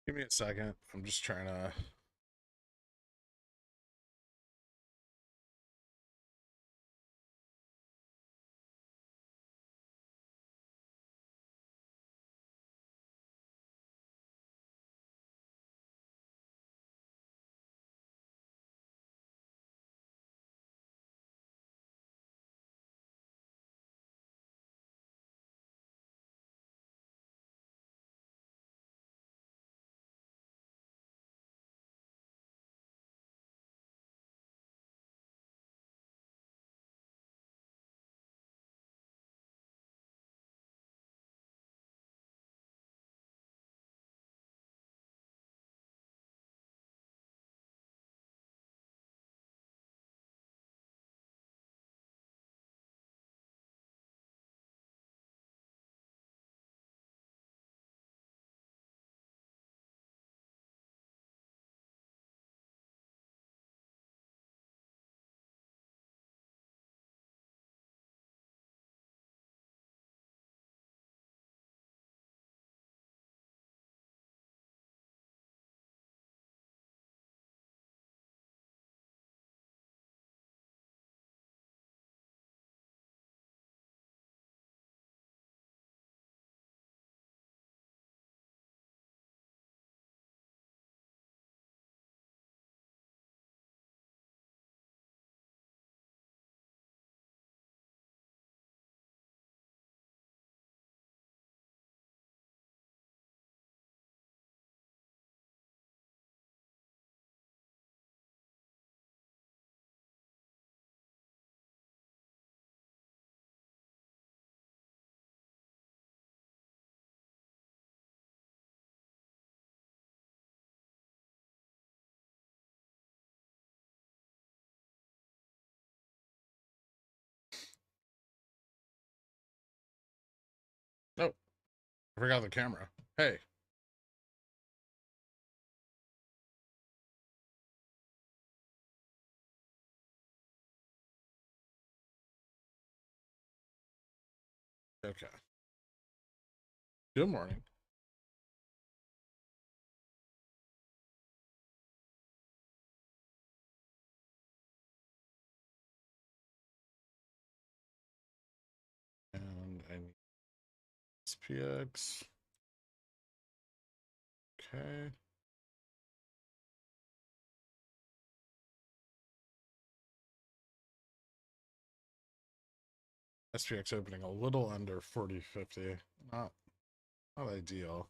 Give me a second. I'm just trying to. Oh, I forgot the camera. Hey. Okay. Good morning. And I need SPX. Okay. SPX opening a little under 40.50. Not ideal.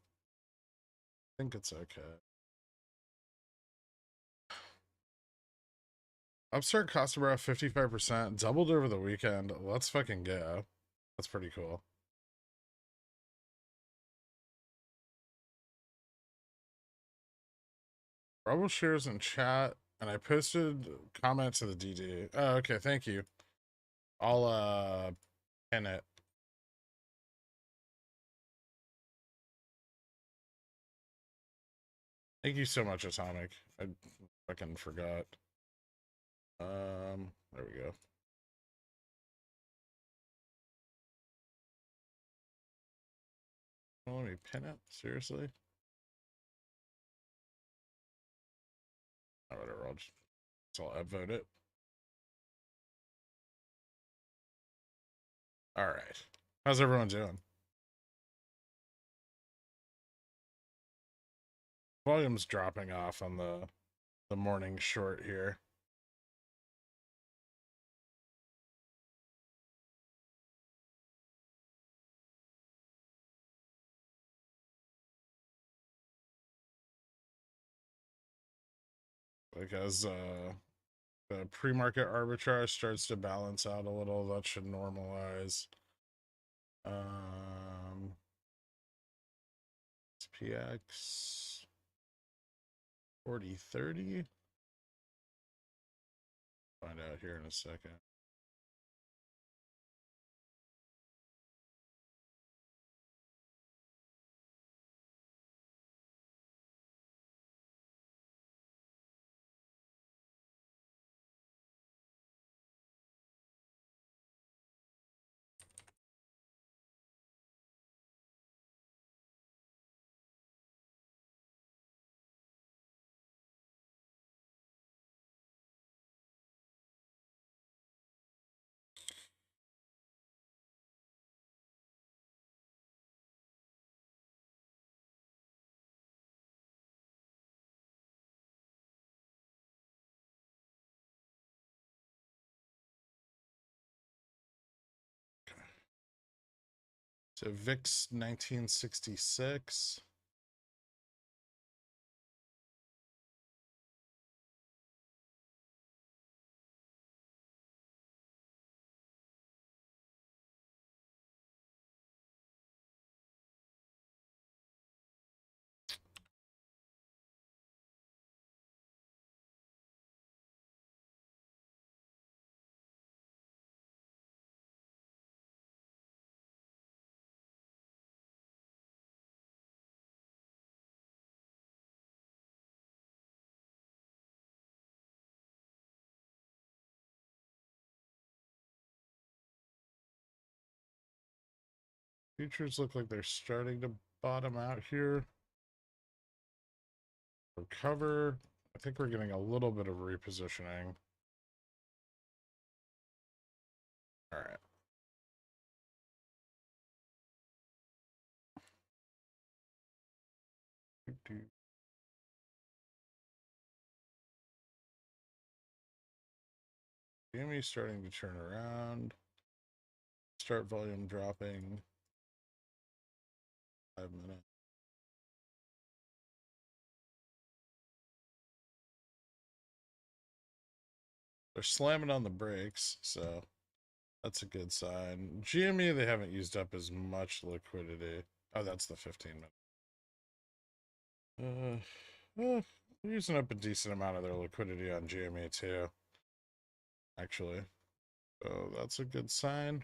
I think it's okay. Upstart cost about 55%, doubled over the weekend. Let's fucking go. That's pretty cool. Rebel shares in chat, and I posted comments to the DD. Oh, okay, thank you. I'll pin it. Thank you so much, Atomic. I fucking forgot. There we go. Oh, let me pin it. Seriously? Oh, whatever. I'll upvote it. All right. How's everyone doing? Volume's dropping off on the morning short here. Like as the pre-market arbitrage starts to balance out a little, that should normalize. SPX 40.30. Find out here in a second. So VIX 1966. Futures look like they're starting to bottom out here. Recover. I think we're getting a little bit of repositioning. All right. GME starting to turn around. Start volume dropping. 5 minutes. They're slamming on the brakes, so that's a good sign. GME, they haven't used up as much liquidity. Oh, that's the 15 minute. They're using up a decent amount of their liquidity on GME too, actually. So that's a good sign.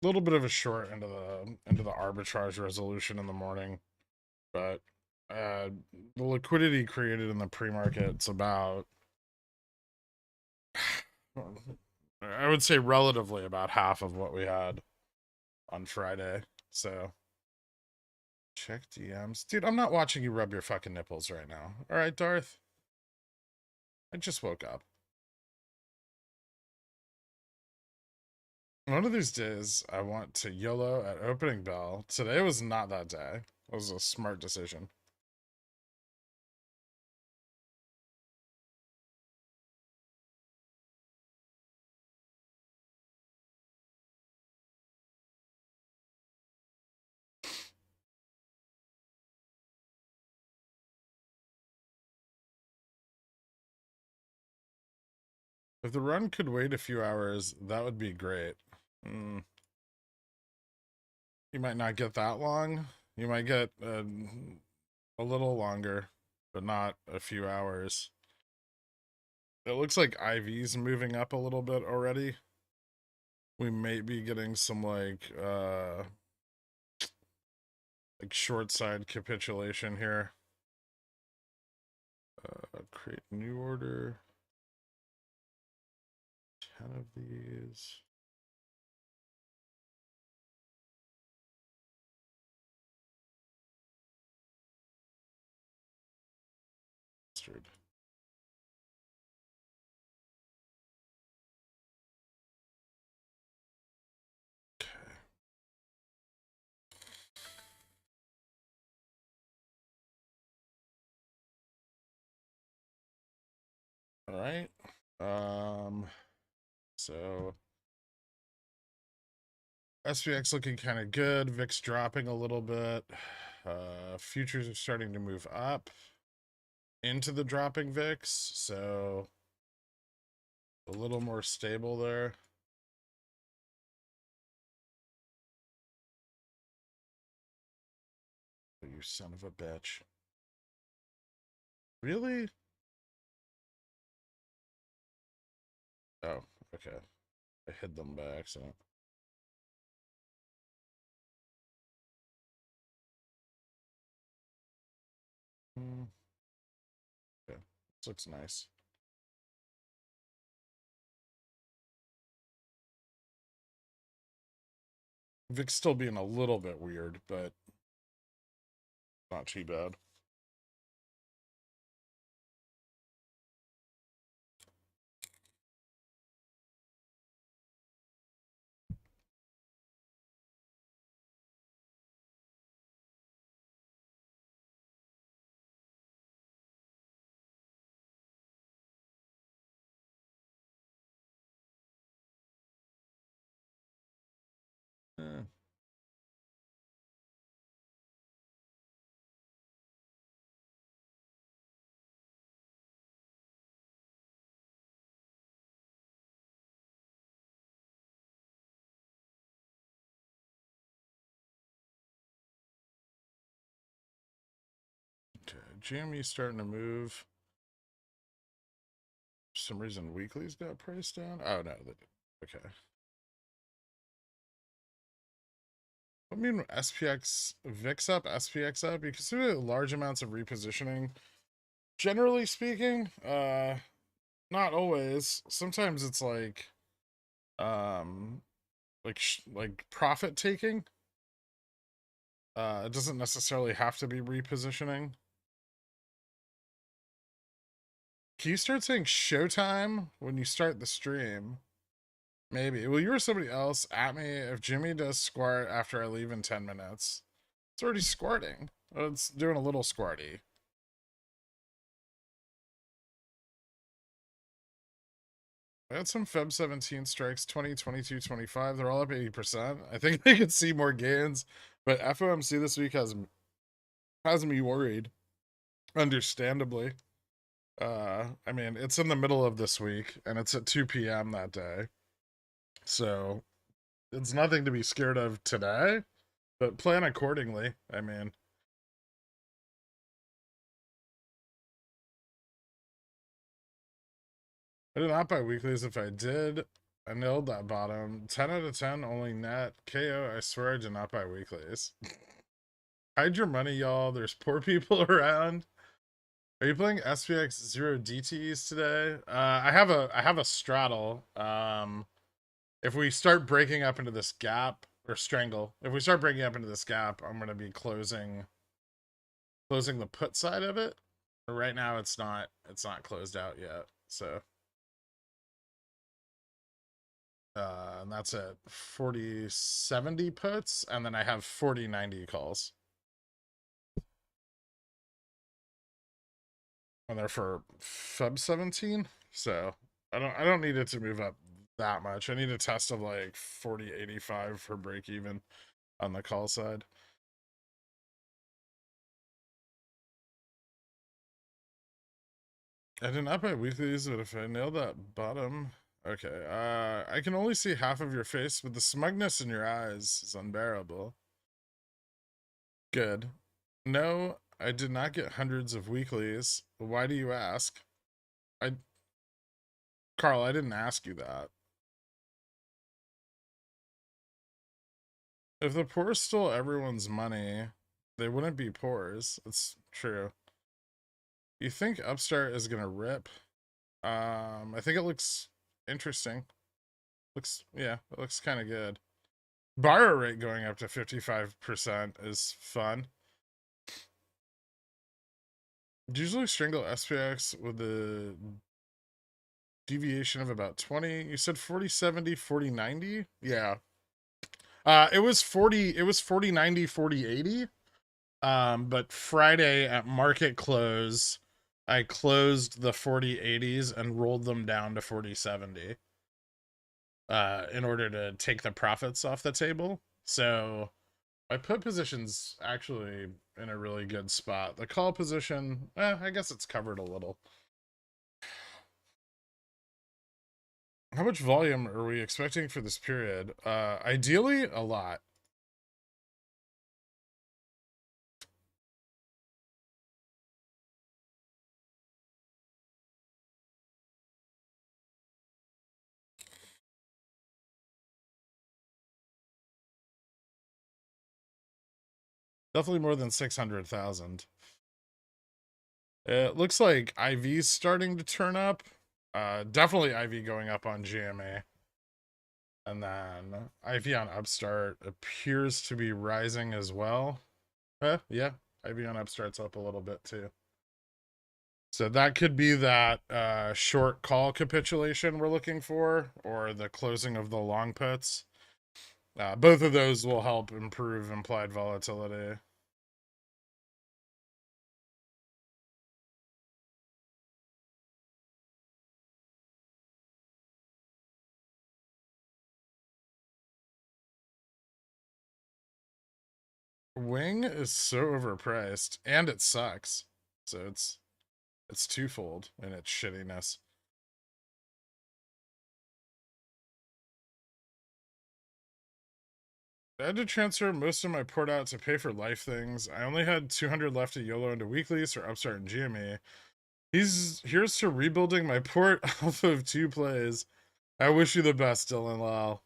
A little bit of a short into the arbitrage resolution in the morning, but the liquidity created in the pre-market's about, I would say, relatively about half of what we had on Friday. So check DMs, dude. I'm not watching you rub your fucking nipples right now. All right, Darth. I just woke up. One of these days, I want to YOLO at opening bell. Today was not that day. It was a smart decision. If the run could wait a few hours, that would be great. You might not get that long. You might get a little longer, but not a few hours. It looks like IV's moving up a little bit already. We may be getting some like short side capitulation here. Create new order. 10 of these. Mustard. Okay. All right. So SPX looking kind of good. VIX dropping a little bit. Futures are starting to move up into the dropping VIX, so a little more stable there. Oh, you son of a bitch. Really? Oh, okay. I hid them by accident. Okay, this looks nice. VIX still being a little bit weird, but not too bad. GME starting to move. For some reason, weeklies got priced down. Oh no, they didn't. Okay. I mean, SPX VIX up, SPX up. You consider large amounts of repositioning. Generally speaking, not always. Sometimes it's um, like profit taking. It doesn't necessarily have to be repositioning. Can you start saying showtime when you start the stream? Maybe. Well, you or somebody else at me if Jimmy does squart after I leave in 10 minutes. It's already squarting. It's doing a little squarty. I had some Feb 17 strikes, 20, 22, 25. They're all up 80%. I think they could see more gains, but FOMC this week has me worried. Understandably. I mean, it's in the middle of this week, and it's at 2 p.m. that day. So, it's nothing to be scared of today, but plan accordingly. I mean, I did not buy weeklies. If I did, I nailed that bottom. 10 out of 10, only net. KO, I swear I did not buy weeklies. Hide your money, y'all. There's poor people around. Are you playing SPX 0 DTEs today? I have a straddle. If we start breaking up into this gap, or strangle, if we start breaking up into this gap, I'm gonna be closing the put side of it. But right now it's not closed out yet. So and that's at 40/70 puts, and then I have 40/90 calls. And they're for Feb 17. So I don't need it to move up that much. I need a test of like 40/85 for break even on the call side. I did not buy weeklies, but if I nail that bottom, okay. I can only see half of your face, but the smugness in your eyes is unbearable. Good. No, I did not get hundreds of weeklies. Why do you ask? Carl, I didn't ask you that. If the poor stole everyone's money, they wouldn't be poors. It's true. You think Upstart is gonna rip? I think it looks interesting. Yeah, it looks kind of good. Borrow rate going up to 55% is fun. Usually strangle SPX with a deviation of about 20. You said 40/70, 40/90? Yeah. It was 40/90, 40/80. But Friday at market close, I closed the 40/80s and rolled them down to 40/70 in order to take the profits off the table. So my put position's actually in a really good spot. The call position, I guess it's covered a little. How much volume are we expecting for this period? Ideally, a lot. Definitely more than 600,000. It looks like IV's starting to turn up. Definitely IV going up on GMA. And then IV on Upstart appears to be rising as well. Yeah, IV on Upstart's up a little bit too. So that could be that short call capitulation we're looking for, or the closing of the long puts. Both of those will help improve implied volatility. Wing is so overpriced, and it sucks. So it's twofold in its shittiness. I had to transfer most of my port out to pay for life things. I only had 200 left at YOLO into weeklies or Upstart and GME. Here's to rebuilding my port off of 2 plays. I wish you the best, Dylan Lal.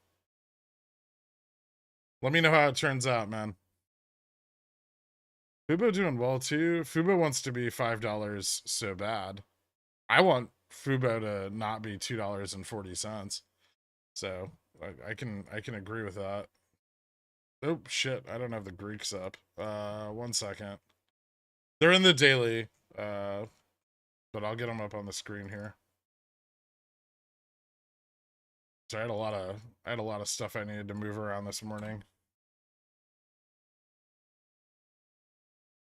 Let me know how it turns out, man. Fubo doing well too. Fubo wants to be $5 so bad. I want Fubo to not be $2.40. So I can agree with that. Oh shit, I don't have the Greeks up. 1 second. They're in the daily, but I'll get them up on the screen here. So I had a lot of stuff I needed to move around this morning.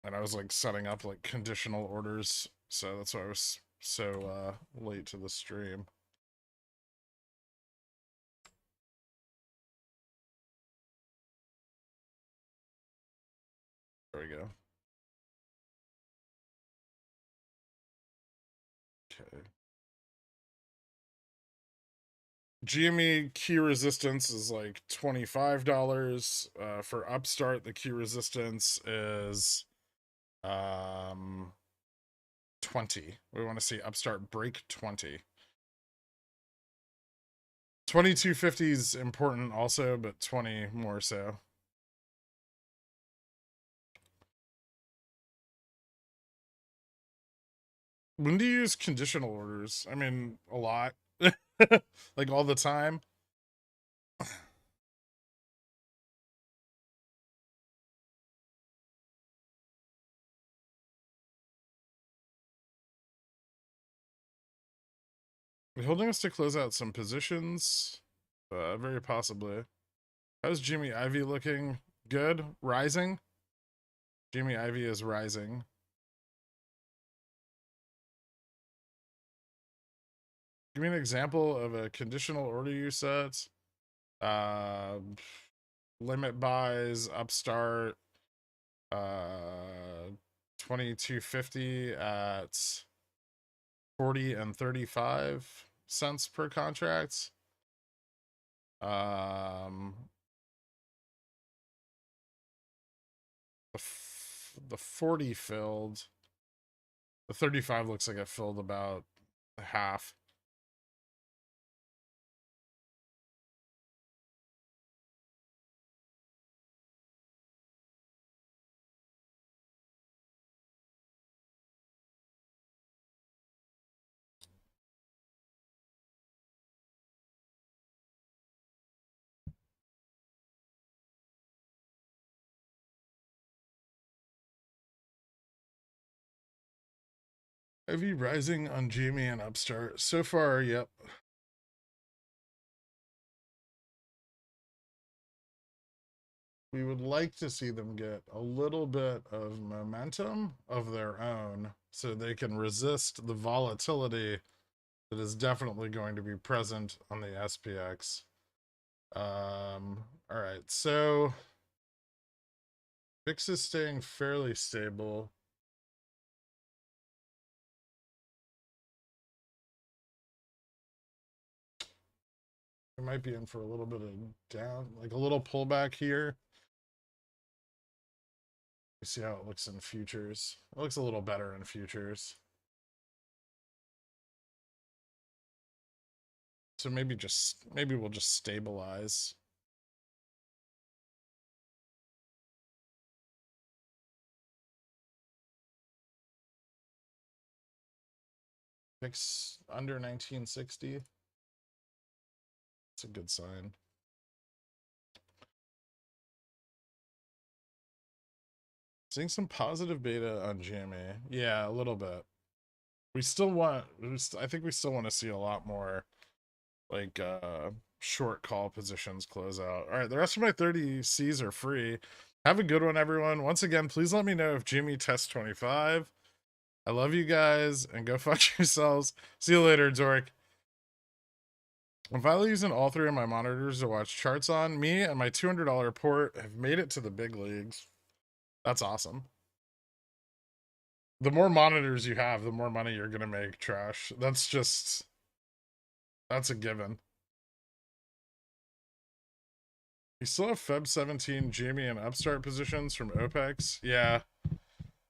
And I was like setting up like conditional orders, so that's why I was so late to the stream. There we go. Okay. GME key resistance is like $25. For Upstart, the key resistance is 20. We want to see Upstart break 20. 2250 is important also, but 20 more so. When do you use conditional orders? I mean, a lot. Like all the time. Holding us to close out some positions. Very possibly. How's Jimmy Ivy looking? Good. Rising. Jimmy Ivy is rising. Give me an example of a conditional order you set. Limit buys, Upstart, 2250 at 40 and 35 cents per contract. The 40 filled. The 35 looks like it filled about half. Ivy rising on Jamie and Upstart. So far, yep. We would like to see them get a little bit of momentum of their own so they can resist the volatility that is definitely going to be present on the SPX. All right, so VIX is staying fairly stable. We might be in for a little bit of down, like a little pullback here. See how it looks in futures. It looks a little better in futures. So maybe we'll just stabilize. Fix under 1960. It's a good sign. Seeing some positive beta on GMA. Yeah, a little bit. I think we still want to see a lot more like short call positions close out. All right, the rest of my 30 C's are free. Have a good one, everyone. Once again, please let me know if Jimmy tests 25. I love you guys, and go fuck yourselves. See you later, Dork. I'm finally using all 3 of my monitors to watch charts on. Me and my $200 port have made it to the big leagues. That's awesome. The more monitors you have, the more money you're gonna make, Trash. That's a given. You still have Feb 17 Jamie and Upstart positions from OPEX? Yeah.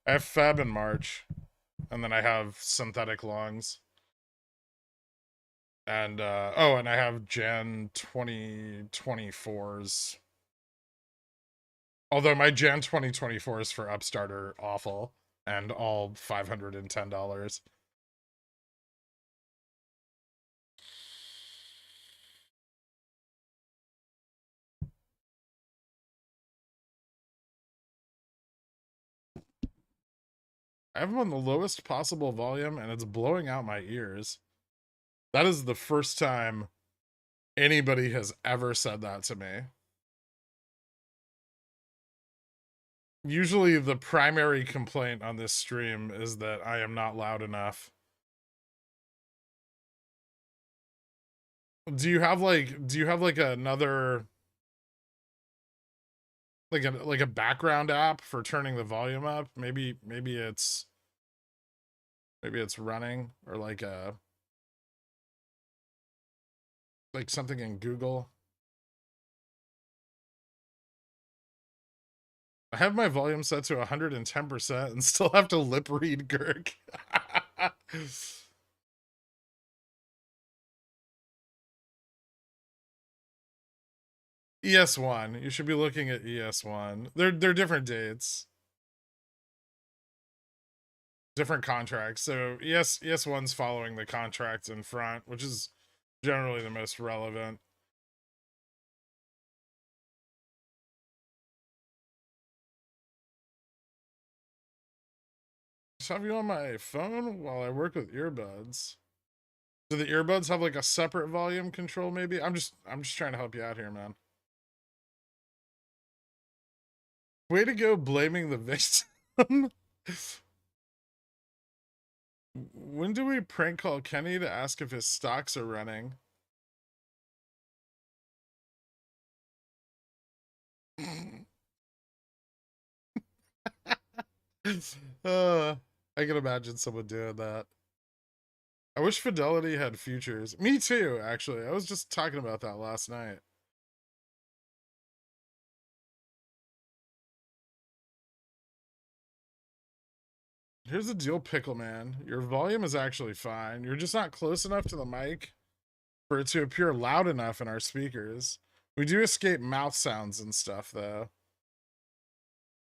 I have Feb in March. And then I have synthetic longs. And oh, and I have Jan 2024s. Although my Jan 2024s for Upstart are awful and all $510. I have them on the lowest possible volume and it's blowing out my ears. That is the first time anybody has ever said that to me. Usually the primary complaint on this stream is that I am not loud enough. Do you have like another like a background app for turning the volume up? Maybe it's running, or like something in Google. I have my volume set to 110% and still have to lip read Gherk. ES1. You should be looking at ES1. They're different dates. Different contracts. So ES1's following the contracts in front, which is generally the most relevant. Just have you on my phone while I work with earbuds. Do the earbuds have like a separate volume control maybe? I'm just trying to help you out here, man. Way to go blaming the victim. When do we prank call Kenny to ask if his stocks are running? I can imagine someone doing that. I wish Fidelity had futures. Me too, actually. I was just talking about that last night. Here's the deal, Pickle Man. Your volume is actually fine. You're just not close enough to the mic for it to appear loud enough in our speakers. We do escape mouth sounds and stuff, though.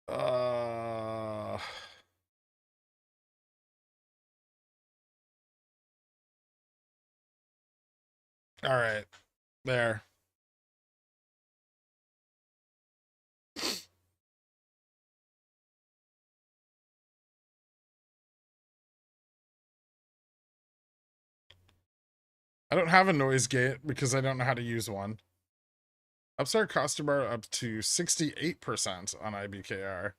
All right. There. I don't have a noise gate because I don't know how to use one. Upstart customer up to 68% on IBKR.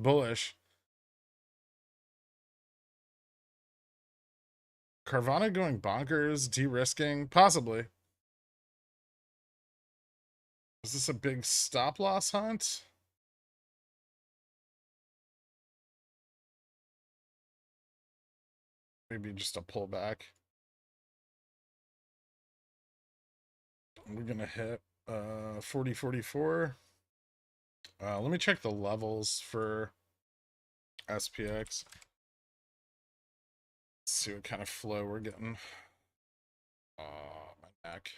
Bullish. Carvana going bonkers, de-risking? Possibly. Is this a big stop loss hunt? Maybe just a pullback. We're gonna hit 40.44. Let me check the levels for SPX. Let's see what kind of flow we're getting. Oh, my neck.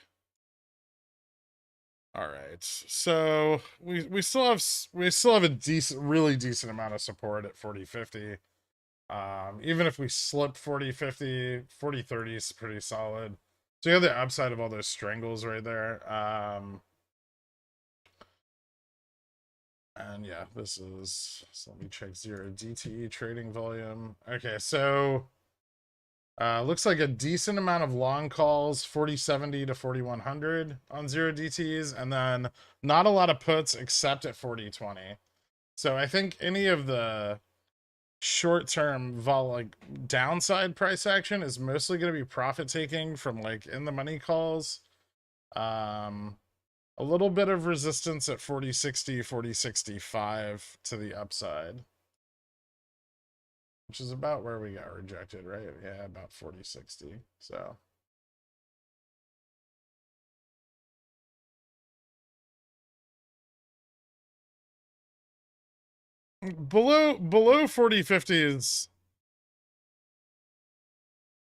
All right, so we still have a really decent amount of support at 40.50. Even if we slip 40.50, 40.30 is pretty solid. So you have the upside of all those strangles right there. And yeah, this is, so let me check 0 DTE trading volume. Okay, so looks like a decent amount of long calls, 4070 to 4100 on 0 DTs, and then not a lot of puts except at 4020. So I think any of the short-term like downside price action is mostly going to be profit taking from like in the money calls. A little bit of resistance at 4060, 4065 to the upside, which is about where we got rejected, right? Yeah, about 4060. So below 4050 is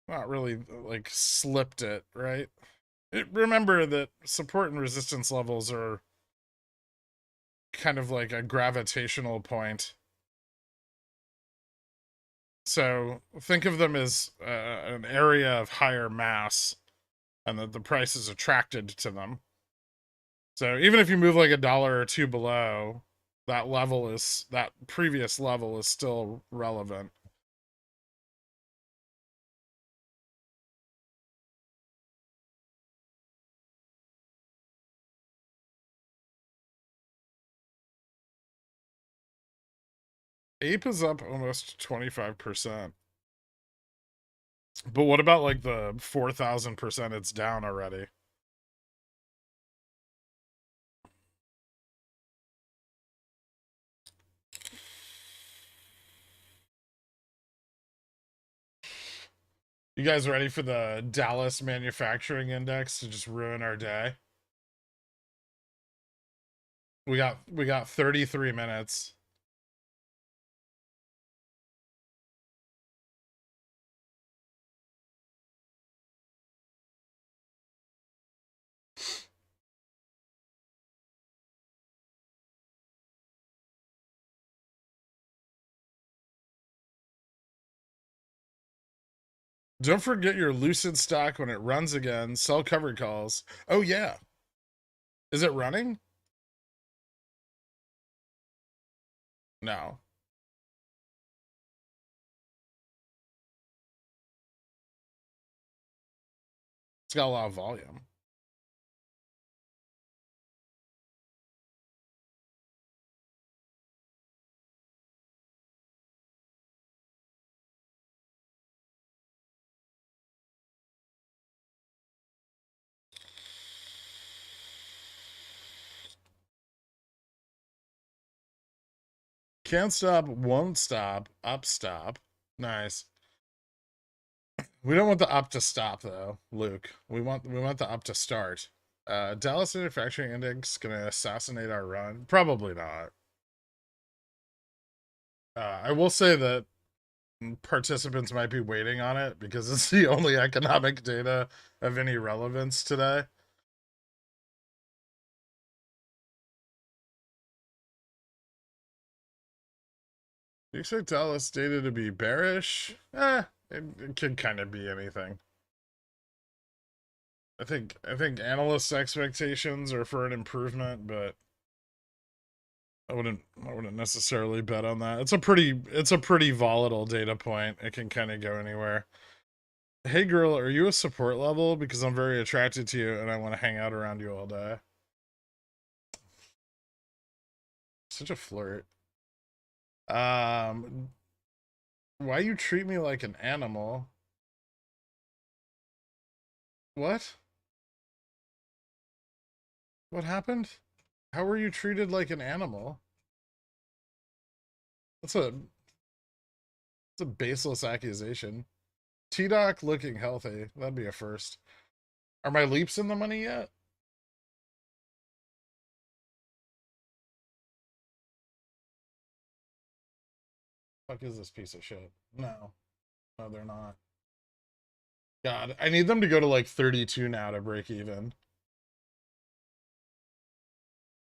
not really like slipped it, right? Remember that support and resistance levels are kind of like a gravitational point. So think of them as an area of higher mass, and that the price is attracted to them. So even if you move like $1 or $2 below, that previous level is still relevant. Ape is up almost 25%. But what about like the 4,000% it's down already? You guys ready for the Dallas Manufacturing Index to just ruin our day? We got 33 minutes. Don't forget your Lucid stock when it runs again. Sell covered calls. Oh yeah. Is it running? No. It's got a lot of volume. Can't stop, won't stop, up stop. Nice. We don't want the up to stop though, Luke. We want the up to start. Dallas Manufacturing Index gonna assassinate our run? Probably not. I will say that participants might be waiting on it because it's the only economic data of any relevance today. You expect Dallas data to be bearish? It could kind of be anything. I think analysts' expectations are for an improvement, but I wouldn't necessarily bet on that. It's a pretty volatile data point. It can kind of go anywhere. Hey girl, are you a support level? Because I'm very attracted to you and I want to hang out around you all day. Such a flirt. Um, why you treat me like an animal? What? What happened? How were you treated like an animal? That's a It's a baseless accusation. T-Doc looking healthy. That'd be a first. Are my leaps in the money yet? Fuck is this piece of shit? No. No, they're not. God, I need them to go to like 32 now to break even.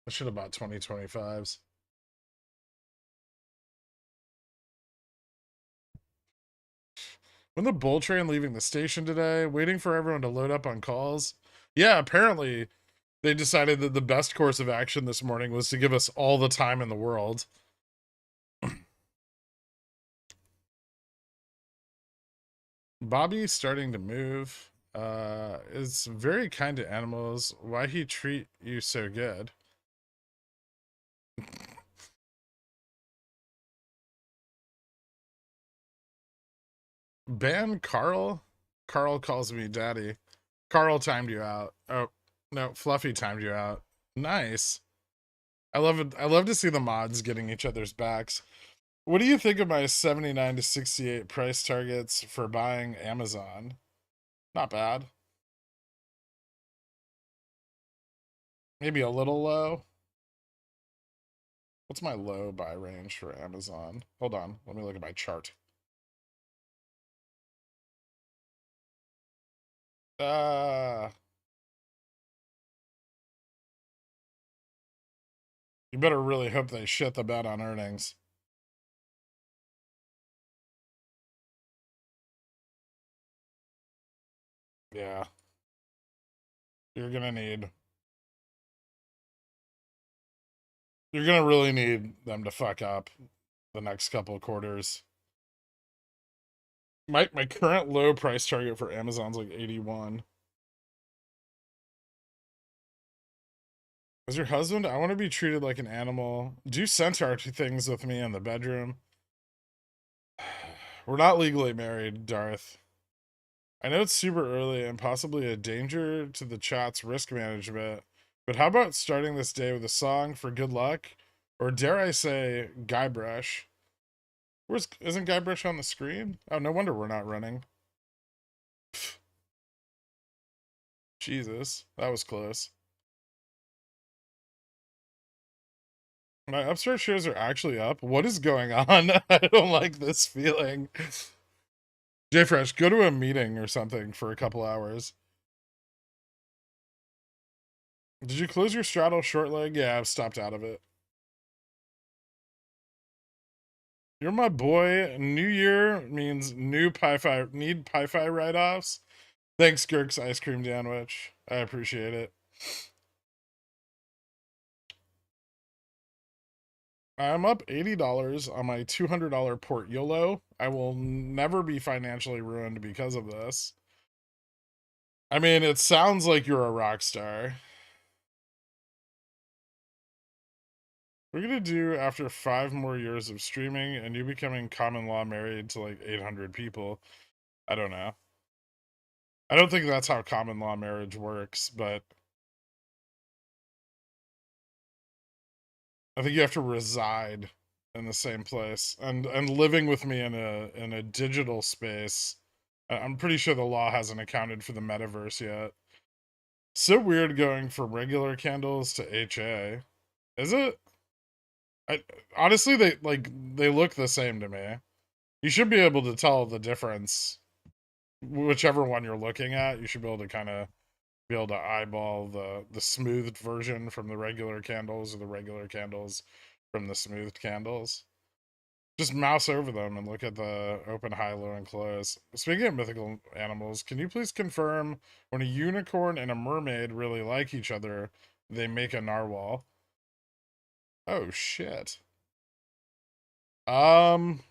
I should have bought 2025s. When the bull train leaving the station today, waiting for everyone to load up on calls. Yeah, apparently they decided that the best course of action this morning was to give us all the time in the world. Bobby's starting to move. Is very kind to animals. Why he treat you so good? Ban Carl? Carl calls me daddy. Carl timed you out. Oh, no, Fluffy timed you out. Nice. I love it. I love to see the mods getting each other's backs. What do you think of my 79 to 68 price targets for buying Amazon? Not bad. Maybe a little low. What's my low buy range for Amazon? Hold on, let me look at my chart. You better really hope they shit the bed on earnings. Yeah. You're gonna need... You're gonna really need them to fuck up the next couple of quarters. My current low price target for Amazon's like 81. As your husband, I want to be treated like an animal. Do centaur things with me in the bedroom. We're not legally married, Darth. I know it's super early and possibly a danger to the chat's risk management, but how about starting this day with a song for good luck? Or dare I say, Guybrush? Isn't Guybrush on the screen? Oh, no wonder we're not running. Jesus, that was close. My upstart shares are actually up. What is going on? I don't like this feeling. JFresh, go to a meeting or something for a couple hours. Did you close your straddle short leg? Yeah, I've stopped out of it. You're my boy. New year means new Pi-Fi. Need Pi-Fi write-offs? Thanks, Gurk's Ice Cream Sandwich. I appreciate it. I'm up $80 on my $200 port YOLO. I will never be financially ruined because of this. I mean, it sounds like you're a rock star. We're gonna do after 5 more years of streaming and you becoming common law married to like 800 people. I don't know. I don't think that's how common law marriage works, but I think you have to reside in the same place and living with me in a digital space. I'm pretty sure the law hasn't accounted for the metaverse yet. So weird going from regular candles to HA. Is it? I, honestly, they look the same to me. You should be able to tell the difference. Whichever one you're looking at, you should be able to kind of be able to eyeball the smoothed version from the regular candles or the regular candles from the smoothed candles. Just mouse over them and look at the open, high, low, and close. Speaking of mythical animals, can you please confirm when a unicorn and a mermaid really like each other, they make a narwhal? Oh shit. Um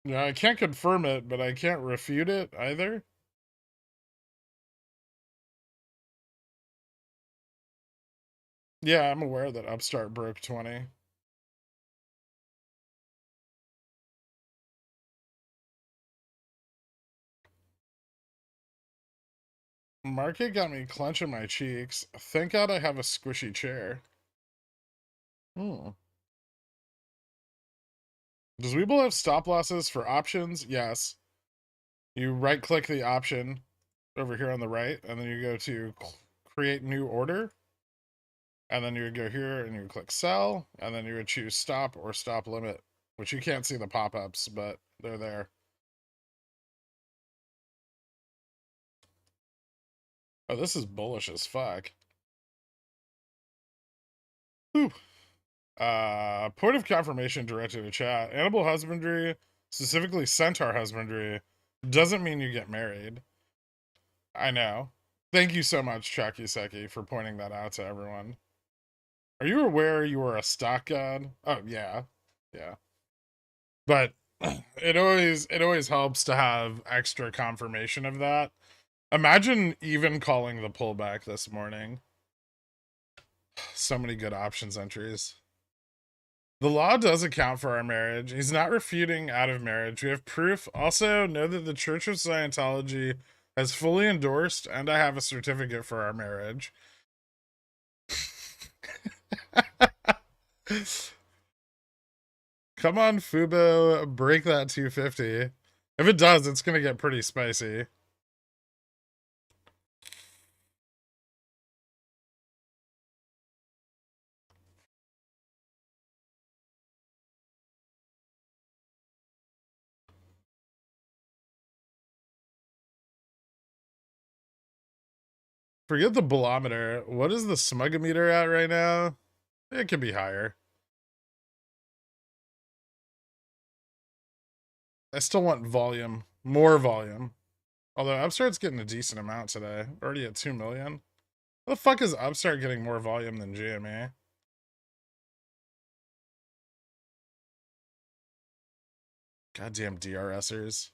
yeah, I can't confirm it, but I can't refute it either. Yeah, I'm aware that Upstart broke 20. Market got me clenching my cheeks. Thank God I have a squishy chair. Hmm. Does Webull have stop losses for options? Yes. You right click the option over here on the right, and then you go to create new order. And then you would go here and you would click sell, and then you would choose stop or stop limit, which you can't see the pop-ups, but they're there. Oh, this is bullish as fuck. Whew. Point of confirmation directed to chat. Animal husbandry, specifically centaur husbandry, doesn't mean you get married. I know. Thank you so much, Chucky Seki, for pointing that out to everyone. Are you aware you are a stock god? Oh yeah. Yeah. But it always helps to have extra confirmation of that. Imagine even calling the pullback this morning. So many good options entries. The law does account for our marriage. He's not refuting out of marriage. We have proof. Also, know that the Church of Scientology has fully endorsed, and I have a certificate for our marriage. Come on, Fubo, break that 250. If it does, it's gonna get pretty spicy. Forget the bolometer. What is the smugometer at right now? It could be higher. I still want volume. More volume. Although Upstart's getting a decent amount today. Already at 2 million. How the fuck is Upstart getting more volume than GME? Goddamn DRSers.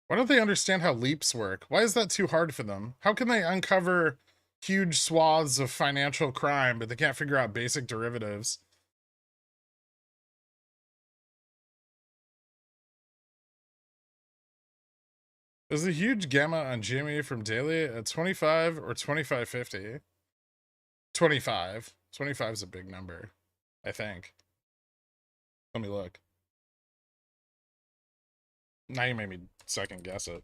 Why don't they understand how leaps work? Why is that too hard for them? How can they uncover huge swaths of financial crime, but they can't figure out basic derivatives? Is a huge gamma on GME from daily at 25 or 25.50? 25. 25 is a big number, I think. Let me look. Now you made me second guess it.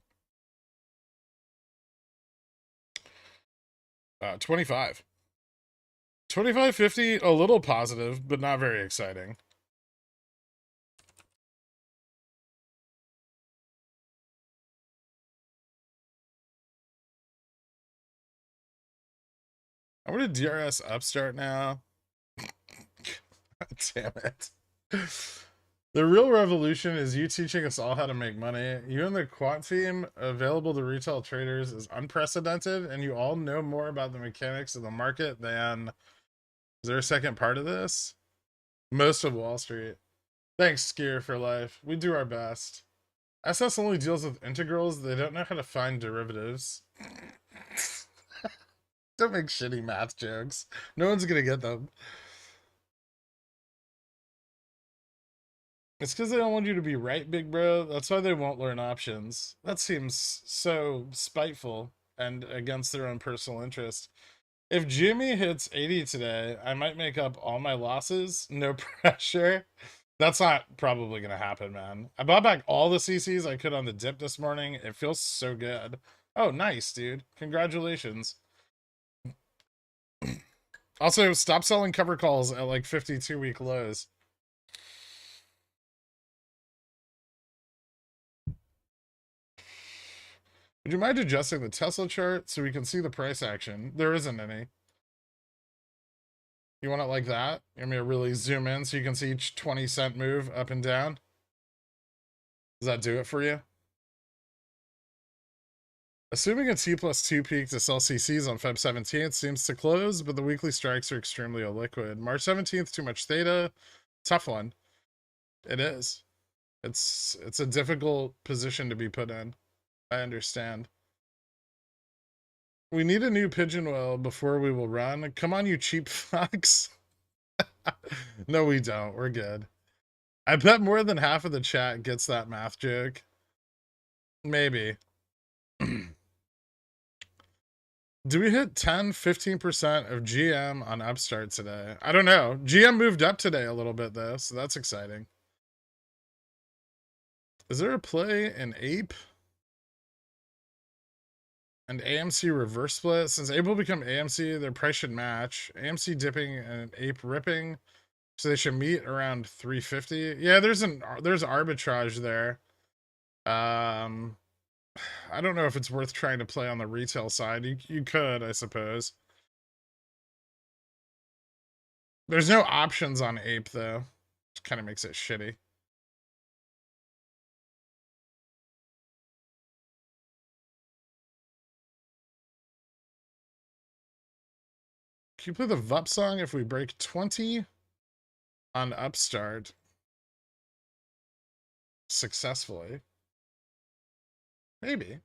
25. 25.50, a little positive, but not very exciting. I'm gonna DRS Upstart now. Damn it. The real revolution is you teaching us all how to make money. You and the quant team available to retail traders is unprecedented, and you all know more about the mechanics of the market than... Is there a second part of this? Most of Wall Street. Thanks, Skier for life. We do our best. SS only deals with integrals. They don't know how to find derivatives. Don't make shitty math jokes. No one's gonna get them. It's because they don't want you to be right, big bro. That's why they won't learn options. That seems so spiteful and against their own personal interest. If Jimmy hits 80 today, I might make up all my losses. No pressure. That's not probably going to happen, man. I bought back all the CCs I could on the dip this morning. It feels so good. Oh, nice, dude. Congratulations. Also, stop selling cover calls at like 52-week lows. Would you mind adjusting the Tesla chart so we can see the price action? There isn't any. You want it like that? You want me to really zoom in so you can see each 20-cent move up and down? Does that do it for you? Assuming a T+2 peak to sell CCs on Feb 17th seems to close, but the weekly strikes are extremely illiquid. March 17th, too much theta. Tough one. It is. It's a difficult position to be put in. I understand. We need a new pigeon well before we will run. Come on, you cheap fucks. No, we don't. We're good. I bet more than half of the chat gets that math joke. Maybe. Do we hit 10, 15% of GM on Upstart today? I don't know. GM moved up today a little bit, though, so that's exciting. Is there a play in Ape? And AMC reverse split? Since Ape will become AMC, their price should match. AMC dipping and Ape ripping. So they should meet around 350. Yeah, there's arbitrage there. I don't know if it's worth trying to play on the retail side. You could, I suppose. There's no options on Ape, though. Which kind of makes it shitty. Can you play the VUP song if we break 20 on Upstart successfully? Maybe.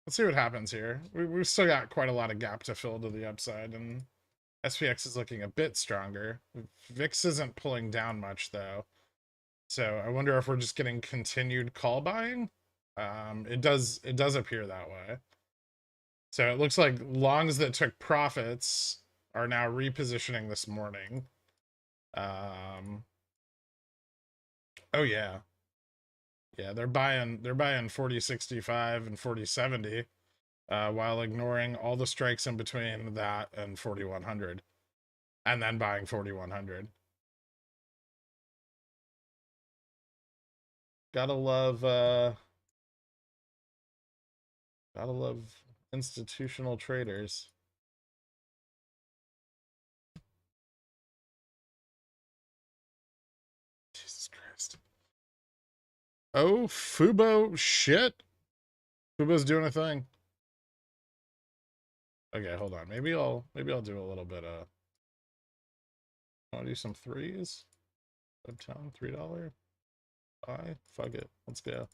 Let's see what happens here. We've still got quite a lot of gap to fill to the upside, and SPX is looking a bit stronger. VIX isn't pulling down much, though. So I wonder if we're just getting continued call buying. It does appear that way. So it looks like longs that took profits are now repositioning this morning. Oh yeah. Yeah, they're buying 4065 and 4070 while ignoring all the strikes in between that and 4100 and then buying 4100. Gotta love Gotta love institutional traders. Jesus Christ. Oh, Fubo shit. Fubo's doing a thing. Okay, hold on. Maybe I'll do a little bit of. Wanna do some threes? Uptown, $3. Buy? Fuck it. Let's go.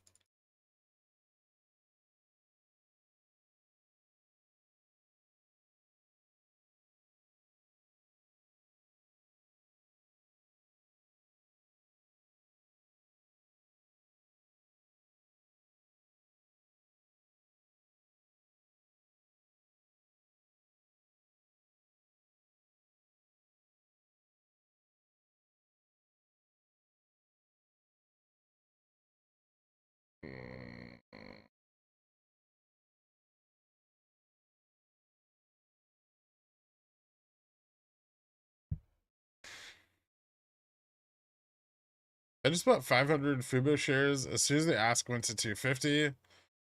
I just bought 500 Fubo shares. As soon as the ask went to 250,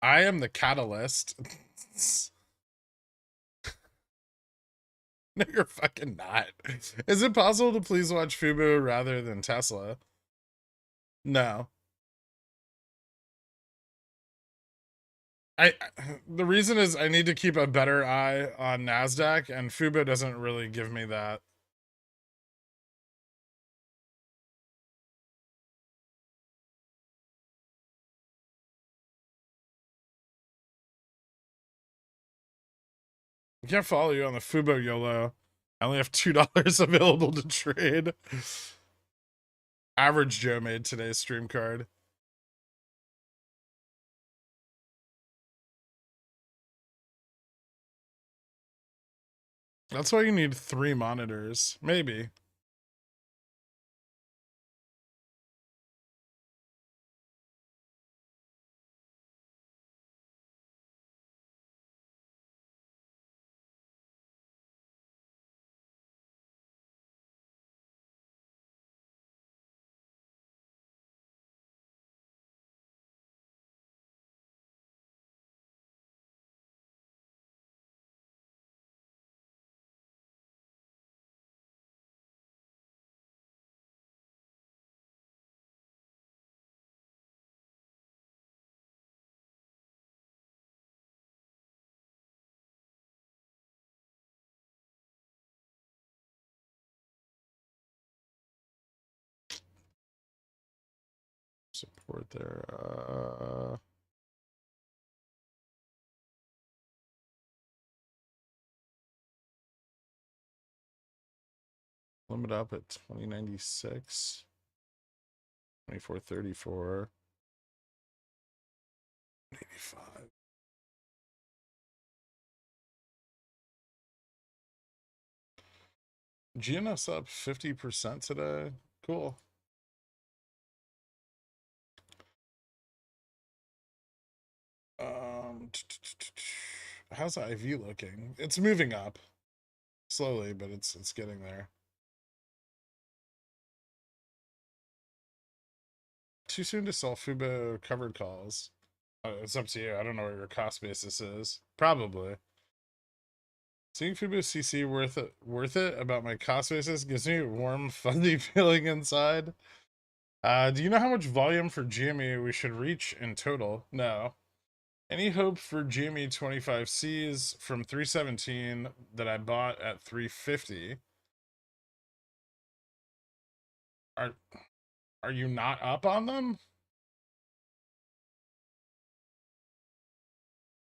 I am the catalyst. No, you're fucking not. Is it possible to please watch Fubo rather than Tesla? No. I the reason is I need to keep a better eye on NASDAQ, and Fubo doesn't really give me that. I can't follow you on the Fubo YOLO. I only have $2 available to trade. Average Joe made today's stream card. That's why you need 3 monitors. Maybe. Support there. Limit up at 2096. 2434. 85. GNS up 50% today. Cool. How's IV looking? It's moving up slowly, but it's getting there. Too soon to sell Fubo covered calls. It's up to you. I don't know what your cost basis is. Probably. Seeing Fubo CC worth it about my cost basis gives me a warm, fuzzy feeling inside. Do you know how much volume for GME we should reach in total? No. Any hope for GME 25Cs from 317 that I bought at 350? Are you not up on them?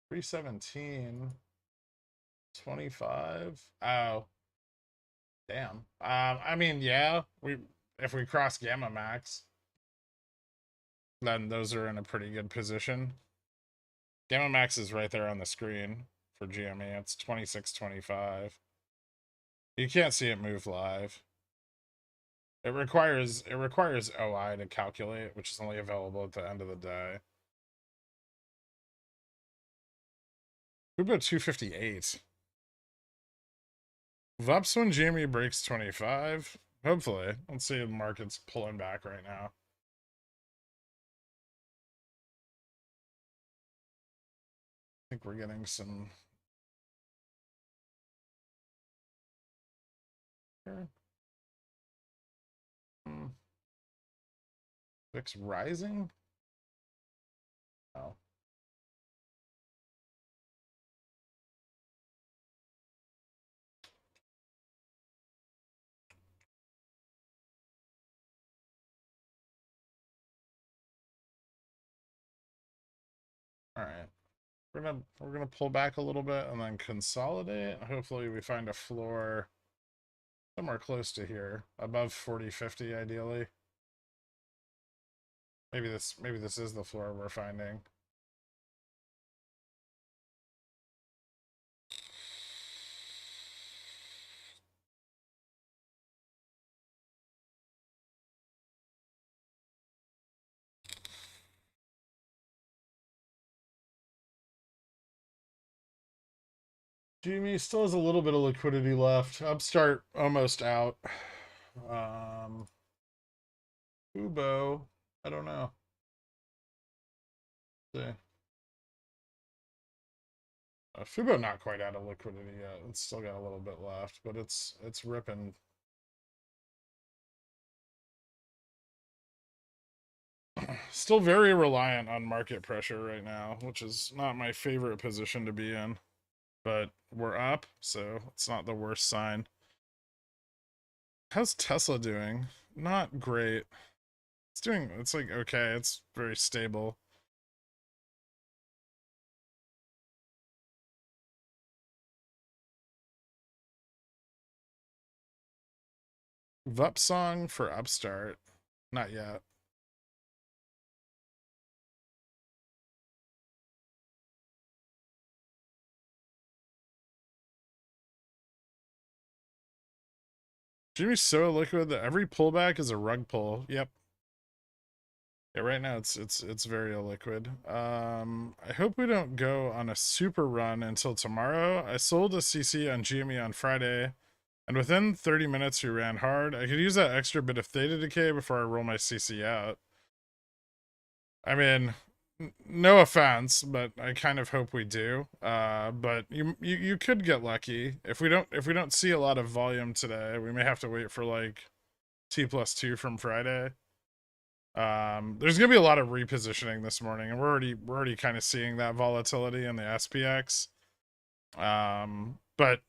317 25. Oh. Damn. I mean, yeah, if we cross Gamma Max, then those are in a pretty good position. Gamma Max is right there on the screen for GME. It's 2625. You can't see it move live. It requires OI to calculate, which is only available at the end of the day. Who about 258? VUPS when GME breaks 25. Hopefully. Let's see if the market's pulling back right now. think we're getting some. VIX rising? Oh. All right. We're gonna pull back a little bit and then consolidate. Hopefully we find a floor somewhere close to here, above 40.50 ideally. Maybe this is the floor we're finding. Jimmy still has a little bit of liquidity left. Upstart almost out. Ubo, I don't know. See. Fubo not quite out of liquidity yet. It's still got a little bit left, but it's ripping. Still very reliant on market pressure right now, which is not my favorite position to be in. But we're up, so it's not the worst sign. How's Tesla doing? Not great. It's like okay, it's very stable. VUP song for Upstart. Not yet. Jimmy's so liquid that every pullback is a rug pull. Yep. Yeah, right now it's very illiquid. I hope we don't go on a super run until tomorrow. I sold a CC on GME on Friday, and within 30 minutes we ran hard. I could use that extra bit of theta decay before I roll my CC out. I mean, no offense, but I kind of hope we do. But you could get lucky if we don't see a lot of volume today. We may have to wait for like T+2 from Friday. There's gonna be a lot of repositioning this morning, and we're already kind of seeing that volatility in the SPX. But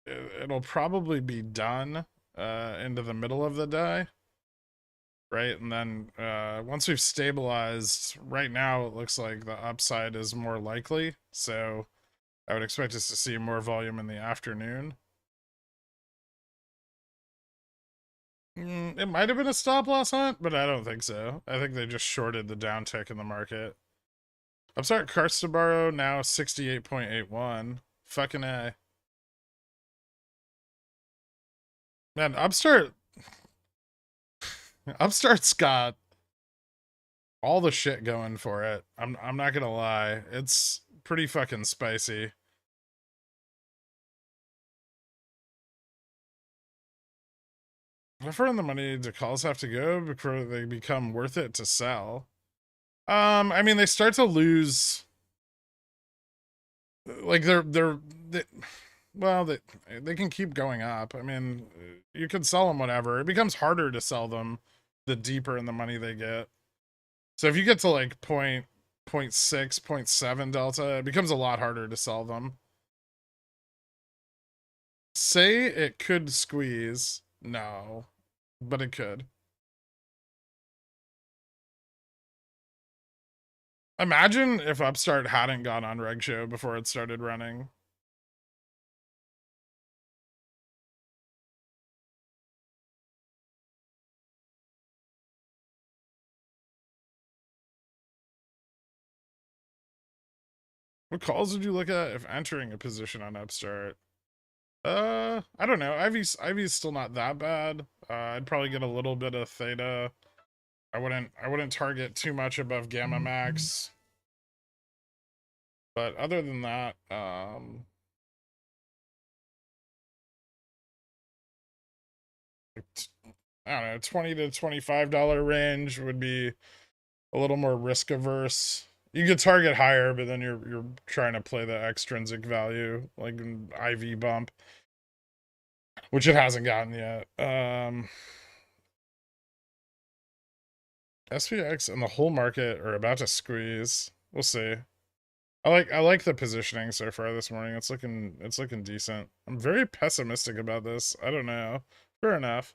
it'll probably be done into the middle of the day, right? And then once we've stabilized, right now it looks like the upside is more likely. So I would expect us to see more volume in the afternoon. It might have been a stop loss hunt, but I don't think so. I think they just shorted the downtick in the market. Upstart Carstabaro now 68.81. Fucking A. Man, Upstart's got all the shit going for it. I'm not gonna lie. It's pretty fucking spicy. How far in the money do calls have to go before they become worth it to sell? I mean, they start to lose. Like they can keep going up. I mean, you could sell them whatever. It becomes harder to sell them the deeper in the money they get. So if you get to like point 0.6, 0.7 delta, it becomes a lot harder to sell them. Say it could squeeze. No, but it could. Imagine if Upstart hadn't gone on Reg Show before it started running. What calls would you look at if entering a position on Upstart? I don't know. Ivy's still not that bad. I'd probably get a little bit of theta. I wouldn't target too much above gamma max. But other than that, I don't know, $20 to $25 range would be a little more risk averse. You could target higher, but then you're trying to play the extrinsic value, like an IV bump, which it hasn't gotten yet. SPX and the whole market are about to squeeze. We'll see. I like the positioning so far this morning. It's looking decent. I'm very pessimistic about this. I don't know. Fair enough.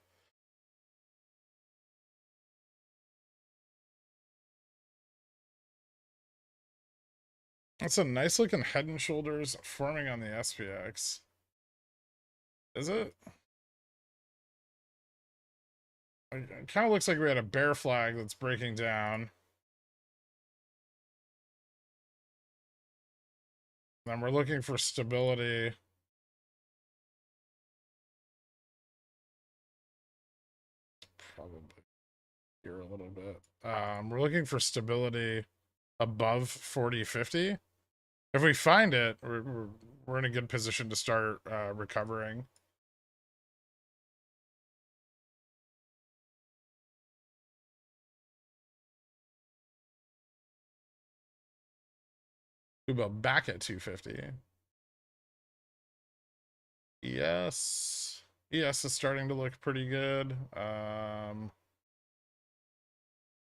It's a nice looking Head and Shoulders forming on the SPX. Is it? It kind of looks like we had a bear flag that's breaking down. Then we're looking for stability. Probably here a little bit. We're looking for stability above 40.50. If we find it, we're in a good position to start recovering. WeBull back at 250. Yes. Yes, is starting to look pretty good.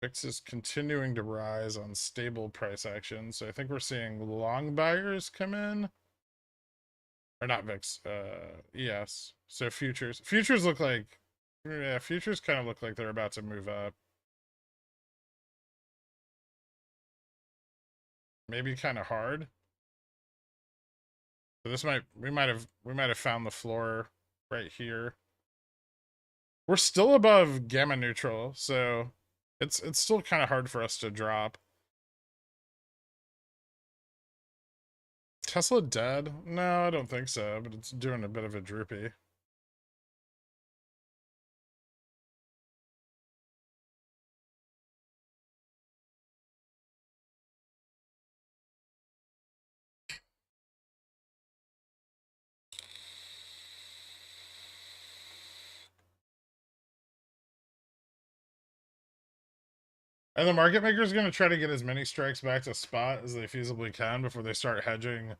VIX is continuing to rise on stable price action. So I think we're seeing long buyers come in. Or not VIX, ES. So futures. Futures look like, yeah, futures kind of look like they're about to move up. Maybe kind of hard. So this we might have found the floor right here. We're still above gamma neutral, so it's still kind of hard for us to drop. Tesla dead? No, I don't think so, but it's doing a bit of a droopy. And the market maker is going to try to get as many strikes back to spot as they feasibly can before they start hedging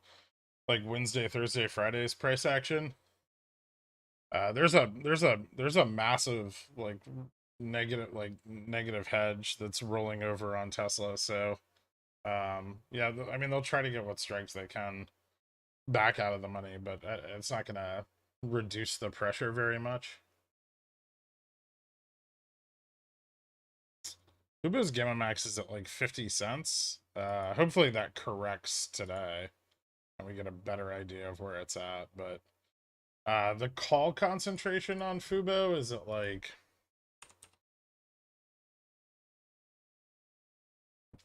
like Wednesday, Thursday, Friday's price action. There's a massive negative hedge that's rolling over on Tesla. So yeah, I mean they'll try to get what strikes they can back out of the money, but it's not gonna reduce the pressure very much. Fubo's Gamma Max is at like 50 cents. Hopefully that corrects today and we get a better idea of where it's at. But the call concentration on Fubo is at like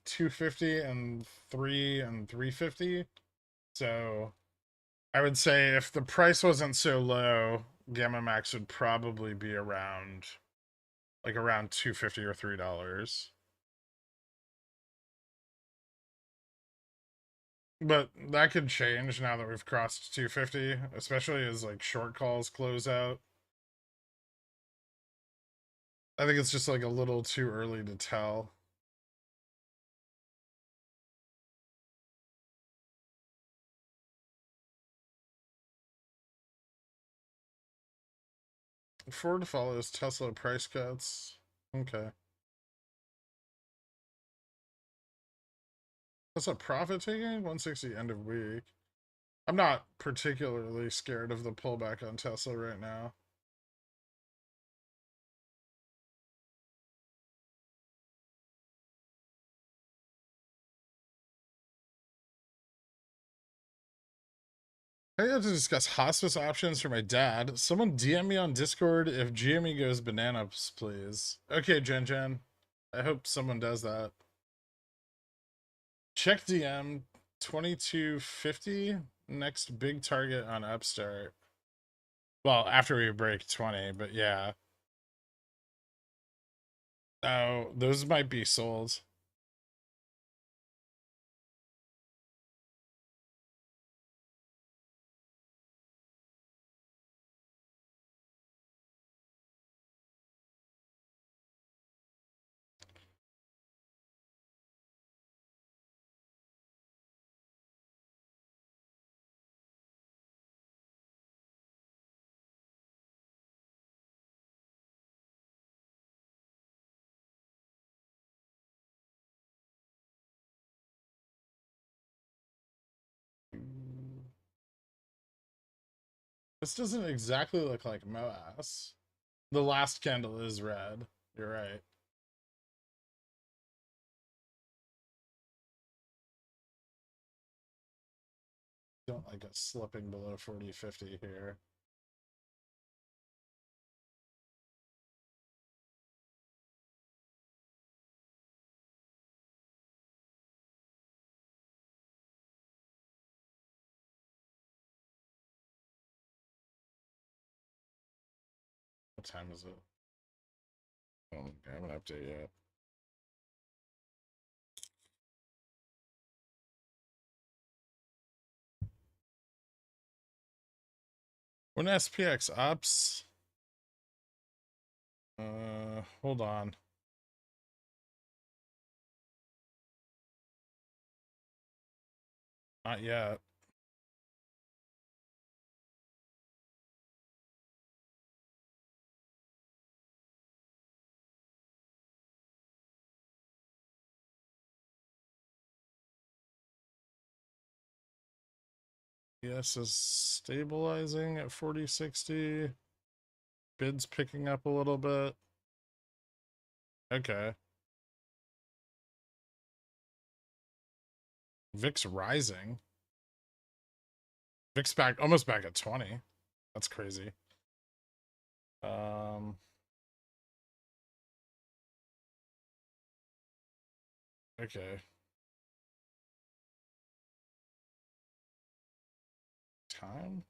250 and 350. So I would say if the price wasn't so low, Gamma Max would probably be around 250 or $3. But that could change now that we've crossed 250, especially as like short calls close out. I think it's just like a little too early to tell. Ford follows Tesla price cuts. Okay. That's a profit taking? 160 end of week. I'm not particularly scared of the pullback on Tesla right now. I have to discuss hospice options for my dad. Someone DM me on Discord if GME goes bananas, please. Okay, Jen. I hope someone does that. Check DM 2250. Next big target on Upstart. Well, after we break 20, but yeah. Oh, those might be sold. This doesn't exactly look like MOASS. The last candle is red. You're right. Don't like us slipping below 40.50 here. What time is it? Oh, I haven't updated yet. When SPX ups, hold on. Not yet. Yes, is stabilizing at 40.60. Bids picking up a little bit. Okay. VIX rising. VIX back almost back at 20. That's crazy. Okay. Time.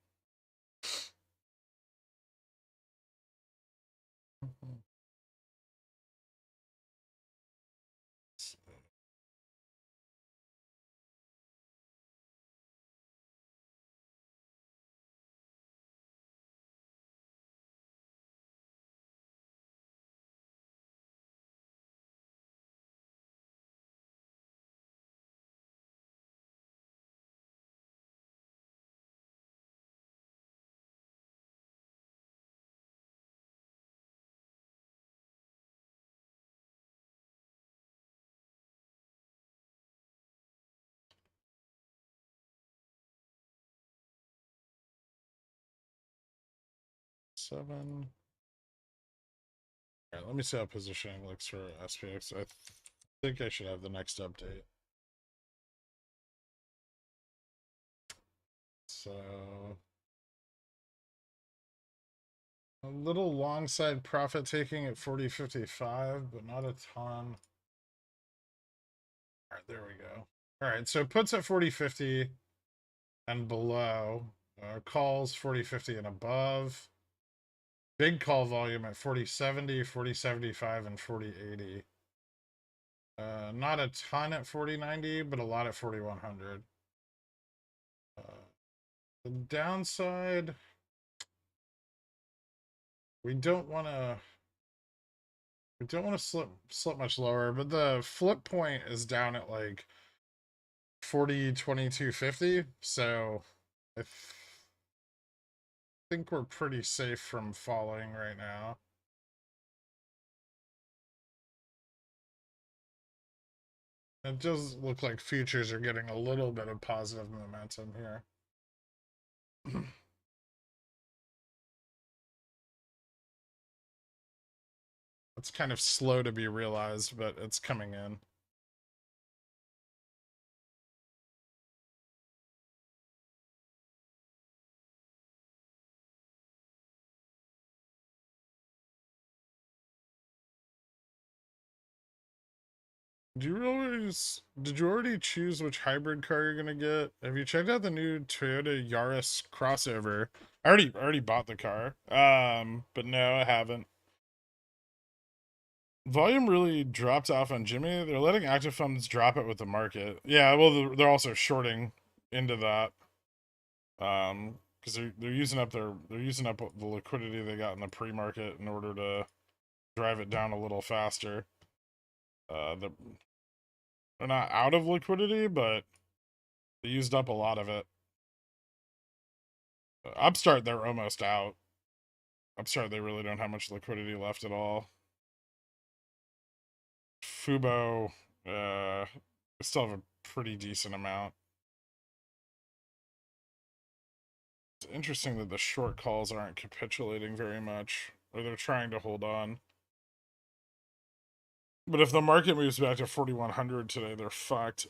Seven. All right, let me see how positioning looks for SPX. I think I should have the next update. So a little long side profit taking at 40.55, but not a ton. All right, there we go. All right, so puts at 40.50 and below. Calls 40.50 and above. Big call volume at 40.70, 40.75, and 40.80. Not a ton at 40.90, but a lot at 4100. The downside, we don't want to slip much lower, but the flip point is down at like 40.2250, so I think we're pretty safe from falling right now. It does look like futures are getting a little bit of positive momentum here. It's kind of slow to be realized, but it's coming in. Did you already choose which hybrid car you're gonna get? Have you checked out the new Toyota Yaris crossover? I already bought the car. But no, I haven't. Volume really dropped off on Jimmy. They're letting active funds drop it with the market. Yeah, well, they're also shorting into that. Because they're using up the liquidity they got in the pre-market in order to drive it down a little faster. They're not out of liquidity, but they used up a lot of it. Upstart, they're almost out. Upstart, they really don't have much liquidity left at all. Fubo, still have a pretty decent amount. interesting that the short calls aren't capitulating very much, or they're trying to hold on. But if the market moves back to 4,100 today, they're fucked.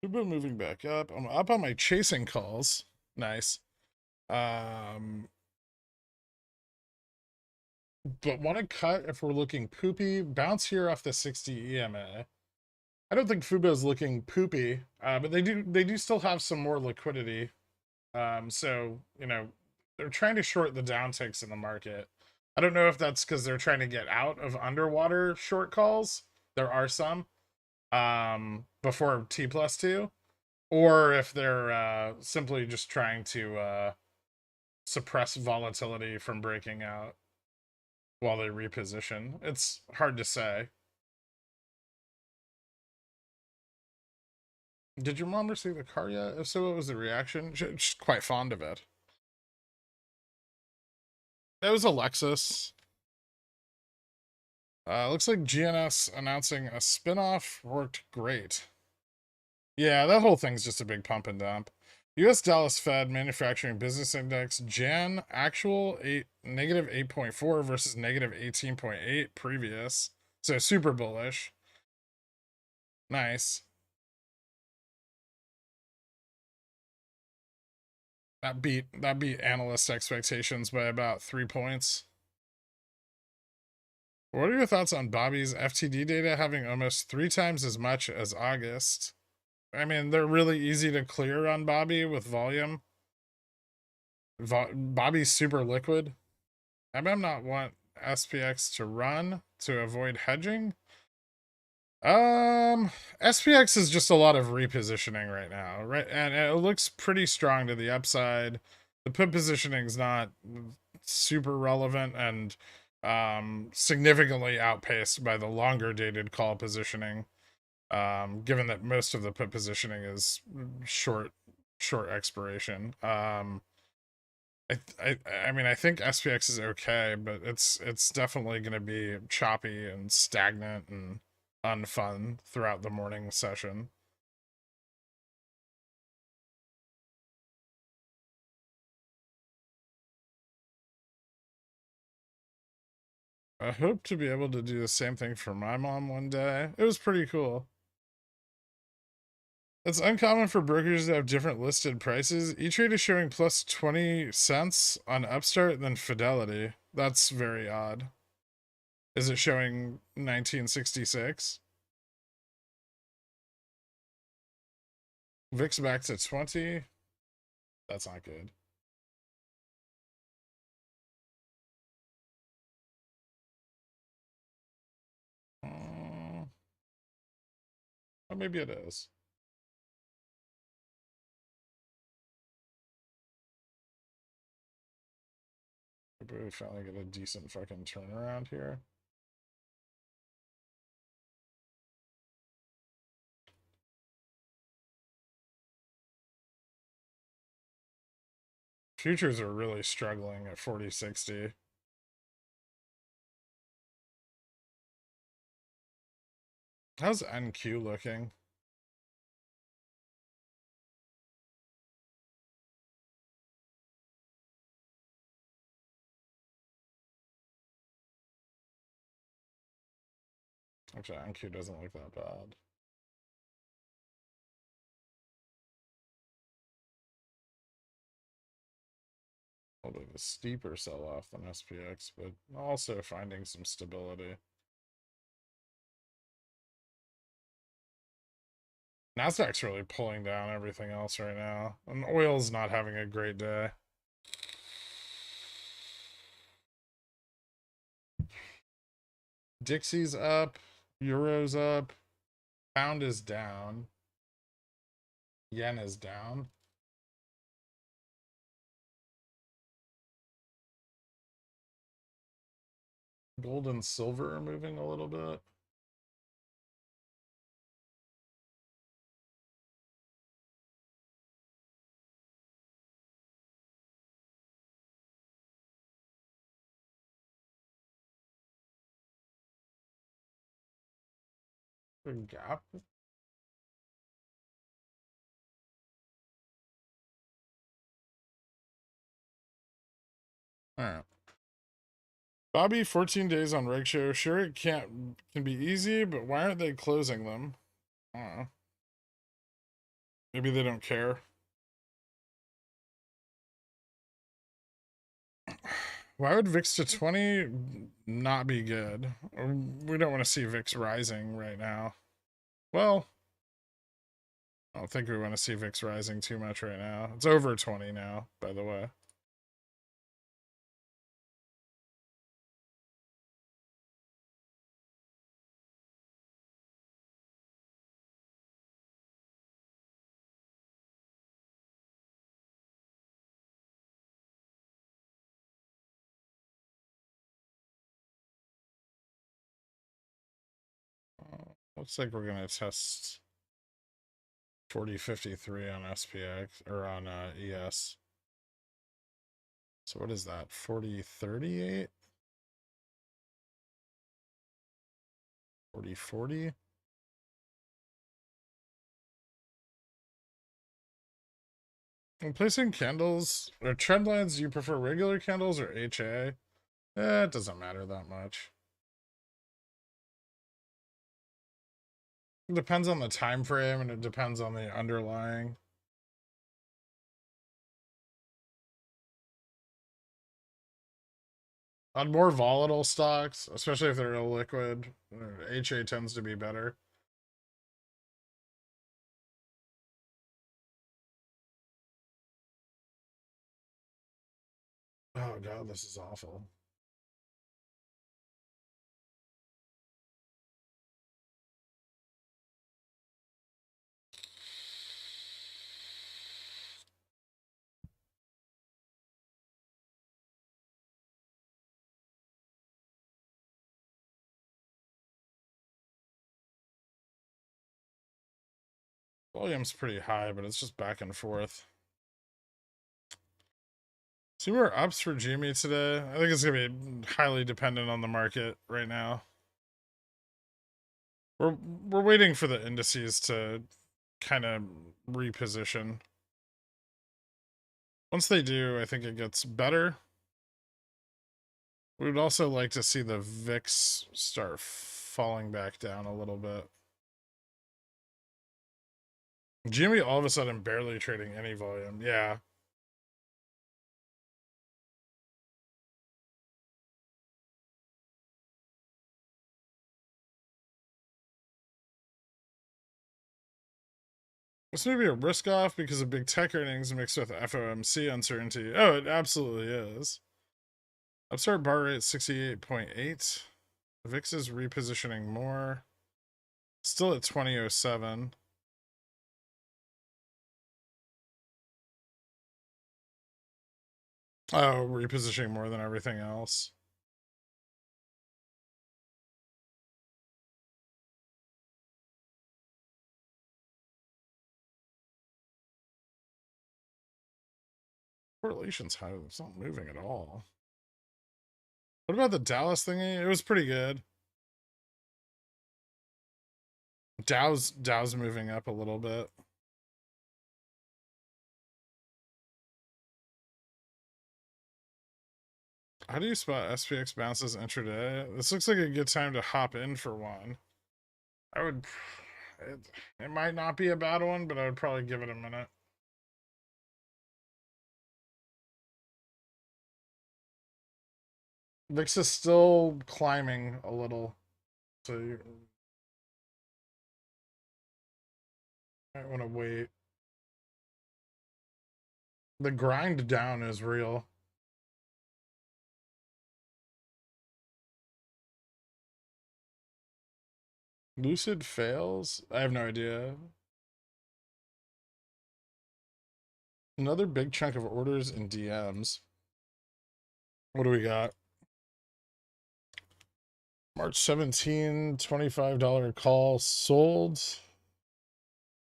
We've been moving back up. I'm up on my chasing calls. Nice. But want to cut if we're looking poopy. Bounce here off the 60 EMA. I don't think Fubo's looking poopy, but they do still have some more liquidity. So you know they're trying to short the downticks in the market. I don't know if that's because they're trying to get out of underwater short calls. There are some before T+2, or if they're simply just trying to suppress volatility from breaking out while they reposition. It's hard to say. Did your mom receive the car yet? If so, what was the reaction? She's quite fond of it. It was a Lexus. Looks like GNS announcing a spinoff worked great. Yeah, that whole thing's just a big pump and dump. U.S. Dallas Fed Manufacturing Business Index, Jan actual negative 8.4 versus negative 18.8 previous. So super bullish. Nice. That beat analyst expectations by about 3 points. What are your thoughts on Bobby's FTD data having almost 3 times as much as August? I mean, they're really easy to clear on Bobby with volume. Bobby's super liquid. I might not want SPX to run to avoid hedging. SPX is just a lot of repositioning right now, right? And it looks pretty strong to the upside. The put positioning's not super relevant and significantly outpaced by the longer dated call positioning. Given that most of the put positioning is short expiration. I mean I think SPX is okay, but it's definitely going to be choppy and stagnant and unfun throughout the morning session. I hope to be able to do the same thing for my mom one day. It was pretty cool. It's uncommon for brokers to have different listed prices. E-Trade is showing plus 20 cents on Upstart than Fidelity. That's very odd. Is it showing 1966? VIX back to 20? That's not good. Or maybe it is. Maybe we finally get a decent fucking turnaround here. Futures are really struggling at 40.60. How's NQ looking? Actually, NQ doesn't look that bad. A little bit of a steeper sell-off than SPX, but also finding some stability. Nasdaq's really pulling down everything else right now, and oil's not having a great day. Dixie's up, Euro's up, pound is down, yen is down. Gold and silver are moving a little bit. Gap. All right. Bobby, 14 days on reg show. Sure, it can be easy, but why aren't they closing them? I don't know. Maybe they don't care. Why would VIX to 20 not be good? We don't want to see VIX rising right now. Well, I don't think we want to see VIX rising too much right now. It's over 20 now, by the way. Looks like we're going to test 4053 on SPX or on ES. So what is that? 4038? 4040? When placing candles or trend lines, do you prefer regular candles or HA? It doesn't matter that much. It depends on the time frame and it depends on the underlying. On more volatile stocks, especially if they're illiquid, HA tends to be better. Oh god, this is awful. Volume's pretty high, but it's just back and forth. See more ups for Jimmy today. I think it's gonna be highly dependent on the market right now. We're waiting for the indices to kind of reposition. Once they do, I think it gets better. We would also like to see the VIX start falling back down a little bit. Jimmy all of a sudden barely trading any volume. Yeah. This may be a risk off because of big tech earnings mixed with FOMC uncertainty. Oh, it absolutely is. Upstart bar rate 68.8. VIX is repositioning more. Still at 2007. Oh, repositioning more than everything else. Correlation's high. It's not moving at all. What about the Dallas thingy? It was pretty good. Dow's moving up a little bit. How do you spot SPX bounces intraday? This looks like a good time to hop in for one. I would. It might not be a bad one, but I would probably give it a minute. VIX is still climbing a little, so you might want to wait. The grind down is real. Lucid fails? I have no idea. Another big chunk of orders in DMs. What do we got? March 17, $25 call sold.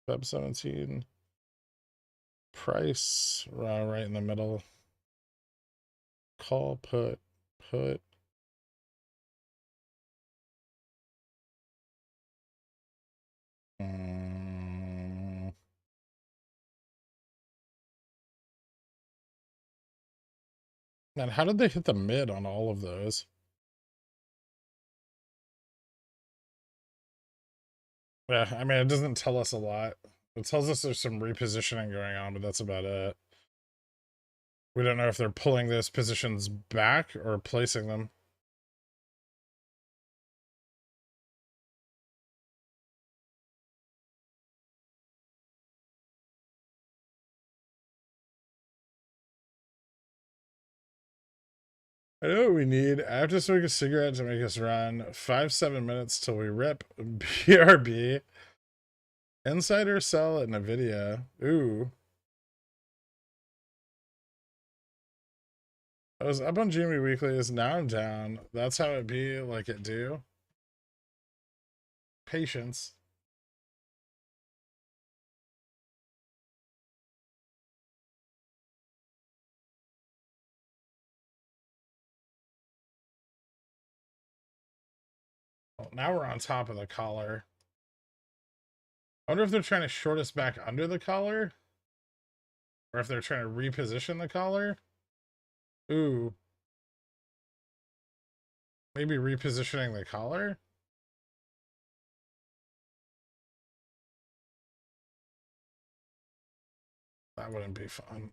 Feb 17. Price right in the middle. Call, put. And how did they hit the mid on all of those? Yeah, I mean, it doesn't tell us a lot. It tells us there's some repositioning going on, but that's about it. We don't know if they're pulling those positions back or placing them. I know what we need. I have to smoke a cigarette to make us run 5-7 minutes till we rip. BRB. Insider sell at NVIDIA. Ooh. I was up on Jimmy Weeklies. Now I'm down. That's how it be, like it do. Patience. Well, now we're on top of the collar. I wonder if they're trying to short us back under the collar, or if they're trying to reposition the collar. Ooh. Maybe repositioning the collar? That wouldn't be fun.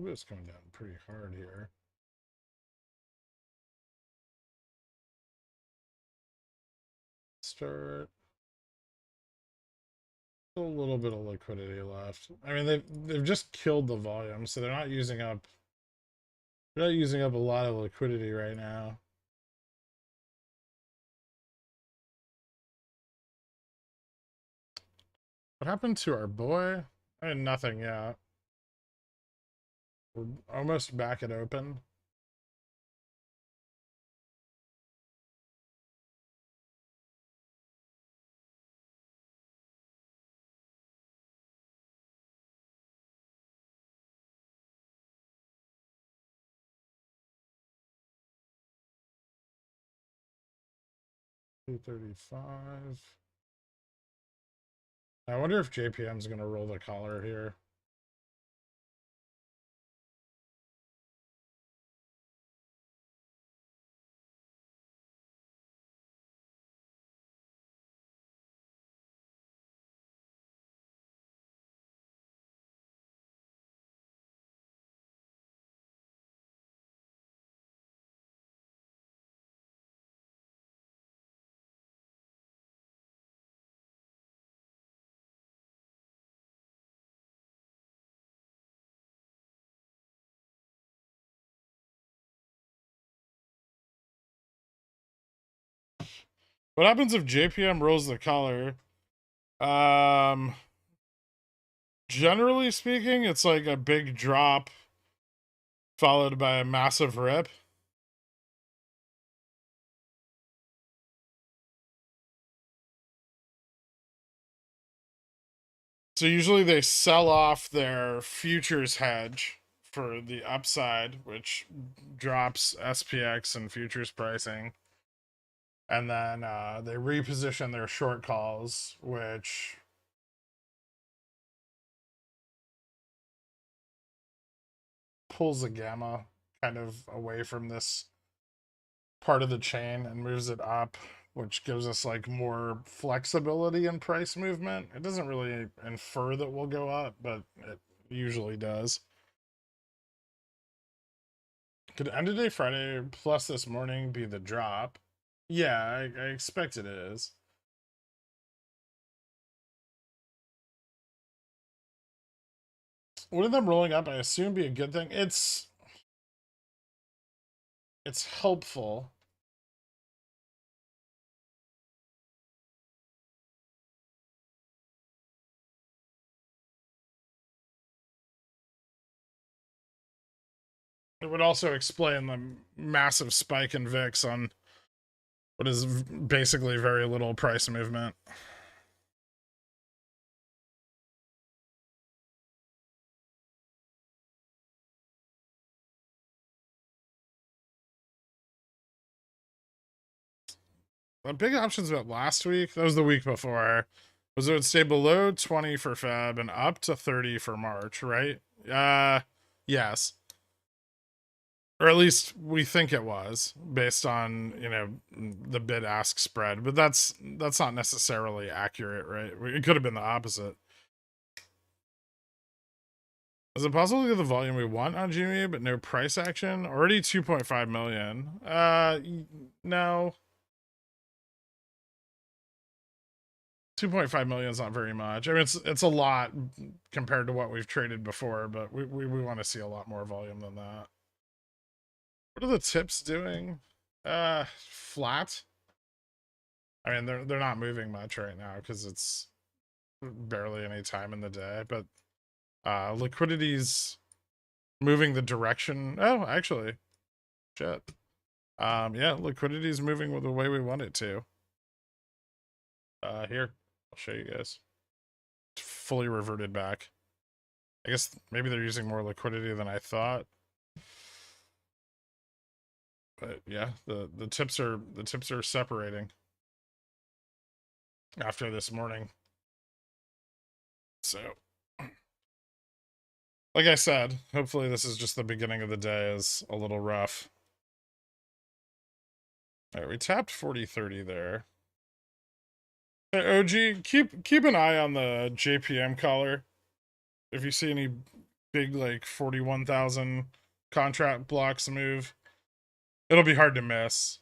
It's coming down pretty hard here. Start. A little bit of liquidity left. I mean, they've just killed the volume, so they're not using up. They're not using up a lot of liquidity right now. What happened to our boy? I mean, nothing yet. We're almost back at open. $235. I wonder if JPM's going to roll the collar here. What happens if JPM rolls the collar? Generally speaking, it's like a big drop followed by a massive rip. So usually they sell off their futures hedge for the upside, which drops SPX and futures pricing. And then they reposition their short calls, which pulls the gamma kind of away from this part of the chain and moves it up, which gives us like more flexibility in price movement. It doesn't really infer that we'll go up, but it usually does. Could end of day Friday plus this morning be the drop? Yeah, I expect it is. Wouldn't them rolling up, I assume, be a good thing? It's helpful. It would also explain the massive spike in VIX on what is basically very little price movement. The big options about last week, that was the week before, was it would stay below 20 for Feb and up to 30 for March, right? Yes. Or at least we think it was, based on, you know, the bid ask spread, but that's not necessarily accurate, right? It could have been the opposite. Is it possible to get the volume we want on GME but no price action? Already 2.5 million. No. 2.5 million is not very much. I mean, it's a lot compared to what we've traded before, but we want to see a lot more volume than that. What are the tips doing? Flat. I mean, they're not moving much right now because it's barely any time in the day, but liquidity's moving the direction. Oh, actually, shit. Yeah, liquidity's moving with the way we want it to. Here, I'll show you guys. It's fully reverted back. I guess maybe they're using more liquidity than I thought. But yeah, the tips are separating after this morning. So, like I said, hopefully this is just the beginning of the day is a little rough. All right, we tapped 40.30 there. Hey, OG, keep an eye on the JPM collar. If you see any big like 41,000 contract blocks move, it'll be hard to miss.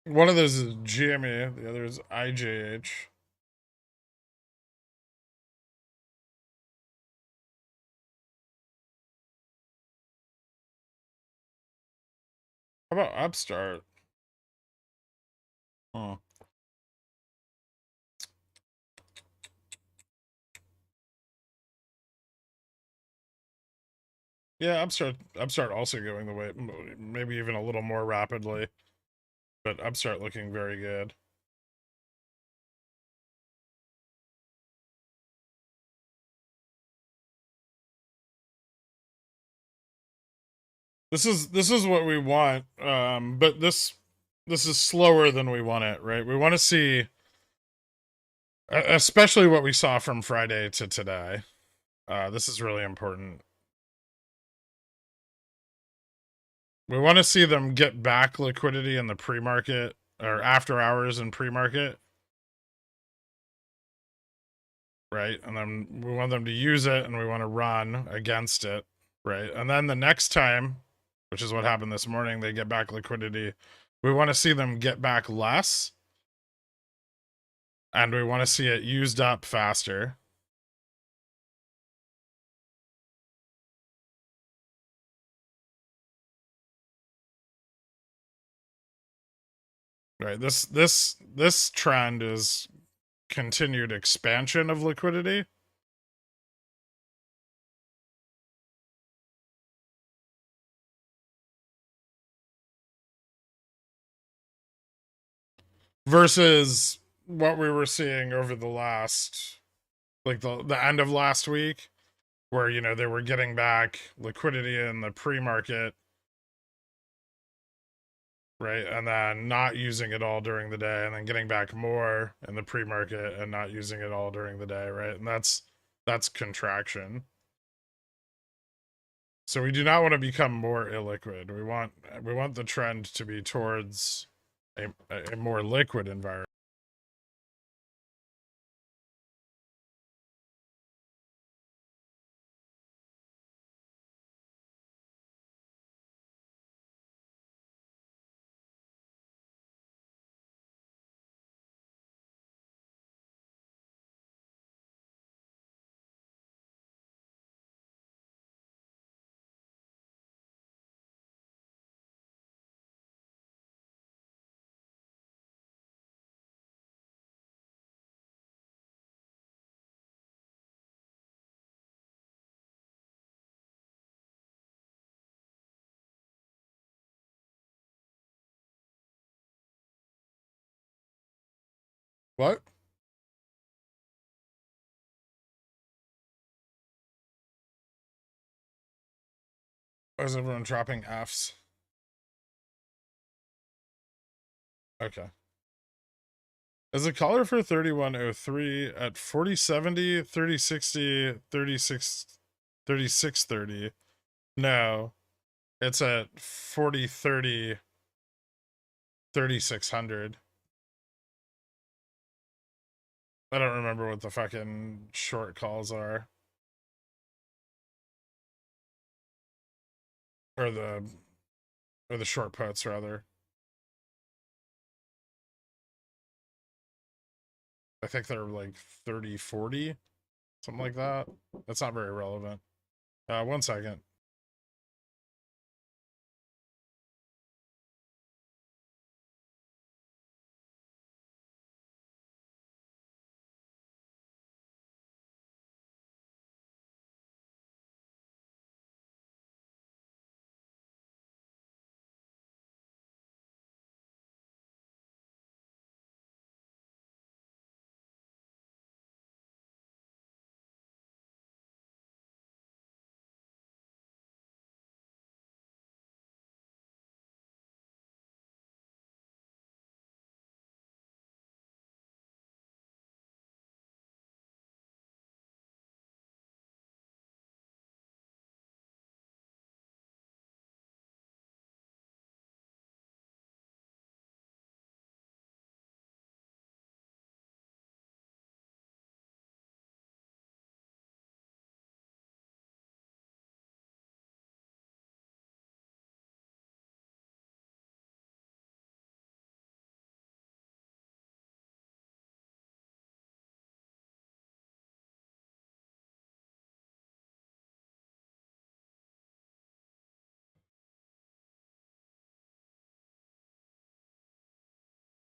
One of those is GME, the other is IJH. How about Upstart? Oh. Yeah, Upstart also going the way, maybe even a little more rapidly, but Upstart looking very good. This is what we want, but this is slower than we want it, right? We want to see, especially what we saw from Friday to today. This is really important. We want to see them get back liquidity in the pre-market or after hours in pre-market, right? And then we want them to use it and we want to run against it, right? And then the next time, which is what happened this morning, they get back liquidity. We want to see them get back less and we want to see it used up faster. Right. This trend is continued expansion of liquidity. Versus what we were seeing over the last, like the end of last week, where, you know, they were getting back liquidity in the pre-market, right? And then not using it all during the day, and then getting back more in the pre-market and not using it all during the day, right? And that's contraction. So we do not want to become more illiquid. We want the trend to be towards a more liquid environment. What? Or is everyone dropping Fs? Okay. Is a caller for 3103 at 4070, 3060, 3630? No. It's at 4030, 3600. I don't remember what the fucking short calls are. Or the short puts rather. I think they're like 3040, something like that. That's not very relevant. 1 second.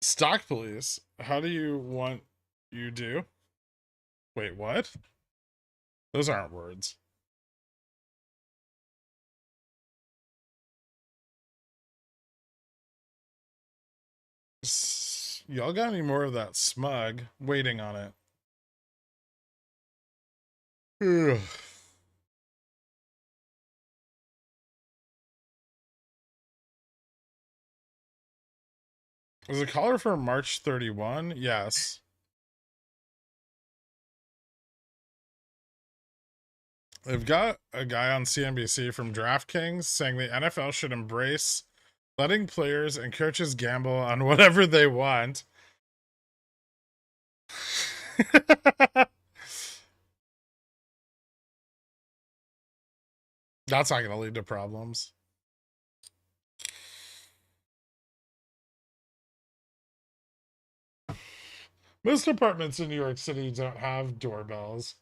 Stock police. How do you want you do? Wait, what? Those aren't words. Y'all got any more of that smug? Waiting on it. Ugh. Was the caller for March 31? Yes. They've got a guy on CNBC from DraftKings saying the NFL should embrace letting players and coaches gamble on whatever they want. That's not going to lead to problems. Most apartments in New York City don't have doorbells.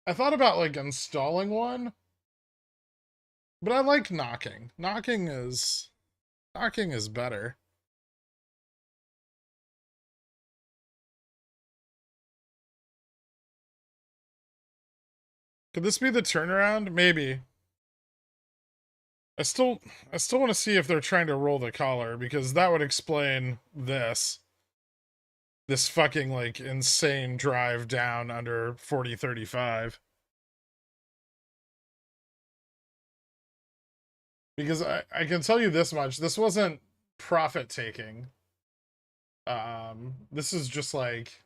I thought about like installing one, but I like knocking. Knocking is better. Could this be the turnaround? Maybe. I still want to see if they're trying to roll the collar, because that would explain this fucking like insane drive down under 4035. Because I can tell you this much, this wasn't profit taking. This is just like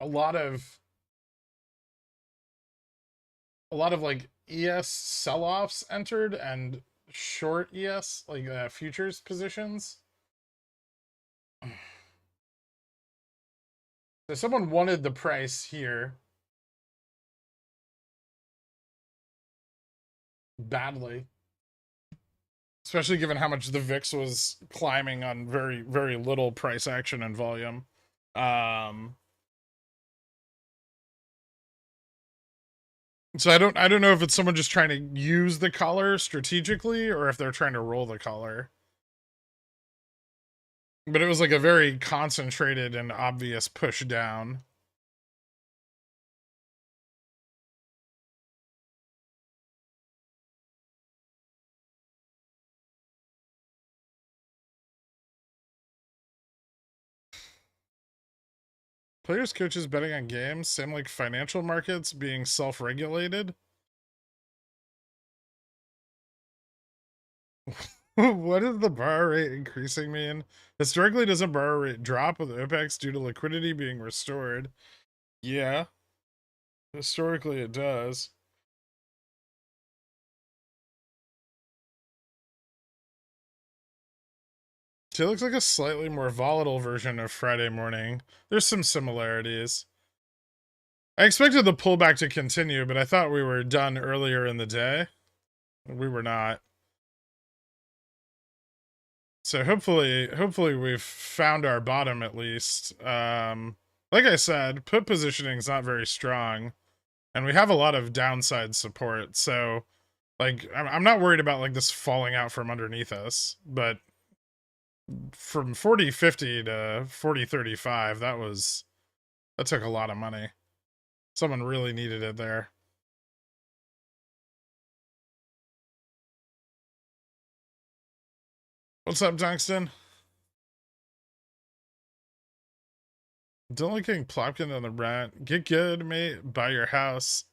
a lot of like ES sell-offs entered and short ES like futures positions. So someone wanted the price here badly, especially given how much the VIX was climbing on very, very little price action and volume. So I don't know if it's someone just trying to use the collar strategically or if they're trying to roll the collar. But it was like a very concentrated and obvious push down. Players, coaches betting on games, same like financial markets being self-regulated. What does the borrow rate increasing mean? Historically, doesn't borrow rate drop with OPEX due to liquidity being restored? Yeah, historically it does. It looks like a slightly more volatile version of Friday morning. There's some similarities. I expected the pullback to continue, but I thought we were done earlier in the day. We were not. So hopefully we've found our bottom at least. Like I said, put positioning is not very strong, and we have a lot of downside support. So, like, I'm not worried about like this falling out from underneath us, but from 40.50 to 40.35, that took a lot of money. Someone really needed it there. What's up, Tungsten? Don't like getting Plopkin on the rent. Get good, mate. Buy your house.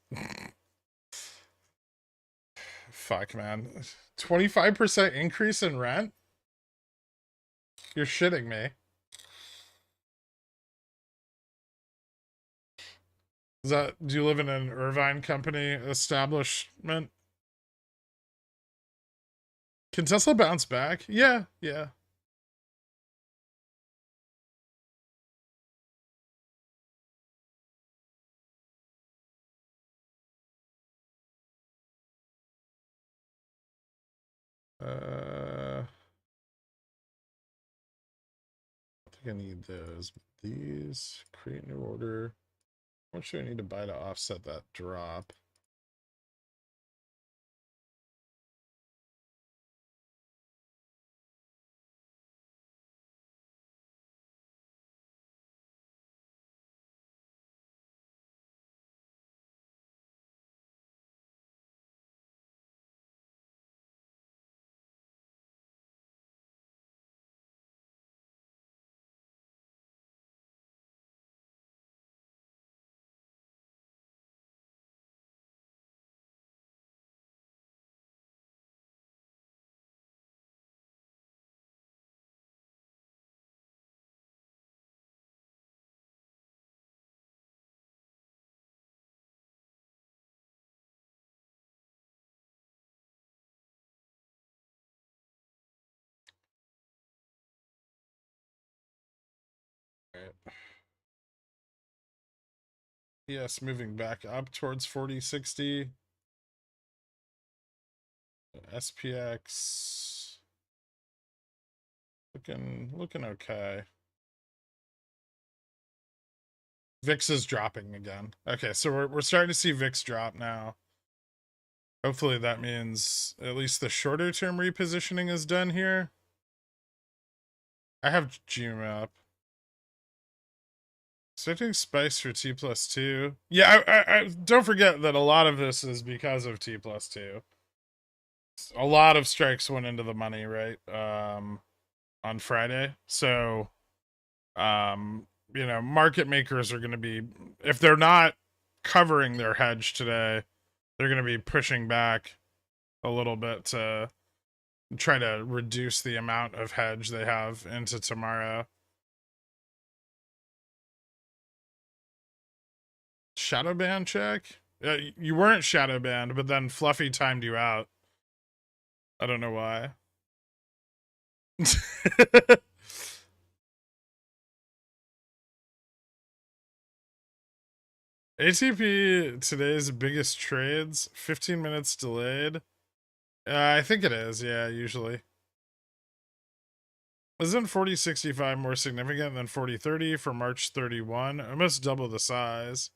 Fuck, man. 25% increase in rent? You're shitting me. Do you live in an Irvine company establishment? Can Tesla bounce back? Yeah, yeah. I think I need those. These, create new order. How much do I need to buy to offset that drop? Right. Yes, moving back up towards 4060. SPX looking okay. VIX is dropping again. Okay, so we're starting to see VIX drop now. Hopefully that means at least the shorter term repositioning is done here. I have June up. Expecting spice for T+2. Yeah, I don't forget that a lot of this is because of T+2. A lot of strikes went into the money, right? On Friday. So, market makers are going to be, if they're not covering their hedge today, they're going to be pushing back a little bit to try to reduce the amount of hedge they have into tomorrow. Shadow ban check? You weren't shadow banned, but then Fluffy timed you out. I don't know why. ATP today's biggest trades, 15 minutes delayed. I think it is, yeah, usually. Isn't 4065 more significant than 4030 for March 31? Almost double the size.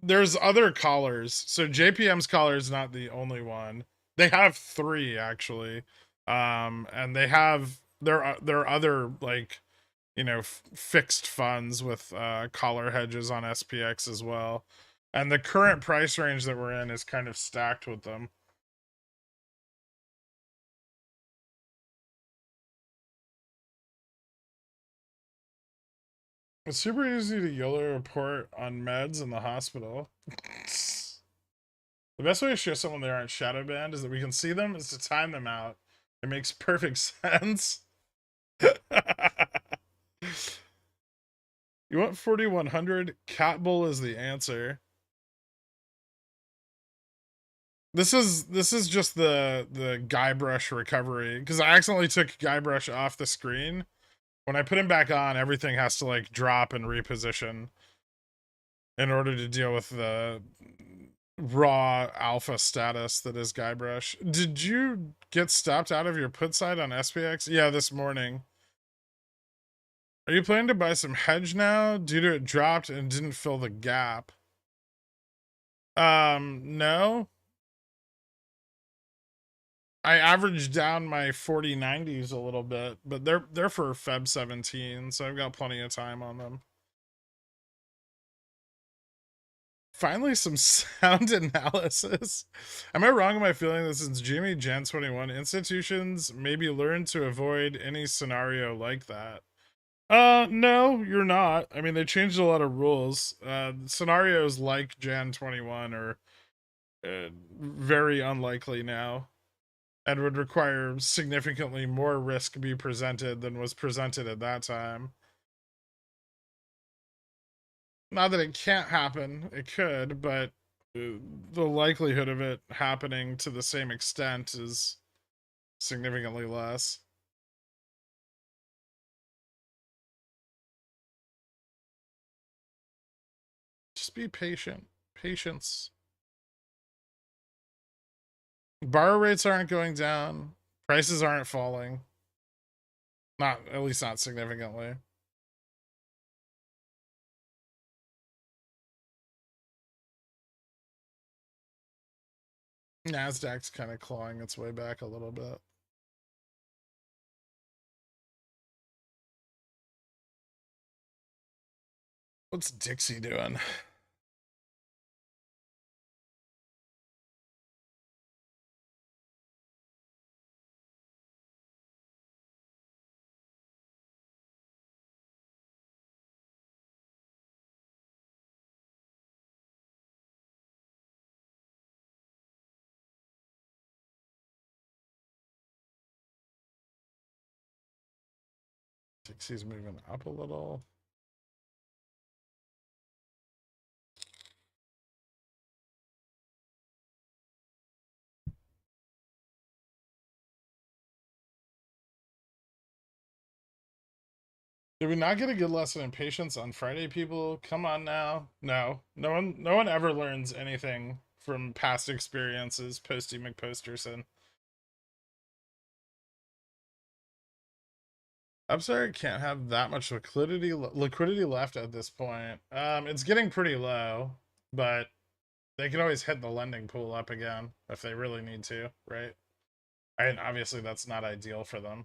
There's other collars. So JPM's collar is not the only one. They have three actually. And they have there are other like fixed funds with collar hedges on SPX as well. And the current price range that we're in is kind of stacked with them. It's super easy to YOLO report on meds in the hospital. The best way to show someone they aren't shadow banned is that we can see them is to time them out. It makes perfect sense. You want 4100? Cat Bull is the answer. This is just the Guybrush recovery because I accidentally took Guybrush off the screen. When I put him back on, everything has to like drop and reposition in order to deal with the raw alpha status that is Guybrush. Did you get stopped out of your put side on SPX? Yeah, this morning. Are you planning to buy some hedge now due to it dropped and didn't fill the gap? No. I averaged down my 4090s a little bit, but they're for Feb 17, so I've got plenty of time on them. Finally, some sound analysis. Am I wrong in my feeling that since Jimmy Jan 21, institutions maybe learn to avoid any scenario like that? No, you're not. I mean, they changed a lot of rules. Scenarios like Jan 21 are very unlikely now and would require significantly more risk be presented than was presented at that time. Not that it can't happen, it could, but the likelihood of it happening to the same extent is significantly less. Just be patient. Patience. Borrow rates aren't going down. Prices aren't falling. Not, at least not significantly. Nasdaq's kind of clawing its way back a little bit. What's Dixie doing? Dixie's moving up a little. Did we not get a good lesson in patience on Friday, people? Come on now. No one ever learns anything from past experiences, Posty McPosterson. I'm sorry, I can't have that much liquidity left at this point. It's getting pretty low, but they can always hit the lending pool up again if they really need to, right? And obviously that's not ideal for them.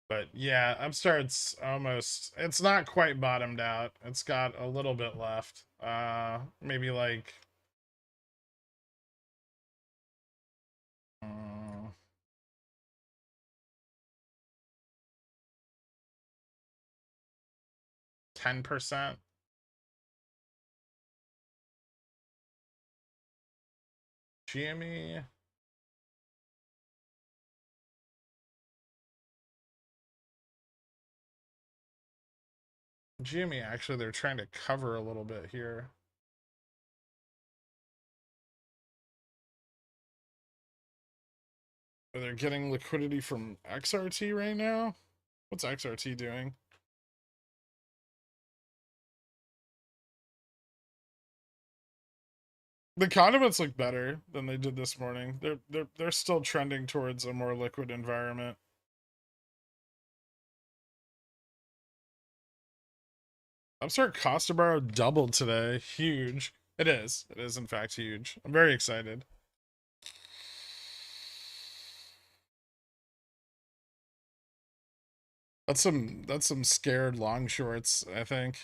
But yeah, Upstart's almost, it's not quite bottomed out. It's got a little bit left. Maybe like 10%. GME. GME, actually, they're trying to cover a little bit here. They're getting liquidity from XRT right now. What's XRT doing? The condiments look better than they did this morning. They're still trending towards a more liquid environment. Upstart cost to borrow doubled today. Huge. It is. It is in fact huge. I'm very excited. That's some scared long shorts, I think.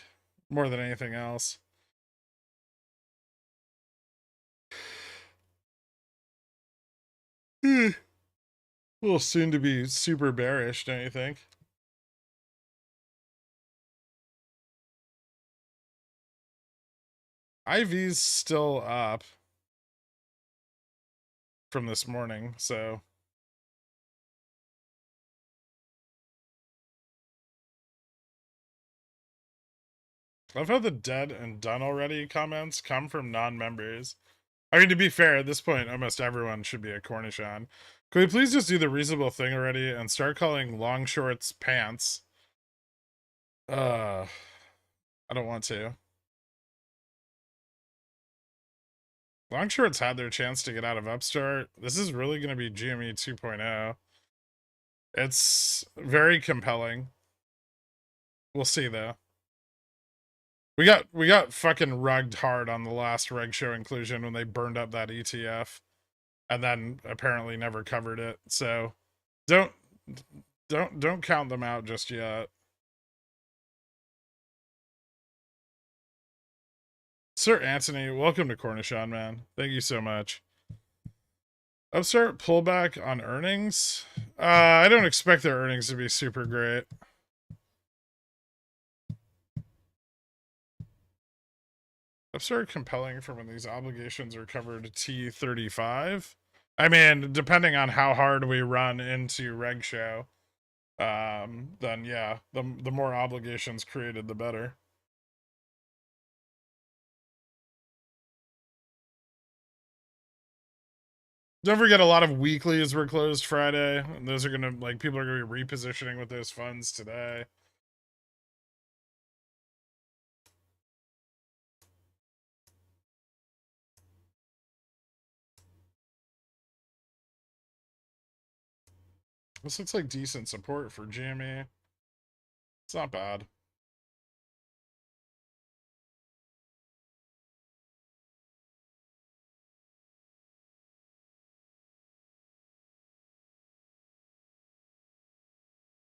More than anything else. Well, soon to be super bearish, don't you think? IV's still up from this morning, so I love how the dead and done already comments come from non-members. I mean, to be fair, at this point, almost everyone should be a Cornishon. Could we please just do the reasonable thing already and start calling long shorts pants? I don't want to. Long shorts had their chance to get out of Upstart. This is really going to be GME 2.0. It's very compelling. We'll see though. We got fucking rugged hard on the last reg show inclusion when they burned up that ETF and then apparently never covered it. So don't count them out just yet. Sir Anthony, welcome to Cornishon, man. Thank you so much. Upstart pullback on earnings. I don't expect their earnings to be super great. Upstart compelling for when these obligations are covered T35. I mean, depending on how hard we run into reg show, then yeah, the more obligations created, the better. Don't forget, a lot of weeklies were closed Friday. And those are gonna, like, people are gonna be repositioning with those funds today. This looks like decent support for GME. It's not bad.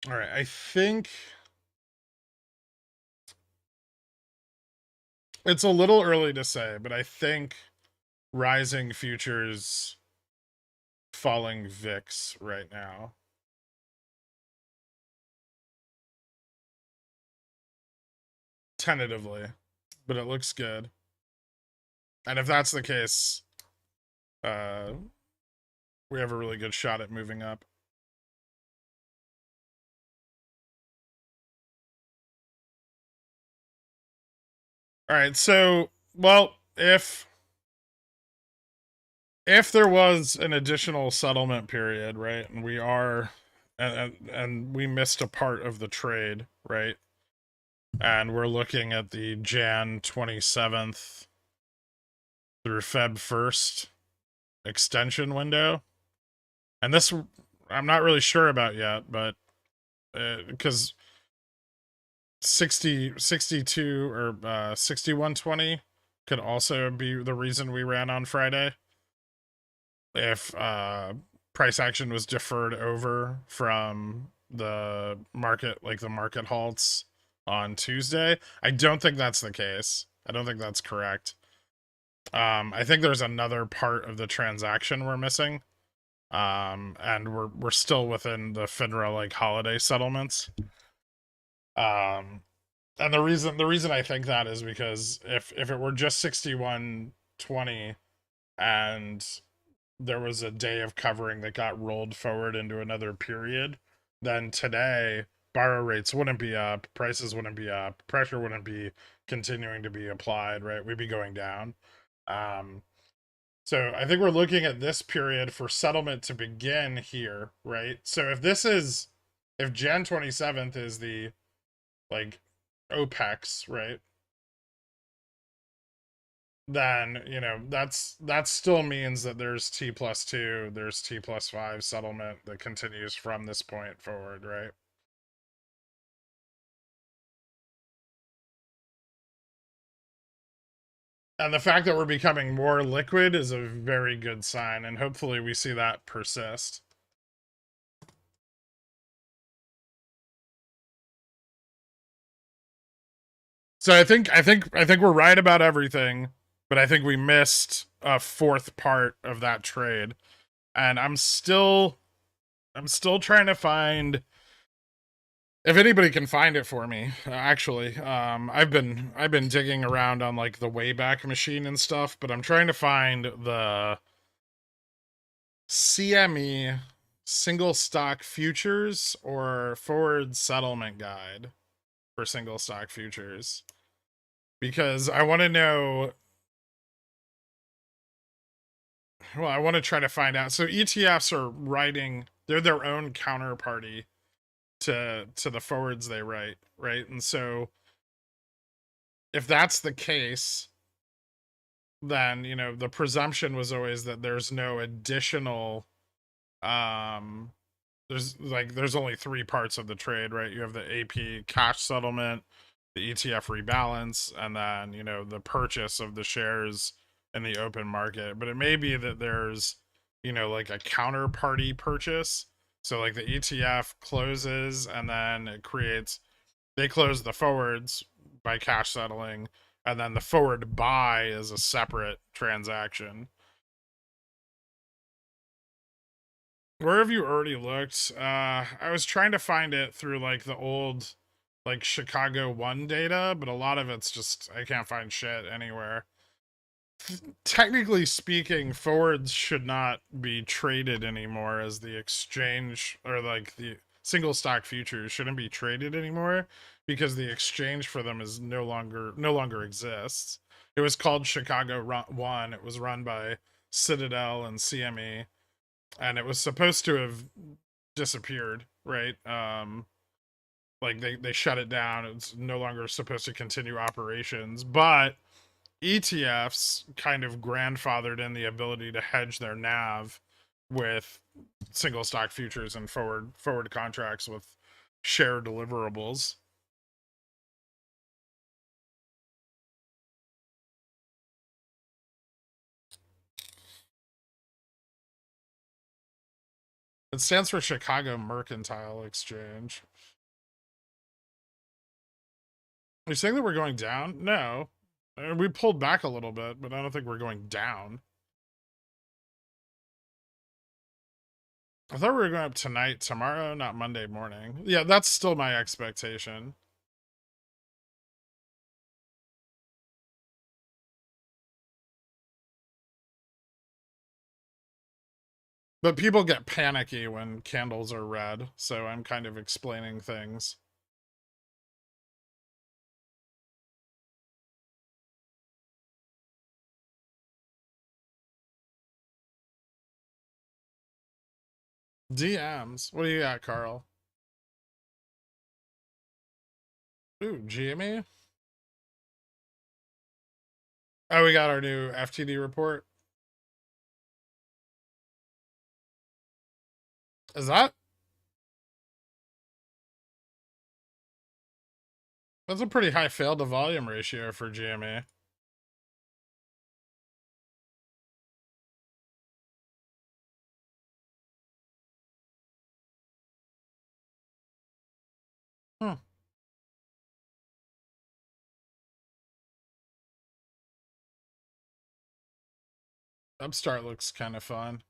All right, I think it's a little early to say, but I think rising futures, falling VIX right now. Tentatively, but it looks good. And if that's the case, we have a really good shot at moving up. All right, so, well, if there was an additional settlement period, right, and we are, and we missed a part of the trade, right, and we're looking at the Jan 27th through Feb 1st extension window, and this I'm not really sure about yet, but because 62 or 6120 could also be the reason we ran on Friday. If price action was deferred over from the market, like the market halts on Tuesday. I don't think that's the case. I don't think that's correct. I think there's another part of the transaction we're missing. And we're still within the FINRA like holiday settlements. And the reason I think that is because if it were just 6120 and there was a day of covering that got rolled forward into another period, then today borrow rates wouldn't be up, prices wouldn't be up, pressure wouldn't be continuing to be applied, right? We'd be going down. So I think we're looking at this period for settlement to begin here, right? So if Jan 27th is the like OPEX, right? Then, you know, that still means that there's T+2, there's T+5 settlement that continues from this point forward, right? And the fact that we're becoming more liquid is a very good sign, and hopefully we see that persist. So I think we're right about everything, but I think we missed a fourth part of that trade. And I'm still trying to find If anybody can find it for me, actually, I've been digging around on like the Wayback Machine and stuff, but I'm trying to find the CME single stock futures or forward settlement guide for single stock futures because I want to know. Well, I want to try to find out. So ETFs are writing; they're their own counterparty to the forwards they write, right? And so if that's the case, then the presumption was always that there's no additional um there's only three parts of the trade, right? You have the AP cash settlement, the ETF rebalance, and then the purchase of the shares in the open market. But it may be that there's like a counterparty purchase. So like the ETF closes and then they close the forwards by cash settling, and then the forward buy is a separate transaction. Where have you already looked? I was trying to find it through like the old like Chicago 1 data, but a lot of it's just I can't find shit anywhere. Technically speaking, forwards should not be traded anymore as the exchange, or like the single stock futures shouldn't be traded anymore because the exchange for them is no longer exists. It was called Chicago 1. It was run by Citadel and CME, and it was supposed to have disappeared, right? Like they shut it down. It's no longer supposed to continue operations, but ETFs kind of grandfathered in the ability to hedge their NAV with single stock futures and forward contracts with share deliverables. It stands for Chicago Mercantile Exchange. Are you saying that we're going down? No. We pulled back a little bit, but I don't think we're going down. I thought we were going up tonight, tomorrow, not Monday morning. Yeah, that's still my expectation. But people get panicky when candles are red, so I'm kind of explaining things. DMs. What do you got, Carl? Ooh, GME? Oh, we got our new FTD report. Is that? That's a pretty high fail to volume ratio for GME. Hmm. Upstart looks kind of fun.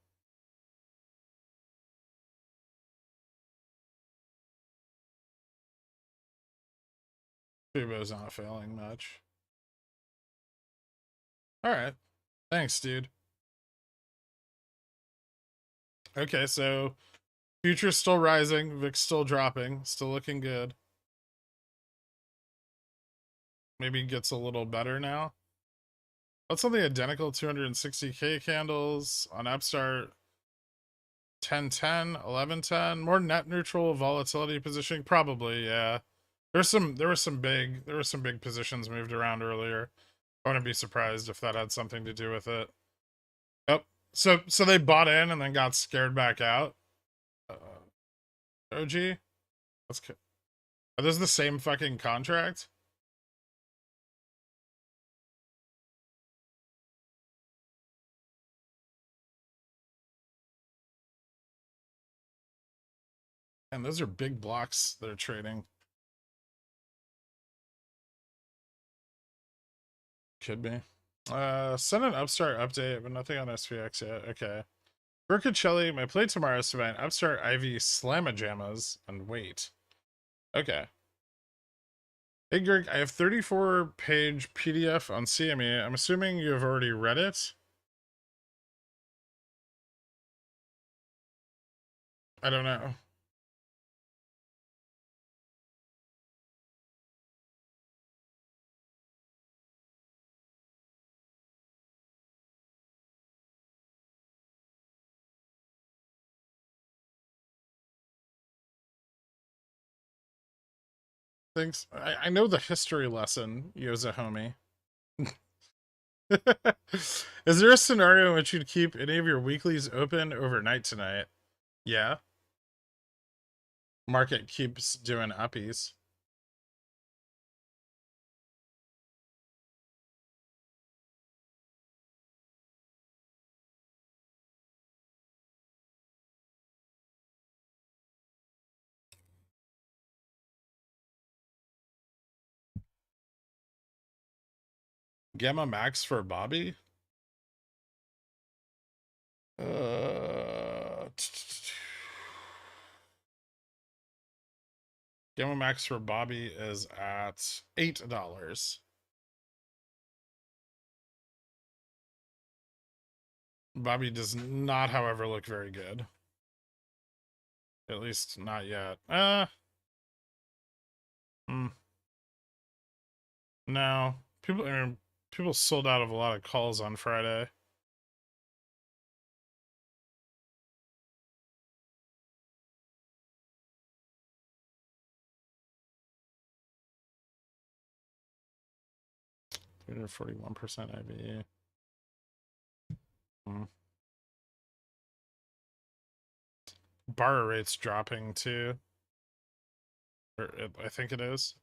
Fubo's not failing much. Alright. Thanks, dude. Okay, so future's still rising, VIX still dropping, still looking good. Maybe gets a little better now. What's on the identical 260K candles on Upstart? 10-10, 11-10, more net neutral volatility positioning, probably, yeah. There were some big positions moved around earlier. I wouldn't be surprised if that had something to do with it. Yep. So they bought in and then got scared back out. OG? Are those the same fucking contract? And those are big blocks they're trading. Could be. Send an Upstart update, but nothing on SPX yet. Okay. Brokerage, my play tomorrow is to buy an Upstart IV Slammajamas and wait. Okay. Hey Greg, I have 34-page PDF on CME. I'm assuming you have already read it. I don't know. Thanks. I know the history lesson, Yoza homie. Is there a scenario in which you'd keep any of your weeklies open overnight tonight? Yeah. Market keeps doing uppies. Gamma Max for Bobby? Gamma Max for Bobby is at $8. Bobby does not, however, look very good. At least not yet. Hmm. No. People sold out of a lot of calls on Friday. They're 41% IB. Hmm. Borrow rate's dropping too. I think it is.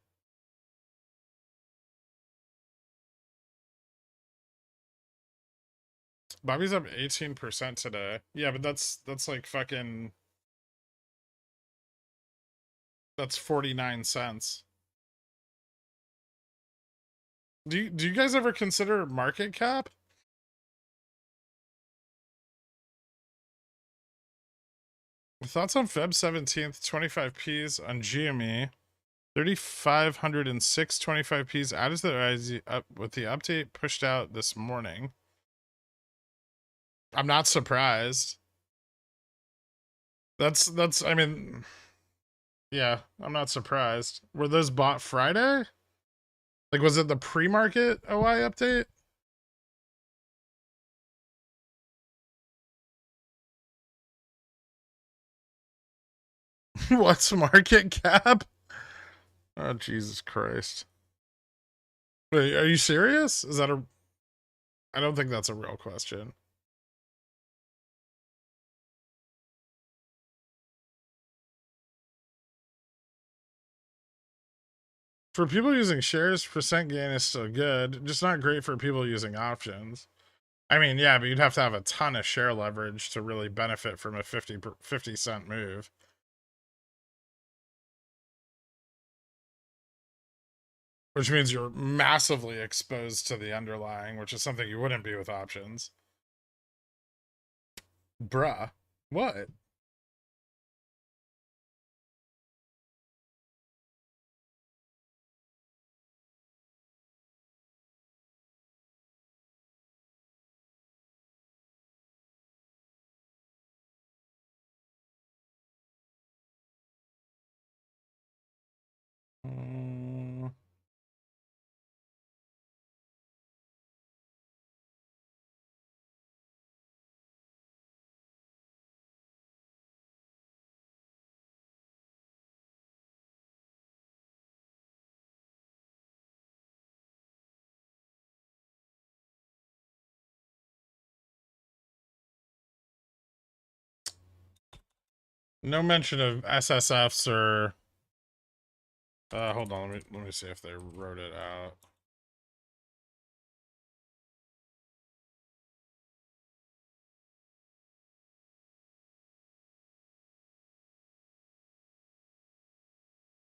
Bobby's up 18% today. Yeah, but that's like fucking that's 49 cents. Do you guys ever consider market cap? Thoughts on Feb 17th, 25 Ps on GME. 3,506 25 Ps added to the IZ up with the update pushed out this morning. I'm not surprised. That's I mean, yeah, I'm not surprised. Were those bought Friday? Like, was it the pre-market OI update? What's market cap? Oh, Jesus Christ. Wait, are you serious? Is that a... I don't think that's a real question. For people using shares, percent gain is still good, just not great for people using options. I mean, yeah, but you'd have to have a ton of share leverage to really benefit from a 50-cent move. Which means you're massively exposed to the underlying, which is something you wouldn't be with options. Bruh. What? Mm, no mention of SSFs or... hold on, let me see if they wrote it out.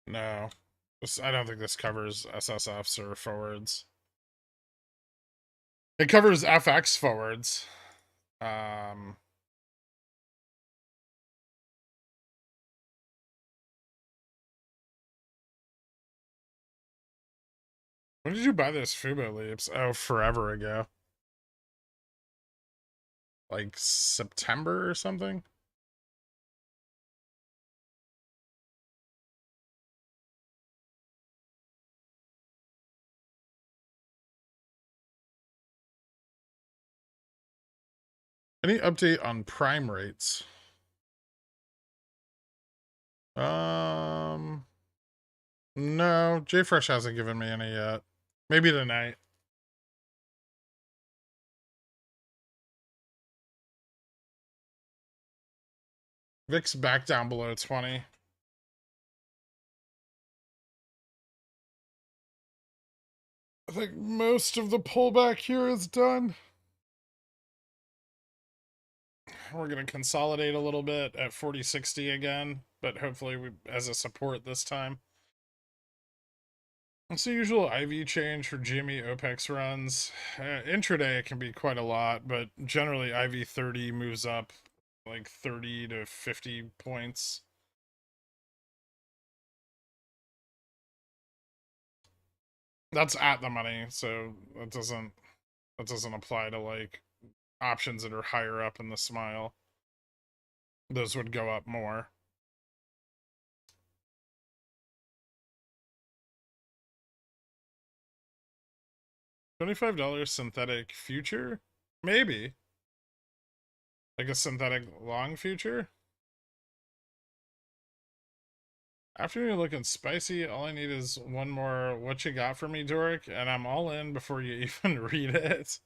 No. I don't think this covers SSFs or forwards. It covers FX forwards. Um... When did you buy those Fubo leaps? Oh, forever ago. Like September or something? Any update on prime rates? No, JFresh hasn't given me any yet. Maybe tonight. VIX back down below 20. I think most of the pullback here is done. We're going to consolidate a little bit at 40.60 again, but hopefully as a support this time. It's the usual IV change for GME OPEX runs. Intraday it can be quite a lot, but generally IV 30 moves up like 30 to 50 points. That's at the money, so that doesn't apply to like options that are higher up in the smile. Those would go up more. $25 synthetic future? Maybe. Like a synthetic long future? After you're looking spicy, all I need is one more what you got for me, Dork, and I'm all in before you even read it.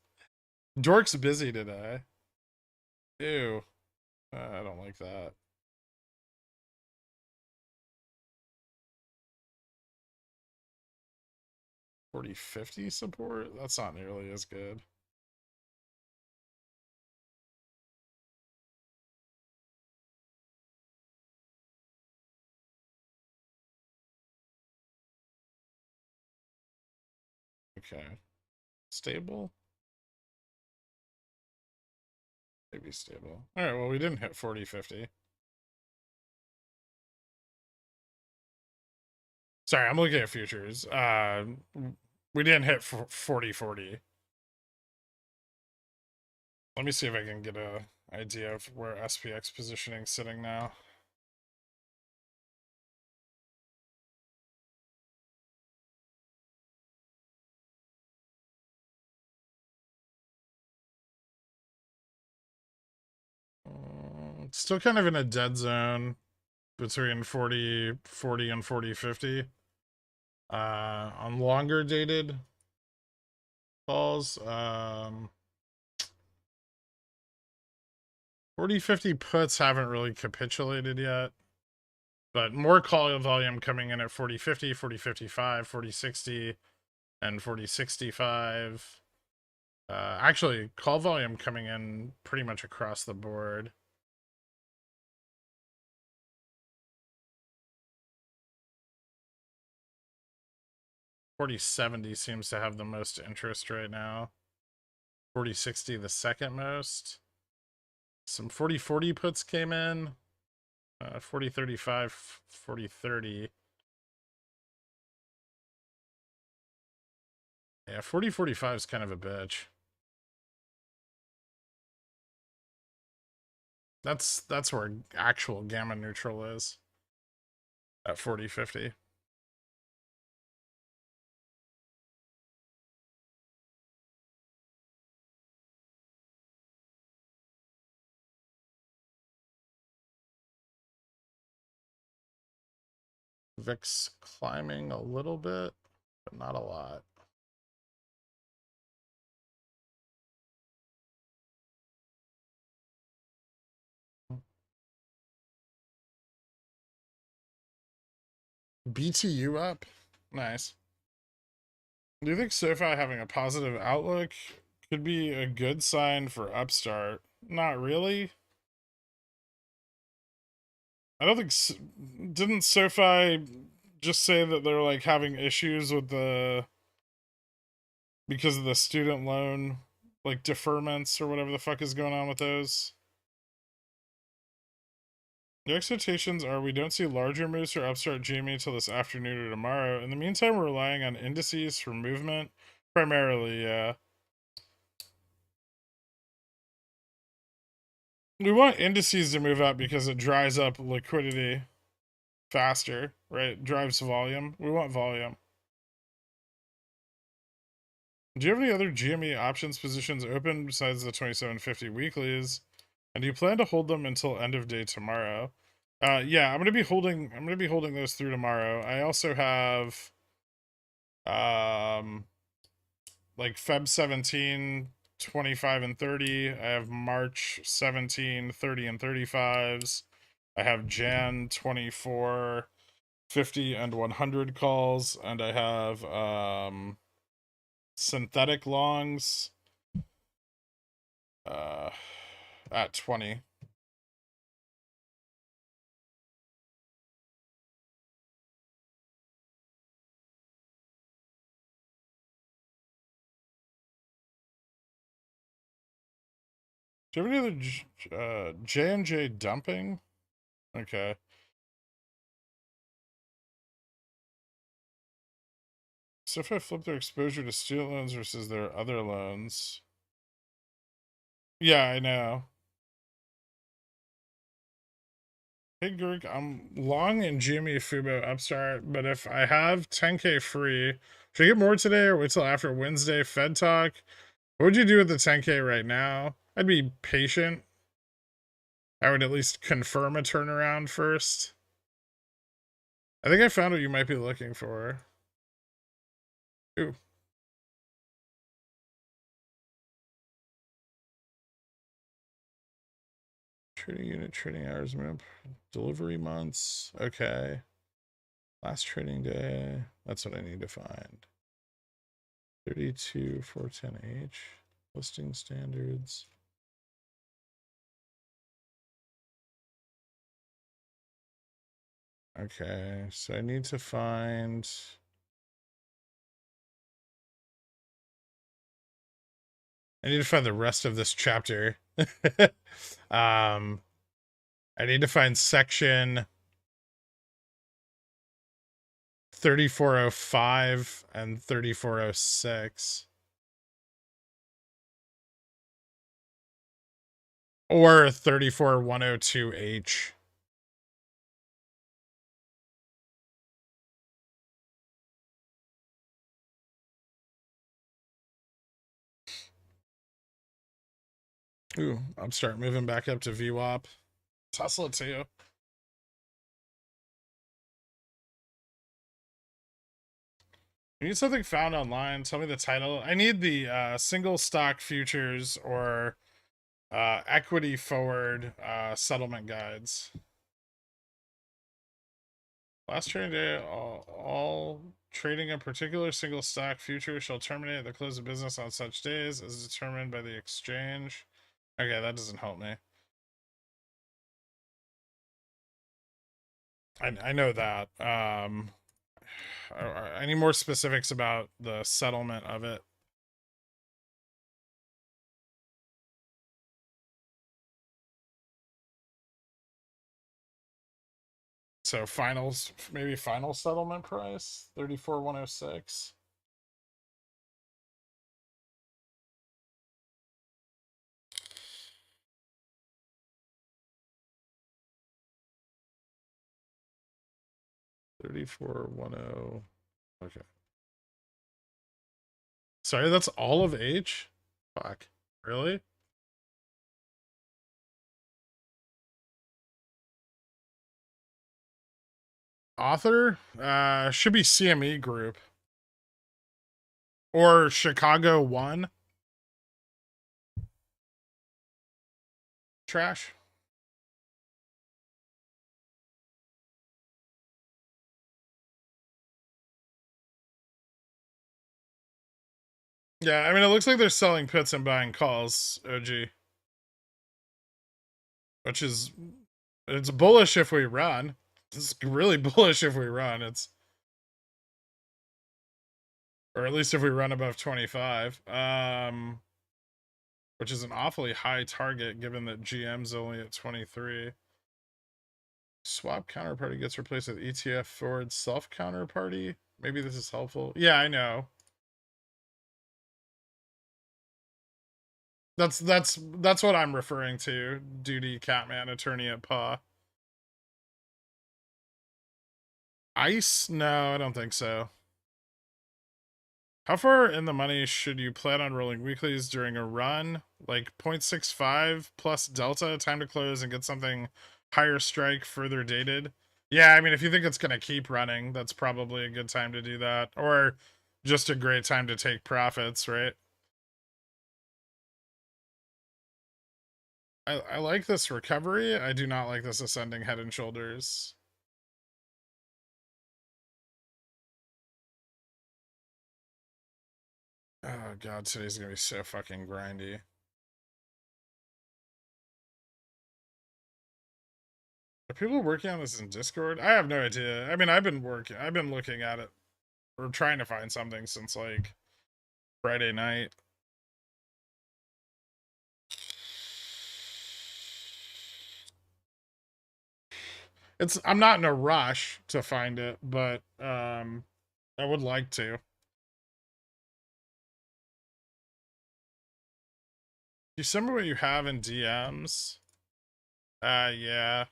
Dork's busy today. Ew. I don't like that. $40.50 support? That's not nearly as good. Okay. Stable? Maybe stable. Alright, well, we didn't hit 40.50. Sorry, I'm looking at futures. We didn't hit 40.40. Let me see if I can get a idea of where SPX positioning's sitting now. Still kind of in a dead zone between 40 and 40.50. On longer dated calls, 40.50 puts haven't really capitulated yet, but more call volume coming in at 40.50, 40.55, 40.60, and 40.65. Actually, call volume coming in pretty much across the board. $40.70 seems to have the most interest right now. $40.60 the second most. Some 40.40 puts came in. 40.35, 40.30. Yeah, 40.45 is kind of a bitch. That's where actual gamma neutral is. At 40.50. VIX climbing a little bit, but not a lot. BTU up? Nice. Do you think SoFi having a positive outlook could be a good sign for Upstart? Not really. I don't think... Didn't SoFi just say that they're like having issues with the... because of the student loan like deferments or whatever the fuck is going on with those? The expectations are we don't see larger moves for upstart GME until this afternoon or tomorrow. In the meantime, we're relying on indices for movement. Primarily, yeah. We want indices to move up because it dries up liquidity faster, right? Drives volume. We want volume. Do you have any other GME options positions open besides the 2750 weeklies? And do you plan to hold them until end of day tomorrow? Yeah, I'm gonna be holding those through tomorrow. I also have like Feb 17, 25 and 30. I have March 17, 30 and 35s. I have Jan 24, 50 and 100 calls, and I have synthetic longs uh at 20. Do you have any other J&J dumping? Okay. So if I flip their exposure to student loans versus their other loans. Yeah, I know. Hey Greg, I'm long in Jimmy Fubo Upstart, but if I have 10K free, should I get more today or wait till after Wednesday Fed Talk? What would you do with the 10K right now? I'd be patient. I would at least confirm a turnaround first. I think I found what you might be looking for. Ooh. Trading unit, trading hours, delivery months. Okay. Last trading day. That's what I need to find. 32 410H. Listing standards. Okay, so I need to find. I need to find the rest of this chapter. I need to find section 3405 and 3406. Or 34102H. Ooh, I'm starting moving back up to VWAP. Tesla too. You need something found online. Tell me the title. I need the single stock futures or equity forward settlement guides. Last trading day, all trading a particular single stock future shall terminate at the close of business on such days as determined by the exchange. Okay, that doesn't help me. I know that. I need more specifics about the settlement of it. So finals, maybe final settlement price 34,106. Okay. Sorry, that's all of H? Fuck. Really? Author? Should be CME Group. Or Chicago 1. Trash. Yeah, I mean, it looks like they're selling puts and buying calls, OG. Which is, it's bullish if we run. It's really bullish if we run. It's, or at least if we run above 25. Which is an awfully high target given that GM's only at 23. Swap counterparty gets replaced with ETF forward self counterparty. Maybe this is helpful. Yeah, I know. That's what I'm referring to. Duty Catman, attorney at Paw. Ice? No, I don't think so. How far in the money should you plan on rolling weeklies during a run? Like 0.65 plus delta, time to close and get something higher strike further dated? Yeah, I mean, if you think it's going to keep running, that's probably a good time to do that. Or just a great time to take profits, right? I like this recovery. I do not like this ascending head and shoulders. Oh god, today's gonna be so fucking grindy. Are people working on this in Discord? I have no idea. I mean, I've been looking at it or trying to find something since like Friday night. I'm not in a rush to find it, but I would like to. You send me what you have in DMs. Yeah.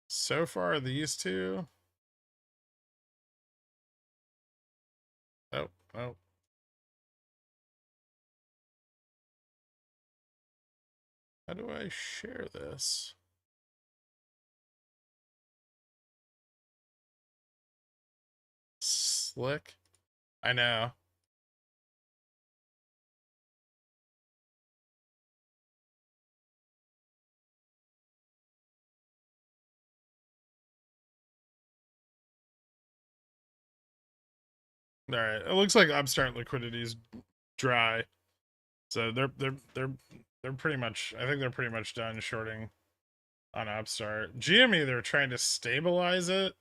So far these two. Oh, oh. How do I share this? Slick. I know. All right. It looks like Upstart liquidity's dry. So they're pretty much, I think they're pretty much done shorting on Upstart. GME, they're trying to stabilize it.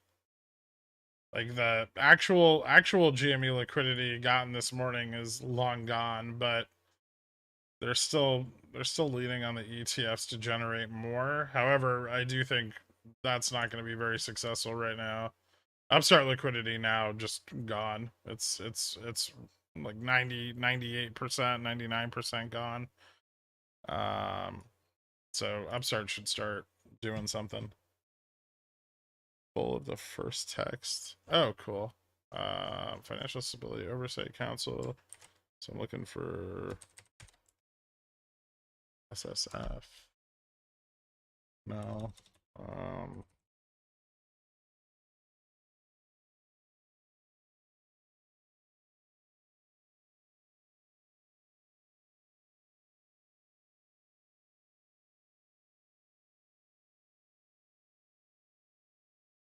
Like the actual GME liquidity gotten this morning is long gone, but they're still leaning on the ETFs to generate more. However, I do think that's not going to be very successful right now. Upstart liquidity now just gone. It's like 98%, 99% gone. So Upstart should start doing something. Full of the first text. Oh, cool. Financial Stability Oversight Council. So I'm looking for SSF. No.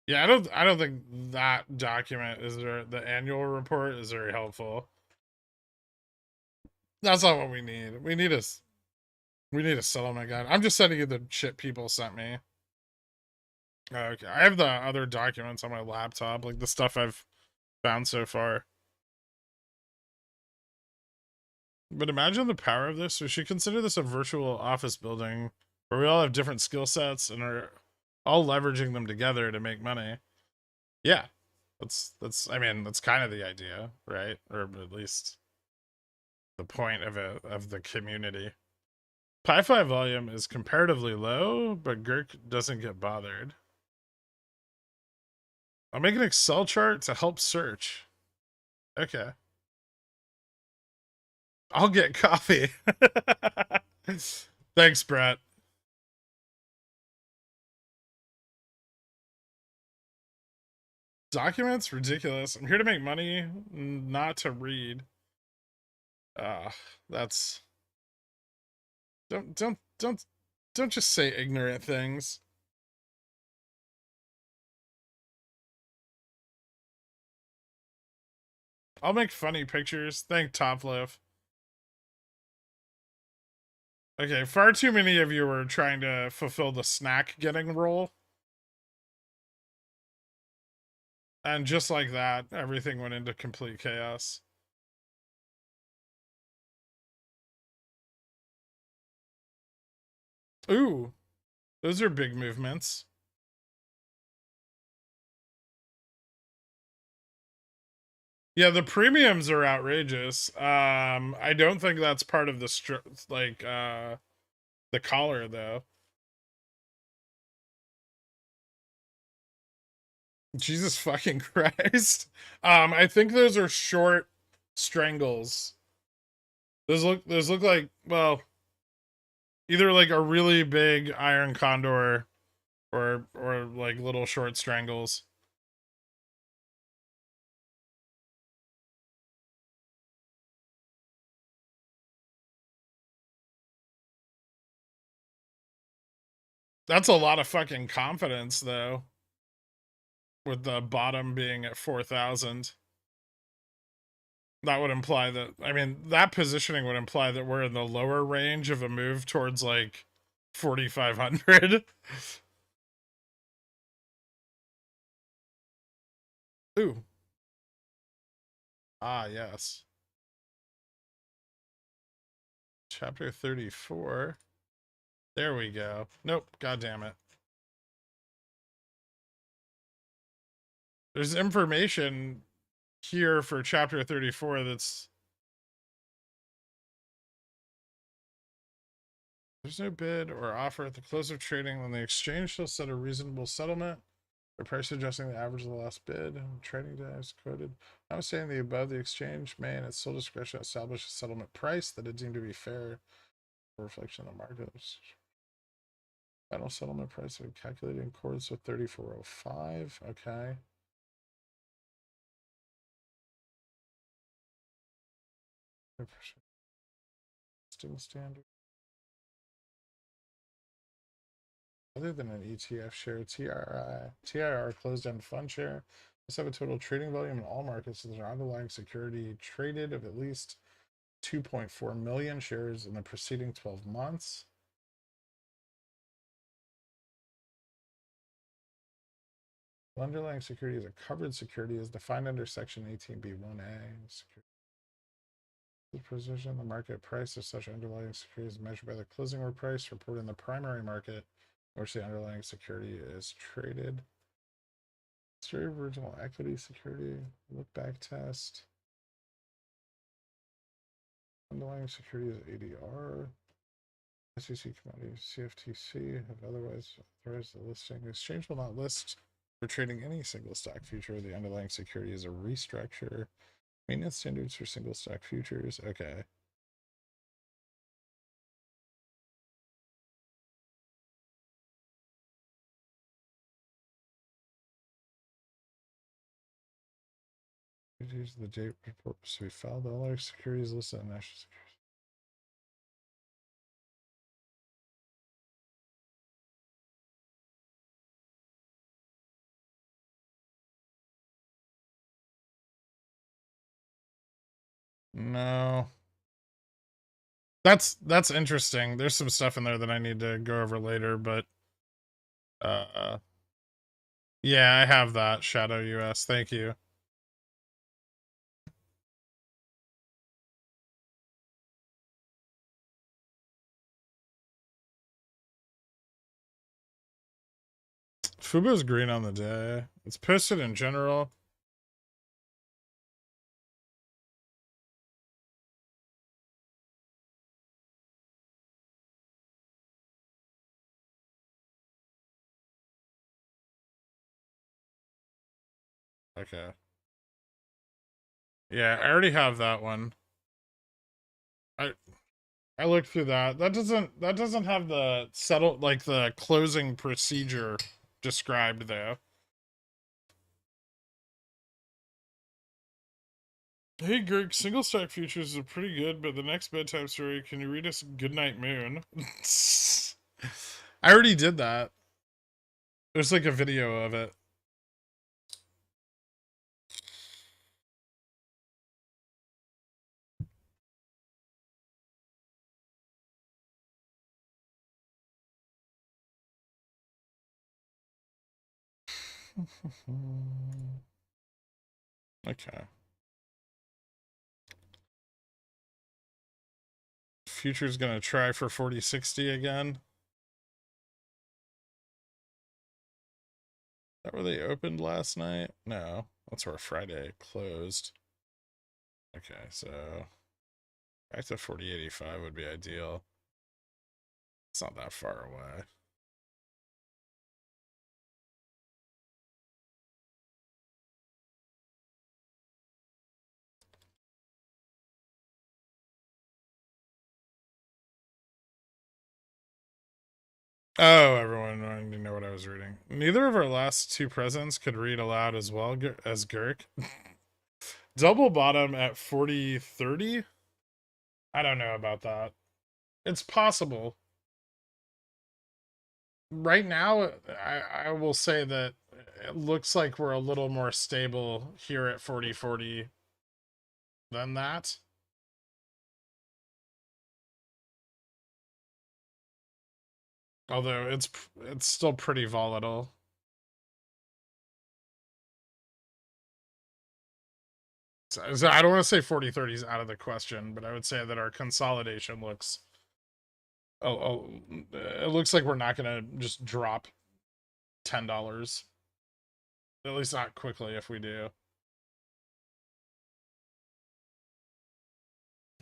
Yeah, I don't think that document is the annual report is very helpful. That's not what we need. We need a settlement guide. I'm just sending you the shit people sent me. Okay, I have the other documents on my laptop, like the stuff I've found so far. But imagine the power of this. We should consider this a virtual office building where we all have different skill sets and are all leveraging them together to make money. Yeah. That's I mean, that's kind of the idea, right? Or at least the point of the community. Pi 5 volume is comparatively low, but Gherk doesn't get bothered. I'll make an Excel chart to help search. Okay. I'll get coffee. Thanks, Brett. Documents? Ridiculous. I'm here to make money, not to read. Uh, that's don't just say ignorant things. I'll make funny pictures. Thank Toplift. Okay, far too many of you were trying to fulfill the snack getting role. And just like that, everything went into complete chaos. Ooh. Those are big movements. Yeah, the premiums are outrageous. I don't think that's part of the the collar though. Jesus fucking Christ. I think those are short strangles. Those look like, well, either like a really big iron condor or like little short strangles. That's a lot of fucking confidence though, with the bottom being at 4,000. That would imply that, I mean, that positioning would imply that we're in the lower range of a move towards like 4,500. Ooh. Ah, yes. Chapter 34. There we go. Nope. God damn it. There's information here for chapter 34 that's... There's no bid or offer at the close of trading when the exchange shall set a reasonable settlement or price adjusting the average of the last bid. Trading day is quoted. I'm saying the above, the exchange may in its sole discretion establish a settlement price that it deemed to be fair for reflection of the market. Final settlement price will be calculated in accordance with 3405. Okay. Still standard. Other than an ETF share, TIR closed-end fund share must have a total trading volume in all markets as an underlying security traded of at least 2.4 million shares in the preceding 12 months. The underlying security is a covered security as defined under Section 18B1A. The position, the market price of such underlying securities is measured by the closing price reported in the primary market in which the underlying security is traded. History of original equity security, look back test. Underlying security is ADR. SEC commodities, CFTC have otherwise authorized the listing. The exchange will not list for trading any single stock future. The underlying security is a restructure. Maintenance standards for single stock futures. Okay. Use the date report to be filed. All our securities listed on national securities. No. That's interesting. There's some stuff in there that I need to go over later, but yeah, I have that Shadow US. Thank you. Fubo's green on the day. It's posted in general. Okay. Yeah, I already have that one. I looked through that. That doesn't have the settle like the closing procedure described there. Hey Greg, single stack futures are pretty good, but the next bedtime story, can you read us Goodnight Moon? I already did that. There's like a video of it. Okay. Future's gonna try for 4060 again. that where they opened last night? No, that's where Friday closed. Okay, so back to 40.85 would be ideal. It's not that far away. Oh, everyone wanted to know what I was reading. Neither of our last two presidents could read aloud as well as Girk. Double bottom at 40.30? I don't know about that. It's possible. Right now, I will say that it looks like we're a little more stable here at 40.40 than that. Although it's still pretty volatile. So I don't want to say 40.30 is out of the question, but I would say that our consolidation looks. It looks like we're not going to just drop $10. At least not quickly if we do.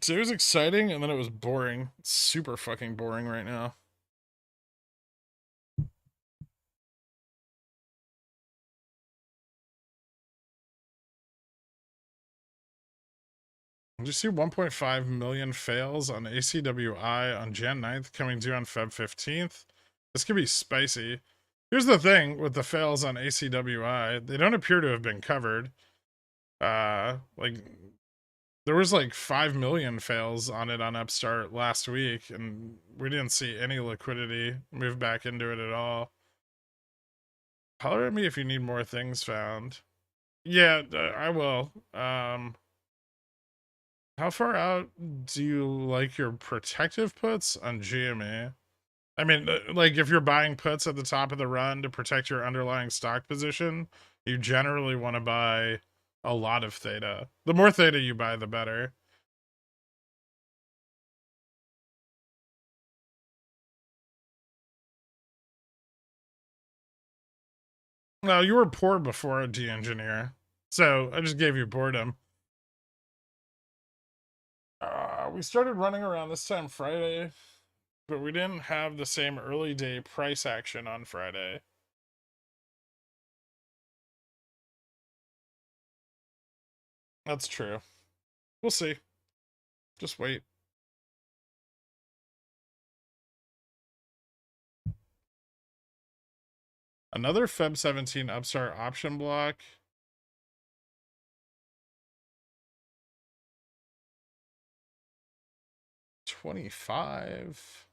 So it was exciting, and then it was boring. It's super fucking boring right now. Did you see 1.5 million fails on ACWI on Jan 9th coming due on Feb 15th? This could be spicy. Here's the thing with the fails on ACWI, they don't appear to have been covered. Like there was like 5 million fails on it on Upstart last week, and we didn't see any liquidity move back into it at all. Holler at me if you need more things found. Yeah, I will. How far out do you like your protective puts on GME? I mean, like if you're buying puts at the top of the run to protect your underlying stock position, you generally want to buy a lot of theta. The more theta you buy, the better. No, you were poor before a de-engineer, so I just gave you boredom. We started running around this time Friday, but we didn't have the same early day price action on Friday. That's true. We'll see. Just wait. Another Feb 17 Upstart option block. $25.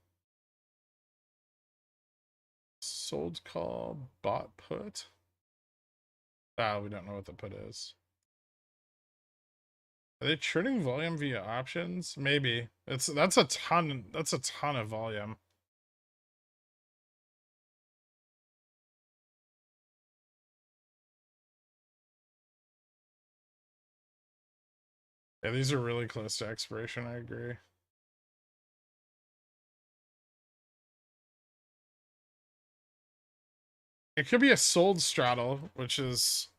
Sold call, bought put. Ah, we don't know what the put is. Are they trading volume via options? Maybe. That's a ton of volume. Yeah, these are really close to expiration, I agree. It could be a sold straddle, which is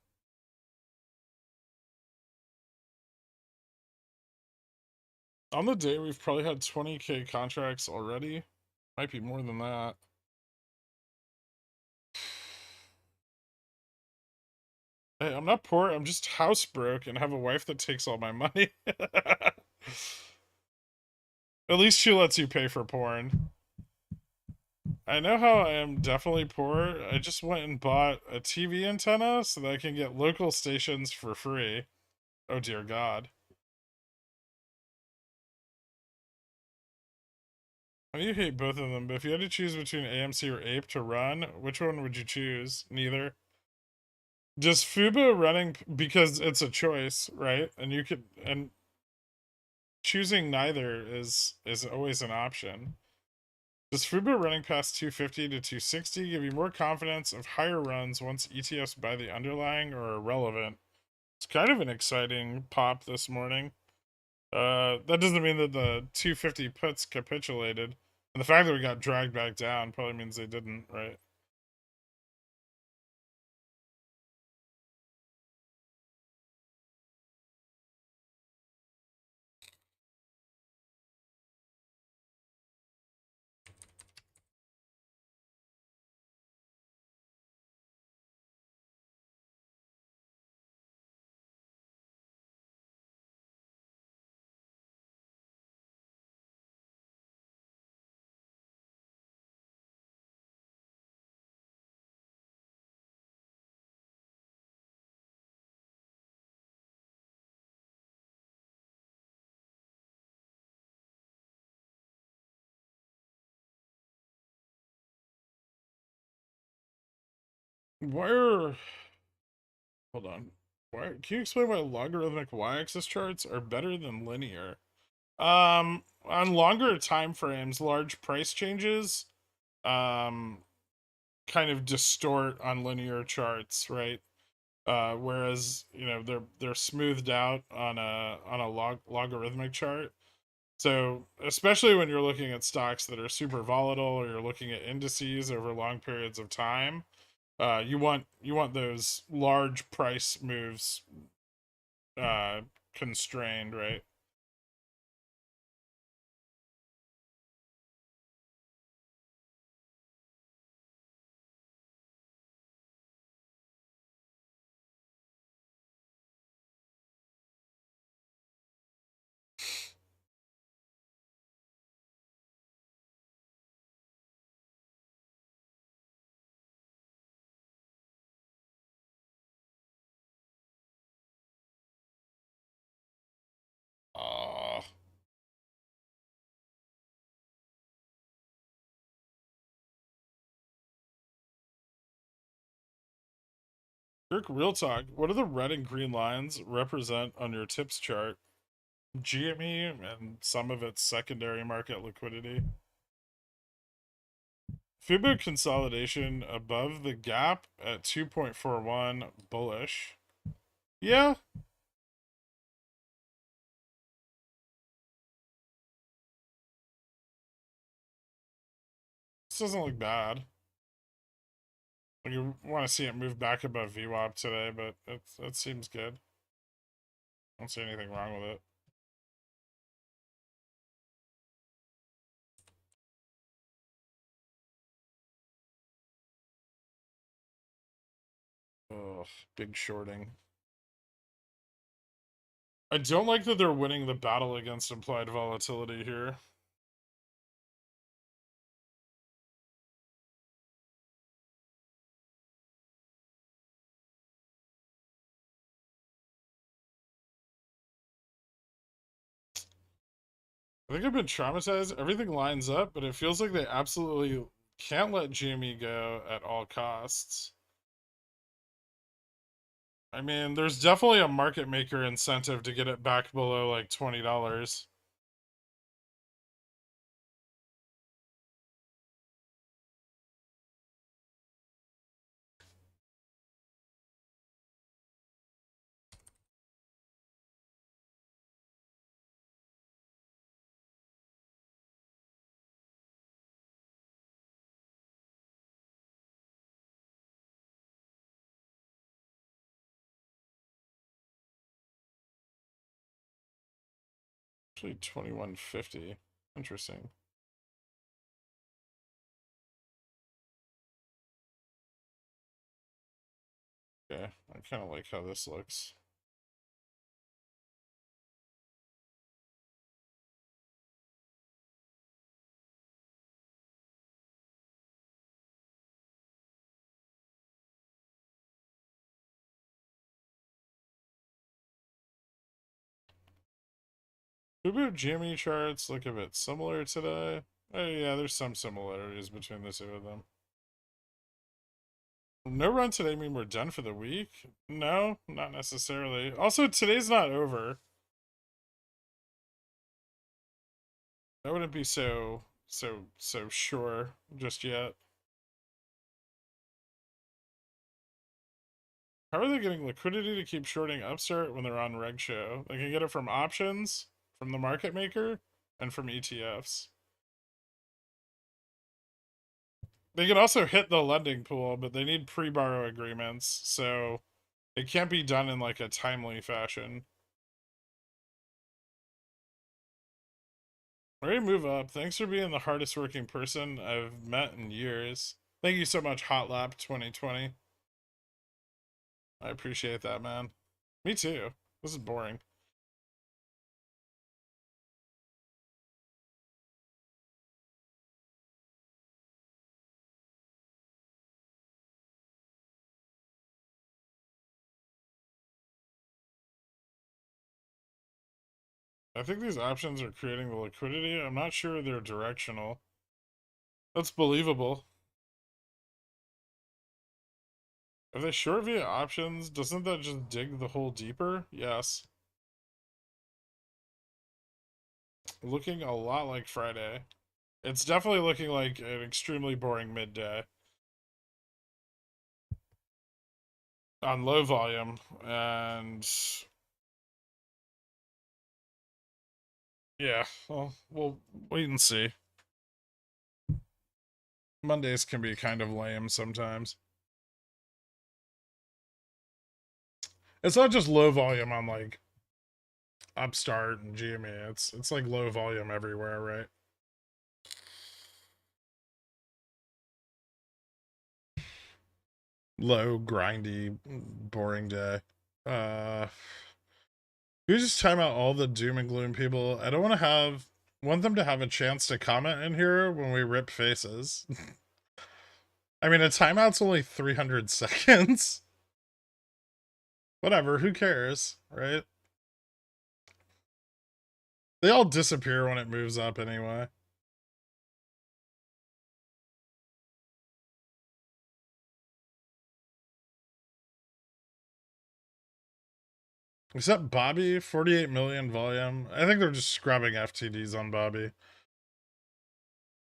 on the day we've probably had 20k contracts already. Might be more than that. Hey, I'm not poor, I'm just house broke and have a wife that takes all my money. At least she lets you pay for porn. I know how I am definitely poor. I just went and bought a TV antenna so that I can get local stations for free. Oh dear God. I know you hate both of them, but if you had to choose between AMC or Ape to run, which one would you choose? Neither. Just Fubo running because it's a choice, right? And you could and choosing neither is always an option. Does Fubo running past 250 to 260 give you more confidence of higher runs once ETFs buy the underlying or are relevant? It's kind of an exciting pop this morning. That doesn't mean that the 250 puts capitulated. And the fact that we got dragged back down probably means they didn't, right? Why are... Hold on. Why, can you explain why logarithmic y-axis charts are better than linear? On longer time frames, large price changes, um, kind of distort on linear charts, right? Whereas they're smoothed out on a logarithmic chart. So especially when you're looking at stocks that are super volatile, or you're looking at indices over long periods of time, you want those large price moves uh, constrained, right? Uh, Kirk, real talk. What do the red and green lines represent on your tips chart? GME and some of its secondary market liquidity. FIBA consolidation above the gap at 2.41 bullish. Yeah, this doesn't look bad. Like, you want to see it move back above VWAP today, but it seems good. I don't see anything wrong with it. Ugh, big shorting. I don't like that they're winning the battle against implied volatility here. I think I've been traumatized. Everything lines up, but it feels like they absolutely can't let GME go at all costs. I mean, there's definitely a market maker incentive to get it back below like $20. Actually, 2150. Interesting. Okay, I kind of like how this looks. Fubu GME charts look a bit similar today. Oh yeah, there's some similarities between the two of them. No run today mean we're done for the week? No, not necessarily. Also, today's not over. I wouldn't be so sure just yet. How are they getting liquidity to keep shorting Upstart when they're on reg show? They can get it from options, from the market maker, and from ETFs. They can also hit the lending pool, but they need pre-borrow agreements, so it can't be done in like a timely fashion. Ready to move up. Thanks for being the hardest working person I've met in years. Thank you so much, Hot Lap 2020. I appreciate that, man. Me too. This is boring. I think these options are creating the liquidity. I'm not sure they're directional. That's believable. If they short via options, doesn't that just dig the hole deeper? Yes. Looking a lot like Friday. It's definitely looking like an extremely boring midday on low volume, and yeah, well, we'll wait and see. Mondays can be kind of lame sometimes. It's not just low volume on like Upstart and GME. It's like low volume everywhere, right? Low, grindy, boring day. Uh we just time out all the doom and gloom people. I don't want them to have a chance to comment in here when we rip faces. I mean, a timeout's only 300 seconds. Whatever, who cares, right? They all disappear when it moves up anyway. Except Bobby, 48 million volume. I think they're just scrubbing FTDs on Bobby.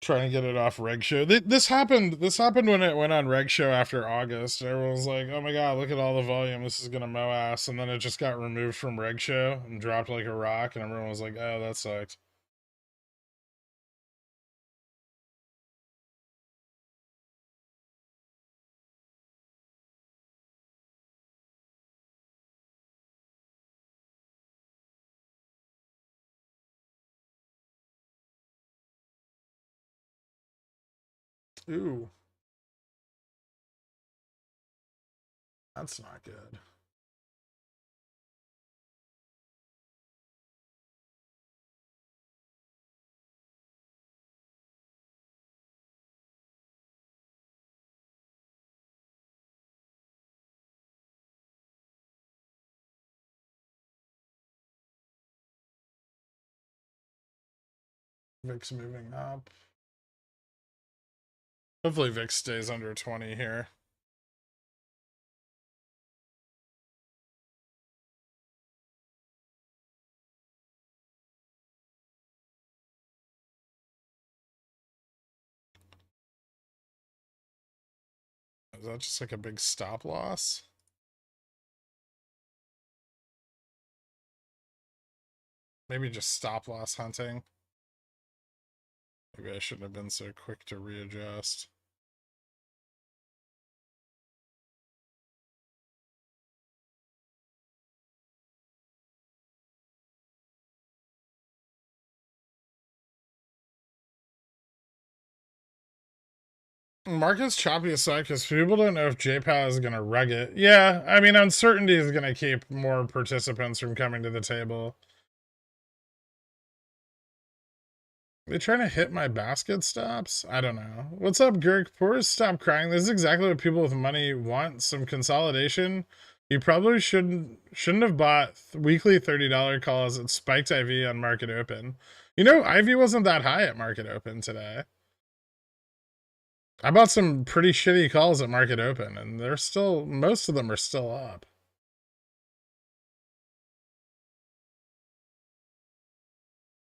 Trying to get it off Reg Show. This happened when it went on Reg Show after August. Everyone was like, oh my god, look at all the volume. This is gonna MOASS. And then it just got removed from Reg Show and dropped like a rock. And everyone was like, oh, that sucked. Ooh. That's not good. VIX moving up. Hopefully VIX stays under 20 here. Is that just like a big stop loss? Maybe just stop loss hunting. Maybe I shouldn't have been so quick to readjust. Market's choppy aside because people don't know if JPAL is going to reg it. Yeah, I mean, uncertainty is going to keep more participants from coming to the table. They trying to hit my basket stops? I don't know. What's up, Girk? Poors, stop crying. This is exactly what people with money want. Some consolidation. You probably shouldn't have bought weekly $30 calls at spiked IV on market open. You know, IV wasn't that high at market open today. I bought some pretty shitty calls at market open, and they're still, most of them are still up.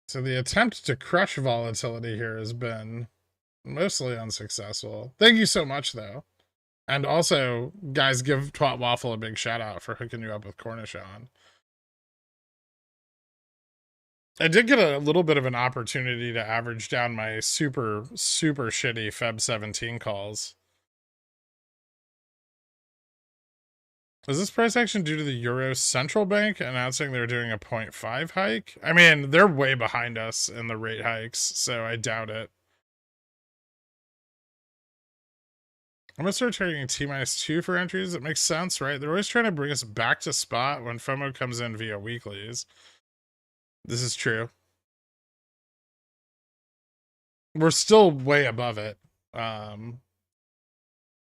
So the attempt to crush volatility here has been mostly unsuccessful. Thank you so much, though. And also, guys, give Twat Waffle a big shout out for hooking you up with Cornish on. I did get a little bit of an opportunity to average down my super, super shitty Feb 17 calls. Is this price action due to the Euro Central Bank announcing they're doing a 0.5 hike? I mean, they're way behind us in the rate hikes, so I doubt it. I'm gonna start targeting T-2 for entries. It makes sense, right? They're always trying to bring us back to spot when FOMO comes in via weeklies. This is true. We're still way above it. I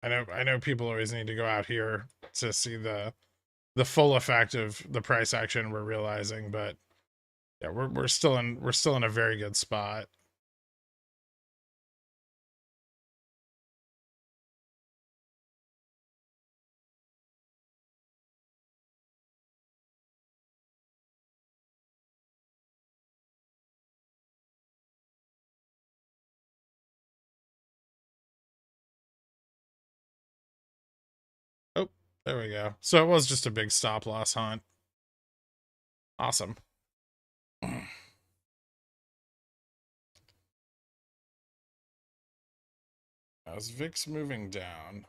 know people always need to go out here to see the full effect of the price action we're realizing, but yeah, we're still in a very good spot. There we go. So it was just a big stop loss hunt. Awesome. As VIX moving down.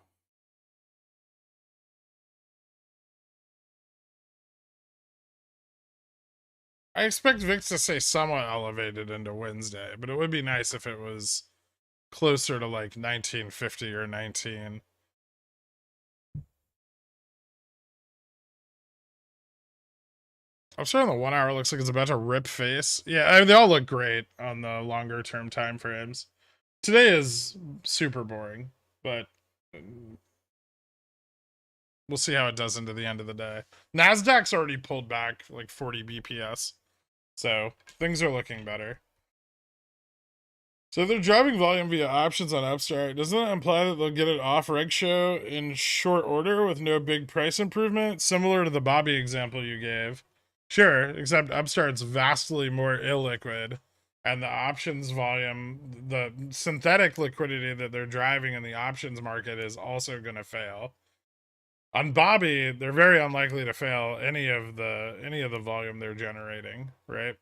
I expect VIX to stay somewhat elevated into Wednesday, but it would be nice if it was closer to like 1950 or 19. I'm sorry, the 1 hour looks like it's about to rip face. Yeah, I mean, they all look great on the longer term time frames. Today is super boring, but we'll see how it does into the end of the day. Nasdaq's already pulled back like 40 BPS, so things are looking better. So if they're driving volume via options on Upstart, doesn't that imply that they'll get an off-reg show in short order with no big price improvement, similar to the Bobby example you gave? Sure, except Upstart's vastly more illiquid, and the options volume, the synthetic liquidity that they're driving in the options market is also going to fail. On Bobby, they're very unlikely to fail any of the volume they're generating, right?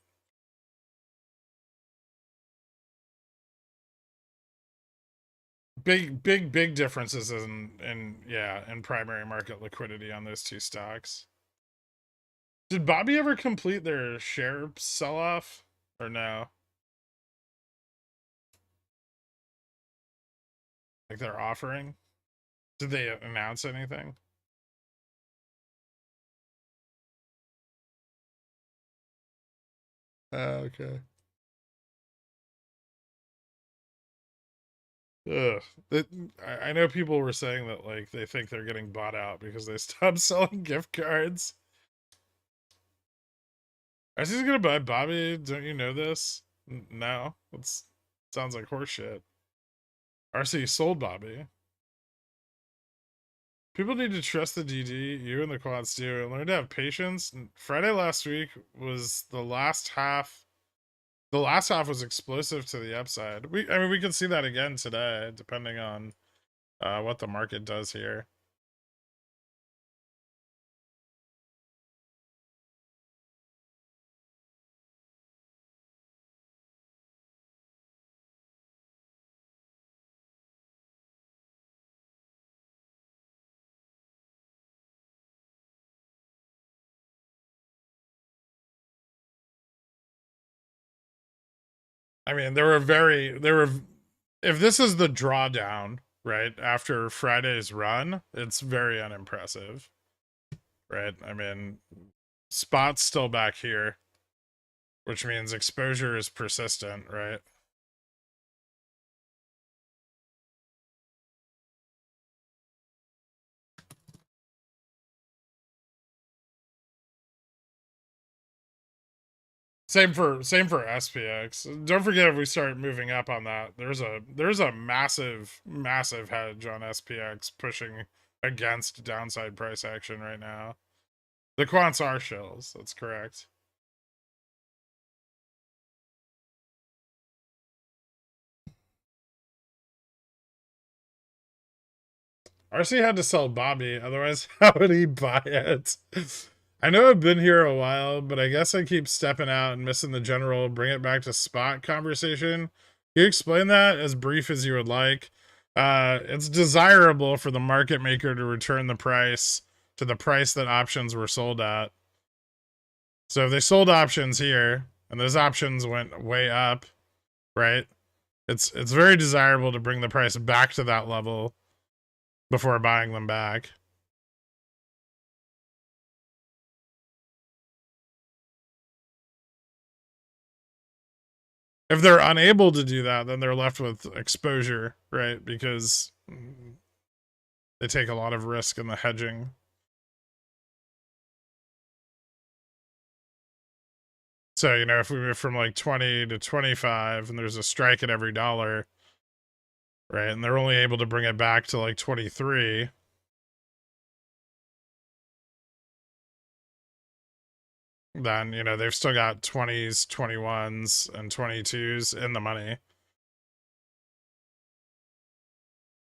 Big differences in primary market liquidity on those two stocks. Did Bobby ever complete their share sell-off or no? Like their offering? Did they announce anything? Okay. Ugh. I know people were saying that like they think they're getting bought out because they stopped selling gift cards. I was just gonna buy Bobby. Don't you know this? No, it sounds like horseshit. RC sold Bobby. People need to trust the DD. You and the quads do, and learn to have patience. Friday last week was the last half. The last half was explosive to the upside. I mean, we could see that again today, depending on what the market does here. I mean, if this is the drawdown, right, after Friday's run, it's very unimpressive, right? I mean, spot's still back here, which means exposure is persistent, right? Same for SPX. Don't forget if we start moving up on that, there's a massive hedge on SPX pushing against downside price action right now. The quants are shills. That's correct. RC had to sell Bobby, otherwise how would he buy it? I know I've been here a while, but I guess I keep stepping out and missing the general bring it back to spot conversation. Can you explain that as brief as you would like? It's desirable for the market maker to return the price to the price that options were sold at. So if they sold options here and those options went way up, right? It's very desirable to bring the price back to that level before buying them back. If they're unable to do that, then they're left with exposure, right? Because they take a lot of risk in the hedging. So, you know, if we move from like 20 to 25 and there's a strike at every dollar, right? And they're only able to bring it back to like 23. Then, you know, they've still got 20s, 21s, and 22s in the money.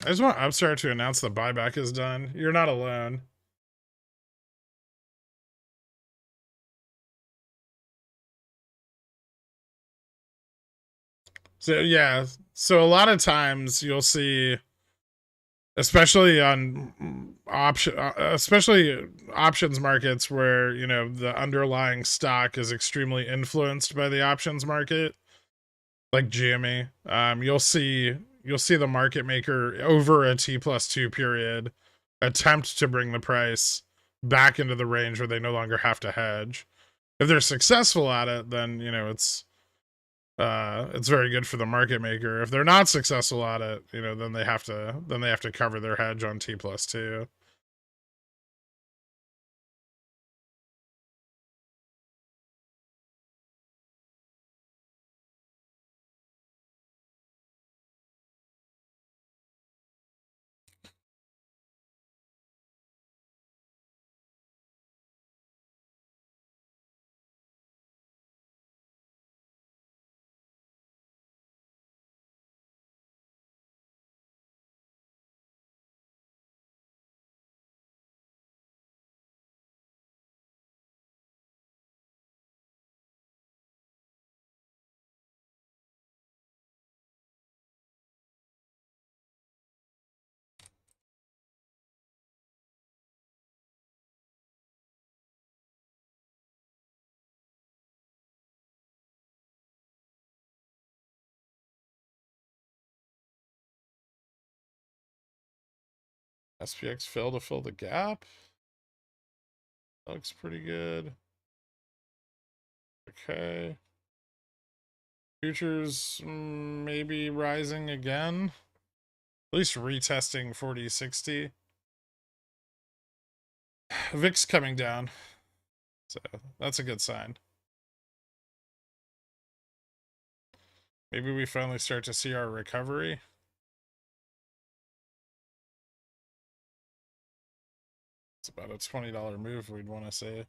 I just want Upstart to announce the buyback is done. You're not alone. So yeah, so a lot of times you'll see, especially on especially options markets where the underlying stock is extremely influenced by the options market, like GME. You'll see the market maker over a T+2 period attempt to bring the price back into the range where they no longer have to hedge. If they're successful at it, then it's very good for the market maker. If they're not successful at it, then they have to cover their hedge on T+2. SPX failed to fill the gap. That looks pretty good. Okay. Futures maybe rising again. At least retesting 4060. VIX coming down. So that's a good sign. Maybe we finally start to see our recovery. It's about a $20 move we'd want to see.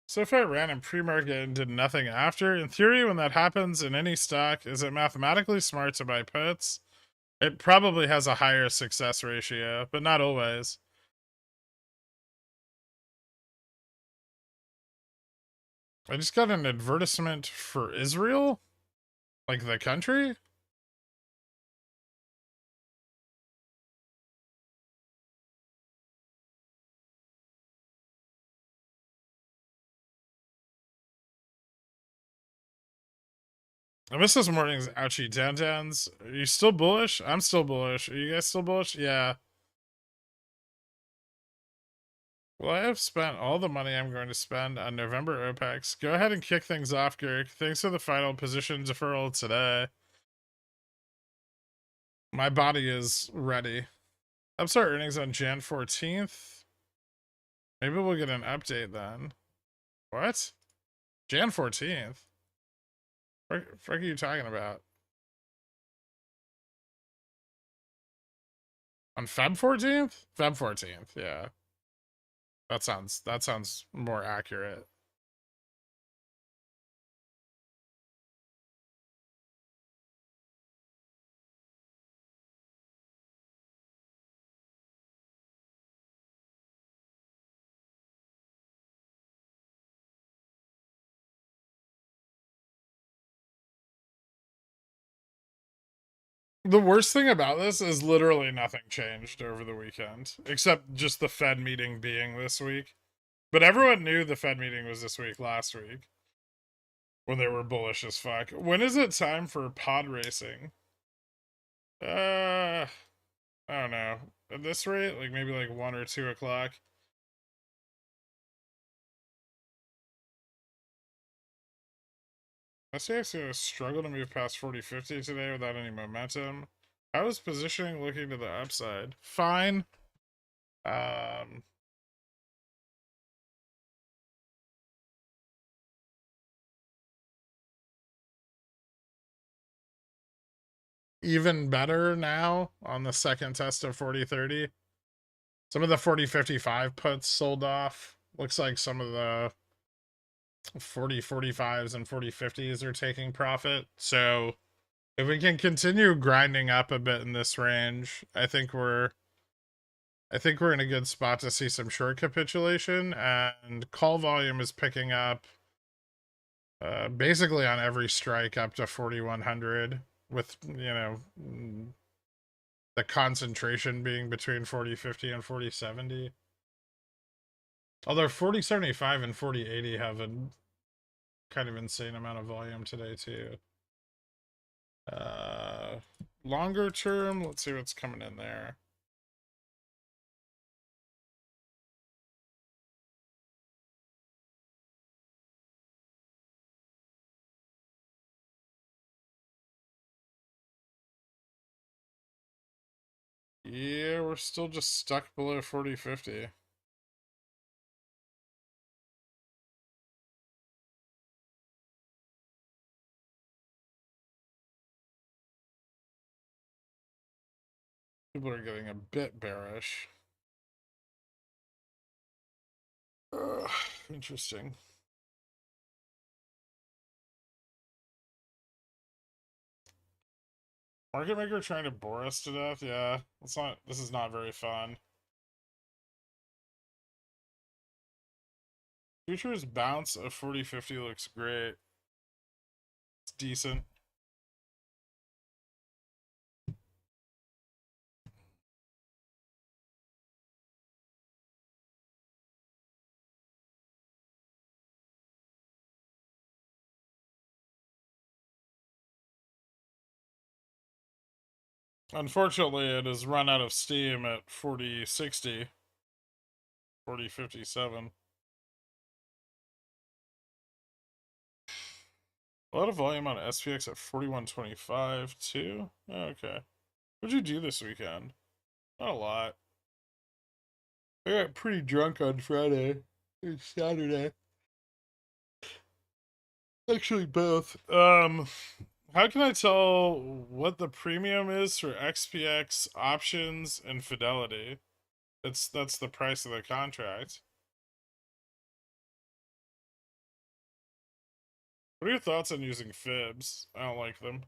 So if I ran in pre-market and did nothing after, in theory, when that happens in any stock, is it mathematically smart to buy puts? It probably has a higher success ratio, but not always. I just got an advertisement for Israel? Like the country? I missed this morning's ouchie downtowns. Are you still bullish? I'm still bullish. Are you guys still bullish? Yeah. Well, I have spent all the money I'm going to spend on November OPEX. Go ahead and kick things off, Gurk. Thanks for the final position deferral today. My body is ready. Upstart earnings on Jan 14th. Maybe we'll get an update then. What? Jan 14th? What the fuck are you talking about? On Feb 14th? Feb 14th, yeah. That sounds more accurate. The worst thing about this is literally nothing changed over the weekend, except just the Fed meeting being this week. But everyone knew the Fed meeting was this week last week when they were bullish as fuck. When is it time for pod racing? I don't know. At this rate, like maybe like 1 or 2 o'clock. STX gonna struggle to move past 4050 today without any momentum. How is positioning looking to the upside? Fine. Even better now on the second test of 4030. Some of the 4055 puts sold off. Looks like some of the 4045s and 4050s are taking profit. So If we can continue grinding up a bit in this range, I think we're in a good spot to see some short capitulation, and call volume is picking up basically on every strike up to 4100, with the concentration being between 4050 and 4070. Although 4075 and 4080 have a kind of insane amount of volume today too. Uh, Longer term, let's see what's coming in there. Yeah, we're still just stuck below 4050. People are getting a bit bearish. Interesting. Market maker trying to bore us to death? Yeah, this is not very fun. Futures bounce of 4050 looks great. It's decent. Unfortunately, it has run out of steam at 4060, 4057. A lot of volume on SPX at 4125 too. Oh, okay. What'd you do this weekend? Not a lot. I got pretty drunk on Friday. It's Saturday. Actually, both. How can I tell what the premium is for XPX options and Fidelity? That's the price of the contract. What are your thoughts on using fibs? I don't like them.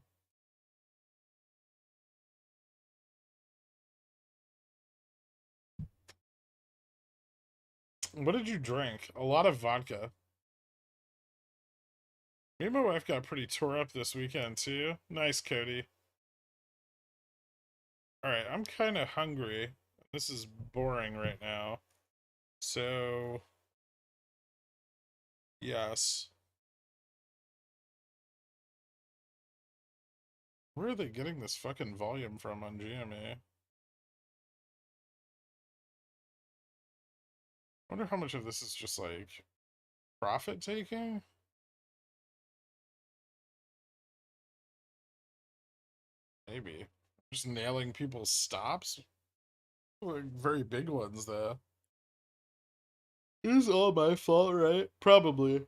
What did you drink? A lot of vodka. Me and my wife got pretty tore up this weekend too. Nice, Cody. Alright, I'm kind of hungry. This is boring right now. So, yes. Where are they getting this fucking volume from on GME? I wonder how much of this is just like profit taking? Maybe. Just nailing people's stops? Like very big ones, though. It is all my fault, right? Probably.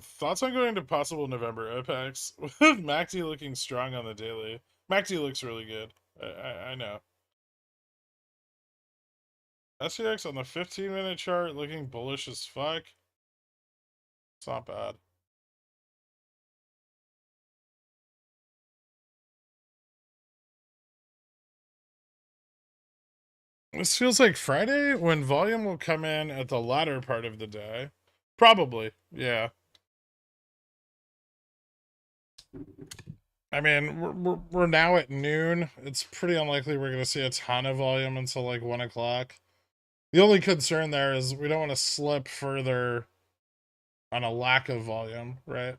Thoughts on going to possible November Apex? With MACD looking strong on the daily. MACD looks really good. I know. SCX on the 15-minute chart looking bullish as fuck. It's not bad. This feels like Friday when volume will come in at the latter part of the day. Probably, yeah. I mean, we're now at noon. It's pretty unlikely we're going to see a ton of volume until like 1 o'clock. The only concern there is we don't want to slip further on a lack of volume, right?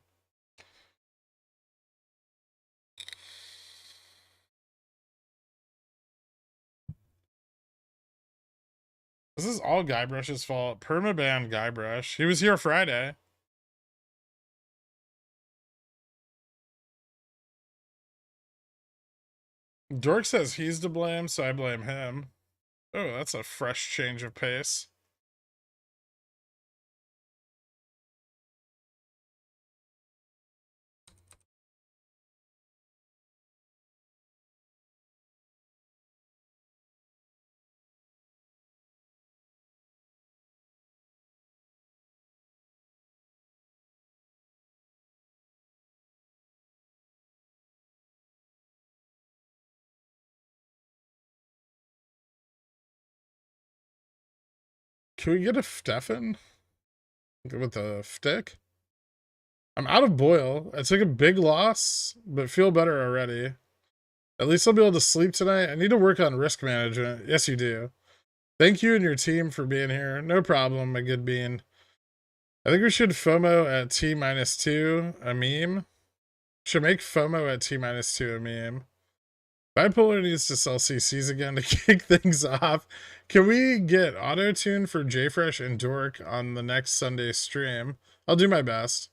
This is all Guybrush's fault. Permaban Guybrush. He was here Friday. Dork says he's to blame, so I blame him. Oh, that's a fresh change of pace. Can we get a Stefan with a stick? I'm out of boil. I took a big loss, but feel better already. At least I'll be able to sleep tonight. I need to work on risk management. Yes, you do. Thank you and your team for being here. No problem, my good bean. I think we should FOMO at T-2 a meme. Should make FOMO at T-2 a meme. Bipolar needs to sell CCs again to kick things off. Can we get auto-tune for JFresh and Dork on the next Sunday stream? I'll do my best.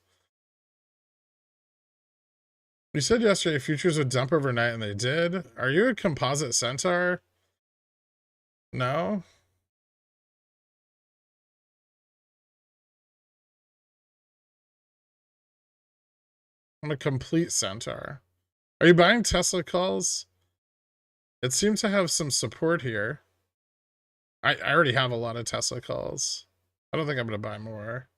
You said yesterday futures would dump overnight, and they did. Are you a composite centaur? No? I'm a complete centaur. Are you buying Tesla calls? It seems to have some support here. I already have a lot of Tesla calls. I don't think I'm going to buy more.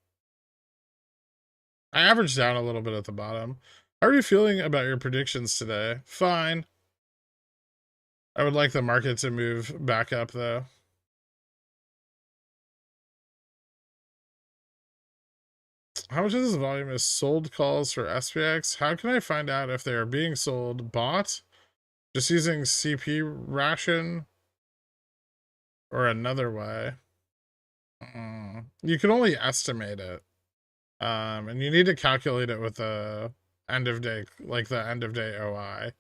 I averaged down a little bit at the bottom. How are you feeling about your predictions today? Fine. I would like the market to move back up, though. How much of this volume is sold calls for SPX? How can I find out if they are being sold bought, just using CP ration, or another way? You can only estimate it. And you need to calculate it with the end of day, like the end of day OI.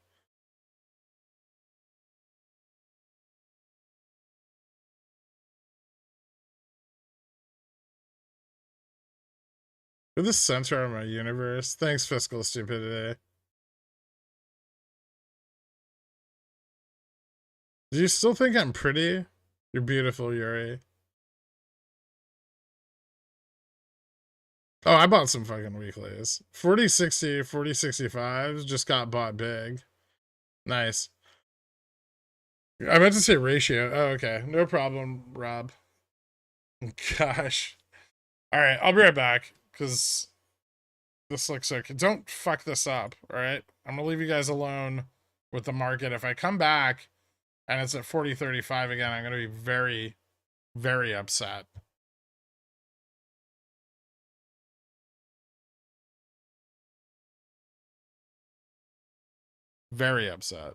You're the center of my universe. Thanks, fiscal stupidity. Do you still think I'm pretty? You're beautiful, Yuri. Oh, I bought some fucking weeklies. 4060, 4065s just got bought big. Nice. I meant to say ratio. Oh, okay. No problem, Rob. Gosh. All right, I'll be right back because this looks like don't fuck this up. All right, I'm gonna leave you guys alone with the market. If I come back and it's at 40.35 again, I'm gonna be very, very upset. Very upset.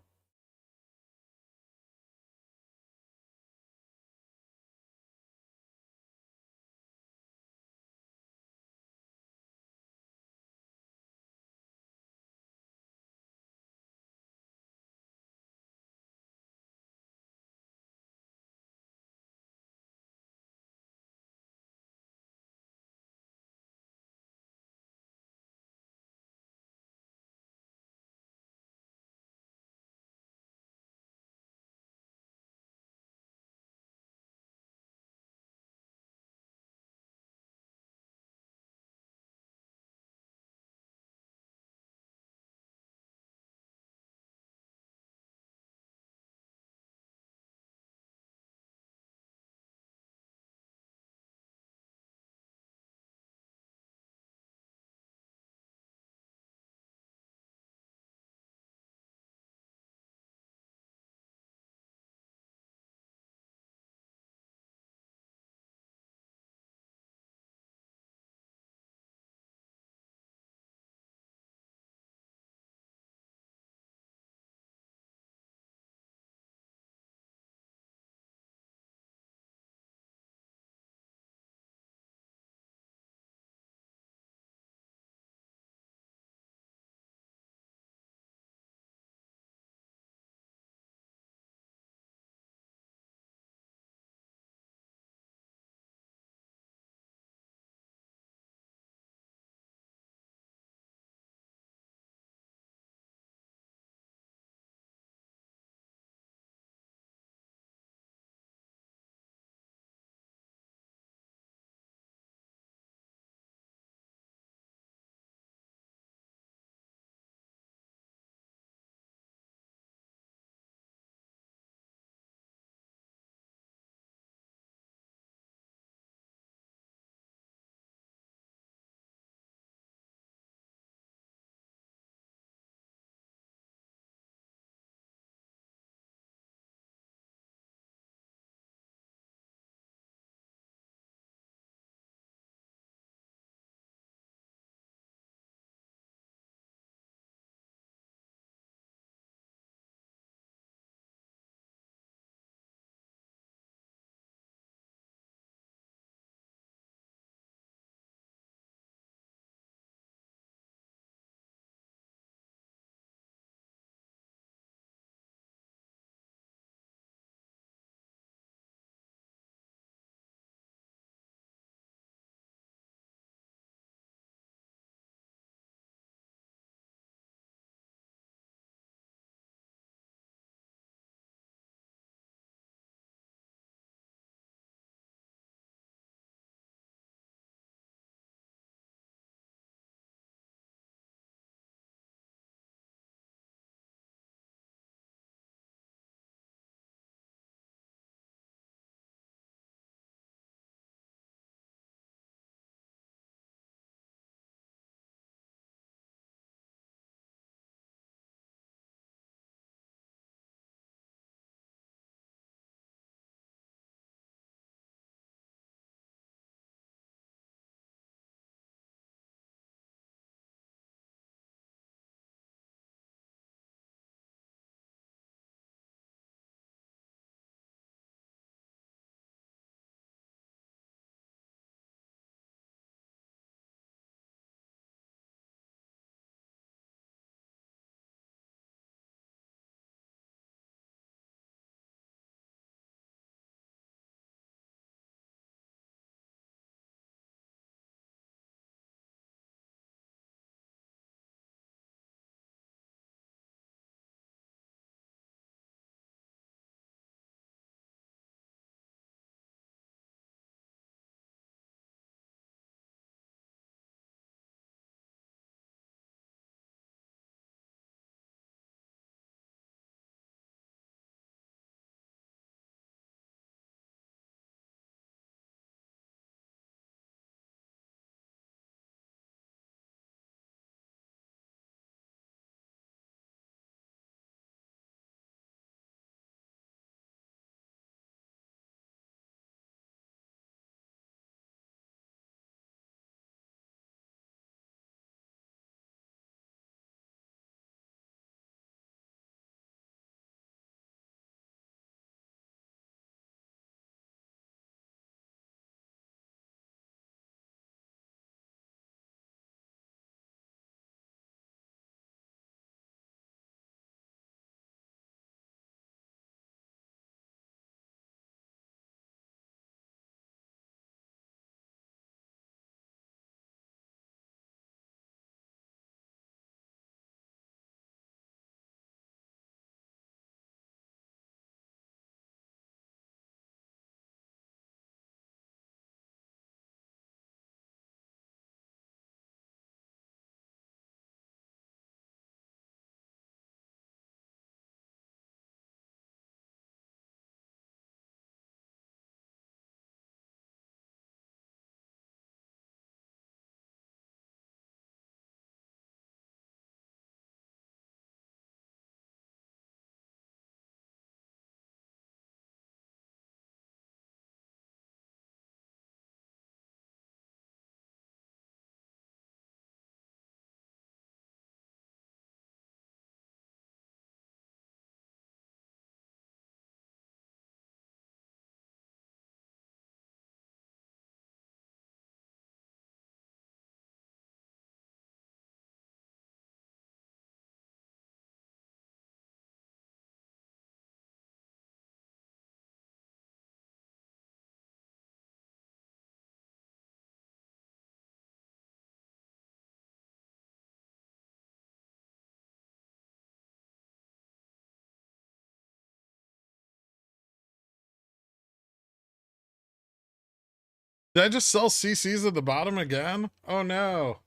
Did I just sell CCs at the bottom again? Oh no.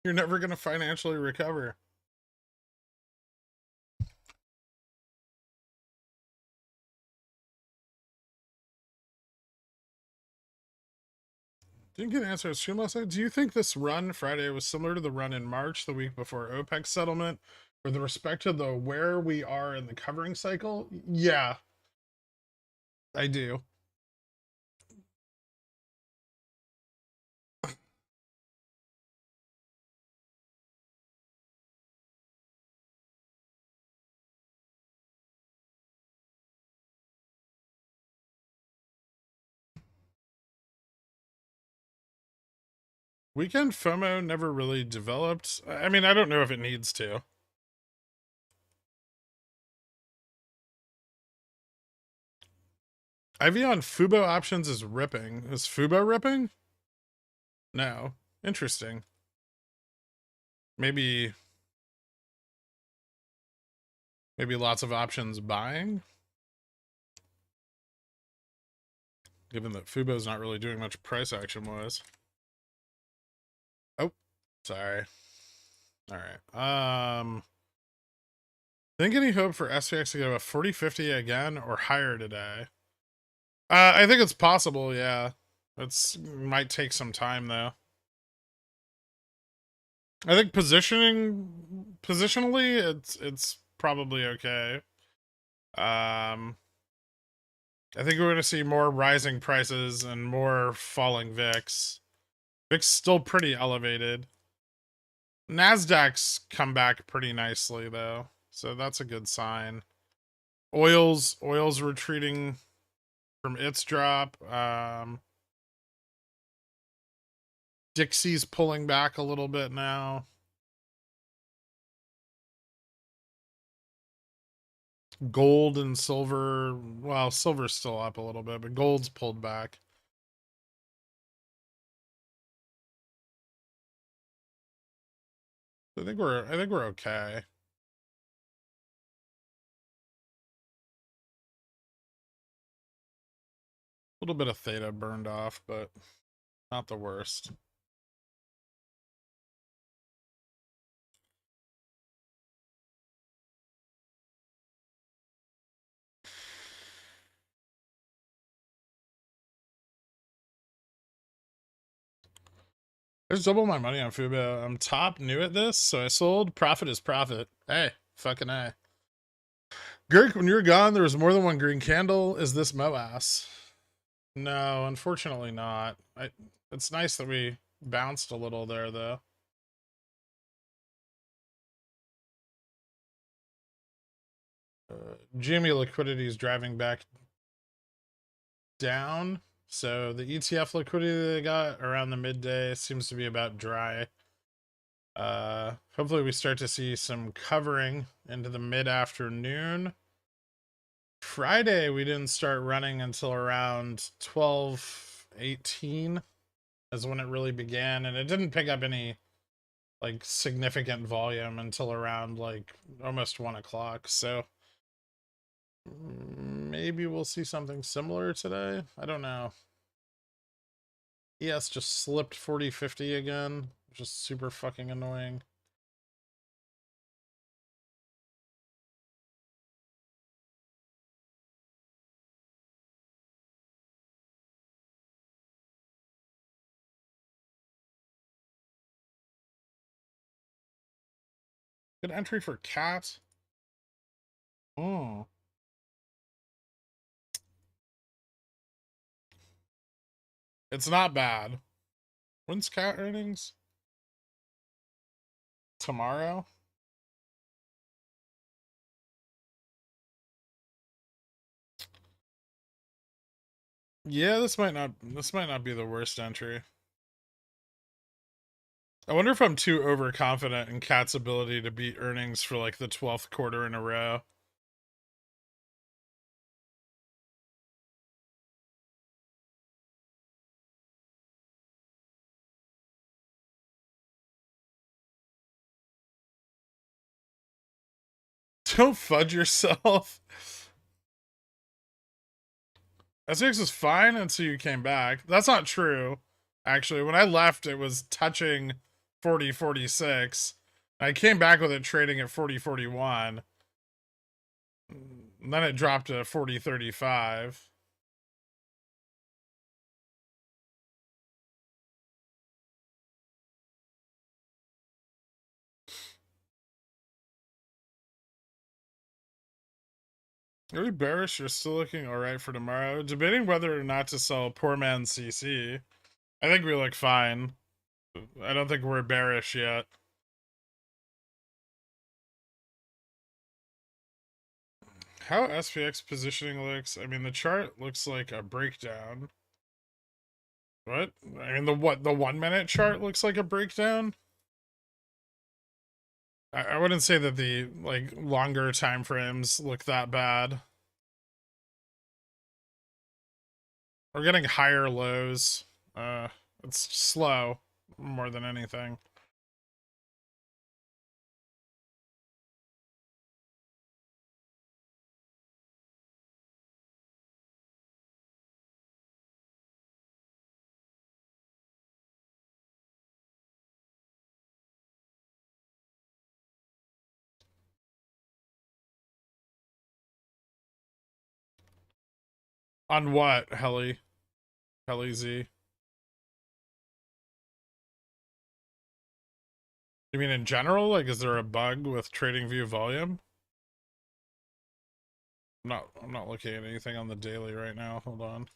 You're never going to financially recover. Didn't get an answer on stream last night. Do you think this run Friday was similar to the run in March, the week before OPEC settlement, with respect to the where we are in the covering cycle? Yeah, I do. Weekend FOMO never really developed. I mean, I don't know if it needs to. IV on Fubo options is ripping. Is Fubo ripping? No. Interesting. Maybe lots of options buying, given that Fubo's not really doing much price action wise. Oh, sorry. All right. Think any hope for SPX to go a 40-50 again or higher today? I think it's possible, yeah. It's might take some time though. I think positionally it's probably okay. I think we're going to see more rising prices and more falling VIX. VIX still pretty elevated. Nasdaq's come back pretty nicely though, so that's a good sign. Oil's retreating from its drop. Dixie's pulling back a little bit now. Gold and silver, well, silver's still up a little bit, but gold's pulled back. I think we're okay. A little bit of theta burned off, but not the worst. I just doubled my money on Fubo. I'm top new at this, so I sold. Profit is profit. Hey, fucking A. Gherk, when you were gone, there was more than one green candle. Is this MOASS? No, unfortunately not. It's nice that we bounced a little there, though. GME liquidity is driving back down. So the ETF liquidity they got around the midday seems to be about dry. Hopefully we start to see some covering into the mid-afternoon. Friday we didn't start running until around 12:18 is when it really began, and it didn't pick up any like significant volume until around like almost 1 o'clock. So maybe we'll see something similar today. I don't know. ES just slipped 40-50 again, which is super fucking annoying. Good entry for cat. Oh. It's not bad. When's cat earnings? Tomorrow? Yeah, this might not be the worst entry. I wonder if I'm too overconfident in Cat's ability to beat earnings for like the 12th quarter in a row. Don't fudge yourself. SPX was fine until you came back. That's not true. Actually, when I left, it was touching 40.46. I came back with it trading at 40.41. Then it dropped to 40.35. Are you bearish? You're still looking alright for tomorrow. Debating whether or not to sell poor man CC. I think we look fine. I don't think we're bearish yet. How SPX positioning looks? I mean, the chart looks like a breakdown. What? I mean, the 1 minute chart looks like a breakdown. I wouldn't say that the like longer time frames look that bad. We're getting higher lows. It's slow more than anything. On what, Helly? Helly Z? You mean in general? Like, is there a bug with trading view volume? I'm not looking at anything on the daily right now. Hold on.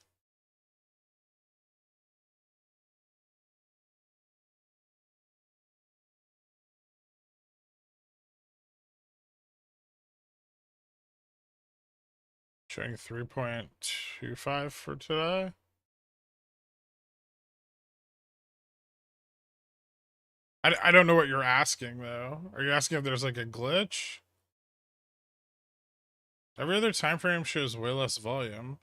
Showing 3.25 for today. I don't know what you're asking, though. Are you asking if there's like a glitch? Every other time frame shows way less volume.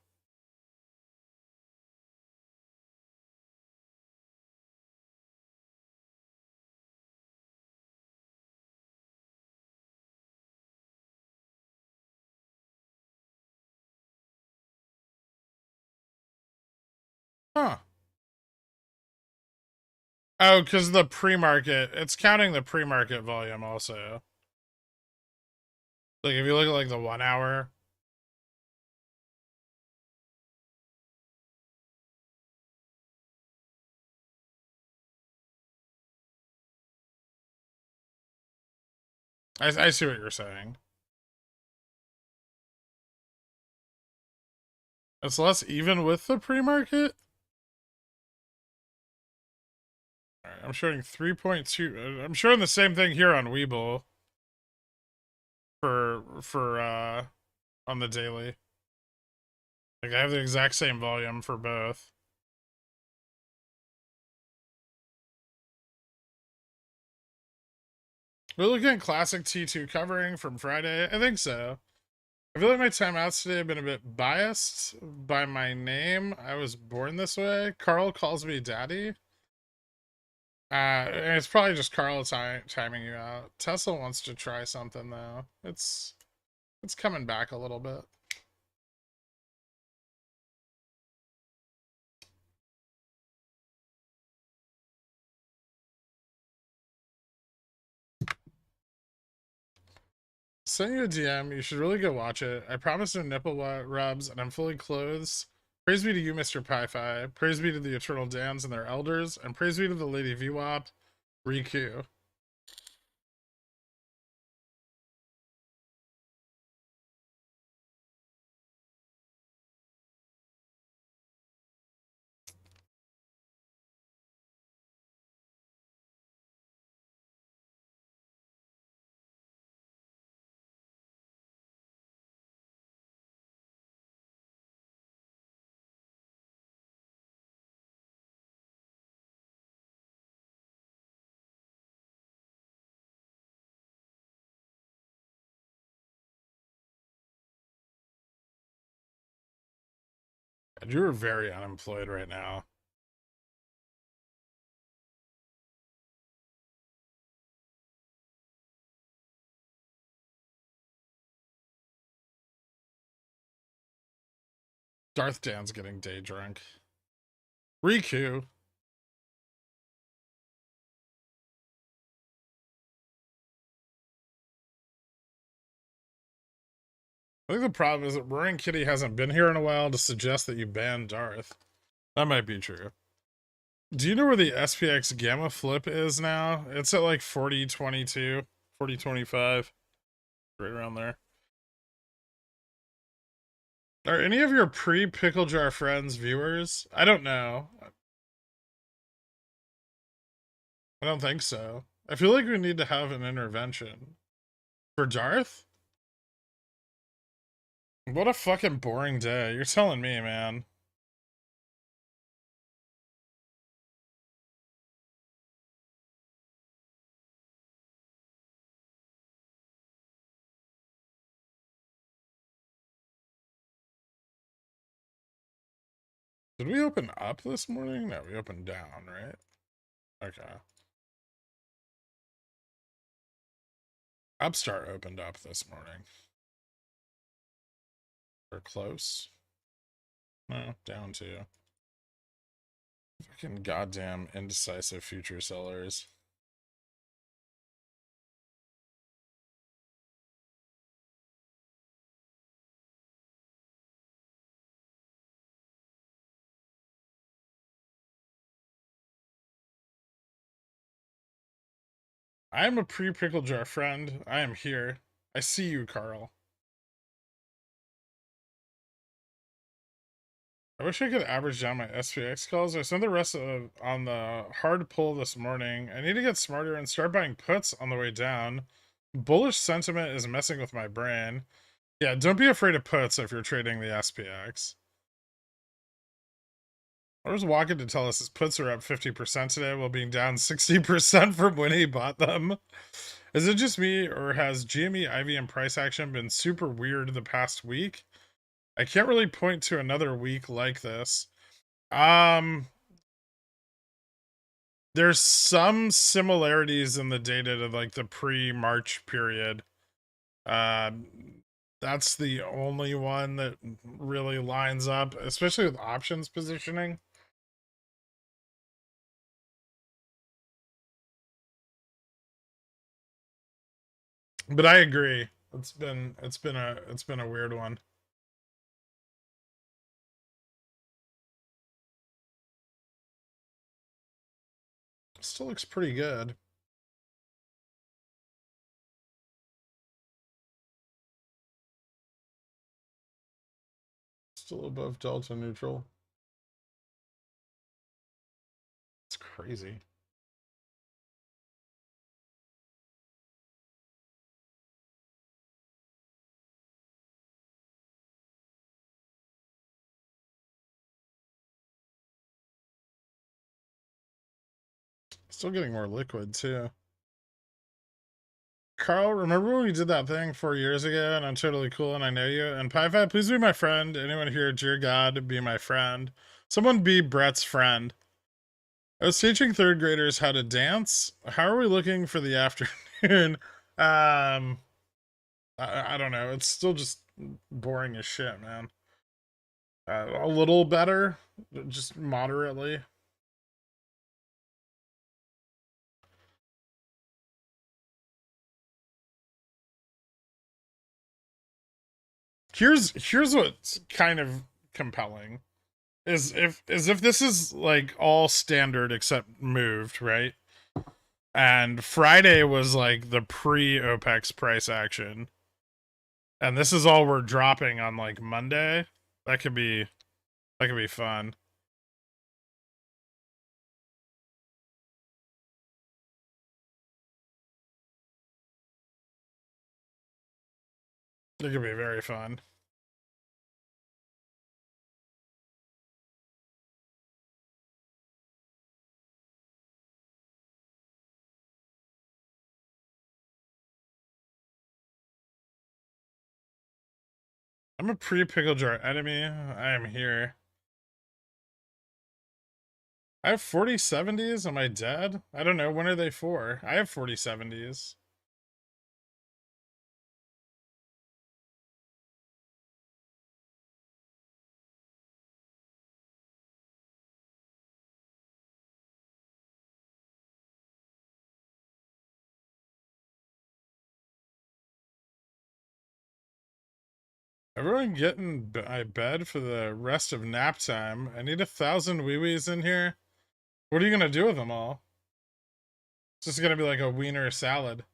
Huh. Oh, because the pre-market, it's counting the pre-market volume also. Like, if you look at like the 1 hour. I see what you're saying. It's less even with the pre-market? Alright, I'm showing 3.2. I'm showing the same thing here on WeBull. For on the daily. Like, I have the exact same volume for both. We're looking at classic T2 covering from Friday. I think so. I feel like my timeouts today have been a bit biased by my name. I was born this way. Carl calls me daddy. And it's probably just Carl timing you out. Tesla wants to try something though. It's coming back a little bit. Send you a DM. You should really go watch it. I promise no nipple rubs, and I'm fully clothed. Praise be to you, Mr. Pi-Fi. Praise be to the Eternal Dans and their elders, and praise be to the Lady VWAP, Riku. You're very unemployed right now. Darth Dan's getting day drunk. Riku. I think the problem is that Roaring Kitty hasn't been here in a while to suggest that you ban Darth. That might be true. Do you know where the SPX Gamma Flip is now? It's at like 40.22, 40.25, right around there. Are any of your pre-Pickle Jar friends viewers? I don't know. I don't think so. I feel like we need to have an intervention. For Darth? What a fucking boring day. You're telling me, man. Did we open up this morning? No, we opened down, right? Okay. Upstart opened up this morning. Or close. No, down too. Fucking goddamn indecisive future sellers. I am a pre-Pickle Jar friend. I am here. I see you, Carl. I wish I could average down my SPX calls. I spent the rest of on the hard pull this morning. I need to get smarter and start buying puts on the way down. Bullish sentiment is messing with my brain. Yeah, don't be afraid of puts if you're trading the SPX. I was walking to tell us his puts are up 50% today while being down 60% from when he bought them. Is it just me, or has GME, IVM price action been super weird the past week? I can't really point to another week like this. There's some similarities in the data to like the pre-March period. That's the only one that really lines up, especially with options positioning. But I agree. It's been a weird one. Still looks pretty good. Still above delta neutral. It's crazy. Still getting more liquid too. Carl, remember when we did that thing 4 years ago and I'm totally cool and I know you? And Pi5, please be my friend. Anyone here, dear God, be my friend. Someone be Brett's friend. I was teaching third graders how to dance. How are we looking for the afternoon? I don't know. It's still just boring as shit, man. A little better, just moderately. Here's what's kind of compelling is if this is like all standard except moved, right? And Friday was like the pre-OPEX price action, and this is all we're dropping on like Monday. That could be fun. It could be very fun. I'm a pre-pickle jar enemy. I am here. I have 4070s. Am I dead? I don't know. When are they for? I have 4070s. Everyone get in bed for the rest of nap time. I need 1,000 wee-wees in here. What are you gonna do with them all? It's just gonna be like a wiener salad.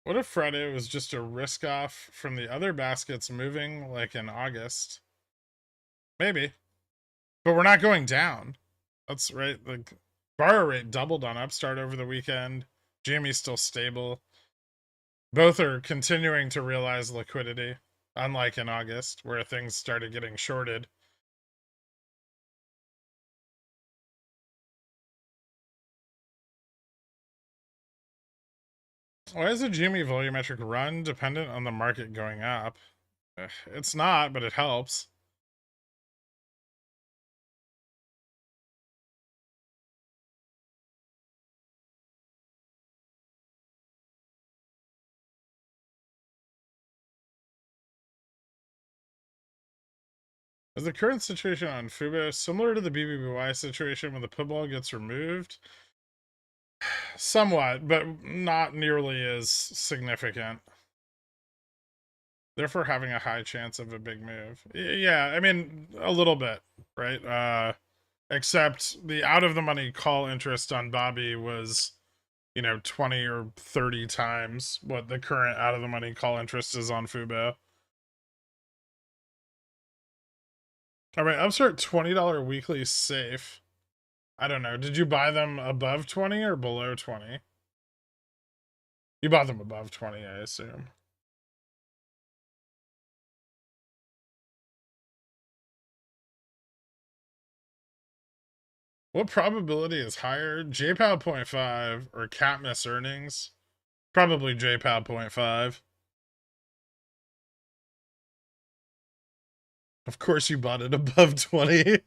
What if Friday was just a risk off from the other baskets moving like in August? Maybe. But we're not going down. That's right. The borrow rate doubled on Upstart over the weekend. GME's still stable. Both are continuing to realize liquidity, unlike in August, where things started getting shorted. Why is a GME volumetric run dependent on the market going up? It's not, but it helps. Is the current situation on Fubo similar to the BBBY situation when the put ball gets removed? Somewhat, but not nearly as significant. Therefore, having a high chance of a big move. Yeah, I mean, a little bit, right? Except the out of the money call interest on Bobby was, 20 or 30 times what the current out of the money call interest is on Fubo. All right, Upstart $20 weekly safe. I don't know. Did you buy them above 20 or below 20? You bought them above 20, I assume. What probability is higher, JPOW 0.5 or cat miss earnings? Probably JPOW 0.5. Of course you bought it above 20.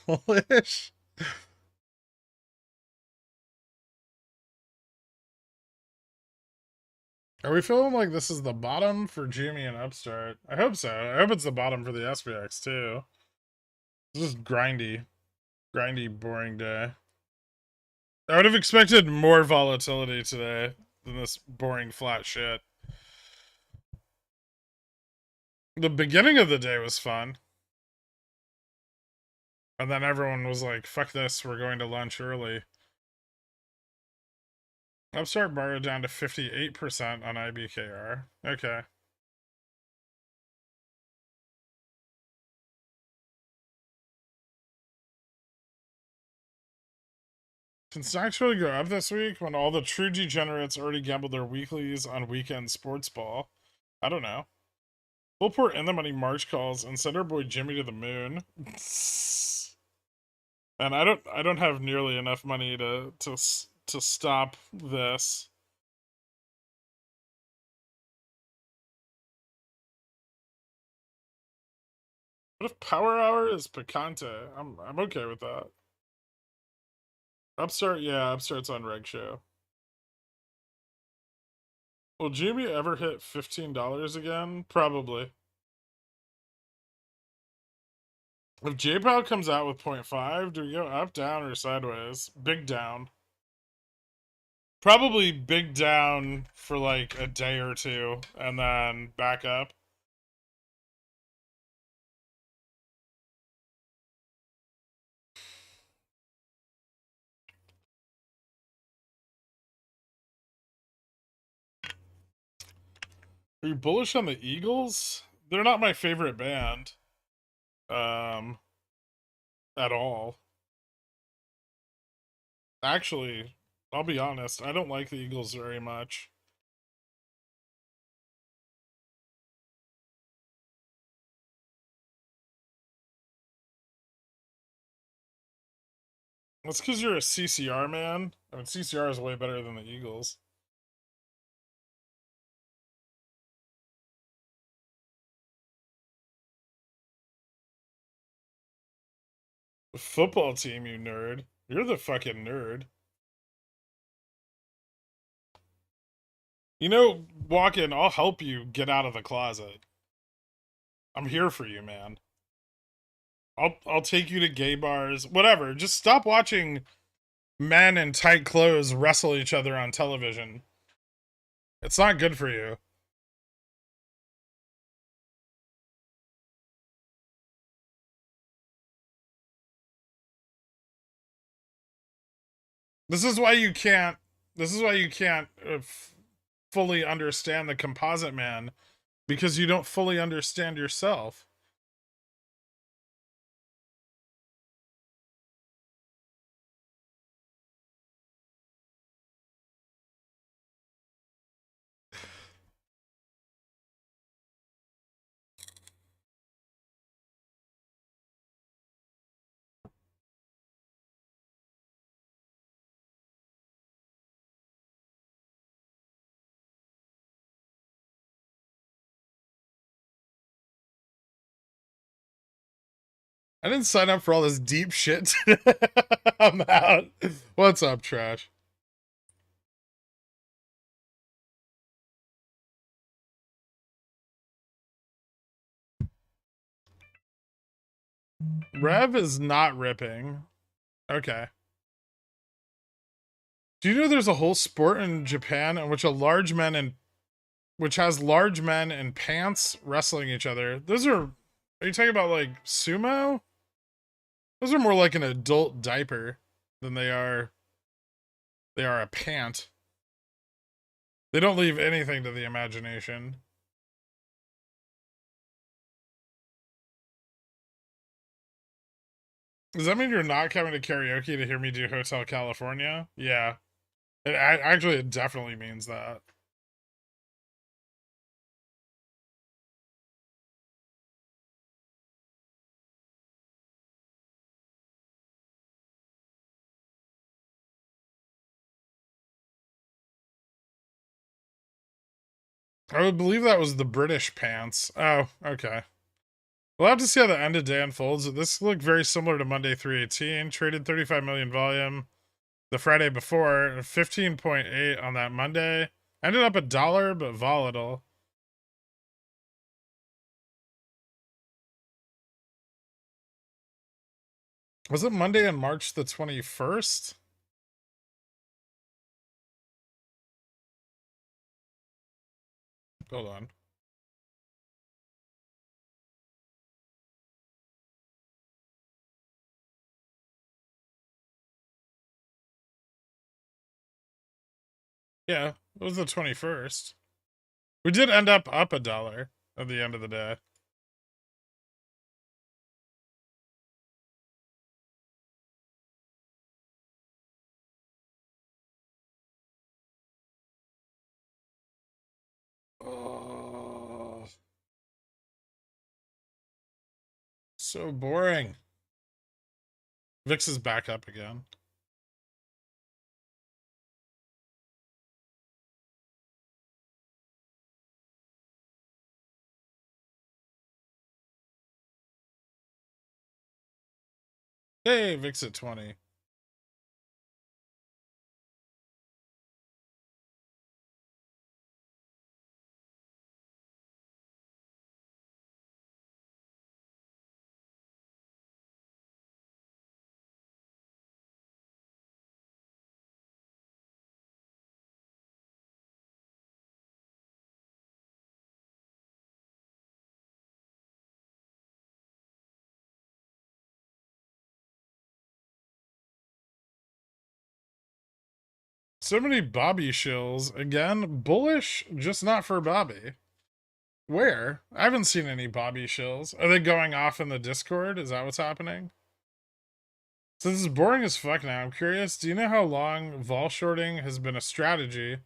Bullish. Are we feeling like this is the bottom for Jimmy and Upstart? I hope so. I hope it's the bottom for the SPX too. This is grindy. Grindy, boring day. I would have expected more volatility today than this boring flat shit. The beginning of the day was fun. And then everyone was like, fuck this, we're going to lunch early. Upstart borrowed down to 58% on IBKR. Okay. Can stocks really go up this week when all the true degenerates already gambled their weeklies on weekend sports ball? I don't know. We'll pour in the money March calls and send our boy Jimmy to the moon. And I don't have nearly enough money to stop this. What if Power Hour is Picante? I'm okay with that. Upstart, yeah, Upstart's on Reg Show. Will Jimmy ever hit $15 again? Probably. If JPOW comes out with 0.5, do we go up, down, or sideways? Big down. Probably big down for like a day or two, and then back up. Are you bullish on the Eagles? They're not my favorite band. Um, at all. Actually, I'll be honest, I don't like the Eagles very much. That's because you're a CCR man. I mean, CCR is way better than the Eagles. The football team, you nerd. You're the fucking nerd. Walk in, I'll help you get out of the closet. I'm here for you, man. I'll take you to gay bars, whatever. Just stop watching men in tight clothes wrestle each other on television. It's not good for you. This is why you can't. This is why you can't fully understand the composite man, because you don't fully understand yourself. I didn't sign up for all this deep shit. I'm out. What's up, trash? Rev is not ripping. Okay. Do you know there's a whole sport in Japan in which which has large men in pants wrestling each other? Are you talking about like sumo? Those are more like an adult diaper than they are a pant. They don't leave anything to the imagination. Does that mean you're not coming to karaoke to hear me do Hotel California? Yeah. It definitely means that. I would believe that was the British pants. Oh, okay. We'll have to see how the end of day unfolds. This looked very similar to Monday 318. Traded 35 million volume the Friday before, 15.8 on that Monday. Ended up $1, but volatile. Was it Monday on March the 21st? Hold on. Yeah, it was the 21st. We did end up $1 at the end of the day. Oh, so boring. VIX is back up again. Hey, VIX at 20. So many Bobby shills. Again, bullish, just not for Bobby. Where? I haven't seen any Bobby shills. Are they going off in the Discord? Is that what's happening? So this is boring as fuck now. I'm curious, do you know how long vol shorting has been a strategy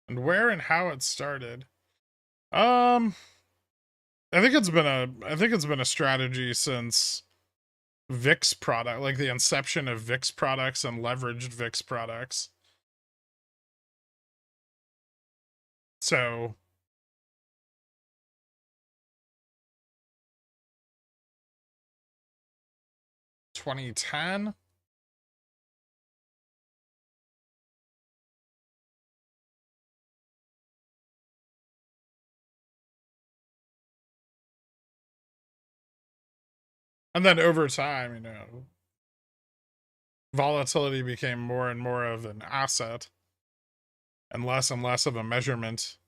and where and how it started? Um, I think it's been a strategy since VIX product, like the inception of VIX products and leveraged VIX products. So 2010. And then over time, you know, volatility became more and more of an asset and less of a measurement.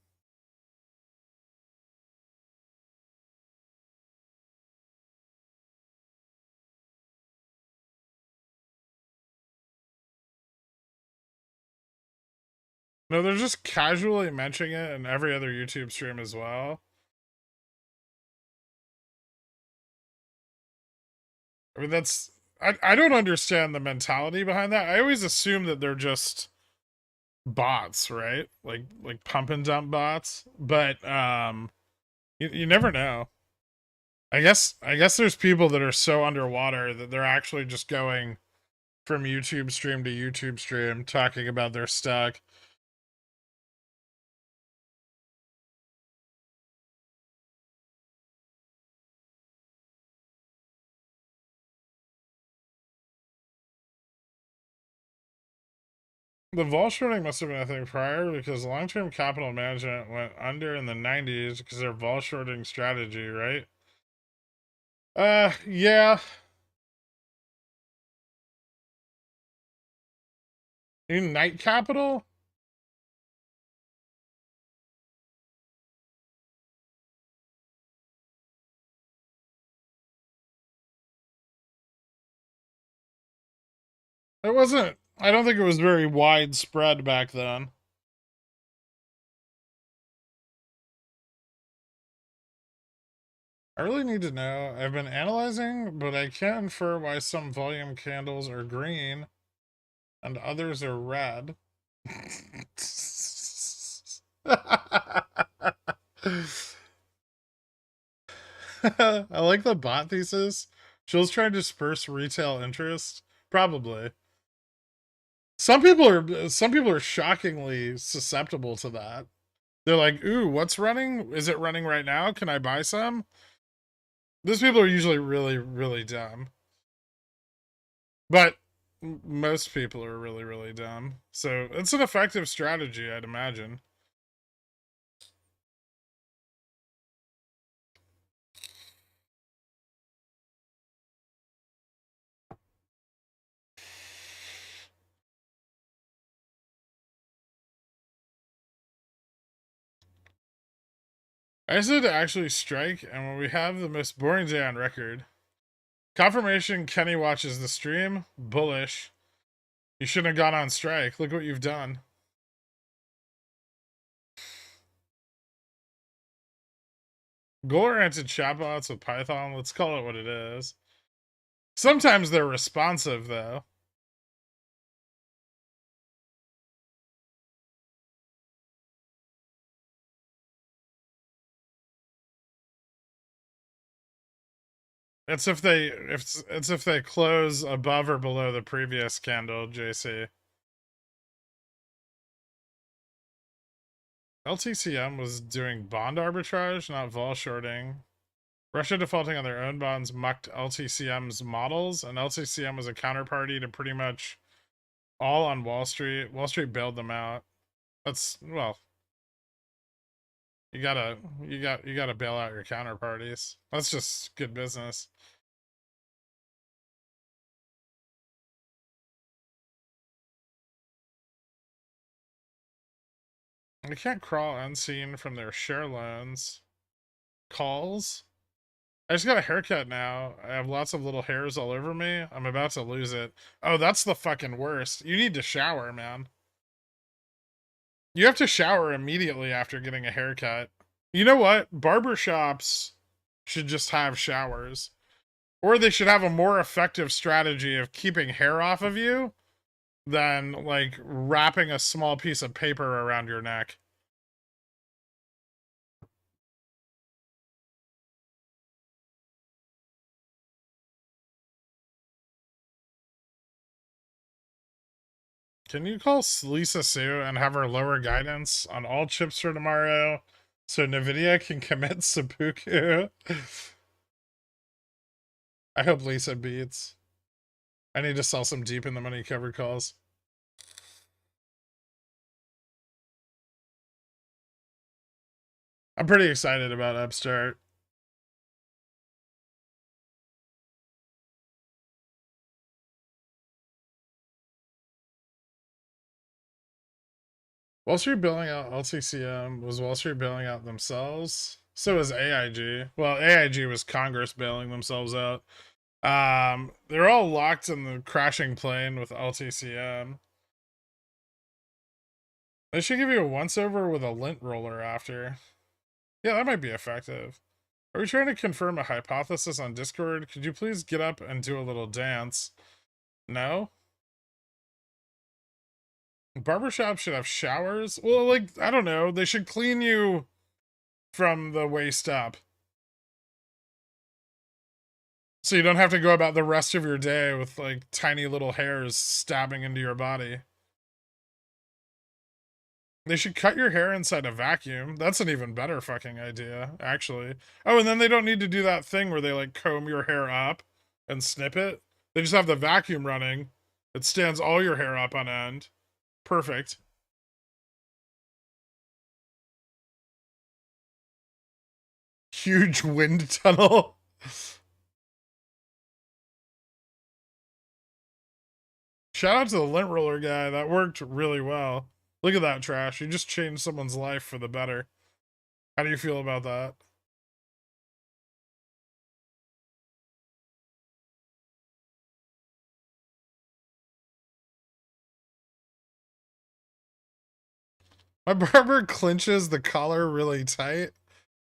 No, they're just casually mentioning it in every other YouTube stream as well. I mean, that's I don't understand the mentality behind that. I always assume that they're just bots, right? Like pump and dump bots. But you never know. I guess there's people that are so underwater that they're actually just going from YouTube stream to YouTube stream talking about their stock. The vol shorting must have been a thing prior because long-term capital management went under in the 90s because of their vol shorting strategy, right? Yeah. In Night Capital? It wasn't, I don't think it was very widespread back then. I really need to know. I've been analyzing, but I can't infer why some volume candles are green and others are red. I like the bot thesis. She'll try to disperse retail interest. Probably. Some people are shockingly susceptible to that. They're like, "Ooh, what's running? Is it running right now? Can I buy some?" Those people are usually really, really dumb. But most people are really, really dumb. So it's an effective strategy, I'd imagine. I said to actually strike, and when we have the most boring day on record. Confirmation Kenny watches the stream. Bullish. You shouldn't have gone on strike. Look what you've done. Goal-oriented chatbots with Python. Let's call it what it is. Sometimes they're responsive, though. It's if they close above or below the previous candle, JC. LTCM was doing bond arbitrage, not vol shorting. Russia defaulting on their own bonds mucked LTCM's models, and LTCM was a counterparty to pretty much all on Wall Street. Wall Street bailed them out. That's, well, you gotta bail out your counterparties. That's just good business. I can't crawl unseen from their share loans. Calls? I just got a haircut now. I have lots of little hairs all over me. I'm about to lose it. Oh, that's the fucking worst. You need to shower, man. You have to shower immediately after getting a haircut. You know what? Barbershops should just have showers. Or they should have a more effective strategy of keeping hair off of you than, like, wrapping a small piece of paper around your neck. Can you call Lisa Sue and have her lower guidance on all chips for tomorrow so NVIDIA can commit seppuku? I hope Lisa beats. I need to sell some deep in the money covered calls. I'm pretty excited about Upstart. Wall Street bailing out LTCM. Was Wall Street bailing out themselves? So was AIG. Well, AIG was Congress bailing themselves out. They're all locked in the crashing plane with LTCM. They should give you a once over with a lint roller after. Yeah, that might be effective. Are we trying to confirm a hypothesis on Discord? Could you please get up and do a little dance? No? Barbershop should have showers? Well, like, I don't know. They should clean you from the waist up. So you don't have to go about the rest of your day with, like, tiny little hairs stabbing into your body. They should cut your hair inside a vacuum. That's an even better fucking idea, actually. Oh, and then they don't need to do that thing where they, like, comb your hair up and snip it. They just have the vacuum running. It stands all your hair up on end. Perfect. Huge wind tunnel. Shout out to the lint roller guy. That worked really well. Look at that trash. You just changed someone's life for the better. How do you feel about that? My barber clinches the collar really tight.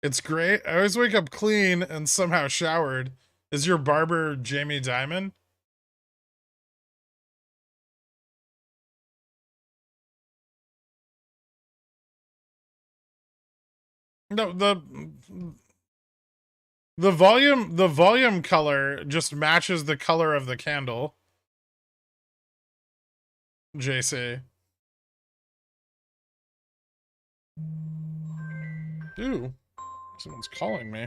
It's great. I always wake up clean and somehow showered. Is your barber Jamie Dimon? No, the volume color just matches the color of the candle. JC. Ooh, someone's calling me.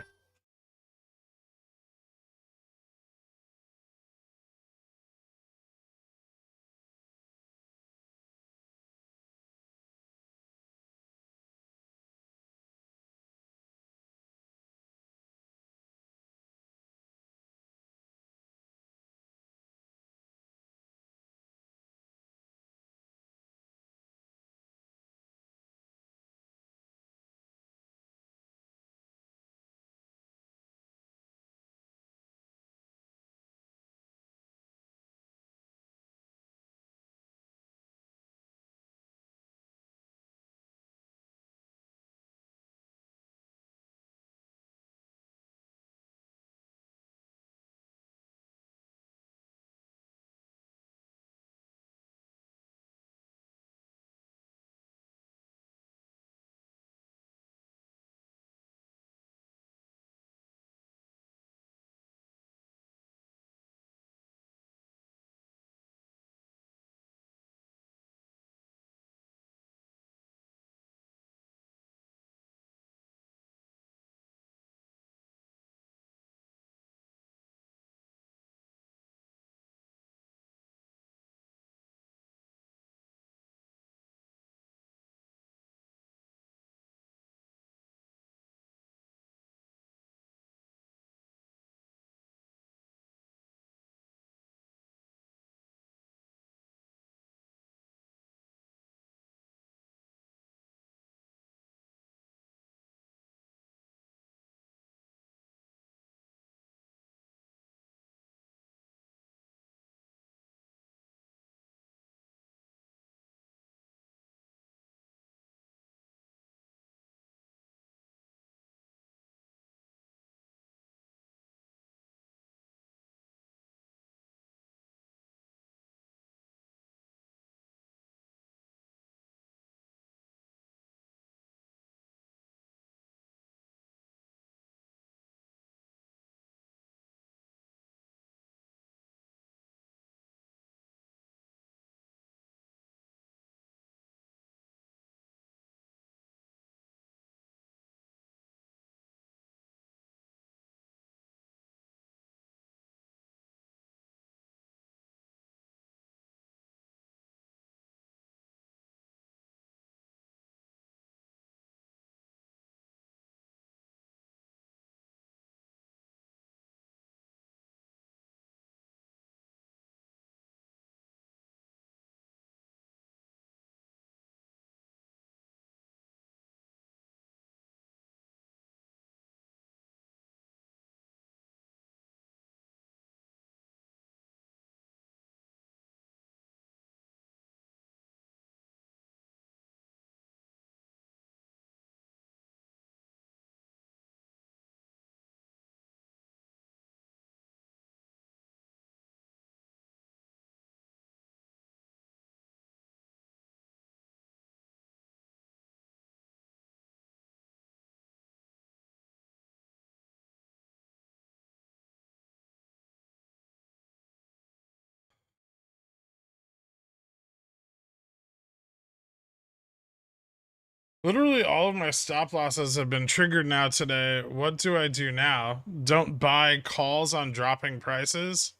Literally all of my stop losses have been triggered now today. What do I do now? Don't buy calls on dropping prices?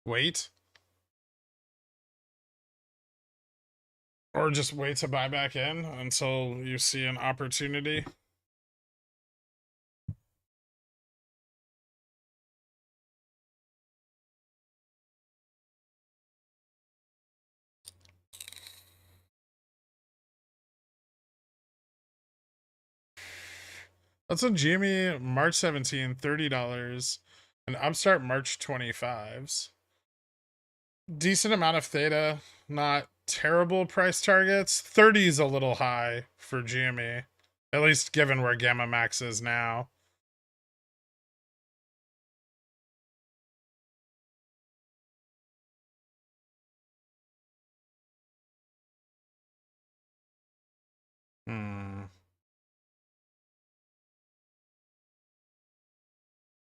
Wait? Or just wait to buy back in until you see an opportunity? That's a GME March 17, $30. And Upstart March 25s. Decent amount of theta, not terrible price targets. 30 is a little high for GME, at least given where Gamma Max is now.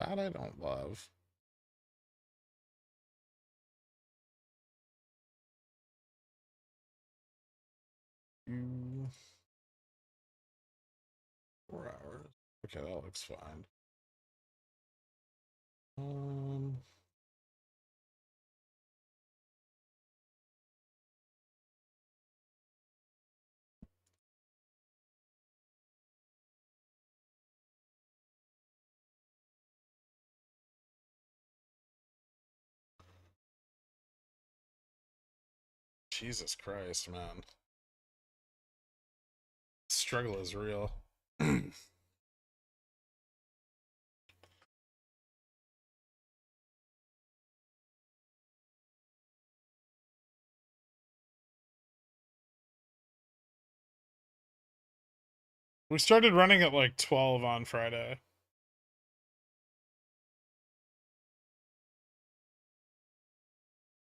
That I don't love. Mm, 4 hours. Okay, that looks fine. Um, Jesus Christ, man. Struggle is real. We started running at like 12 on Friday.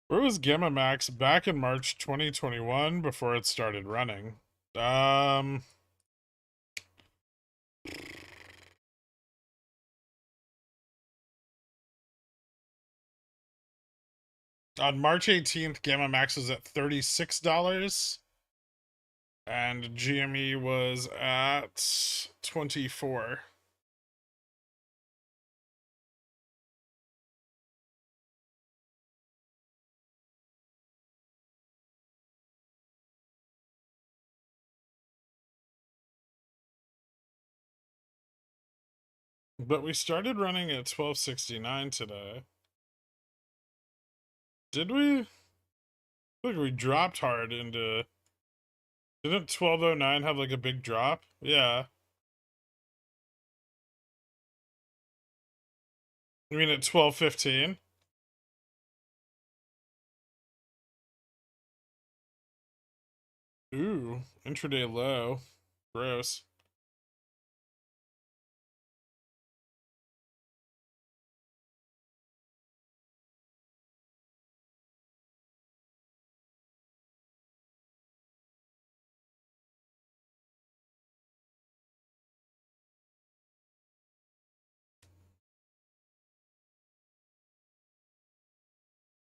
Where was Gamma Max back in March 2021 before it started running? Um, on March 18th, Gamma Max was at $36 and GME was at 24. But we started running at 1269 today. Did we? Look, we dropped hard into. Didn't 1209 have like a big drop? Yeah. You mean at 1215? Ooh, intraday low. Gross.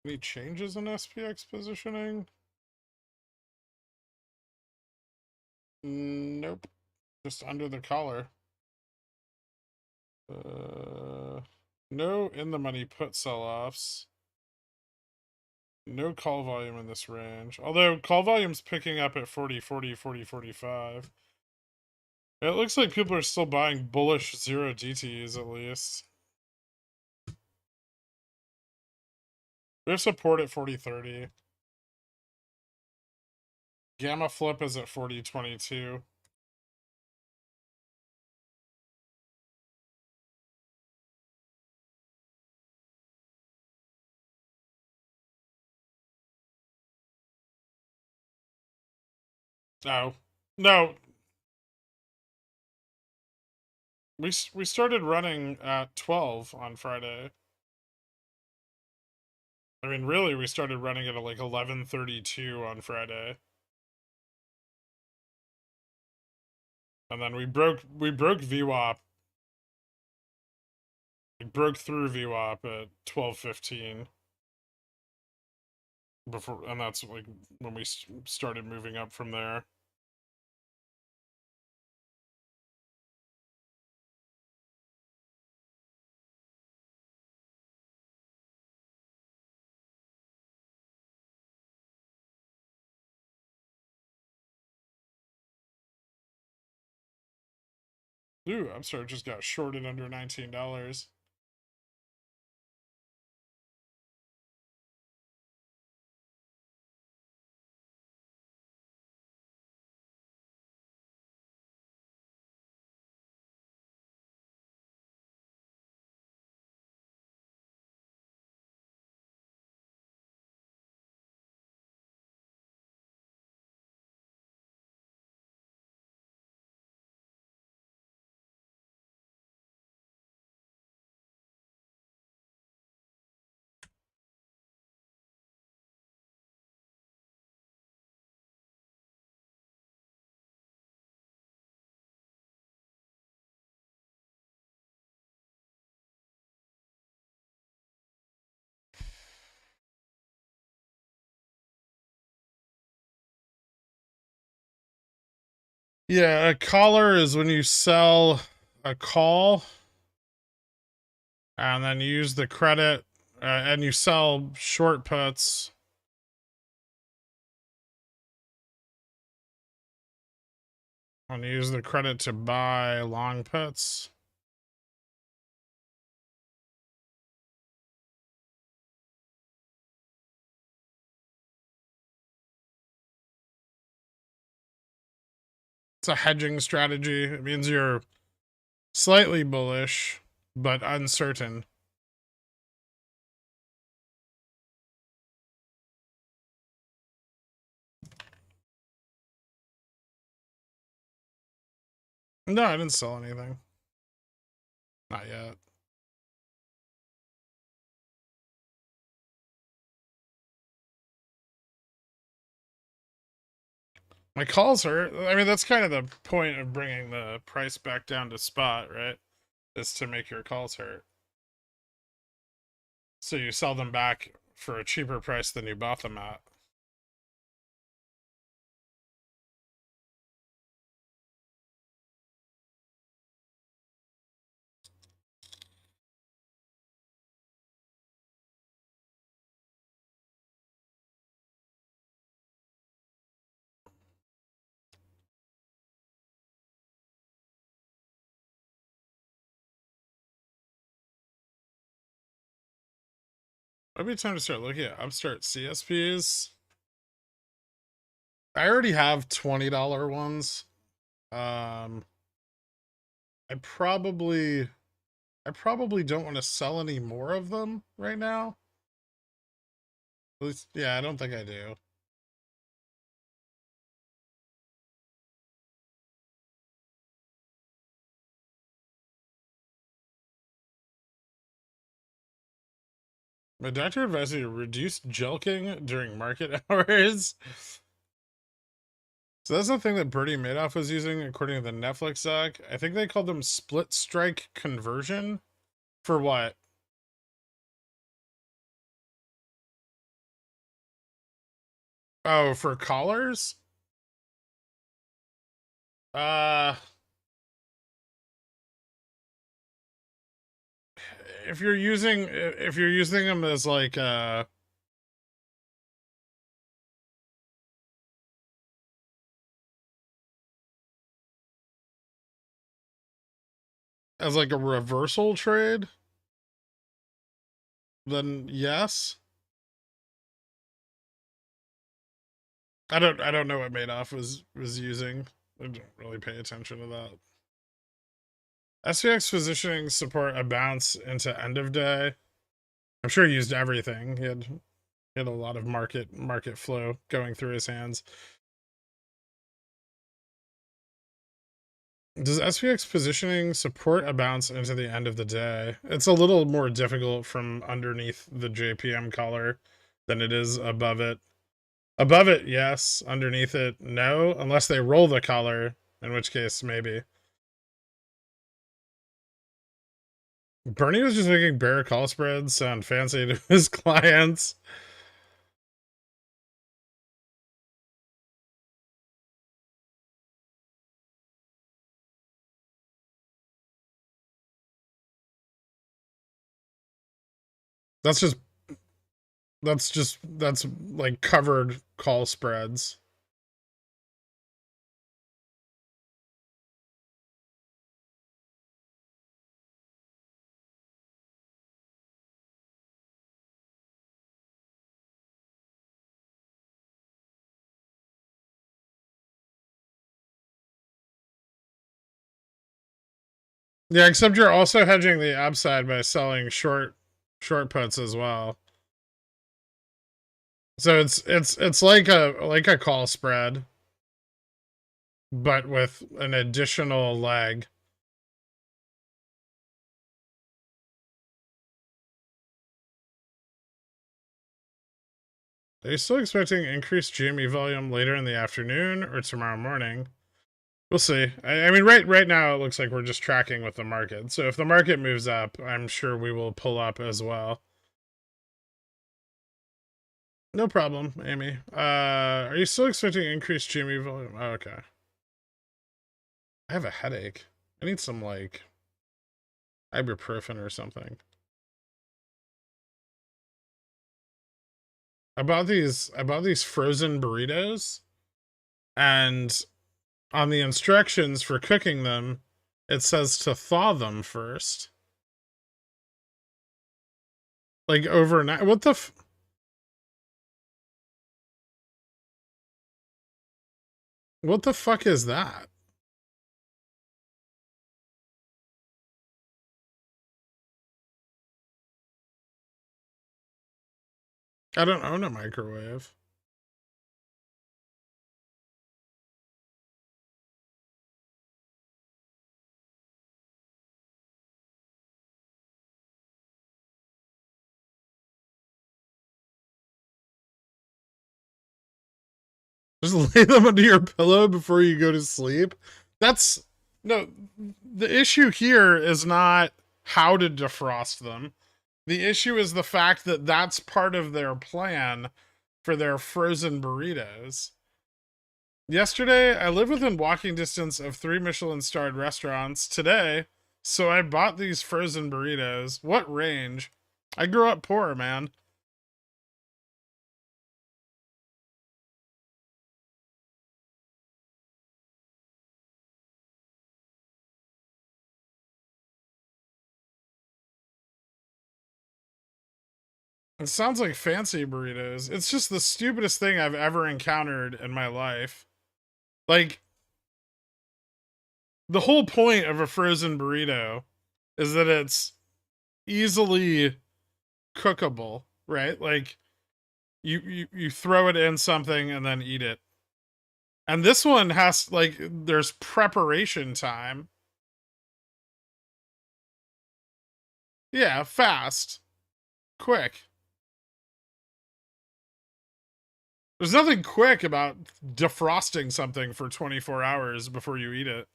Any changes in SPX positioning? Nope. Just under the collar. No in the money put sell-offs. No call volume in this range. Although call volume's picking up at 40, 40, 40, 45. It looks like people are still buying bullish 0 DTs at least. We have support at 40.30. Gamma flip is at 40.22. Oh. No. We started running at 12 on Friday. I mean, really, we started running at like 11:32 on Friday. And then we broke VWAP. We broke through VWAP at 12:15. Before, and that's like when we started moving up from there. Ooh, Upstart just got shorted under $19. Yeah, a collar is when you sell a call and then you use the credit and you sell short puts. And you use the credit to buy long puts. It's a hedging strategy. It means you're slightly bullish, but uncertain. No, I didn't sell anything. Not yet. My calls hurt. I mean, that's kind of the point of bringing the price back down to spot, right? Is to make your calls hurt. So you sell them back for a cheaper price than you bought them at. Might be time to start looking at Upstart CSPs. I already have $20 ones. I probably don't want to sell any more of them right now. At least, yeah, I don't think I do. My doctor advised me to reduce jelking during market hours. So that's the thing that Bernie Madoff was using, according to the Netflix doc. I think they called them split strike conversion. For what? Oh, for callers? Uh, if you're using them as like a reversal trade, then yes. I don't know what Madoff was using. I didn't really pay attention to that. SPX positioning support a bounce into end of day. I'm sure he used everything. He had a lot of market flow going through his hands. Does SPX positioning support a bounce into the end of the day? It's a little more difficult from underneath the JPM collar than it is above it. Above it, yes. Underneath it, no. Unless they roll the collar, in which case, maybe. Bernie was just making bear call spreads sound fancy to his clients. That's like covered call spreads. Yeah, except you're also hedging the upside by selling short puts as well. So it's like a call spread, but with an additional leg. Are you still expecting increased GME volume later in the afternoon or tomorrow morning? We'll see. I mean, right now it looks like we're just tracking with the market. So if the market moves up, I'm sure we will pull up as well. No problem, Amy. Are you still expecting increased GME volume? Oh, okay. I have a headache. I need some like ibuprofen or something. I bought these frozen burritos, and on the instructions for cooking them, it says to thaw them first. Like overnight. What the fuck is that? I don't own a microwave. Just lay them under your pillow before you go to sleep. That's no, the issue here is not how to defrost them. The issue is the fact that that's part of their plan for their frozen burritos. Yesterday, I live within walking distance of 3 Michelin-starred restaurants. Today, so I bought these frozen burritos. What range? I grew up poor, man. It sounds like fancy burritos. It's just the stupidest thing I've ever encountered in my life. Like, the whole point of a frozen burrito is that it's easily cookable, right? Like, you throw it in something and then eat it. And this one has, like, there's preparation time. Yeah, fast, quick. There's nothing quick about defrosting something for 24 hours before you eat it.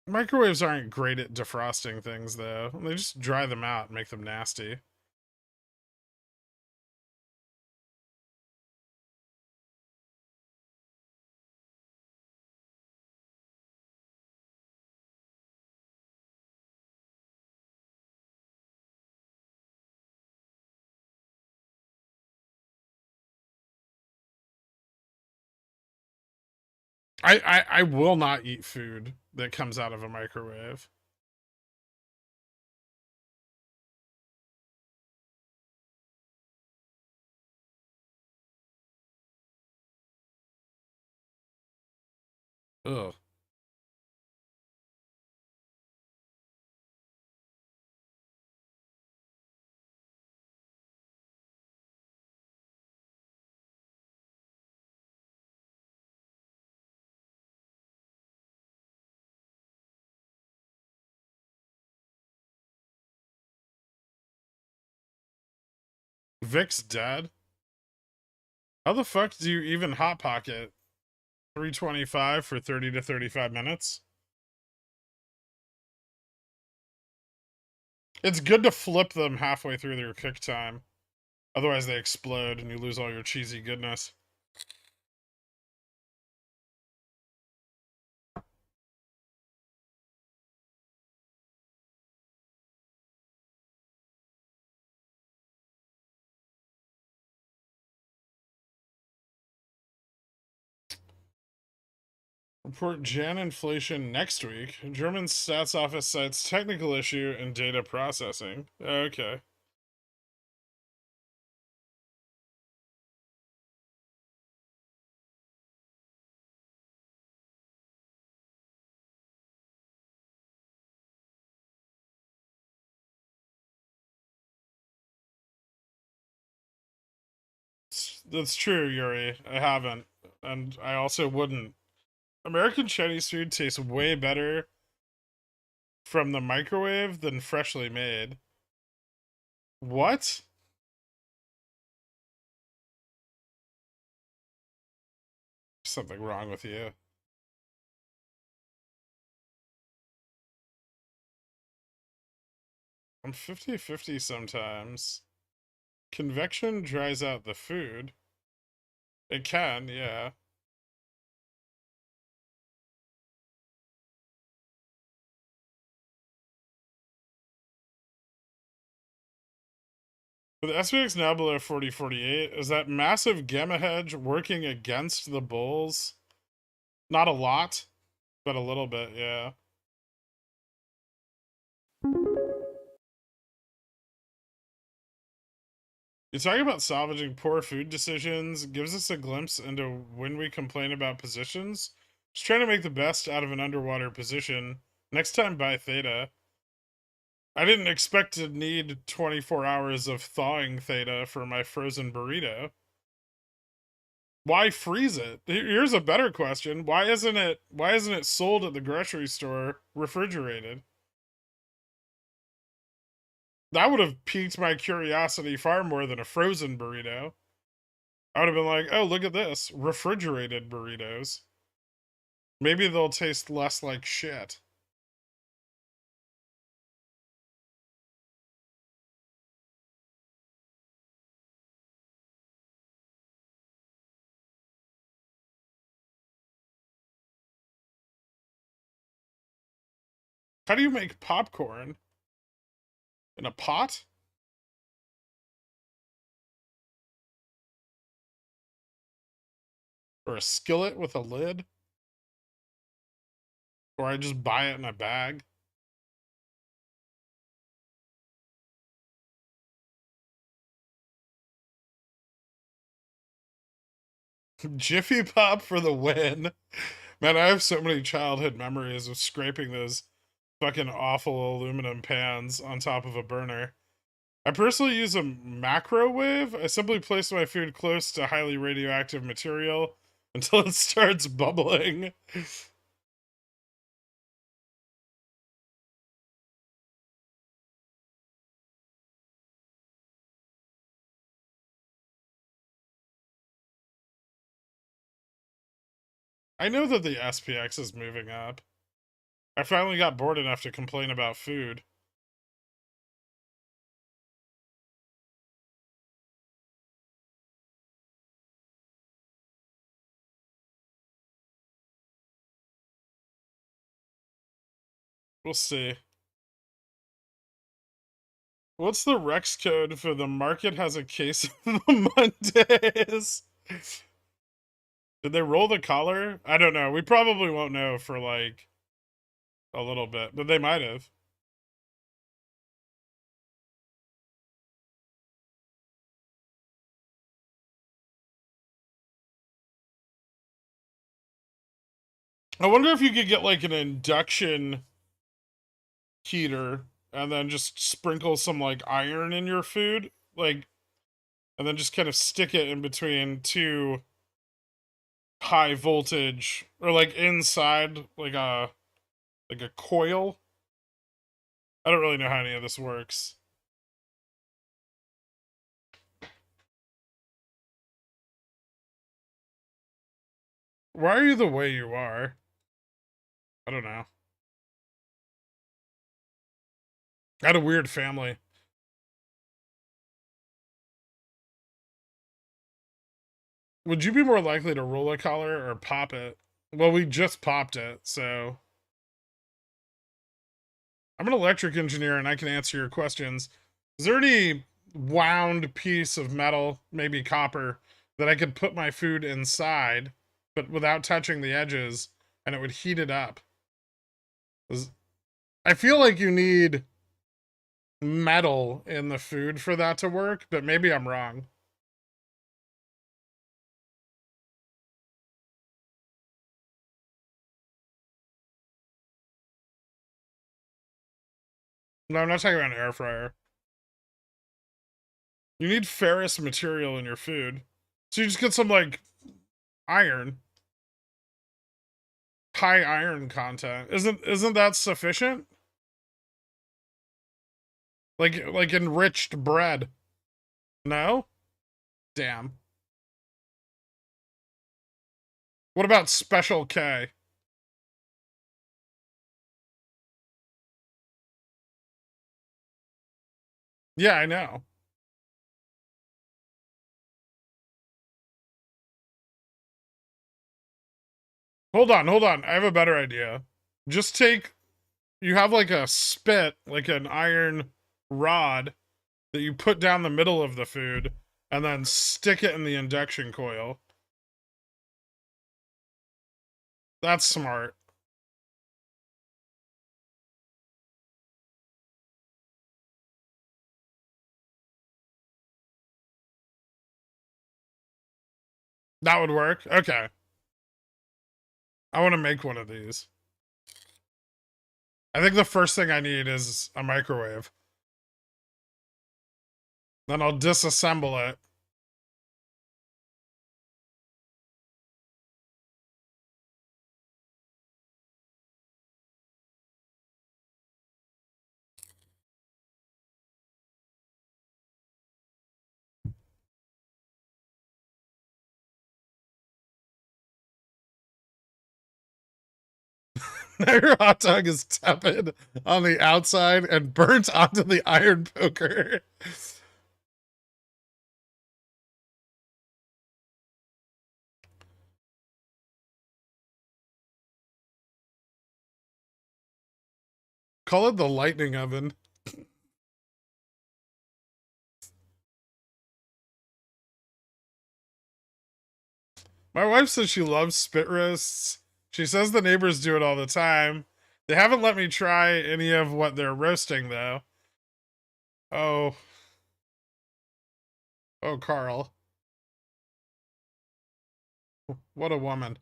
Microwaves aren't great at defrosting things, though. They just dry them out and make them nasty. I will not eat food that comes out of a microwave. Ugh. Vic's dead? How the fuck do you even hot pocket 325 for 30 to 35 minutes? It's good to flip them halfway through their cook time. Otherwise, they explode and you lose all your cheesy goodness. Report Jan inflation next week. German stats office cites technical issue in data processing. Okay. That's true, Yuri. I haven't, and I also wouldn't. American Chinese food tastes way better from the microwave than freshly made. What? Something wrong with you. I'm 50-50 sometimes. Convection dries out the food. It can, yeah. But the SPX now below 40.48. Is that massive gamma hedge working against the bulls? Not a lot, but a little bit, yeah. You talking about salvaging poor food decisions gives us a glimpse into when we complain about positions. Just trying to make the best out of an underwater position. Next time, buy Theta. I didn't expect to need 24 hours of thawing Theta for my frozen burrito. Why freeze it? Here's a better question. Why isn't it sold at the grocery store refrigerated? That would have piqued my curiosity far more than a frozen burrito. I would have been like, oh, look at this. Refrigerated burritos. Maybe they'll taste less like shit. How do you make popcorn? In a pot? Or a skillet with a lid? Or I just buy it in a bag? Jiffy Pop for the win. Man, I have so many childhood memories of scraping those fucking awful aluminum pans on top of a burner. I personally use a microwave. I simply place my food close to highly radioactive material until it starts bubbling. I know that the SPX is moving up. I finally got bored enough to complain about food. We'll see. What's the Rex code for the market has a case of the Mondays? Did they roll the collar? I don't know. We probably won't know for like a little bit, but they might have. I wonder if you could get like an induction heater and then just sprinkle some like iron in your food, like, and then just kind of stick it in between two high voltage or like inside like a coil. I don't really know how any of this works. Why are you the way you are? I don't know. I had a weird family. Would you be more likely to roll a collar or pop it? Well, we just popped it, so I'm an electric engineer and I can answer your questions. Is there any wound piece of metal, maybe copper, that I could put my food inside, but without touching the edges, and it would heat it up? I feel like you need metal in the food for that to work, but maybe I'm wrong. No, I'm not talking about an air fryer. You need ferrous material in your food. So you just get some like iron, high iron content. Isn't that sufficient? Like enriched bread. No? Damn. What about Special K? Yeah, I know. Hold on. I have a better idea. Just take, you have like a spit, like an iron rod that you put down the middle of the food and then stick it in the induction coil. That's smart. That would work. Okay. I want to make one of these. I think the first thing I need is a microwave. Then I'll disassemble it. Their hot dog is tepid on the outside and burnt onto the iron poker. Call it the lightning oven. My wife says she loves spit roasts. She says the neighbors do it all the time. They haven't let me try any of what they're roasting, though. Oh. Oh, Carl. What a woman.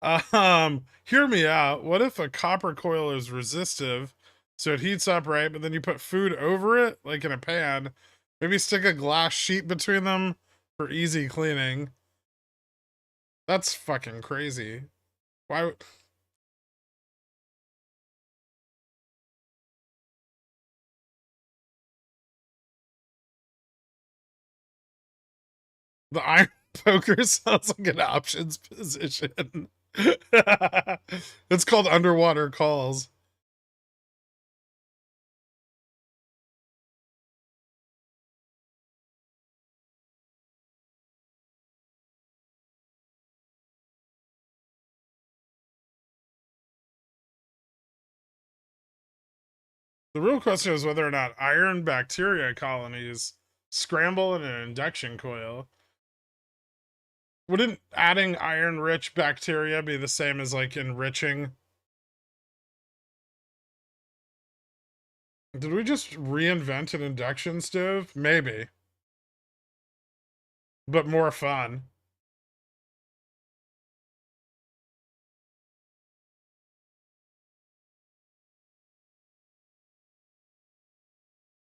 Hear me out. What if a copper coil is resistive, so it heats up right, but then you put food over it, like in a pan? Maybe stick a glass sheet between them for easy cleaning. That's fucking crazy. Why? The iron poker sounds like an options position. It's called underwater calls. The real question is whether or not iron bacteria colonies scramble in an induction coil. Wouldn't adding iron rich bacteria be the same as like enriching? Did we just reinvent an induction stove? Maybe, but more fun.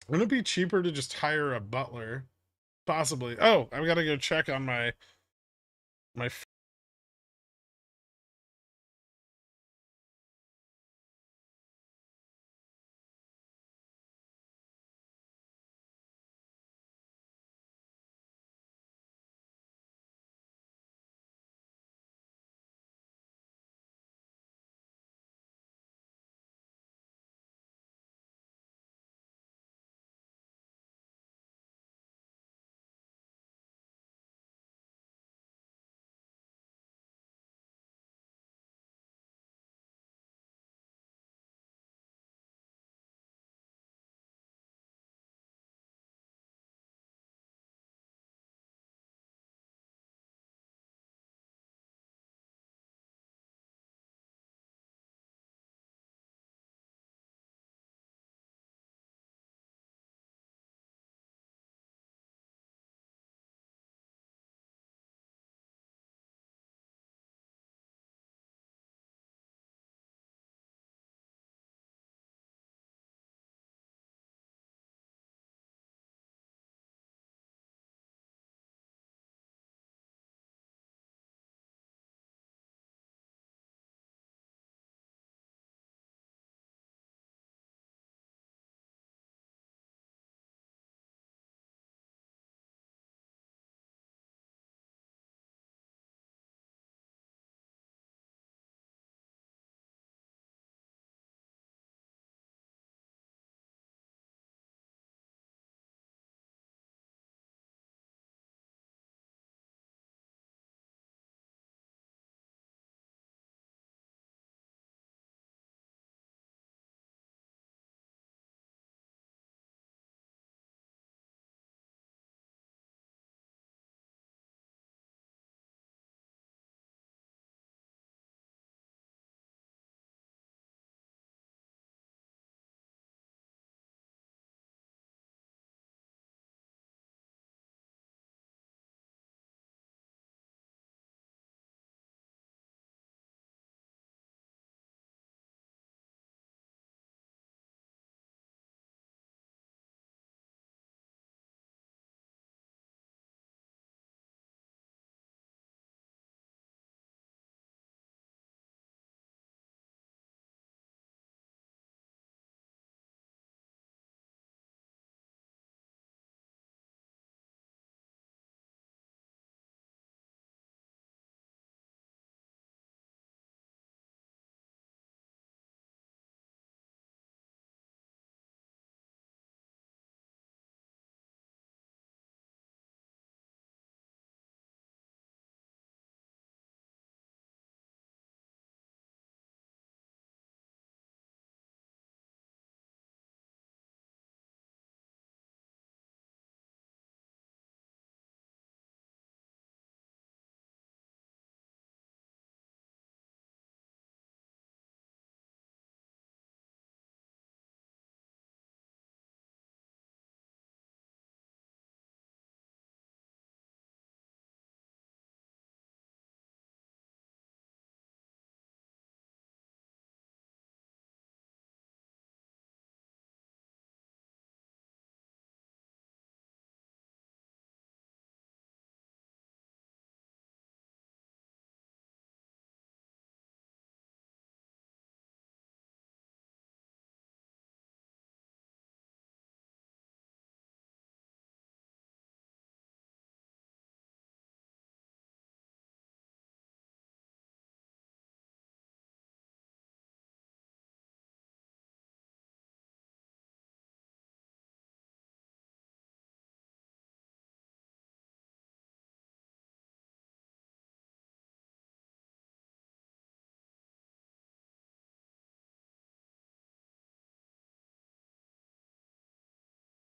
Wouldn't it be cheaper to just hire a butler? Possibly. Oh, I've got to go check on my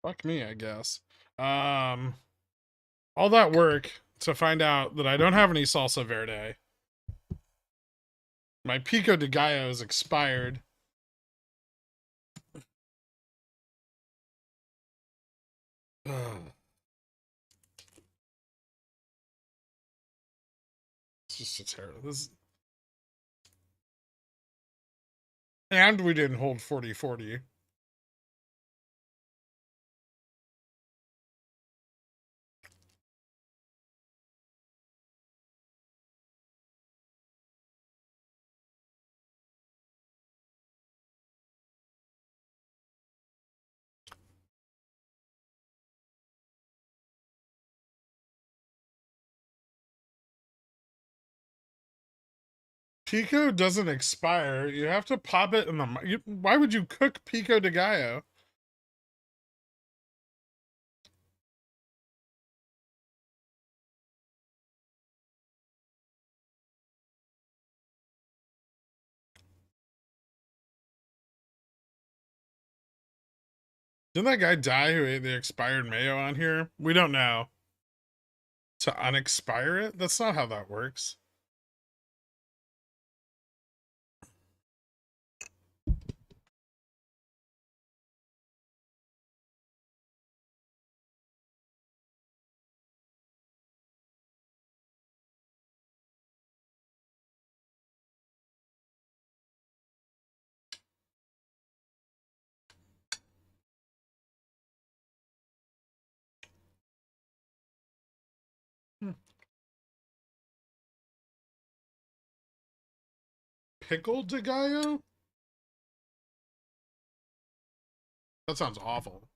Fuck me, I guess. All that work to find out that I don't have any salsa verde. My pico de gallo is expired. Ugh. It's just a terrible. And we didn't hold 40-40. Pico doesn't expire. You have to pop it in the... why would you cook pico de gallo? Didn't that guy die who ate the expired mayo on here? We don't know. To unexpire it? That's not how that works. Pickled de gallo? That sounds awful.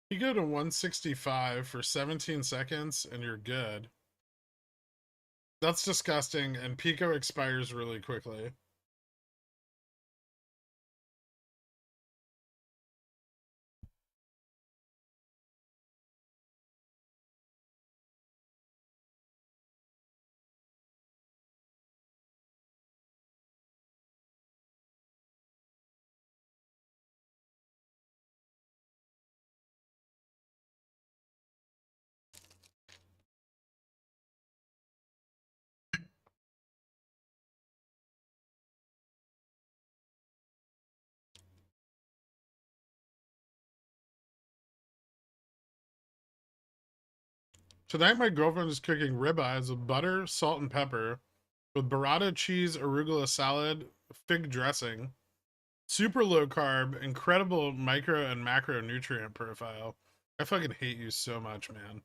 You go to 165 for 17 seconds and you're good. That's disgusting, and Pico expires really quickly. Tonight, my girlfriend is cooking ribeyes with butter, salt, and pepper, with burrata cheese, arugula salad, fig dressing, super low carb, incredible micro and macronutrient profile. I fucking hate you so much, man.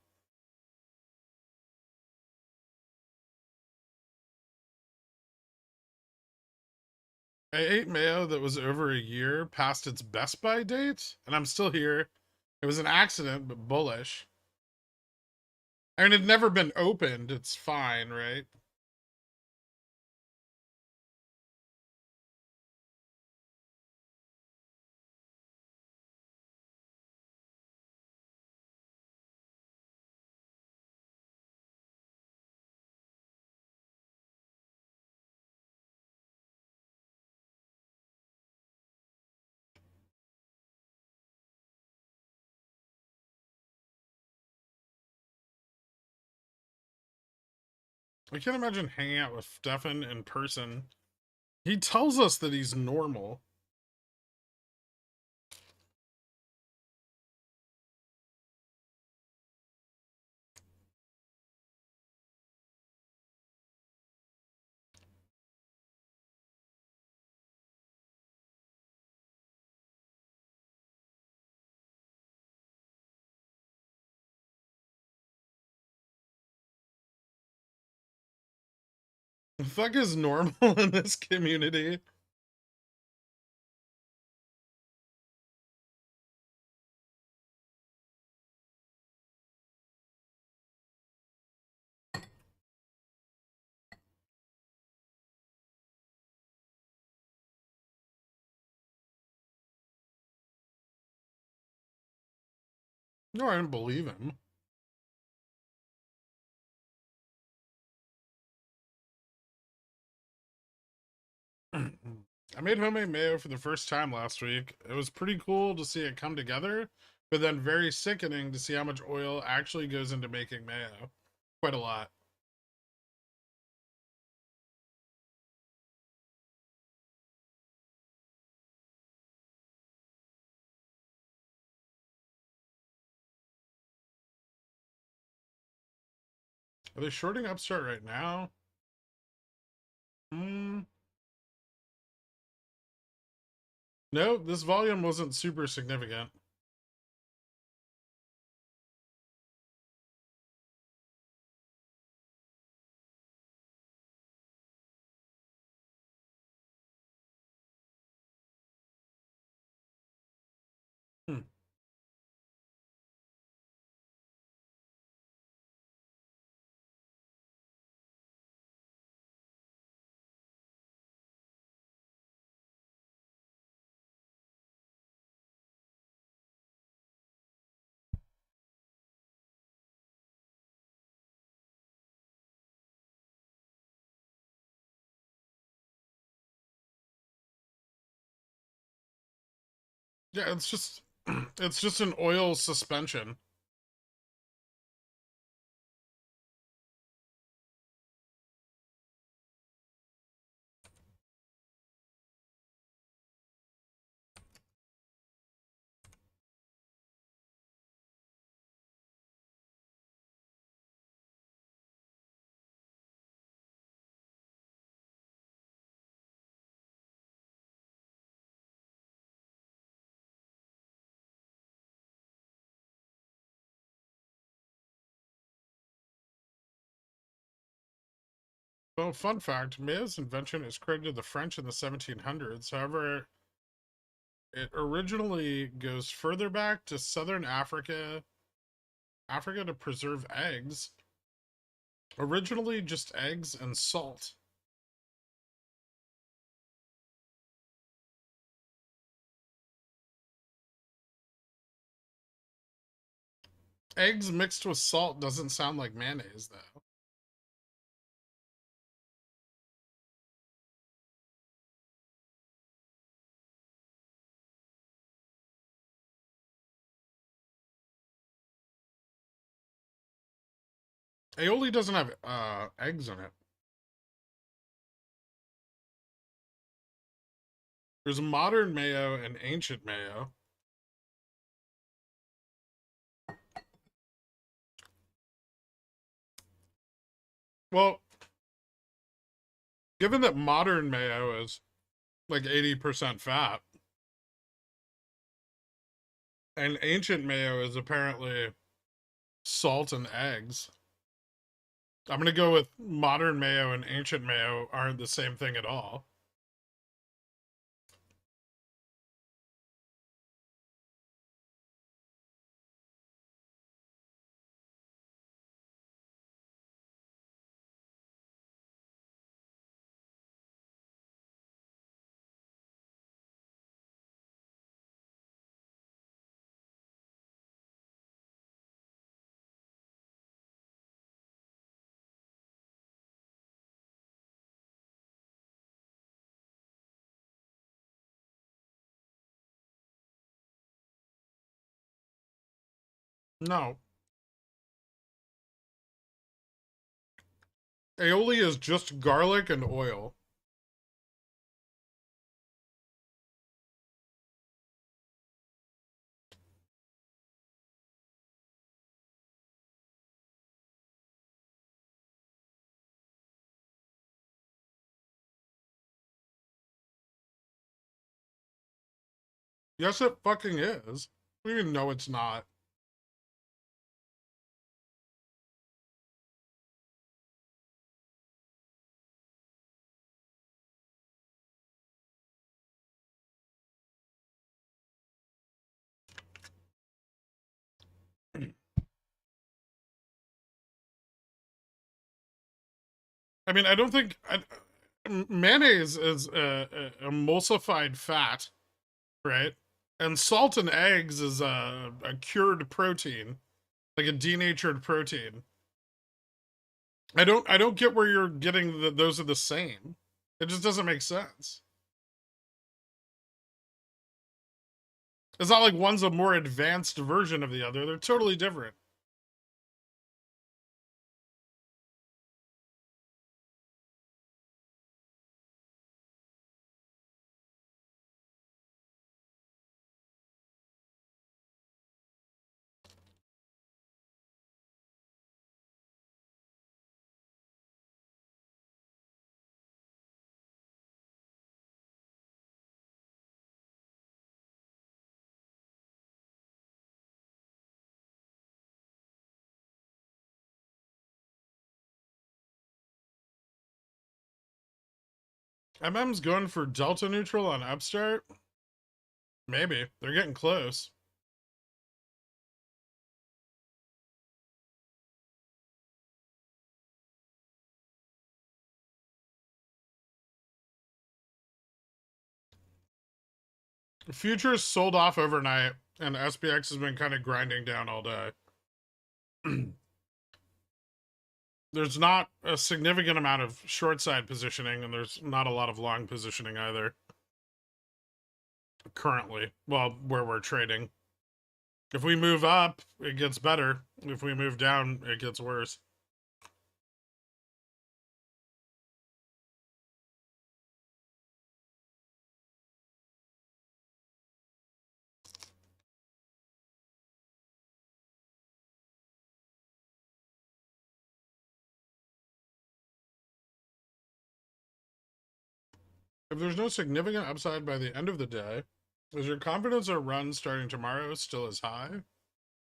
I ate mayo that was over a year past its best by date, and I'm still here. It was an accident, but bullish. I mean, it'd never been opened. It's fine, right? I can't imagine hanging out with Stefan in person. He tells us that he's normal. The fuck is normal in this community? No, I don't believe him. I made homemade mayo for the first time last week. It was pretty cool to see it come together, but then very sickening to see how much oil actually goes into making mayo. Quite a lot. Are they shorting Upstart right now? Hmm. No, this volume wasn't super significant. Hmm. Yeah, it's just it's just an oil suspension. Well, fun fact, mayo's invention is credited to the French in the 1700s. However, it originally goes further back to southern Africa to preserve eggs. Originally just eggs and salt. Eggs mixed with salt doesn't sound like mayonnaise, though. Aioli doesn't have eggs in it. There's modern mayo and ancient mayo. Well, given that modern mayo is like 80% fat, and ancient mayo is apparently salt and eggs, I'm gonna go with modern mayo and ancient mayo aren't the same thing at all. No. Aioli is just garlic and oil. Yes, it fucking is. We even know it's not. I mean, I don't think mayonnaise is emulsified fat, right? And salt and eggs is a cured protein, like a denatured protein. I don't get where you're getting those are the same. It just doesn't make sense. It's not like one's a more advanced version of the other. They're totally different. MM's going for delta neutral on Upstart. Maybe. They're getting close. Futures sold off overnight, and SPX has been kind of grinding down all day. There's not a significant amount of short side positioning, and there's not a lot of long positioning either. Currently, well, where we're trading. If we move up, it gets better. If we move down, it gets worse. If there's no significant upside by the end of the day, is your confidence a run starting tomorrow still as high?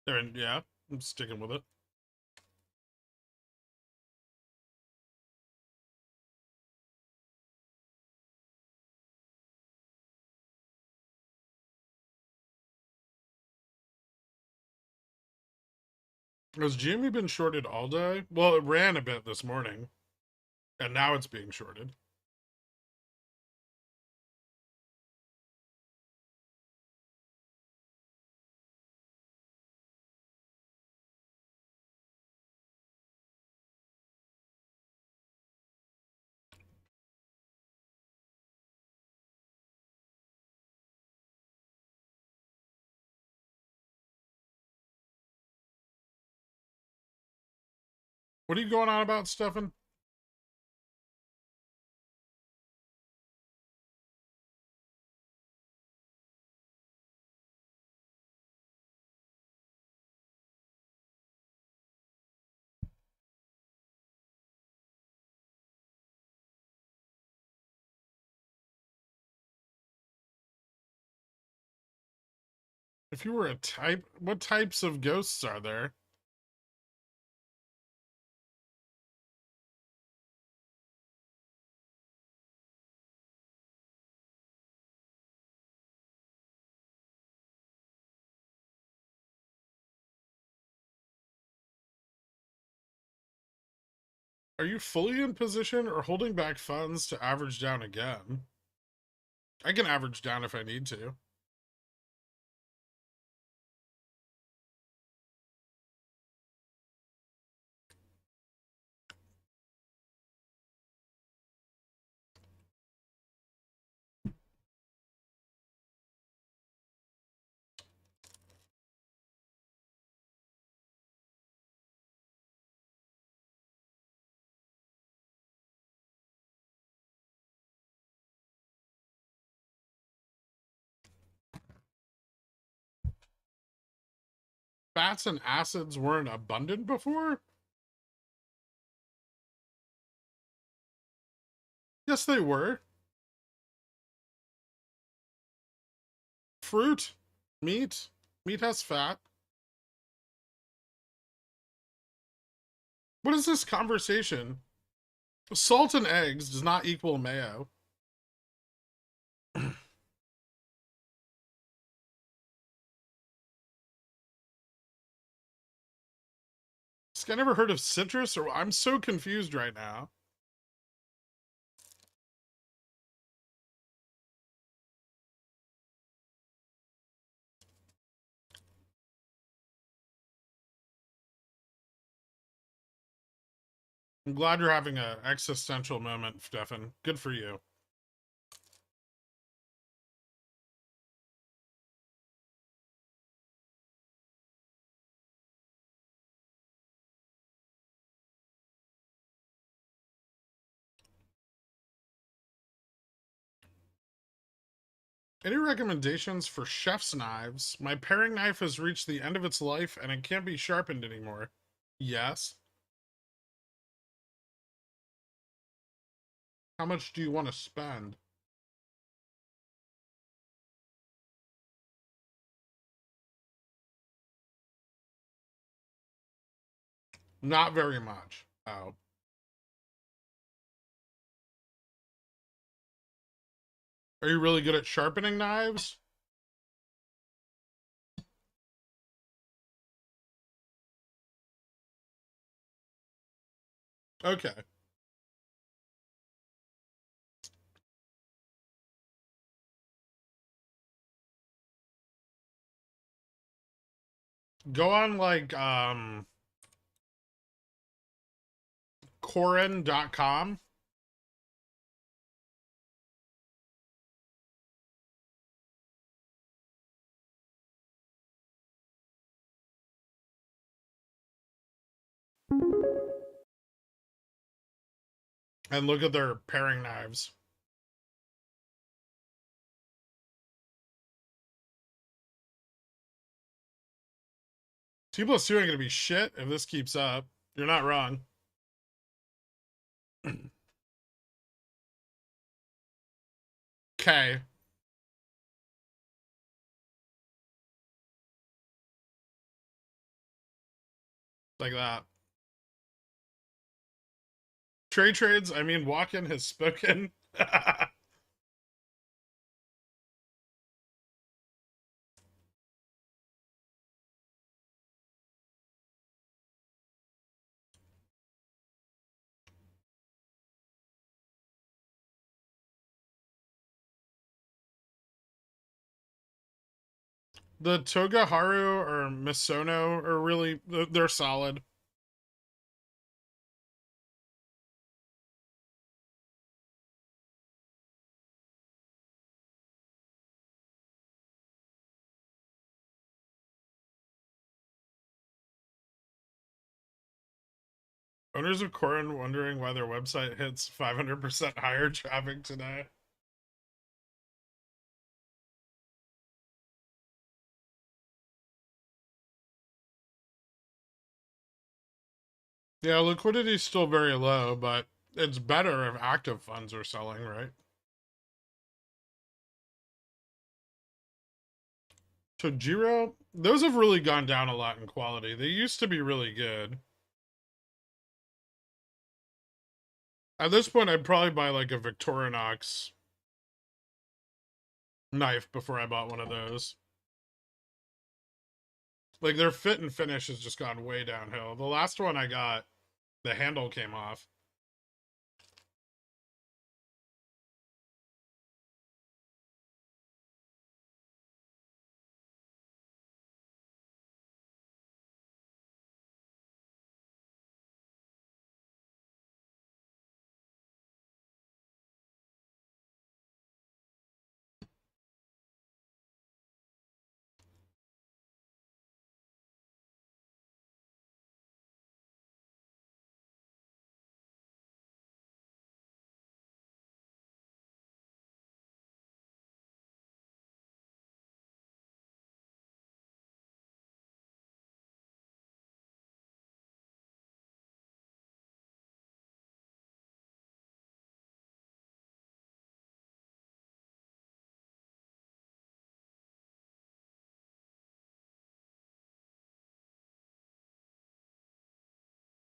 Yeah, I'm sticking with it. Has GME been shorted all day? Well, it ran a bit this morning, and now it's being shorted. What are you going on about, Stefan? If you were a type, what types of ghosts are there? Are you fully in position or holding back funds to average down again? I can average down if I need to. Fats and acids weren't abundant before? Yes, they were. Fruit, meat. Meat has fat. What is this conversation? Salt and eggs does not equal mayo. This guy never heard of citrus, or I'm so confused right now. I'm glad you're having an existential moment, Stefan. Good for you. Any recommendations for chef's knives? My paring knife has reached the end of its life and it can't be sharpened anymore. Yes. How much do you want to spend? Not very much. Oh. Are you really good at sharpening knives? Okay. Go on like Corin.com. And look at their paring knives. T plus 2 ain't gonna be shit if this keeps up. You're not wrong. Okay. Like that. Trades, I mean, Walken has spoken. The Togaharu or Misono are really, they're solid. Owners of Corin wondering why their website hits 500% higher traffic today. Yeah, liquidity's still very low, but it's better if active funds are selling, right? Tojiro, those have really gone down a lot in quality. They used to be really good. At this point, I'd probably buy like a Victorinox knife before I bought one of those. Like their fit and finish has just gone way downhill. The last one I got, the handle came off.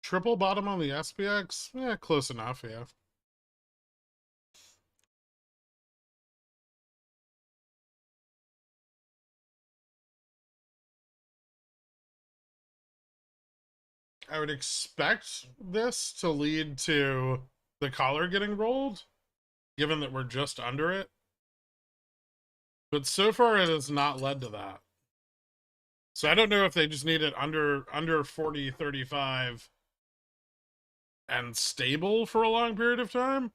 Triple bottom on the SPX? Yeah, close enough, yeah. I would expect this to lead to the collar getting rolled, given that we're just under it. But so far it has not led to that. So I don't know if they just need it under 40.35 and stable for a long period of time.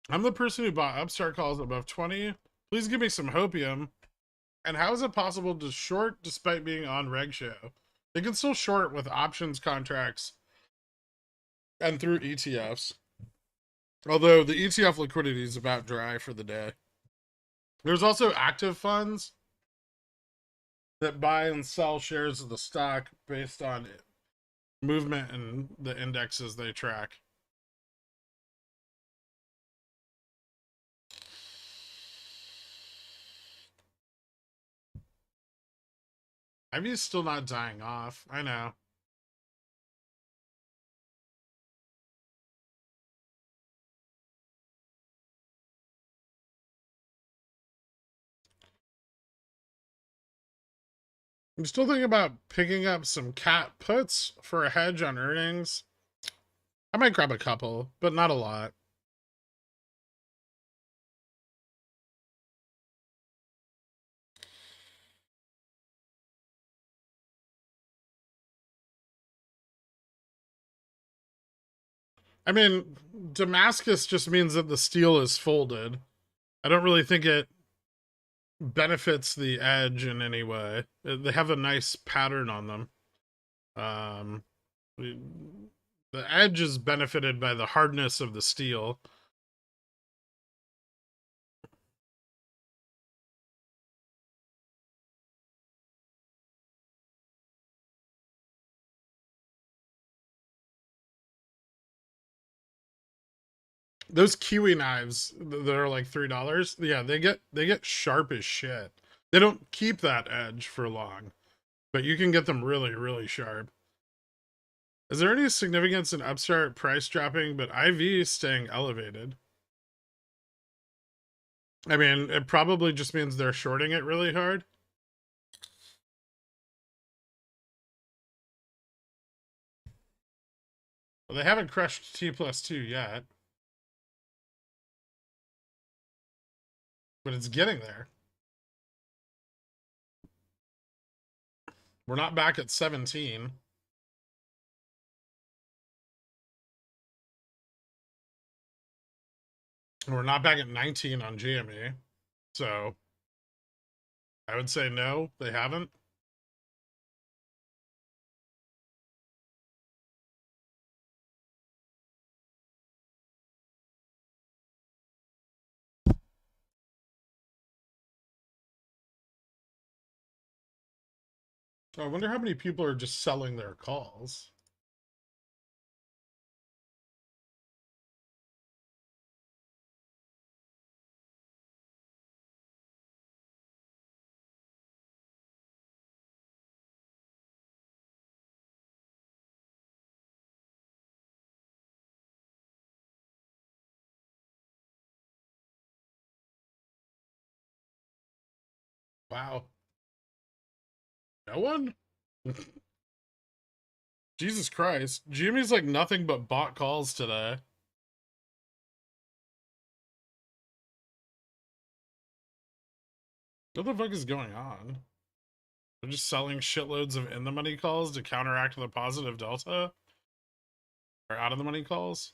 I'm the person who bought Upstart calls above 20. Please give me some hopium. And how is it possible to short despite being on reg show? They can still short with options contracts and through ETFs. Although the ETF liquidity is about dry for the day. There's also active funds that buy and sell shares of the stock based on movement and the indexes they track. Ivy's still not dying off. I know. I'm still thinking about picking up some cat puts for a hedge on earnings. I might grab a couple, but not a lot. I mean, Damascus just means that the steel is folded. I don't really think it benefits the edge in any way. They have a nice pattern on them. The edge is benefited by the hardness of the steel. Those Kiwi knives that are like $3, yeah, they get sharp as shit. They don't keep that edge for long, but you can get them really, really sharp. Is there any significance in Upstart price dropping, but IV staying elevated? I mean, it probably just means they're shorting it really hard. Well, they haven't crushed T+2 yet, but it's getting there. We're not back at 17. We're not back at 19 on GME. So I would say no, they haven't. I wonder how many people are just selling their calls. Wow. No one? Jesus Christ. Jimmy's like nothing but bot calls today. What the fuck is going on? They're just selling shitloads of in the money calls to counteract the positive delta? Or out of the money calls?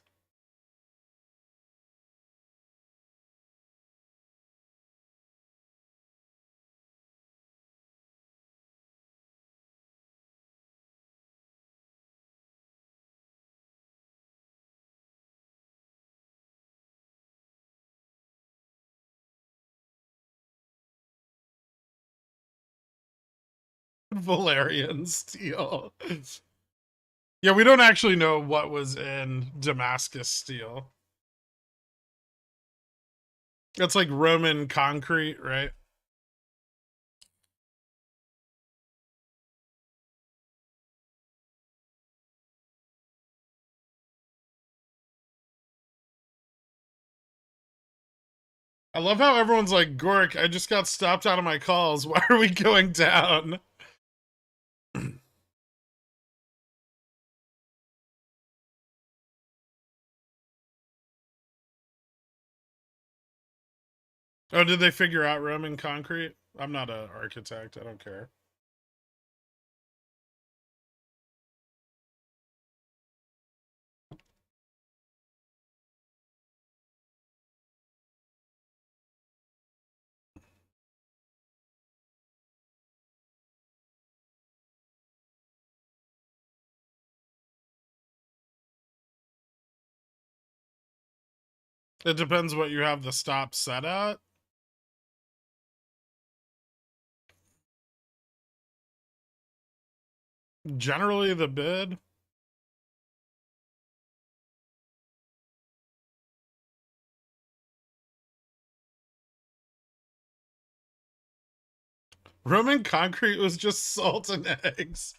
Valerian steel. Yeah, we don't actually know what was in Damascus steel. That's like Roman concrete, right? I love how everyone's like, Gork, I just got stopped out of my calls. Why are we going down? Oh, did they figure out Roman concrete? I'm not an architect. I don't care. It depends what you have the stop set at. Generally the bid. Roman concrete was just salt and eggs.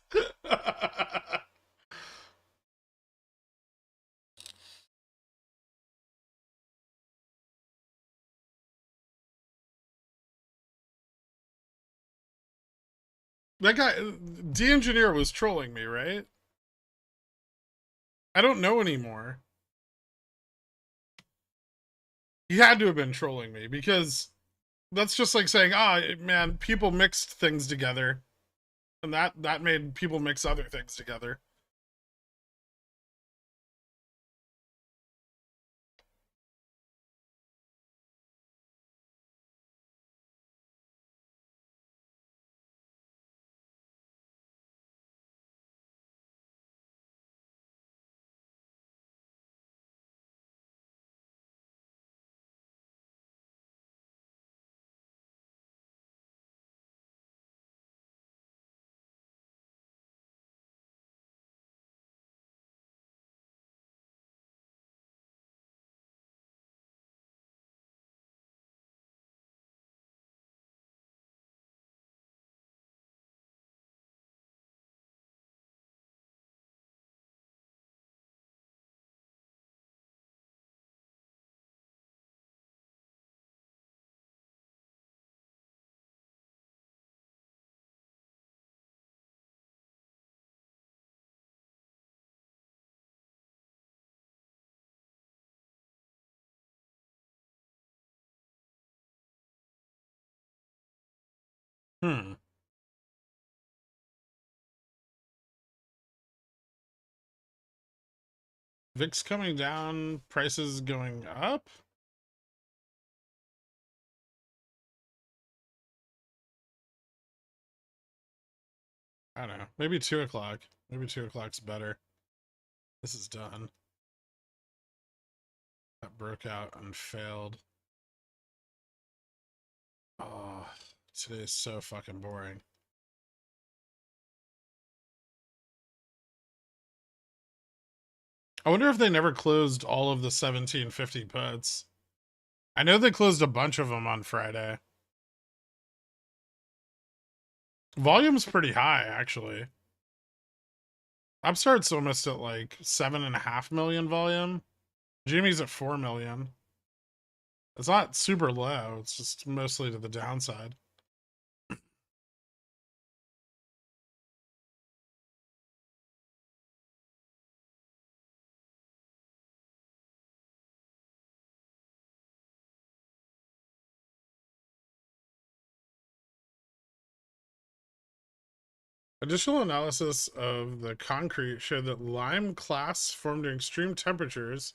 That guy, D-Engineer was trolling me, right? I don't know anymore. He had to have been trolling me because that's just like saying, man, people mixed things together. And that made people mix other things together. Hmm. VIX coming down, prices going up? I don't know. Maybe 2 o'clock. Maybe 2 o'clock's better. This is done. That broke out and failed. Oh, today's so fucking boring. I wonder if they never closed all of the 1750 puts. I know they closed a bunch of them on Friday. Volume's pretty high, actually. Upstart's almost at like 7.5 million volume. Jimmy's at 4 million. It's not super low, it's just mostly to the downside. Additional analysis of the concrete showed that lime clasts formed during extreme temperatures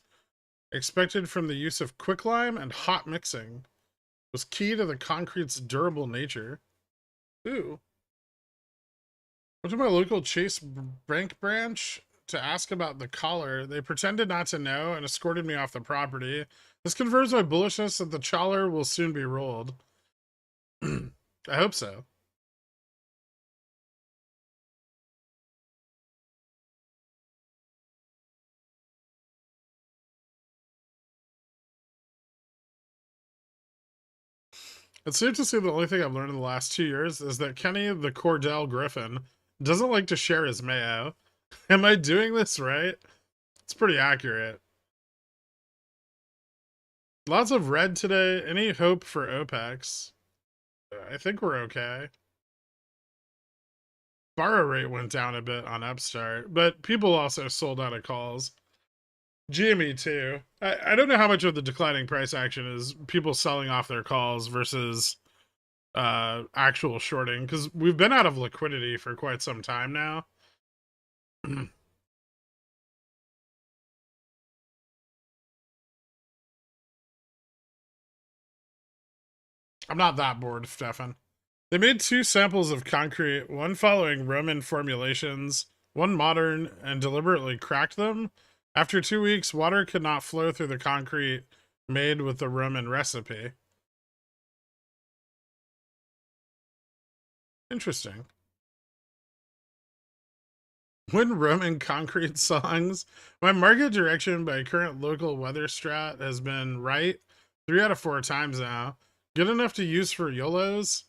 expected from the use of quicklime and hot mixing was key to the concrete's durable nature. Ooh. Went to my local Chase Bank branch to ask about the collar. They pretended not to know and escorted me off the property. This confirms my bullishness that the collar will soon be rolled. I hope so. It's safe to say the only thing I've learned in the last 2 years is that Kenny the Cordell Griffin doesn't like to share his mayo. Am I doing this right? It's pretty accurate. Lots of red today. Any hope for OPEX? I think we're okay. Borrow rate went down a bit on Upstart, but people also sold out of calls. GME too. I don't know how much of the declining price action is people selling off their calls versus actual shorting, because we've been out of liquidity for quite some time now. I'm not that bored, Stefan. They made 2 samples of concrete, one following Roman formulations, one modern, and deliberately cracked them. After 2 weeks, water could not flow through the concrete made with the Roman recipe. Interesting. When Roman concrete songs, my market direction by current local weather strat has been right 3 out of 4 times now. Good enough to use for YOLOs?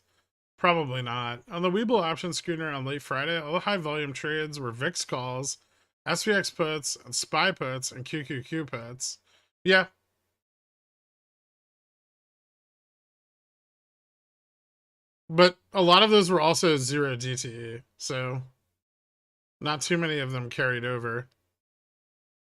Probably not. On the WeBull option screener on late Friday, all the high volume trades were VIX calls, SPX puts, and SPY puts, and QQQ puts. Yeah. But a lot of those were also 0 DTE, so not too many of them carried over.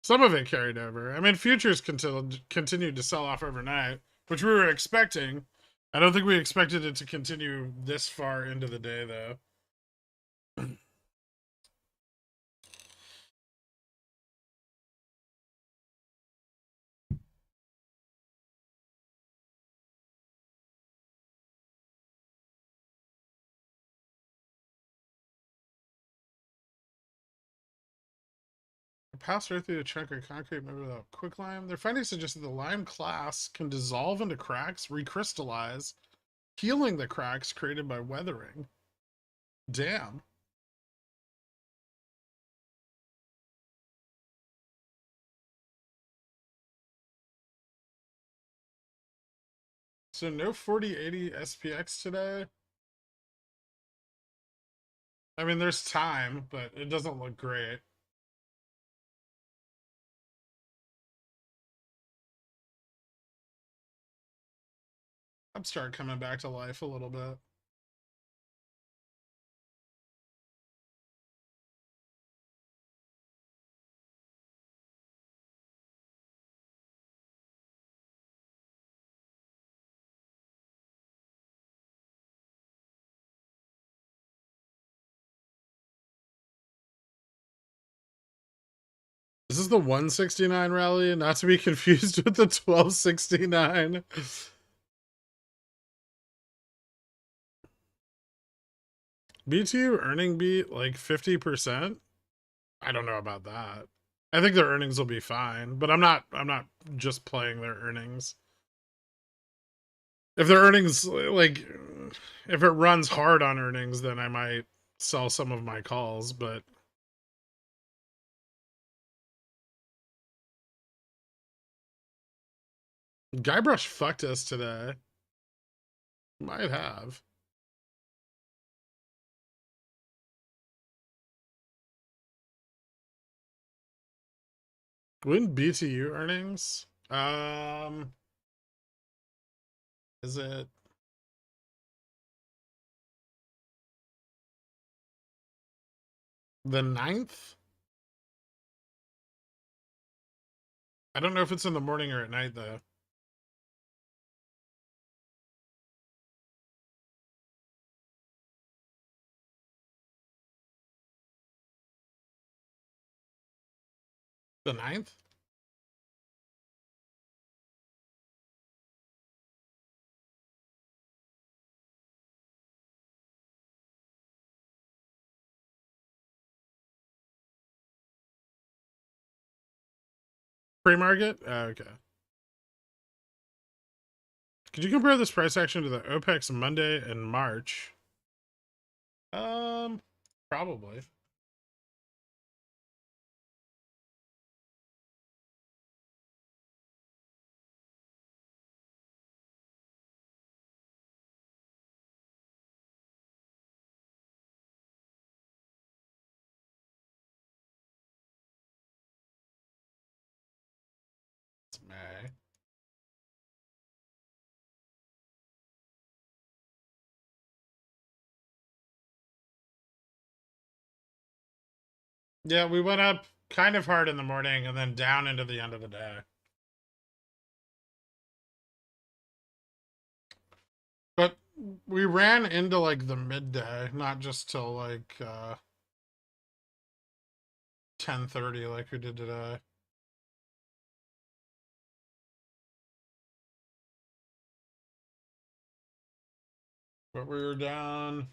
Some of it carried over. I mean, futures continued to sell off overnight, which we were expecting. I don't think we expected it to continue this far into the day, though. Pass right through a chunk of concrete maybe without quicklime. Their findings suggest that the lime class can dissolve into cracks, recrystallize, healing the cracks created by weathering. Damn. So no 4080 SPX today. I mean, there's time, but it doesn't look great. I'm starting coming back to life a little bit. This is the 169 rally, not to be confused with the 1269. BTU earning beat like 50%. I don't know about that. I think their earnings will be fine, but I'm not just playing their earnings. If their earnings like if it runs hard on earnings, then I might sell some of my calls, but Guybrush fucked us today. Might have. When BTU earnings? Is it the 9th? I don't know if it's in the morning or at night though. The 9th? Pre-market? Okay. Could you compare this price action to the OPEX Monday in March? Probably. It's May. Yeah, we went up kind of hard in the morning and then down into the end of the day. But we ran into like the midday, not just till like 10:30 like we did today. But we were down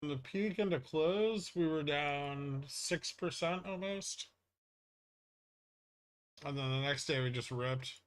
from the peak into close, we were down 6% almost. And then the next day we just ripped.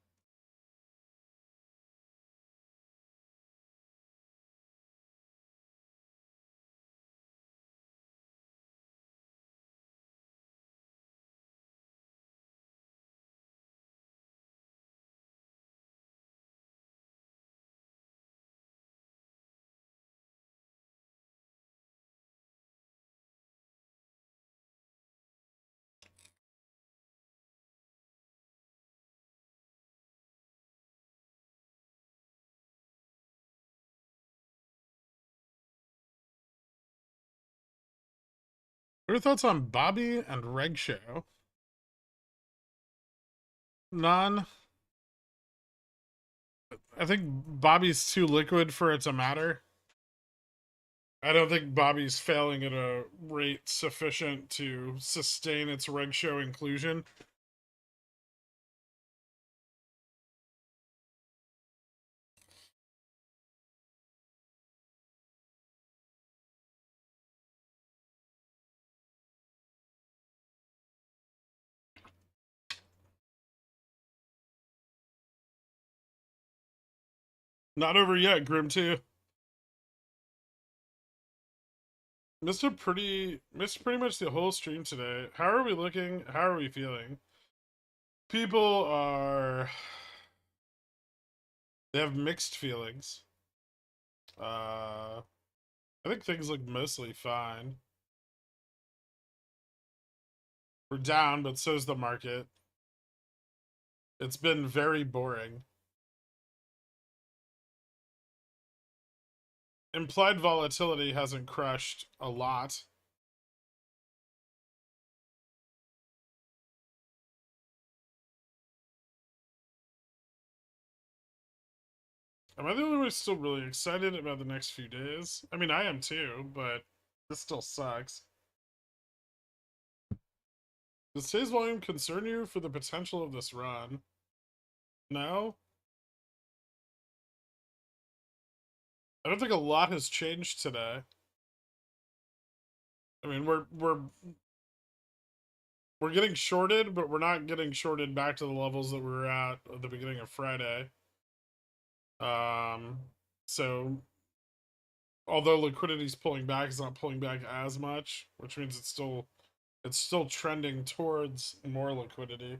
What are your thoughts on Bobby and Reg Show? None. I think Bobby's too liquid for it to matter. I don't think Bobby's failing at a rate sufficient to sustain its Reg Show inclusion. Not over yet, Grim 2. Missed pretty much the whole stream today. How are we looking? How are we feeling? People are... They have mixed feelings. I think things look mostly fine. We're down, but so's the market. It's been very boring. Implied volatility hasn't crushed a lot. Am I the only one who's still really excited about the next few days? I mean, I am too, but this still sucks. Does today's volume concern you for the potential of this run? No? I don't think a lot has changed today. I mean, we're getting shorted, but we're not getting shorted back to the levels that we were at the beginning of Friday. So although liquidity's pulling back, it's not pulling back as much, which means it's still trending towards more liquidity.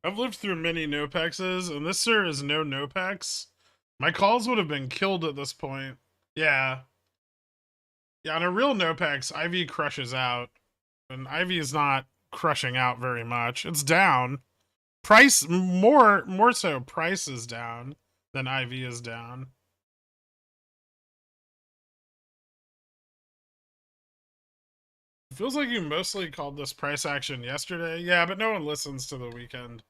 I've lived through many no-pexes, and this sir is no no-pex. My calls would have been killed at this point. Yeah. Yeah, on a real no-pex, Ivy crushes out. And Ivy is not crushing out very much. It's down. Price, more so, price is down than Ivy is down. It feels like you mostly called this price action yesterday. Yeah, but no one listens to the weekend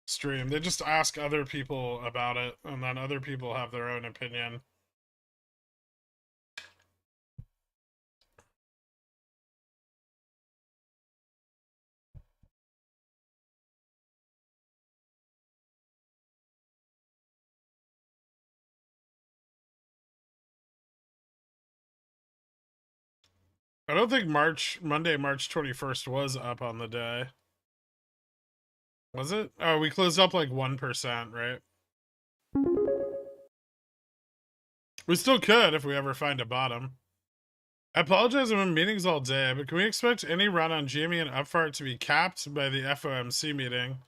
stream. They just ask other people about it, and then other people have their own opinion. I don't think Monday, March 21st was up on the day. Was it? Oh, we closed up like 1%, right? We still could if we ever find a bottom. I apologize, I'm in meetings all day, but can we expect any run on GME and Upfart to be capped by the FOMC meeting?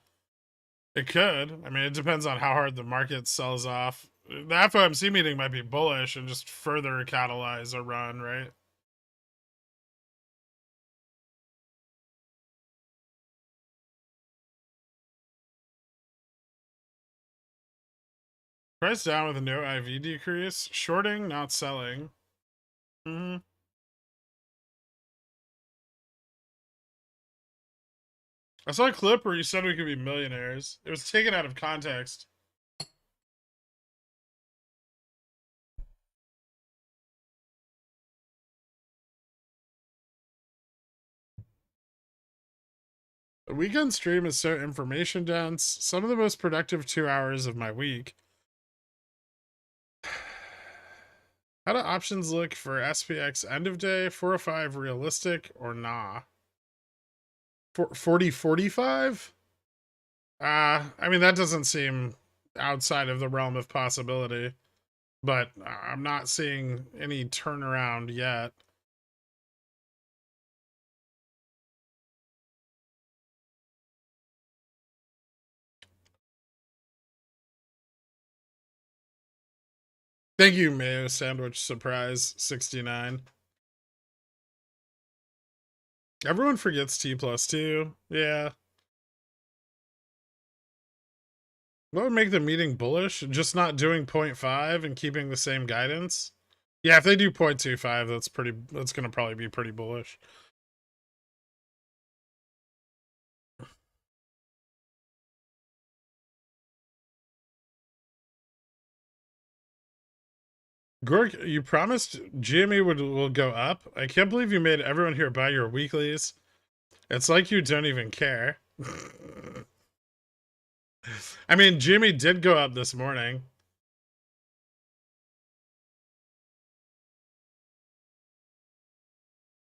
It could. I mean, it depends on how hard the market sells off. The FOMC meeting might be bullish and just further catalyze a run, right? Price down with no IV decrease. Shorting, not selling. Mm-hmm. I saw a clip where you said we could be millionaires. It was taken out of context. The weekend stream is so information dense. Some of the most productive 2 hours of my week. How do options look for SPX end of day? 405 realistic or nah? 4045? I mean, that doesn't seem outside of the realm of possibility, but I'm not seeing any turnaround yet. Thank you, Mayo Sandwich Surprise 69. Everyone forgets T+2. Yeah. What would make the meeting bullish? Just not doing 0.5 and keeping the same guidance? Yeah, if they do 0.25, that's gonna probably be pretty bullish. Gork, you promised GME will go up. I can't believe you made everyone here buy your weeklies. It's like you don't even care. I mean, GME did go up this morning.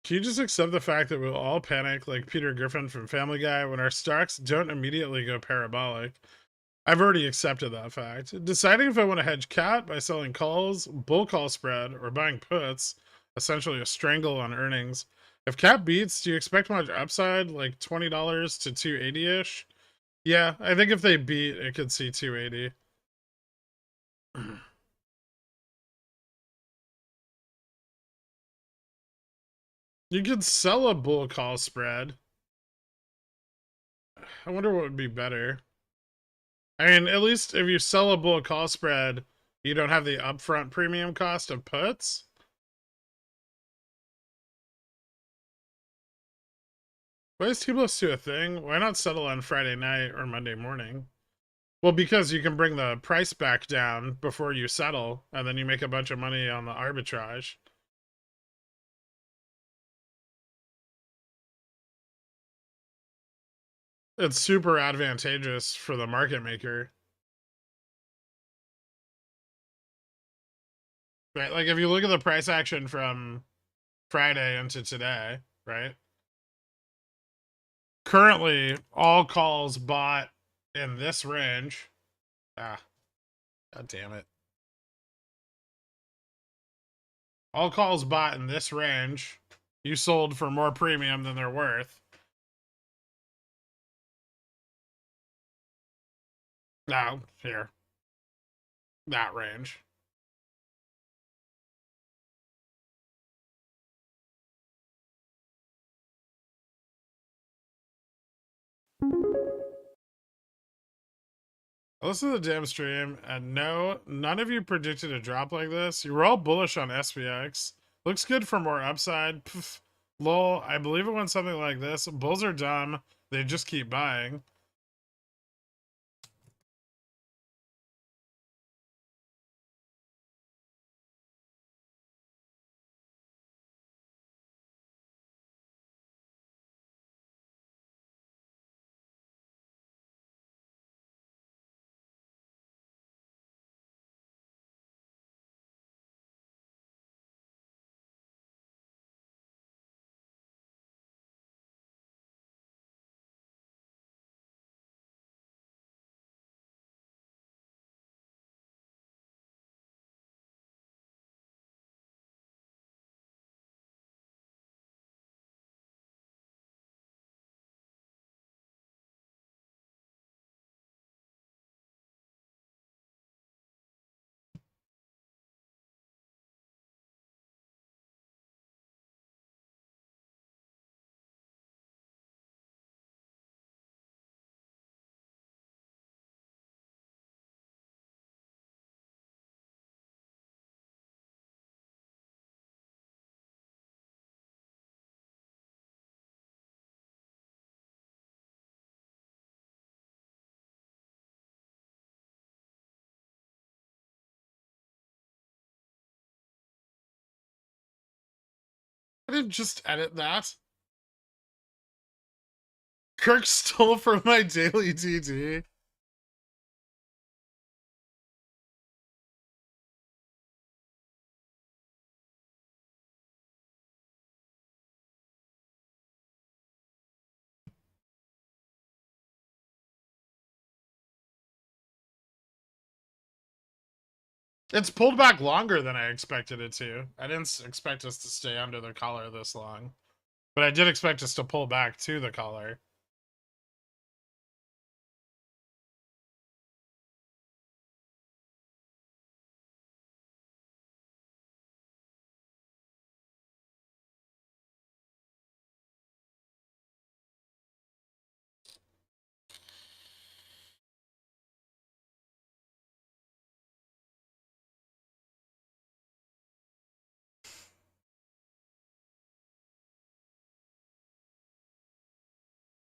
Can you just accept the fact that we'll all panic like Peter Griffin from Family Guy when our stocks don't immediately go parabolic? I've already accepted that fact. Deciding if I want to hedge cat by selling calls, bull call spread, or buying puts, essentially a strangle on earnings. If cat beats, do you expect much upside, like $20 to 280-ish? Yeah, I think if they beat, it could see 280. You could sell a bull call spread. I wonder what would be better. I mean, at least if you sell a bull call spread, you don't have the upfront premium cost of puts. Why is T+2 a thing? Why not settle on Friday night or Monday morning? Well, because you can bring the price back down before you settle, and then you make a bunch of money on the arbitrage. It's super advantageous for the market maker. Right? Like, if you look at the price action from Friday into today, right? Currently, all calls bought in this range. Ah, god damn it. All calls bought in this range, you sold for more premium than they're worth. Now, here. That range. I listened to the damn stream, and no, none of you predicted a drop like this. You were all bullish on SPX. Looks good for more upside. Pff, lol, I believe it went something like this. Bulls are dumb. They just keep buying. I didn't just edit that. Kirk stole from my daily DD. It's pulled back longer than I expected it to. I didn't expect us to stay under the collar this long. But I did expect us to pull back to the collar.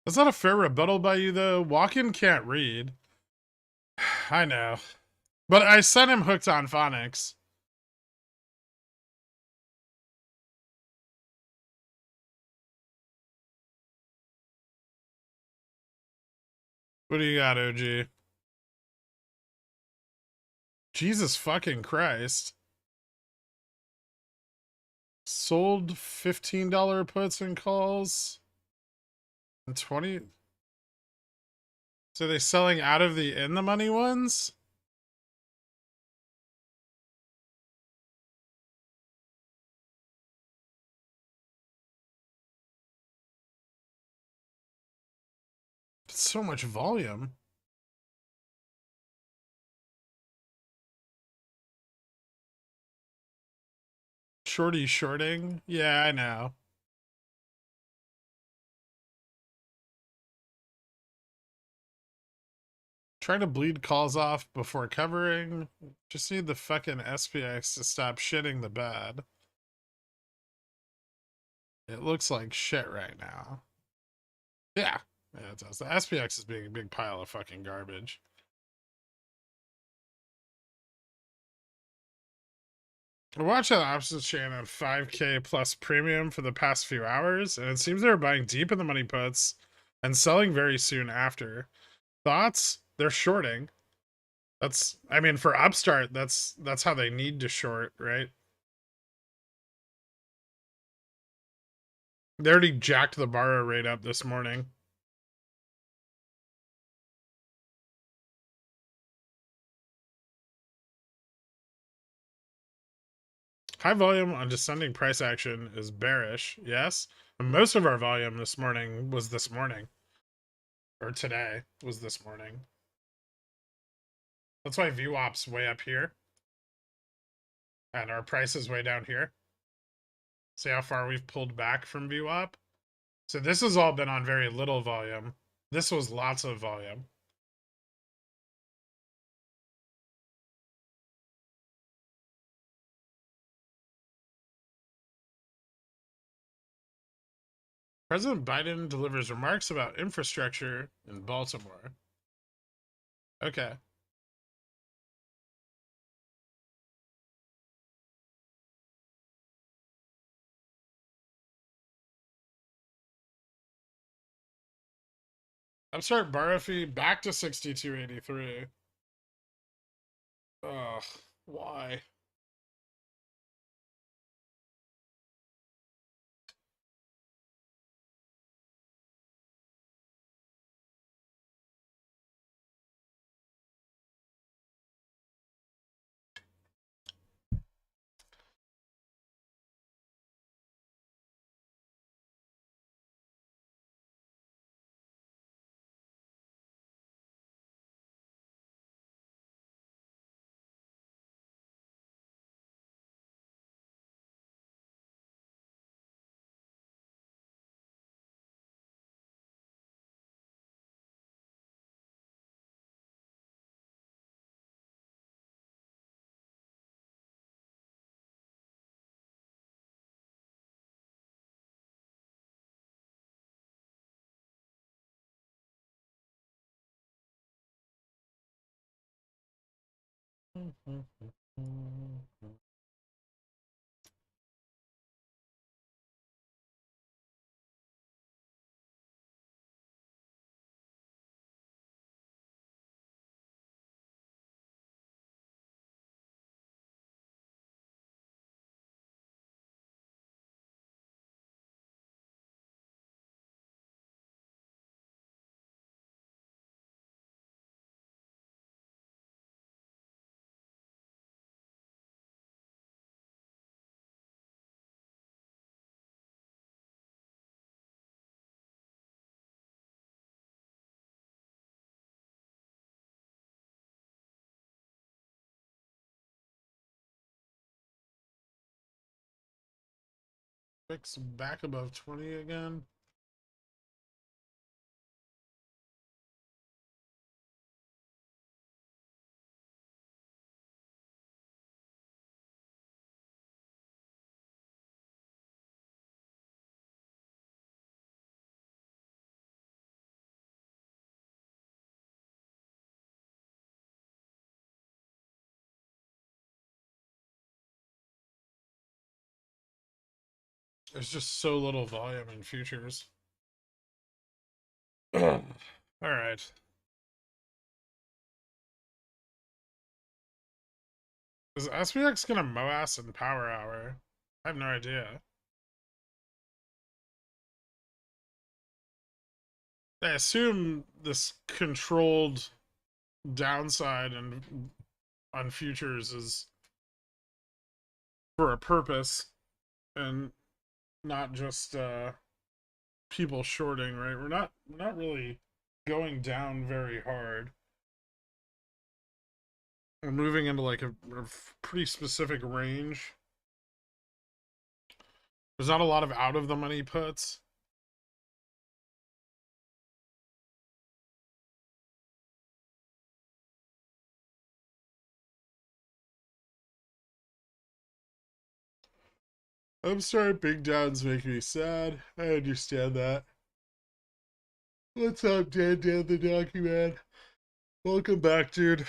That's not a fair rebuttal by you, though. Walk-in can't read. I know. But I sent him hooked on phonics. What do you got, OG? Jesus fucking Christ. Sold $15 puts and calls. And 20. So they selling out of the in the money ones? It's so much volume. Shorty shorting? Yeah, I know. Trying to bleed calls off before covering. Just need the fucking SPX to stop shitting the bed. It looks like shit right now. Yeah. Yeah, it does. The SPX is being a big pile of fucking garbage. I watched that options chain on 5K plus premium for the past few hours, and it seems they're buying deep in the money puts and selling very soon after. Thoughts? They're shorting. That's, I mean, for Upstart, that's how they need to short, right? They already jacked the borrow rate up this morning. High volume on descending price action is bearish, yes. And most of our volume this morning was this morning. Or today was this morning. That's why VWAP's way up here. And our price is way down here. See how far we've pulled back from VWAP? So this has all been on very little volume. This was lots of volume. President Biden delivers remarks about infrastructure in Baltimore. Okay. Upstart borrow fee back to 62.83. Ugh, why? Fix back above 20 again. There's just so little volume in futures. All right. Is SPX gonna MOASS in Power Hour? I have no idea. I assume this controlled downside and on futures is for a purpose and not just people shorting, right? We're not really going down very hard. We're moving into like a pretty specific range. There's not a lot of out of the money puts. I'm sorry, big downs make me sad. I understand that. What's up, Dan the Donkey Man? Welcome back, dude.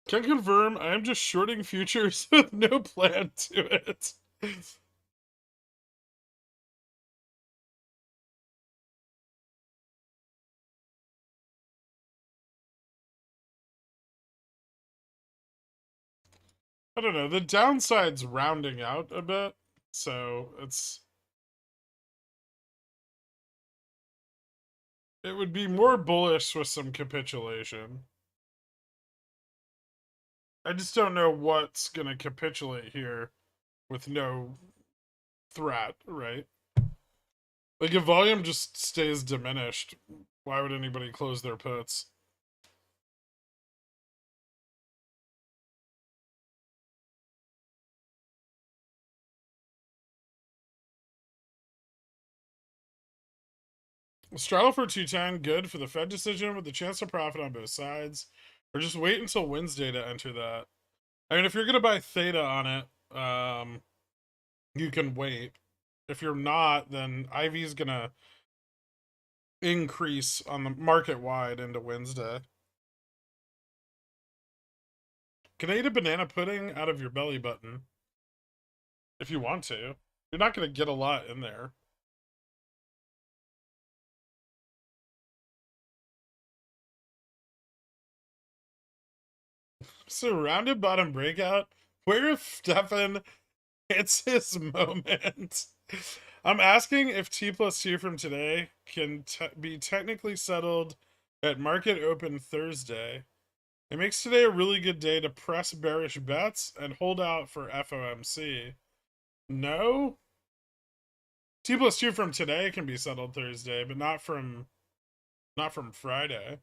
Can confirm I am just shorting futures with no plan to it. I don't know. The downside's rounding out a bit, so it would be more bullish with some capitulation. I just don't know what's gonna capitulate here with no threat, right? Like if volume just stays diminished, why would anybody close their puts? Straddle for 210, good for the Fed decision with the chance to profit on both sides. Or just wait until Wednesday to enter that. I mean, if you're gonna buy theta on it, you can wait. If you're not, then IV's gonna increase on the market wide into Wednesday. Can I eat a banana pudding out of your belly button? If you want to. You're not gonna get a lot in there. So rounded bottom breakout. Where if Stefan hits his moment? I'm asking if T plus 2 from today can be technically settled at market open Thursday. It makes today a really good day to press bearish bets and hold out for FOMC. No? T plus 2 from today can be settled Thursday, but not from Friday.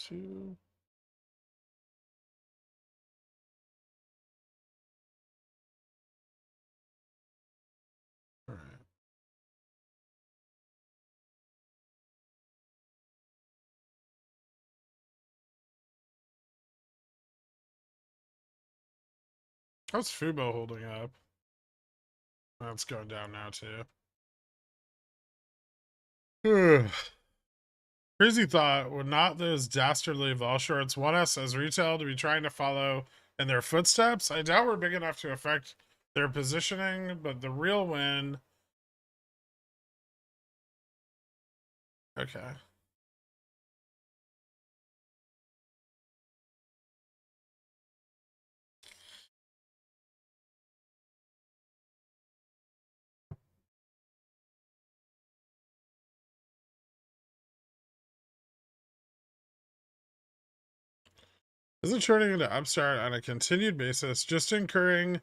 2. All right. How's Fubo holding up? That's going down now too. Crazy thought, would not those dastardly vol shorts want us as retail to be trying to follow in their footsteps? I doubt we're big enough to affect their positioning, but the real win. Okay. Isn't shorting into Upstart on a continued basis just incurring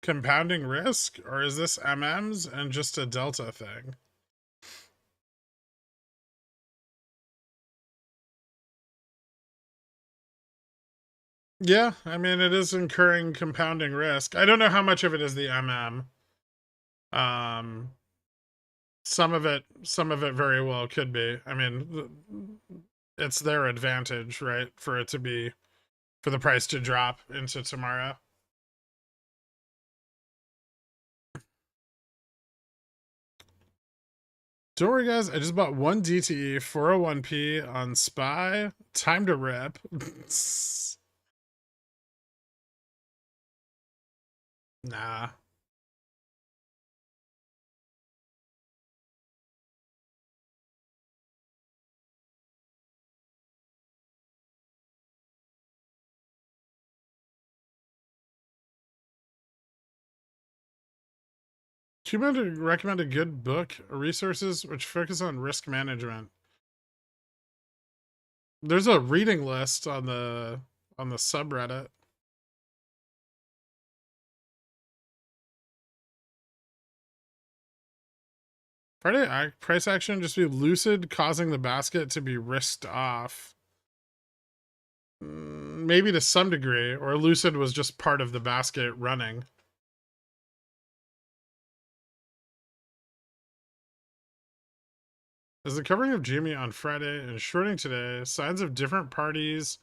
compounding risk, or is this MMs and just a delta thing? Yeah, I mean, it is incurring compounding risk. I don't know how much of it is the MM. Um, some of it very well could be. I mean, it's their advantage, right? For the price to drop into tomorrow. Don't worry, guys. I just bought one DTE 401p on SPY. Time to rip. Nah. Can you recommend a good book or resources which focus on risk management? There's a reading list on the subreddit. Friday price action just be lucid, causing the basket to be risked off. Maybe to some degree, or lucid was just part of the basket running. Is the covering of Jimmy on Friday and shorting today signs of different parties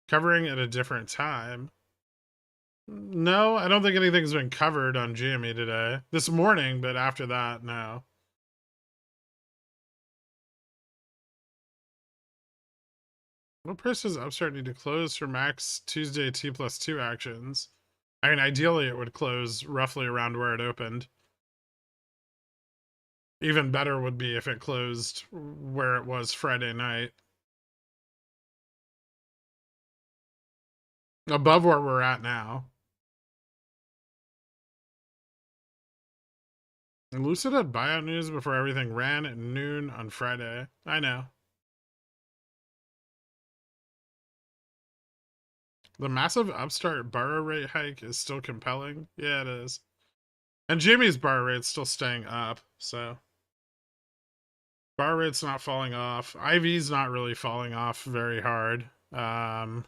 covering at a different time? No, I don't think anything's been covered on GME today. This morning, but after that, no. What price does Upstart need to close for max Tuesday T+2 actions? I mean, ideally it would close roughly around where it opened. Even better would be if it closed where it was Friday night. Above where we're at now. Lucid had buyout news before everything ran at noon on Friday. I know. The massive Upstart borrow rate hike is still compelling. Yeah, it is. And Jimmy's borrow rate's still staying up, so. Borrow rate's not falling off. IV's not really falling off very hard. Both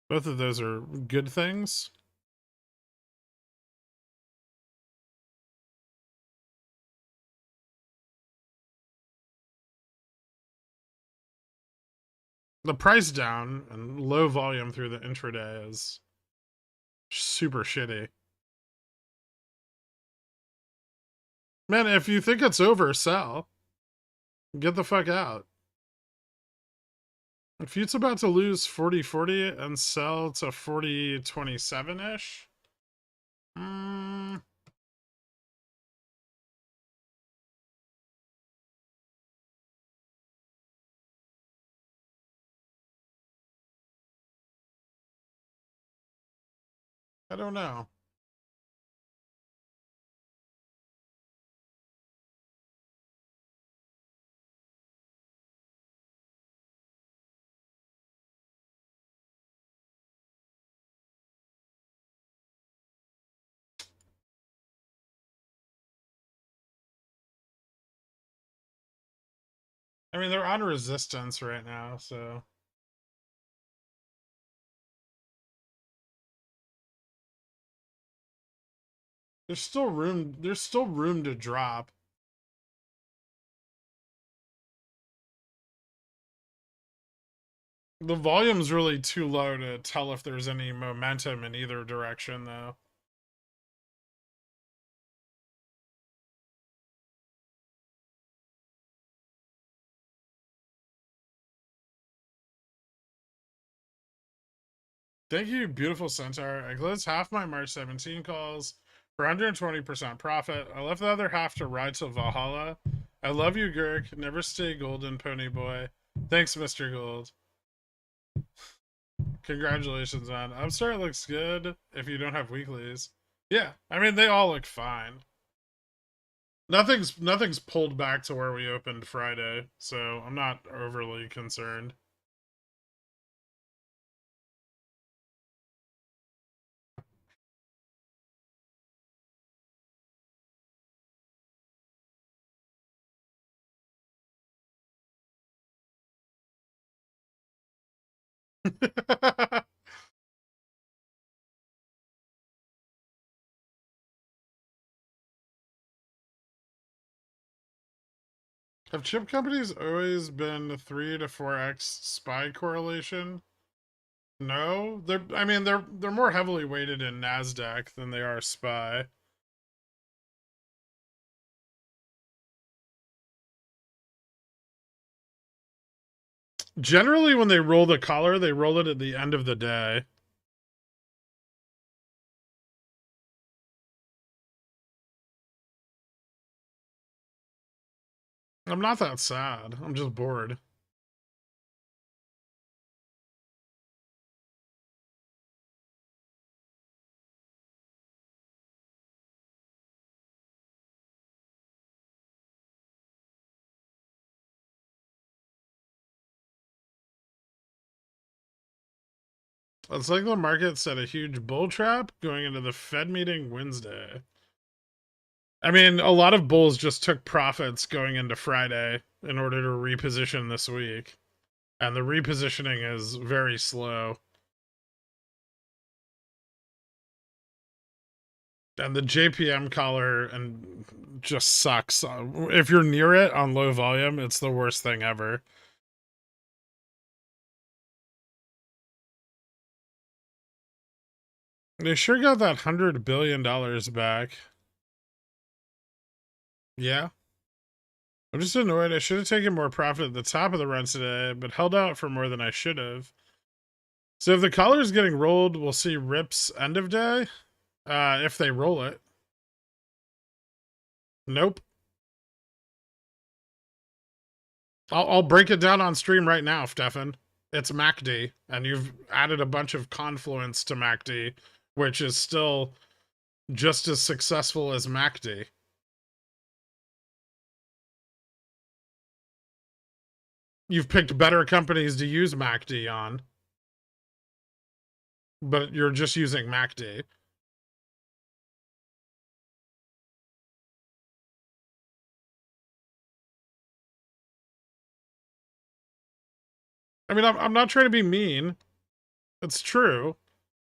of those are good things. The price down and low volume through the intraday is super shitty. Man, if you think it's over, sell. Get the fuck out. If it's about to lose 40-40 and sell to 40-27-ish, I don't know. I mean, they're on resistance right now, so there's still room. There's still room to drop. The volume's really too low to tell if there's any momentum in either direction, though. Thank you, beautiful centaur. I closed half my March 17 calls for 120% profit. I left the other half to ride to Valhalla. I love you, Gurk. Never stay golden, pony boy. Thanks, Mr. Gold. Congratulations, man. Upstart looks good if you don't have weeklies. Yeah, I mean they all look fine. Nothing's pulled back to where we opened Friday, so I'm not overly concerned. Have chip companies always been 3 to 4x SPY correlation? No, they're more heavily weighted in Nasdaq than they are SPY. Generally, when they roll the collar, they roll it at the end of the day. I'm not that sad. I'm just bored. It's like the market set a huge bull trap going into the Fed meeting Wednesday. I mean, a lot of bulls just took profits going into Friday in order to reposition this week. And the repositioning is very slow. And the JPM collar and just sucks. If you're near it on low volume, it's the worst thing ever. They sure got that $100 billion back. Yeah. I'm just annoyed. I should have taken more profit at the top of the run today, but held out for more than I should have. So if the collar is getting rolled, we'll see rips end of day. If they roll it. Nope. I'll break it down on stream right now, Stefan. It's MACD, and you've added a bunch of confluence to MACD, which is still just as successful as MACD. You've picked better companies to use MACD on, but you're just using MACD. I mean, I'm not trying to be mean. It's true.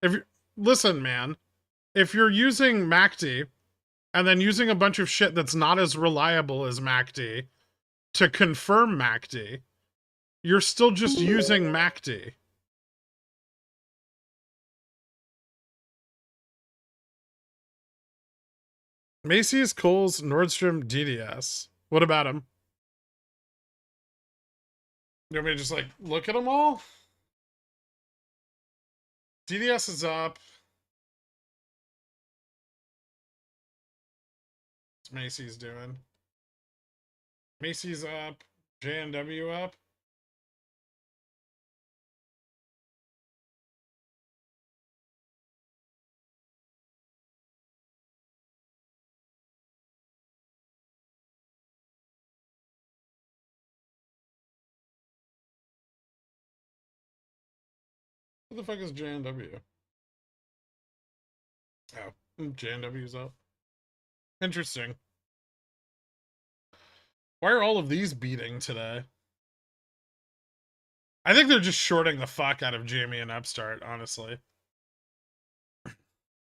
If you listen, man, if you're using MACD and then using a bunch of shit that's not as reliable as MACD to confirm MACD, you're still just using MACD. Macy's, Kohl's, Nordstrom, DDS. What about them? You want me to just like look at them all? DDS is up. What's Macy's doing? Macy's up. J&W up. What the fuck is J&W? Oh, J&W's up. Interesting. Why are all of these beating today? I think they're just shorting the fuck out of Jamie and Upstart, honestly.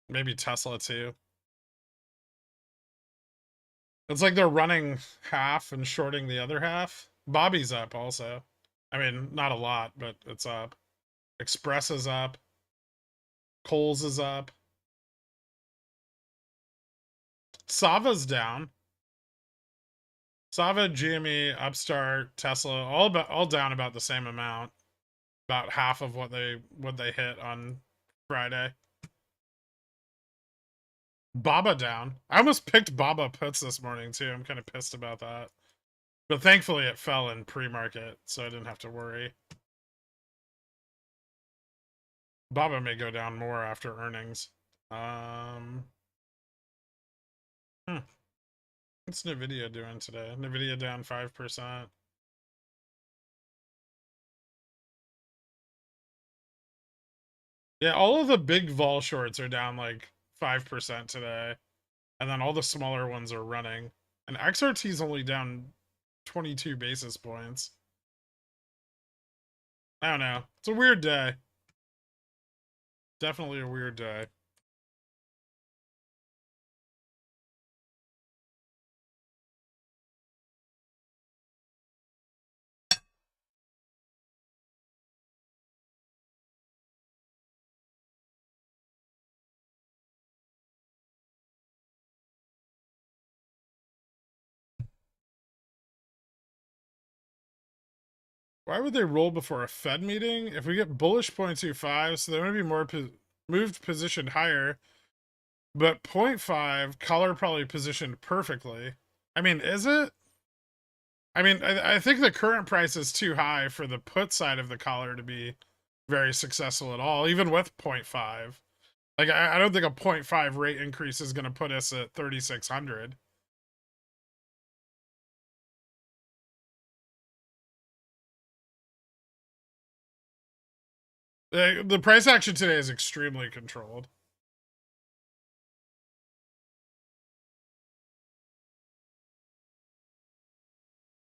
Maybe Tesla too. It's like they're running half and shorting the other half. Bobby's up also. I mean, not a lot, but it's up. Express is up. Kohl's is up. Sava's down. Sava, GME, Upstart, Tesla, all down about the same amount. About half of what they hit on Friday. Baba down. I almost picked Baba puts this morning too. I'm kind of pissed about that. But thankfully it fell in pre-market, so I didn't have to worry. Baba may go down more after earnings. What's Nvidia doing today? Nvidia down 5%. Yeah, all of the big vol shorts are down like 5% today. And then all the smaller ones are running. And XRT's only down 22 basis points. I don't know. It's a weird day. Definitely a weird day. Why would they roll before a Fed meeting? If we get bullish 0.25, so they're going to be more moved positioned higher. But 0.5, color probably positioned perfectly. I mean, is it? I mean, I think the current price is too high for the put side of the collar to be very successful at all, even with 0.5. Like, I don't think a 0.5 rate increase is going to put us at 3,600. The price action today is extremely controlled.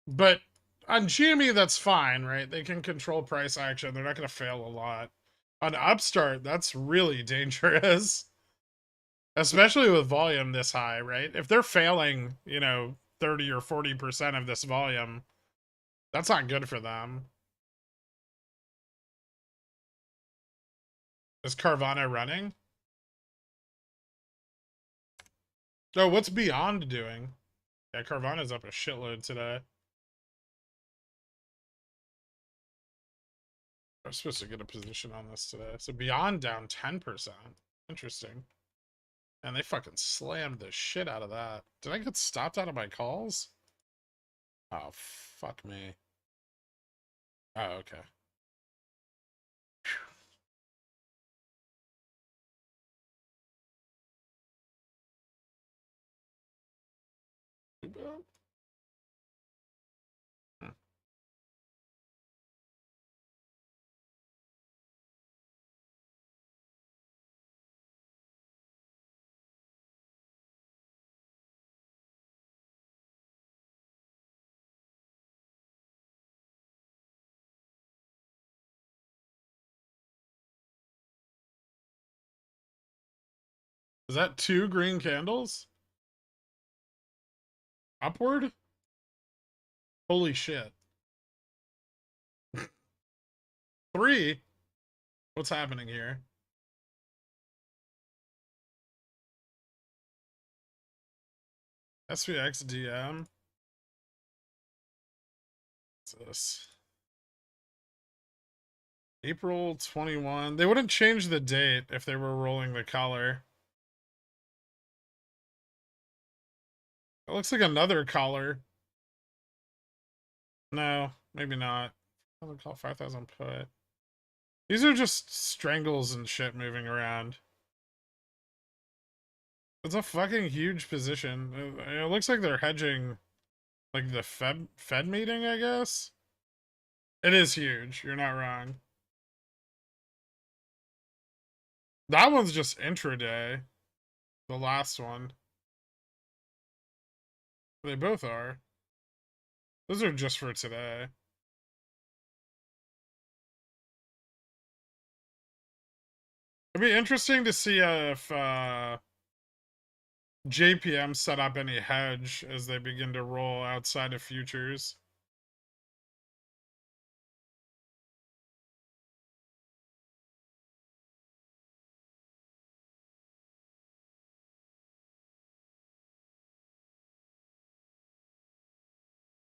But on GME, that's fine, right? They can control price action. They're not going to fail a lot. On Upstart, that's really dangerous. Especially with volume this high, right? If they're failing, 30 or 40% of this volume, that's not good for them. Is Carvana running? Oh, what's Beyond doing? Yeah, Carvana's up a shitload today. I was supposed to get a position on this today. So Beyond down 10%. Interesting. And they fucking slammed the shit out of that. Did I get stopped out of my calls? Oh, fuck me. Oh, okay. Hmm. Is that 2 green candles? Upward? Holy shit. 3? What's happening here? SVX DM? What's this? April 21. They wouldn't change the date if they were rolling the collar. It looks like another collar. No, maybe not. I'll call 5,000 put. These are just strangles and shit moving around. It's a fucking huge position. It looks like they're hedging, like, the Fed meeting, I guess? It is huge. You're not wrong. That one's just intraday. The last one. They both are. Those are just for today. It'd be interesting to see if JPM set up any hedge as they begin to roll outside of futures.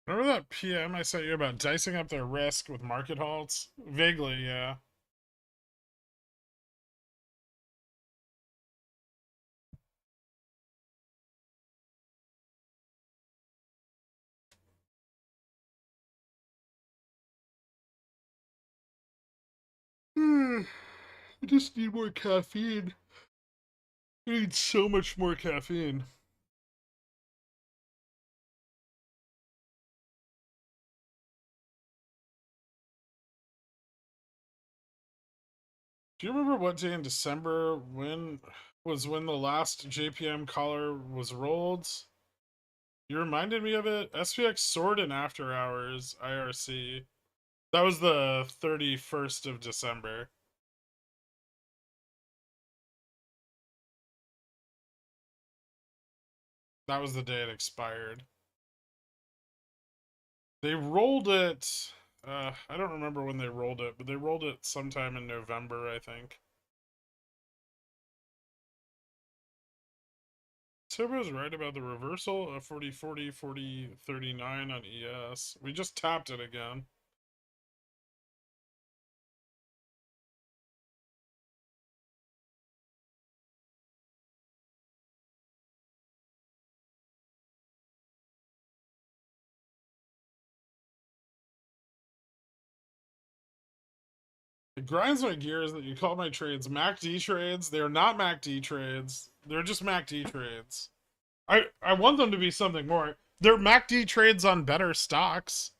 Remember that PM I sent you about dicing up their risk with market halts? Vaguely, yeah. I just need more caffeine. I need so much more caffeine. Do you remember what day in December when the last JPM collar was rolled? You reminded me of it. SPX soared in after hours IRC. That was the 31st of December. That was the day it expired. They rolled it. I don't remember when they rolled it, but they rolled it sometime in November, I think. Turbo's right about the reversal of 40, 40, 40, 39 on ES. We just tapped it again. It grinds my gears that you call my trades MACD trades. They're not MACD trades. They're just MACD trades. I want them to be something more. They're MACD trades on better stocks.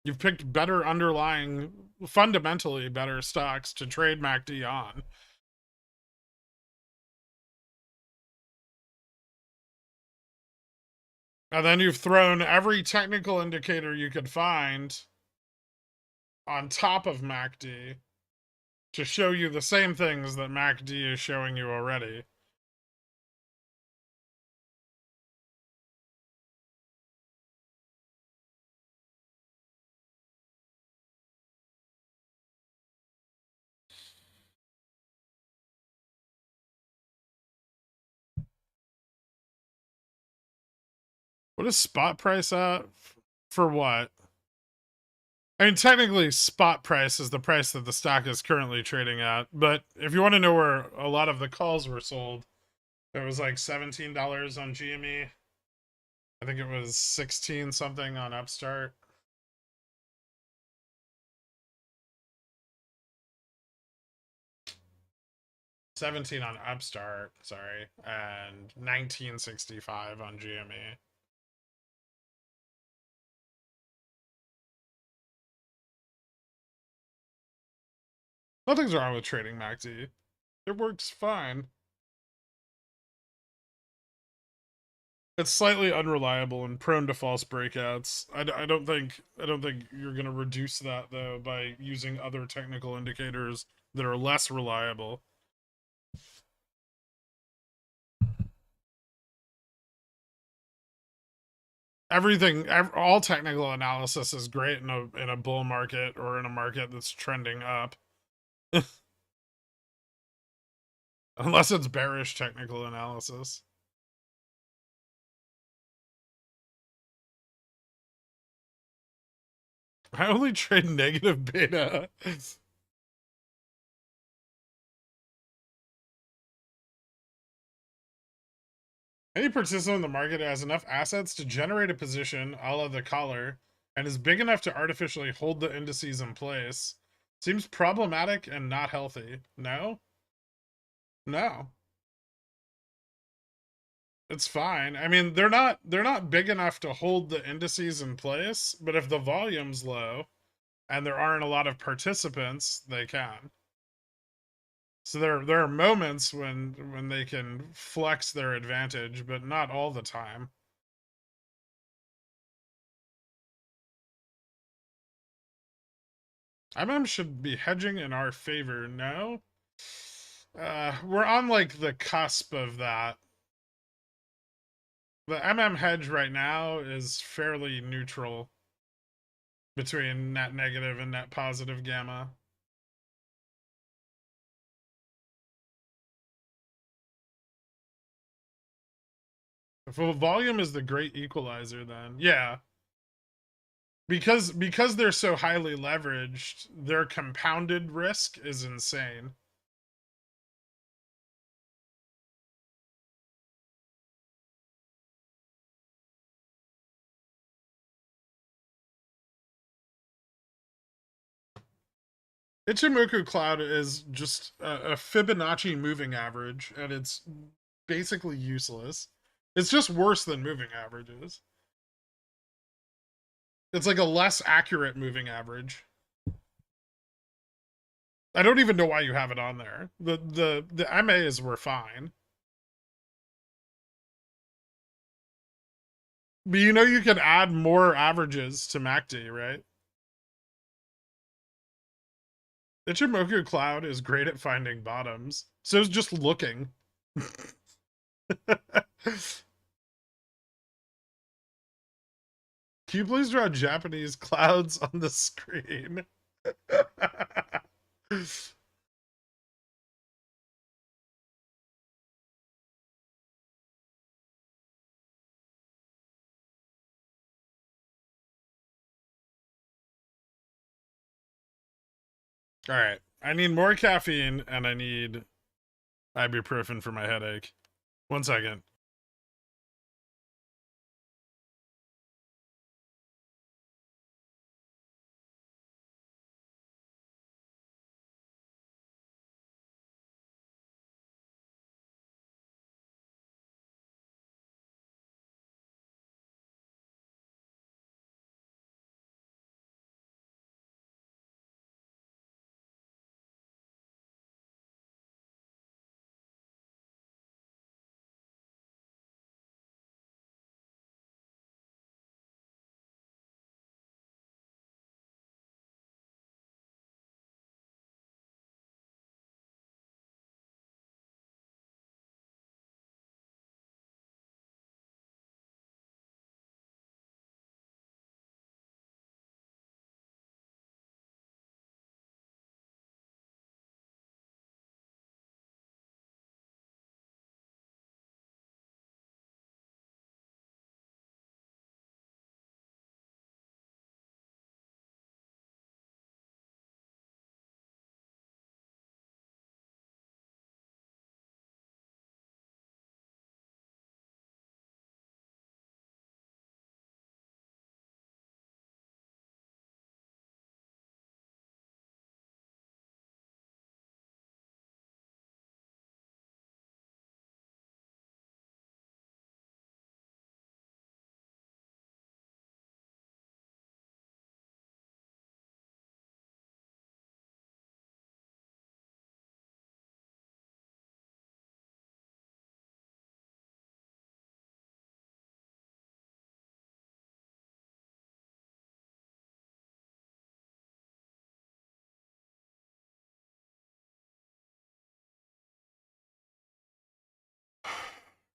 You've picked better underlying, fundamentally better stocks to trade MACD on. And then you've thrown every technical indicator you could find on top of MACD to show you the same things that MACD is showing you already. What is spot price at? For what? I mean, technically, spot price is the price that the stock is currently trading at. But if you want to know where a lot of the calls were sold, it was like $17 on GME. I think it was 16 something on Upstart. 17 on Upstart, sorry, and 1965 on GME. Nothing's wrong with trading MACD. It works fine. It's slightly unreliable and prone to false breakouts. I don't think you're gonna reduce that though by using other technical indicators that are less reliable. All technical analysis is great in a bull market or in a market that's trending up. Unless it's bearish technical analysis. I only trade negative beta. Any participant in the market has enough assets to generate a position a la the collar and is big enough to artificially hold the indices in place seems problematic and not healthy. No? No. It's fine. I mean, they're not big enough to hold the indices in place, but if the volume's low and there aren't a lot of participants, they can. So there are moments when they can flex their advantage, but not all the time. MM should be hedging in our favor. No, we're on like the cusp of that. The MM hedge right now is fairly neutral between net negative and net positive gamma. If volume is the great equalizer, then yeah, because they're so highly leveraged, their compounded risk is insane. Ichimoku Cloud is just a Fibonacci moving average, and it's basically useless. It's just worse than moving averages. It's like a less accurate moving average. I don't even know why you have it on there. The MAs were fine. But you know you can add more averages to MACD, right? Ichimoku Cloud is great at finding bottoms. So it's just looking. Can you please draw Japanese clouds on the screen? All right. I need more caffeine and I need ibuprofen for my headache. 1 second.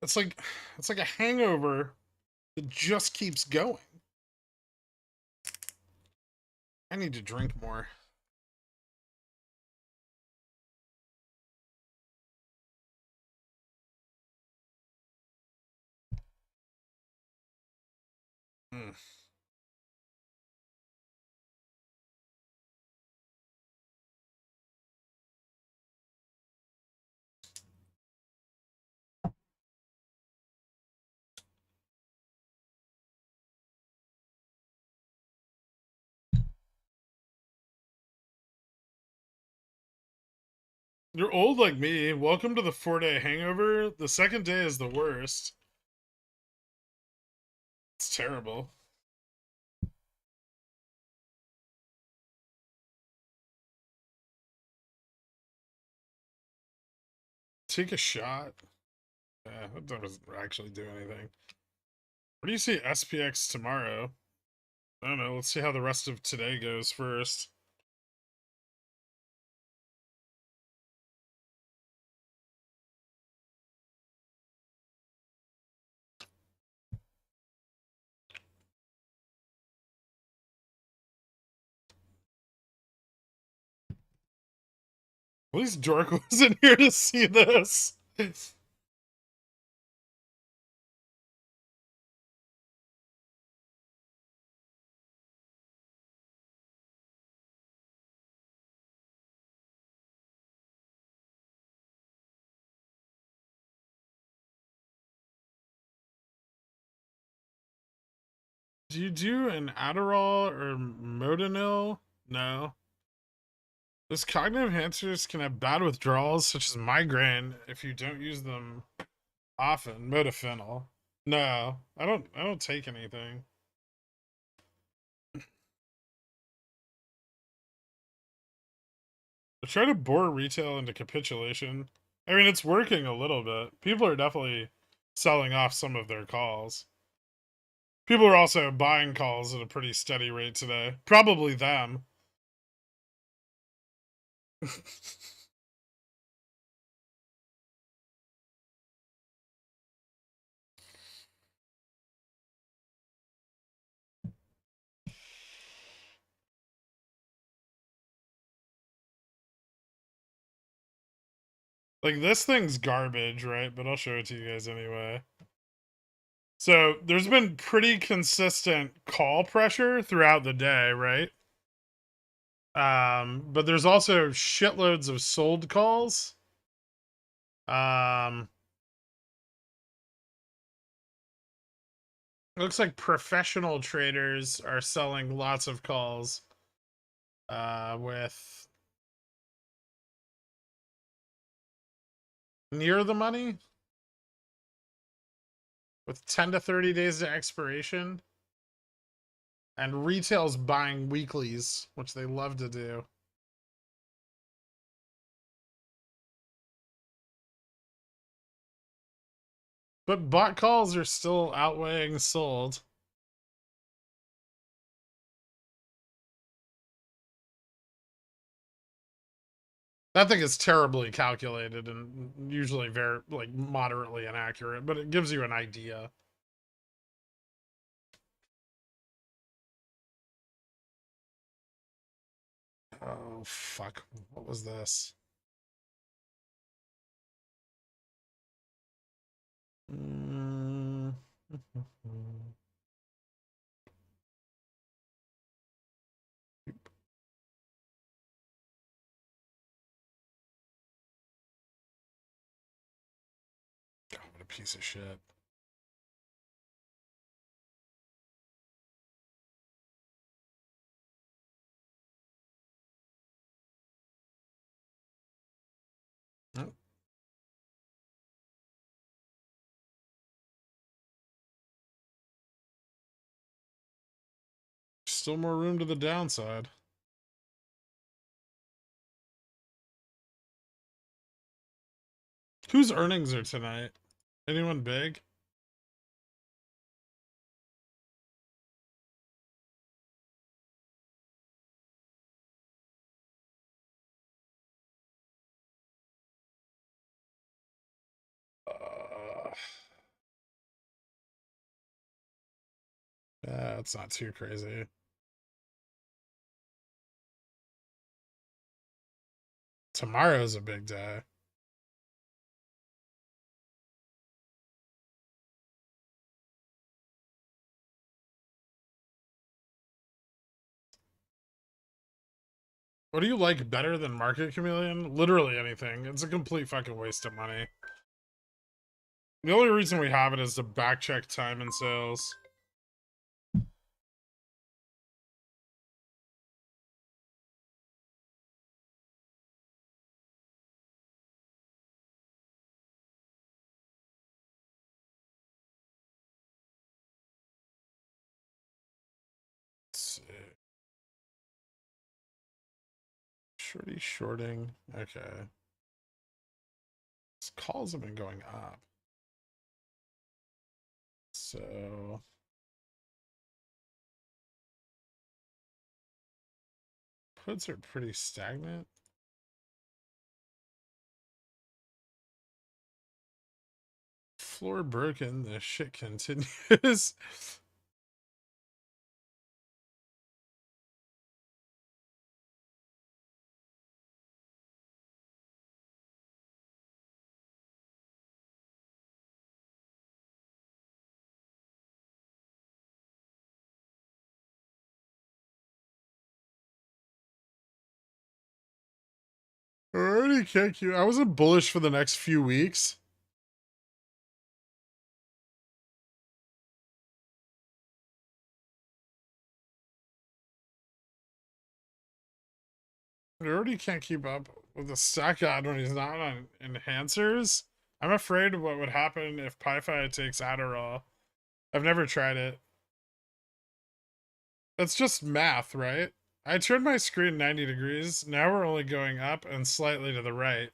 It's like a hangover that just keeps going. I need to drink more. Mm. You're old like me. Welcome to the 4-day hangover. The second day is the worst. It's terrible. Take a shot. Yeah, that doesn't actually do anything. What do you see SPX tomorrow? I don't know. Let's see how the rest of today goes first. At least Dork wasn't here to see this. Do you do an Adderall or Modanil? No. Those cognitive enhancers can have bad withdrawals, such as migraine, if you don't use them often. Modafinil. No, I don't take anything. I try to bore retail into capitulation. I mean, it's working a little bit. People are definitely selling off some of their calls. People are also buying calls at a pretty steady rate today. Probably them. Like, this thing's garbage, right? But I'll show it to you guys anyway. So, there's been pretty consistent call pressure throughout the day, right? But there's also shitloads of sold calls. Looks like professional traders are selling lots of calls with near the money with 10 to 30 days to expiration, and retail's buying weeklies, which they love to do. But bought calls are still outweighing sold. That thing is terribly calculated and usually very, like, moderately inaccurate, but it gives you an idea. Oh, fuck. What was this? Mm. God, what a piece of shit. Oh, still more room to the downside. Whose earnings are tonight? Anyone big? Yeah, it's not too crazy. Tomorrow's a big day. What do you like better than Market Chameleon? Literally anything. It's a complete fucking waste of money. The only reason we have it is to back check time and sales. Let's see. Shorty shorting. Okay. These calls have been going up. So puts are pretty stagnant. Floor broken. The shit continues. Already kick you. I wasn't bullish for the next few weeks. I already can't keep up with the stack god when he's not on enhancers. I'm afraid of what would happen if PyFi takes Adderall. I've never tried it. It's just math, right? I turned my screen 90 degrees. Now we're only going up and slightly to the right.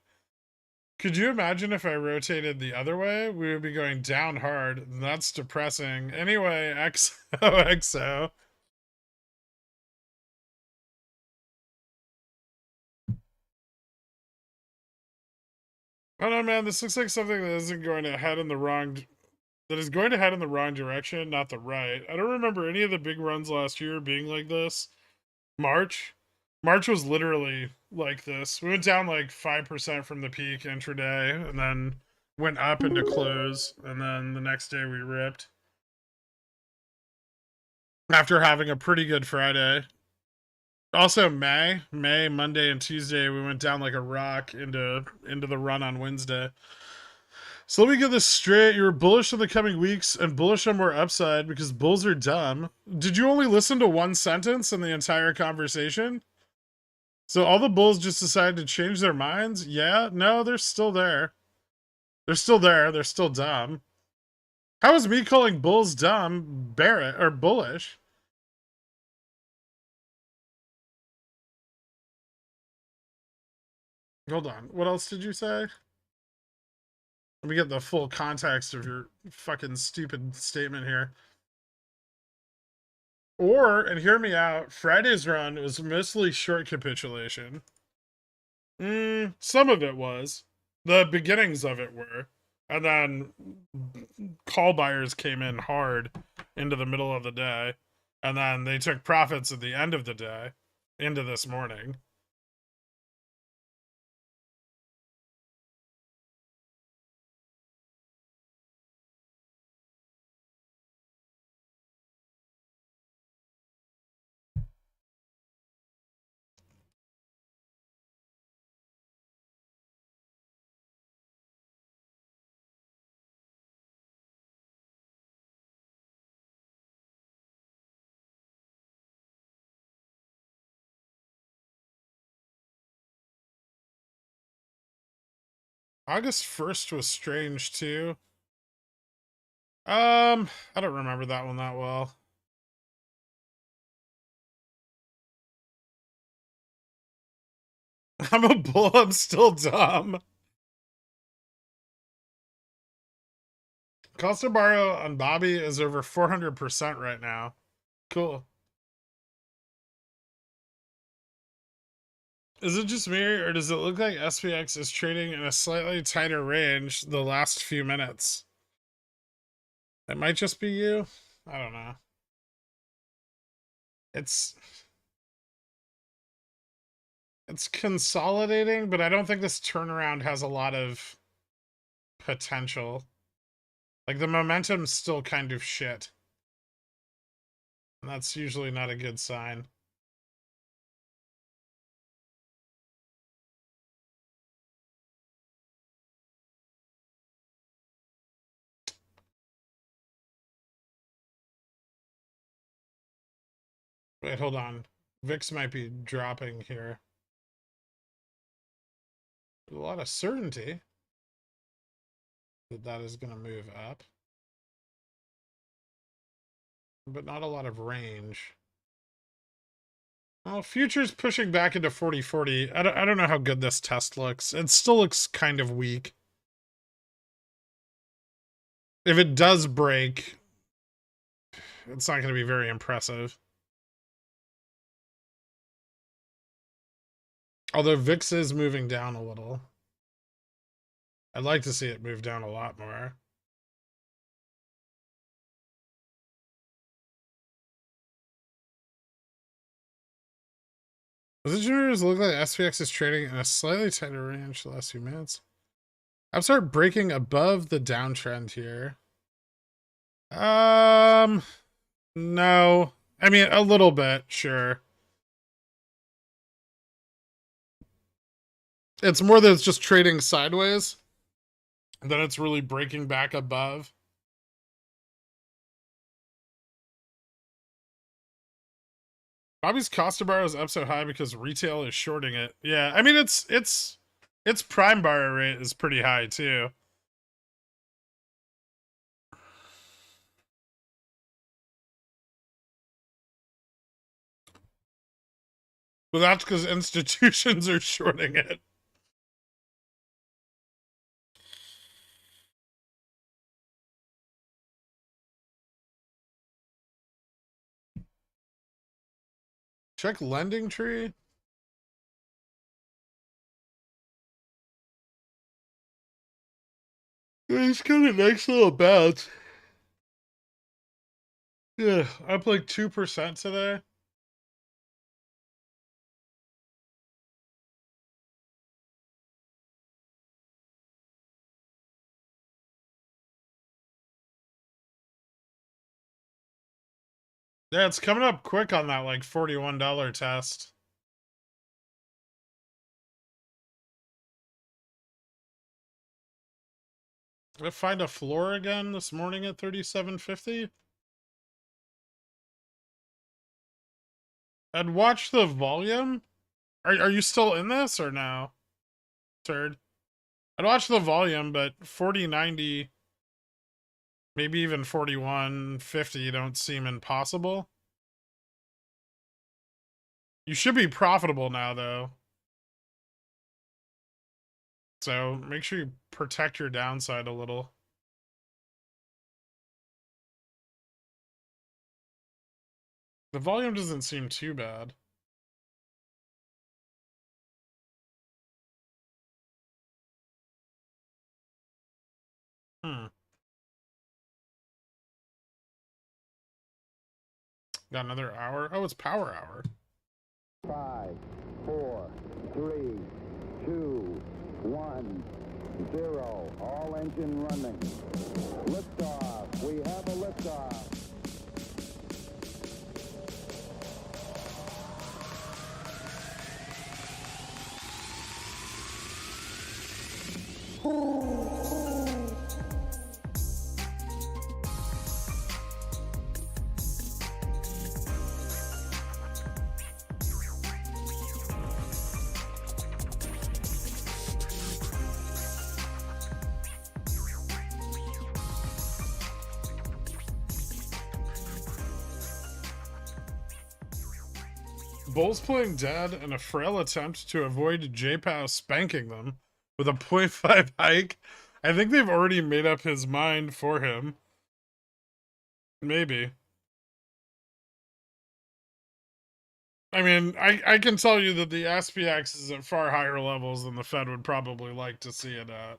Could you imagine if I rotated the other way? We would be going down hard. That's depressing. Anyway, XOXO. Oh no, man, this looks like something that isn't going to head in the wrong... That is going to head in the wrong direction, not the right. I don't remember any of the big runs last year being like this. March was literally like this. We went down like 5% from the peak intraday and then went up into close, and then the next day we ripped after having a pretty good Friday. Also May, Monday and Tuesday we went down like a rock into the run on Wednesday. So let me get this straight. You were bullish in the coming weeks and bullish on more upside because bulls are dumb. Did you only listen to one sentence in the entire conversation? So all the bulls just decided to change their minds? Yeah? No, they're still there. They're still there. They're still dumb. How is me calling bulls dumb bearish or bullish? Hold on. What else did you say? Let me get the full context of your fucking stupid statement here. Or, and hear me out, Friday's run was mostly short capitulation. Some of it was. The beginnings of it were. And then call buyers came in hard into the middle of the day. And then they took profits at the end of the day into this morning. August 1st was strange too. I don't remember that one that well. I'm a bull, I'm still dumb. Cost of borrow on Bobby is over 400% right now. Cool. Is it just me, or does it look like SPX is trading in a slightly tighter range the last few minutes? It might just be you. I don't know. It's consolidating, but I don't think this turnaround has a lot of potential. Like, the momentum's still kind of shit. And that's usually not a good sign. Wait, hold on. VIX might be dropping here. A lot of certainty that is going to move up. But not a lot of range. Well, futures pushing back into 40-40. I don't know how good this test looks. It still looks kind of weak. If it does break, it's not going to be very impressive. Although VIX is moving down a little. I'd like to see it move down a lot more. Does it generally look like SPX is trading in a slightly tighter range the last few minutes? I've started breaking above the downtrend here. No. I mean, a little bit, sure. It's more that it's just trading sideways. And then it's really breaking back above. Bobby's cost to borrow is up so high because retail is shorting it. Yeah, I mean its prime borrow rate is pretty high too. But that's because institutions are shorting it. Check lending tree. It's got a nice little bounce. Yeah, up like 2% today. Yeah, it's coming up quick on that like $41 test. Did I find a floor again this morning at 37.50? And watch the volume. Are you still in this or no? Third. I'd watch the volume, but 40.90, maybe even 41.50 don't seem impossible. You should be profitable now, though. So make sure you protect your downside a little. The volume doesn't seem too bad. Hmm. Got another hour? Oh, it's power hour. 5, 4, 3, 2, 1, 0. All engine running. Liftoff. We have a liftoff. Bulls playing dead in a frail attempt to avoid J-Pow spanking them with a 0.5 hike. I think they've already made up his mind for him. Maybe. I mean, I can tell you that the SPX is at far higher levels than the Fed would probably like to see it at.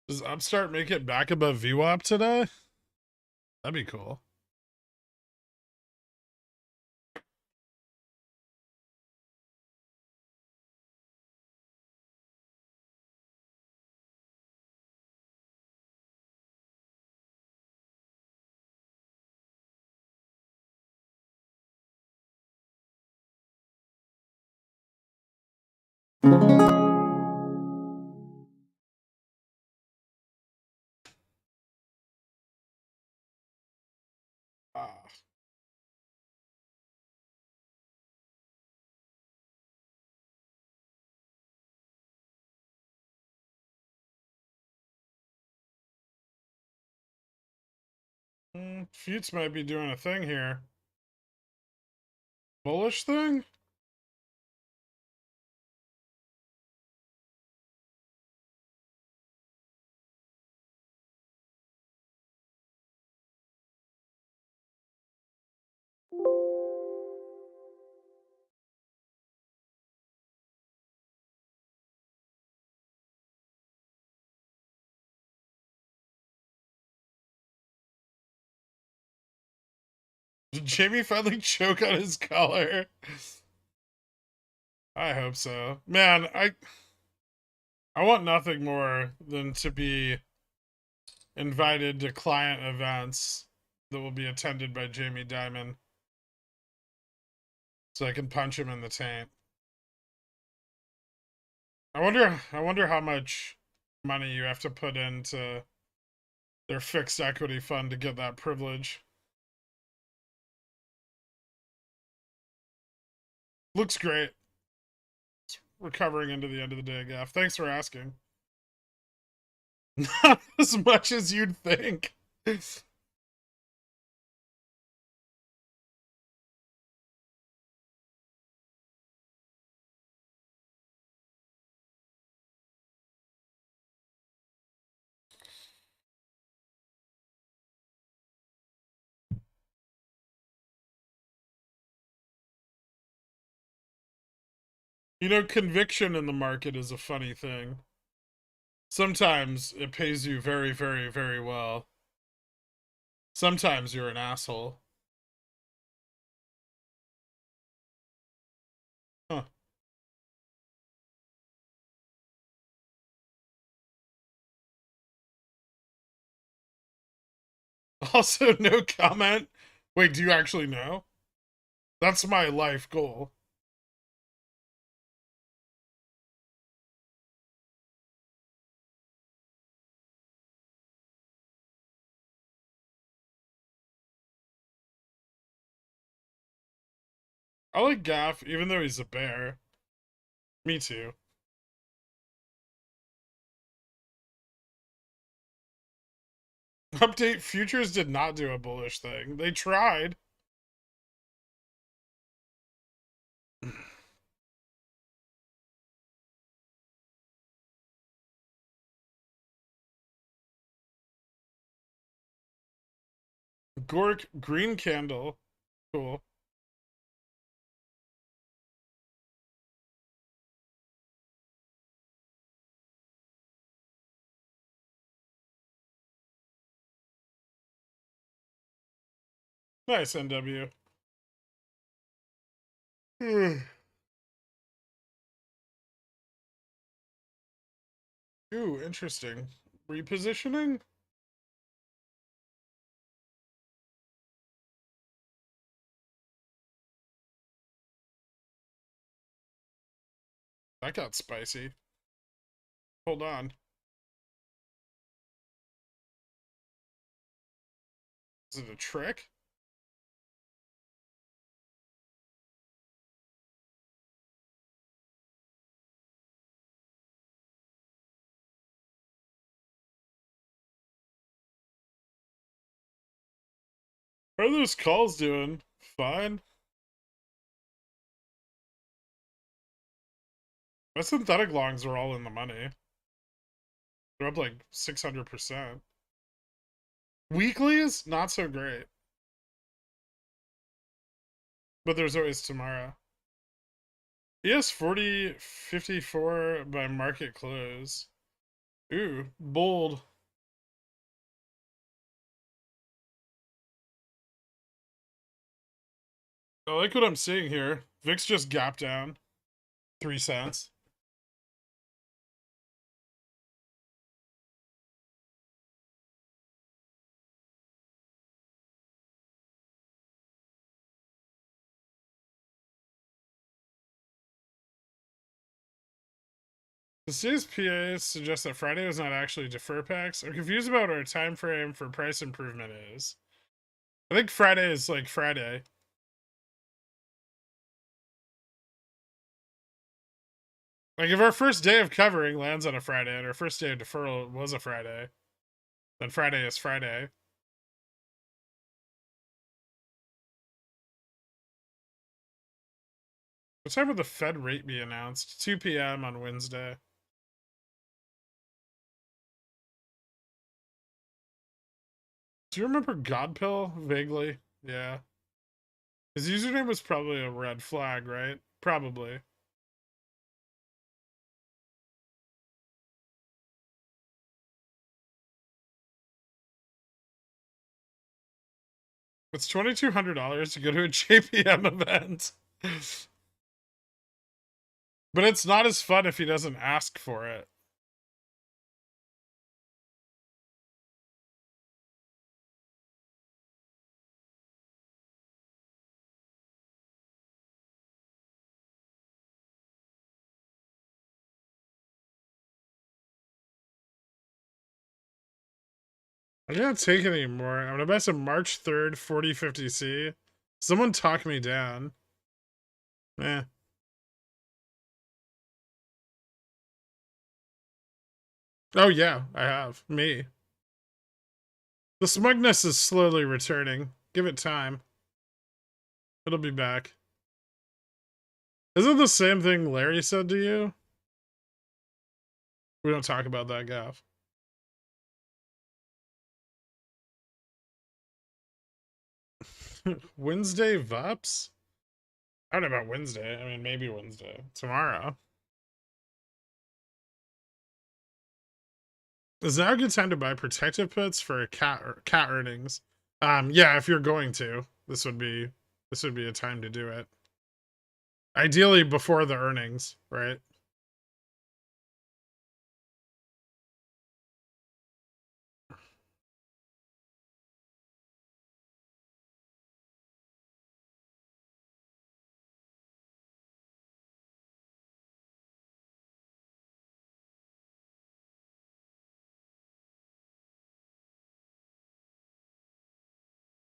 Does Upstart make it back above VWAP today? That'd be cool. Ah. Fuchs might be doing a thing here. Bullish thing? Did Jamie finally choke on his collar? I hope so. Man, I want nothing more than to be invited to client events that will be attended by Jamie Dimon so I can punch him in the taint. I wonder how much money you have to put into their fixed equity fund to get that privilege. Looks great. It's recovering into the end of the day, Gaff. Thanks for asking. Not as much as you'd think. You know, conviction in the market is a funny thing. Sometimes it pays you very, very, very well. Sometimes you're an asshole. Huh. Also, no comment. Wait, do you actually know? That's my life goal. I like Gaff, even though he's a bear. Me too. Update, futures did not do a bullish thing. They tried. Gork, green candle. Cool. Nice, NW. Ooh, interesting. Repositioning? That got spicy. Hold on. Is it a trick? How are those calls doing? Fine. My synthetic longs are all in the money. They're up like 600%. Weeklies? Not so great. But there's always tomorrow. ES 4054 by market close. Ooh, bold. I like what I'm seeing here. VIX just gapped down 3 cents. Today's PA suggests that Friday was not actually defer packs. I'm confused about what our time frame for price improvement is. I think Friday is like Friday. Like if our first day of covering lands on a Friday and our first day of deferral was a Friday, then Friday is Friday. What time would the Fed rate be announced? 2 p.m. on Wednesday. Do you remember Godpill? Vaguely. Yeah. His username was probably a red flag, right? Probably. It's $2,200 to go to a JPM event. But it's not as fun if he doesn't ask for it. I can't take it anymore. I'm gonna buy some March 3rd 4050C. Someone talk me down. Eh. Oh yeah, I have. Me. The smugness is slowly returning. Give it time. It'll be back. Isn't the same thing Larry said to you? We don't talk about that, Gav. Wednesday VUPS? I don't know about Wednesday. I mean, maybe Wednesday. Tomorrow. Is now a good time to buy protective puts for cat earnings? Yeah, if you're going to, this would be a time to do it. Ideally before the earnings, right?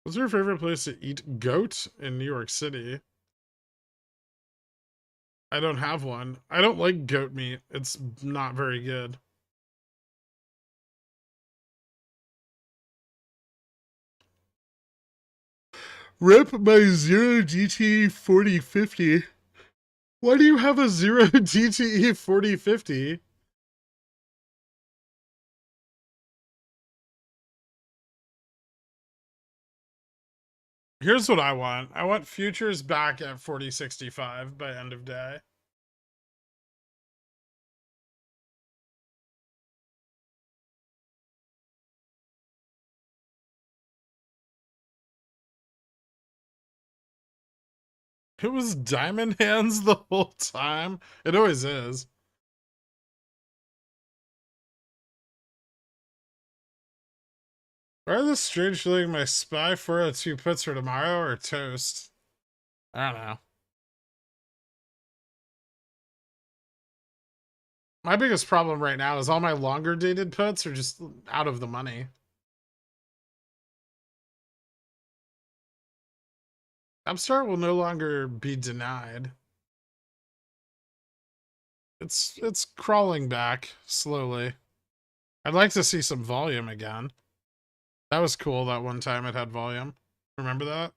What's your favorite place to eat goat in New York City? I don't have one. I don't like goat meat. It's not very good. Rip my 0 DTE 4050. Why do you have a 0 DTE 4050? Here's what I want. I want futures back at 4065 by end of day. It was diamond hands the whole time. It always is. Why this strange feeling my SPY 402 puts for tomorrow or toast? I don't know. My biggest problem right now is all my longer dated puts are just out of the money. Upstart will no longer be denied. It's crawling back slowly. I'd like to see some volume again. That was cool that one time it had volume. Remember that?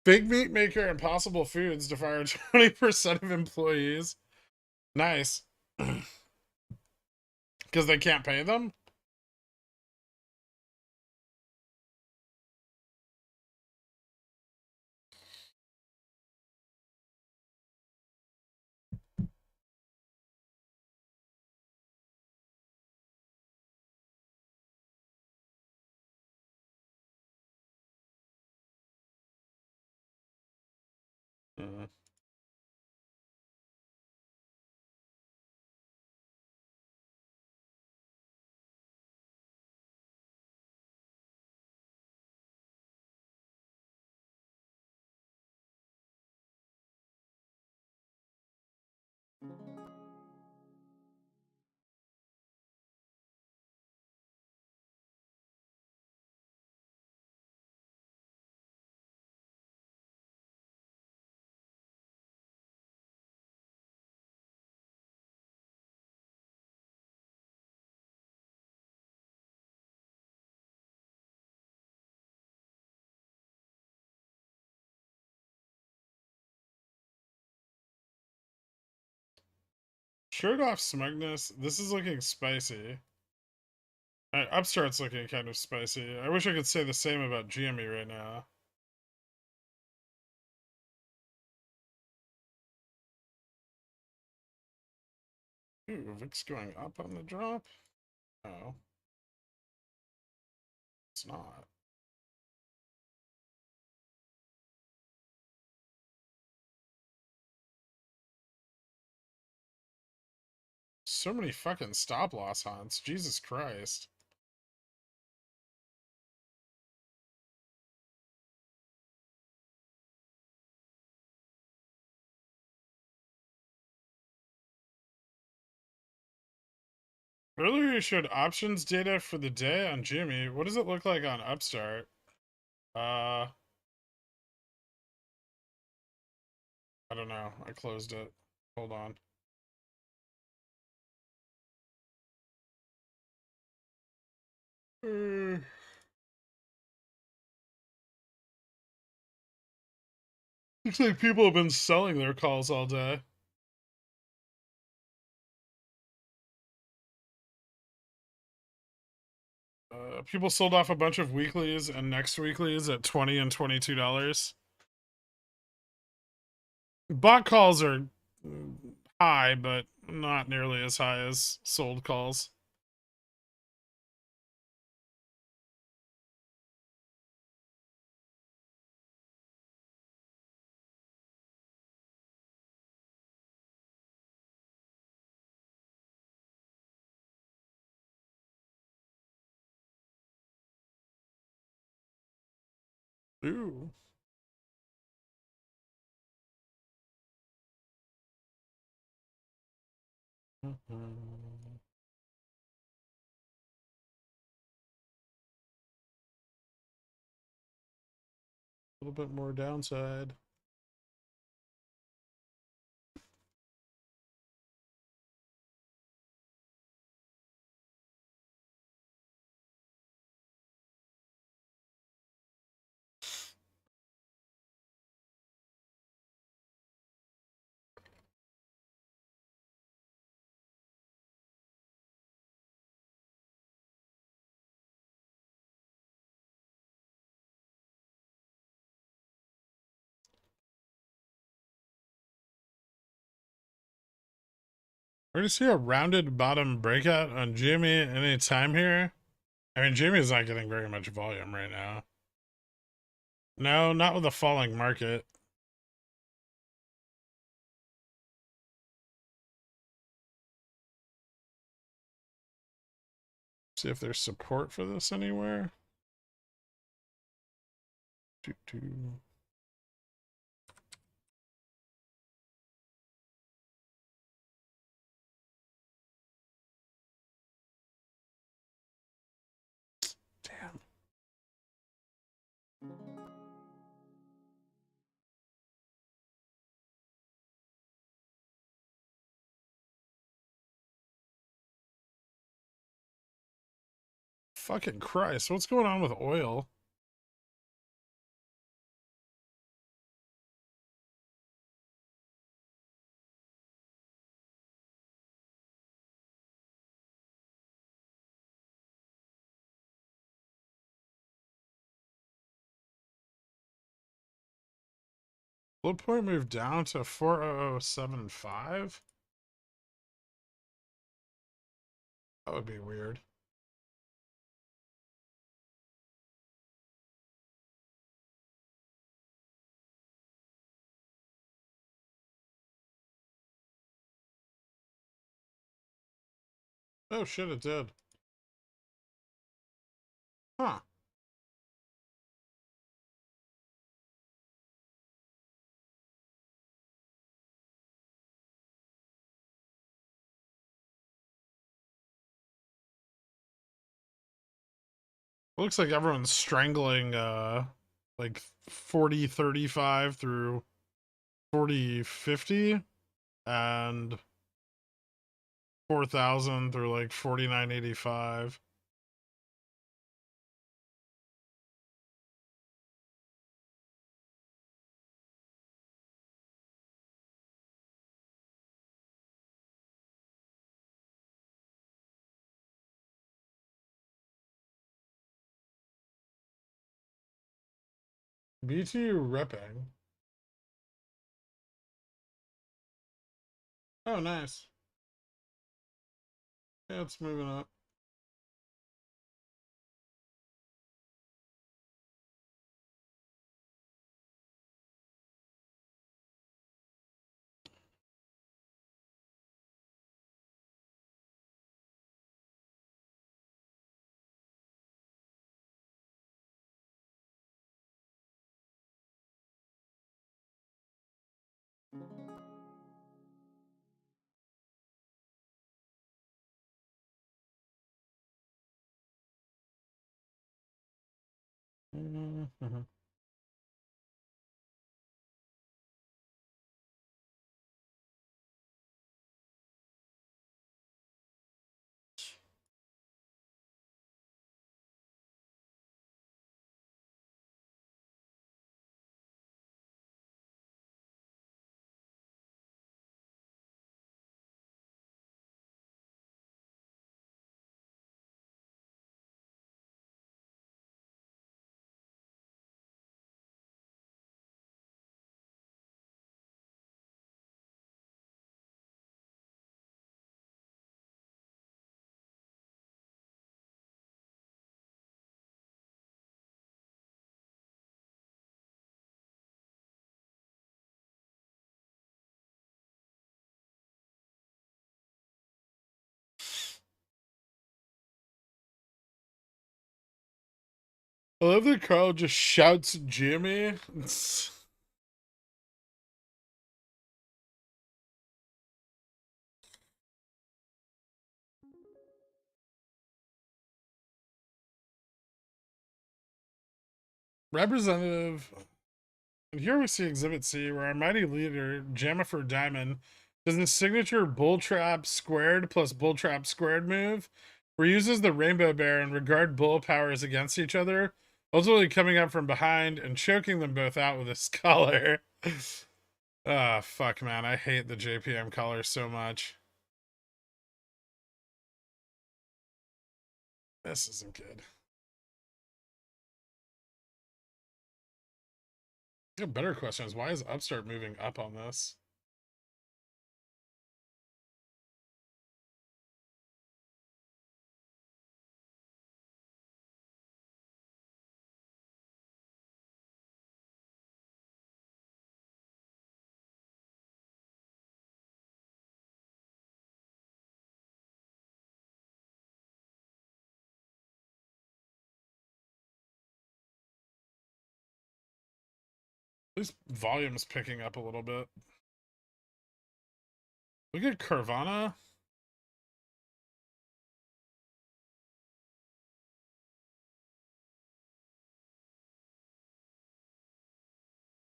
Big meat maker Impossible Foods to fire 20% of employees. Nice. Because they can't pay them? Uh, Shirt off smugness. This is looking spicy. Upstart's looking kind of spicy. I wish I could say the same about GME right now. Ooh, VIX going up on the drop? No. It's not. so many fucking stop loss hunts. Jesus Christ. Earlier you showed options data for the day on Jimmy. What does it look like on Upstart? I don't know. I closed it. Hold on. Looks like people have been selling their calls all day. People sold off a bunch of weeklies and next weeklies at $20 and $22. Bought calls are high, but not nearly as high as sold calls. Ooh. A little bit more downside. We're gonna see a rounded bottom breakout on Jimmy any time here. I mean, Jimmy's not getting very much volume right now. No, not with a falling market. See if there's support for this anywhere. Doo-doo. Damn. Fucking Christ, what's going on with oil? Low point moved down to 40075? That would be weird. Oh shit, it did. Huh. Looks like everyone's strangling like 4035 through 4050 and 4000 through like 4985. BTU ripping. Oh, nice. Yeah, it's moving up. Mhm. I love that Carl just shouts Jimmy. Representative. And here we see Exhibit C, where our mighty leader, Jennifer Diamond, does his signature bull trap squared plus bull trap squared move, where he uses the rainbow bear and regard bull powers against each other, ultimately coming up from behind and choking them both out with his collar. Ah, fuck, man. I hate the JPM collar so much. This isn't good. The better question is, why is Upstart moving up on this? At least volume's picking up a little bit. Look at Carvana.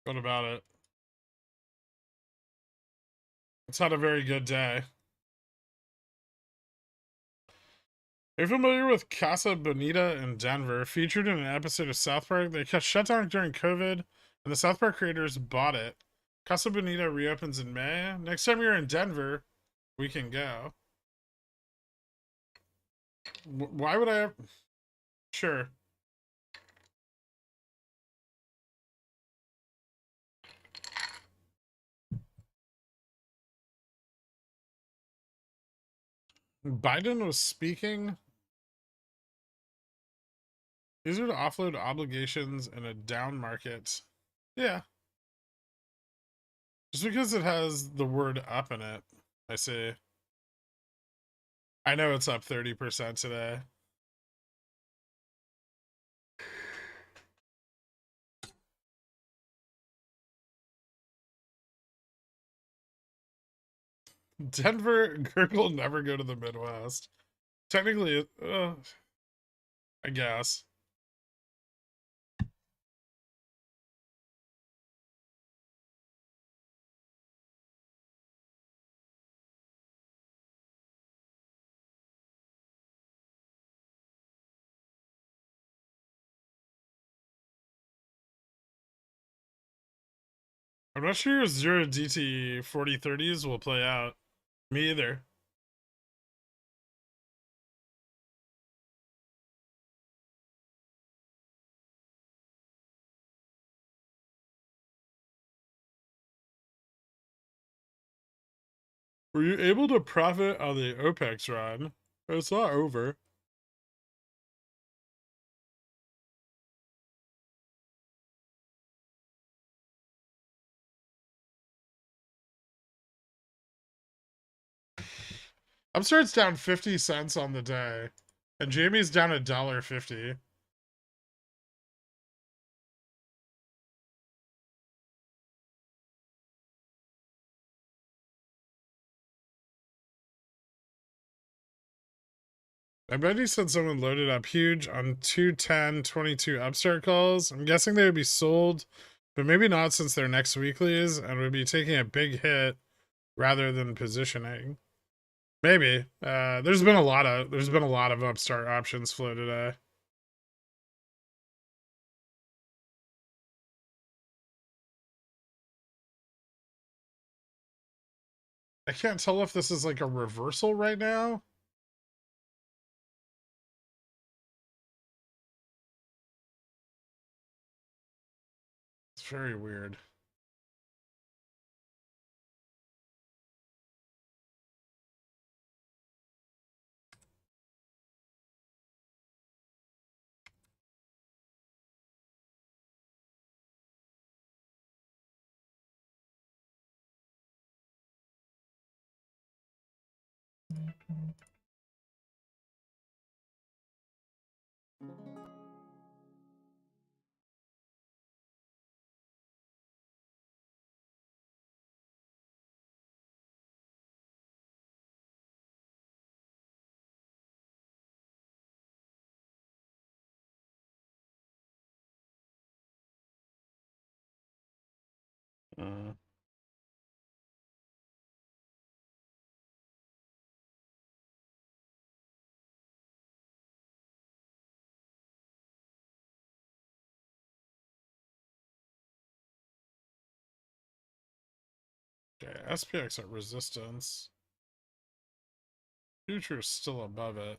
What about it? It's had a very good day. Are you familiar with Casa Bonita in Denver? Featured in an episode of South Park. They got shut down during COVID, and the South Park creators bought it. Casa Bonita reopens in May. Next time you're in Denver, we can go. Why would I? Sure. Biden was speaking. Easier to offload obligations in a down market. Yeah. Just because it has the word up in it. I see. I know it's up 30% today. Denver, Gurgle never go to the Midwest. Technically, I guess. I'm not sure 0DT 4030s will play out. Me either. Were you able to profit on the OPEX run? It's not over. Upstart's down 50 cents on the day, and Jamie's down $1.50. I bet he said someone loaded up huge on 210, 22 upstart calls. I'm guessing they would be sold, but maybe not since they're next weeklies and would be taking a big hit rather than positioning. Maybe. There's been a lot of upstart options flow today. I can't tell if this is like a reversal right now. It's very weird. Uh, okay, SPX at resistance. Future is still above it.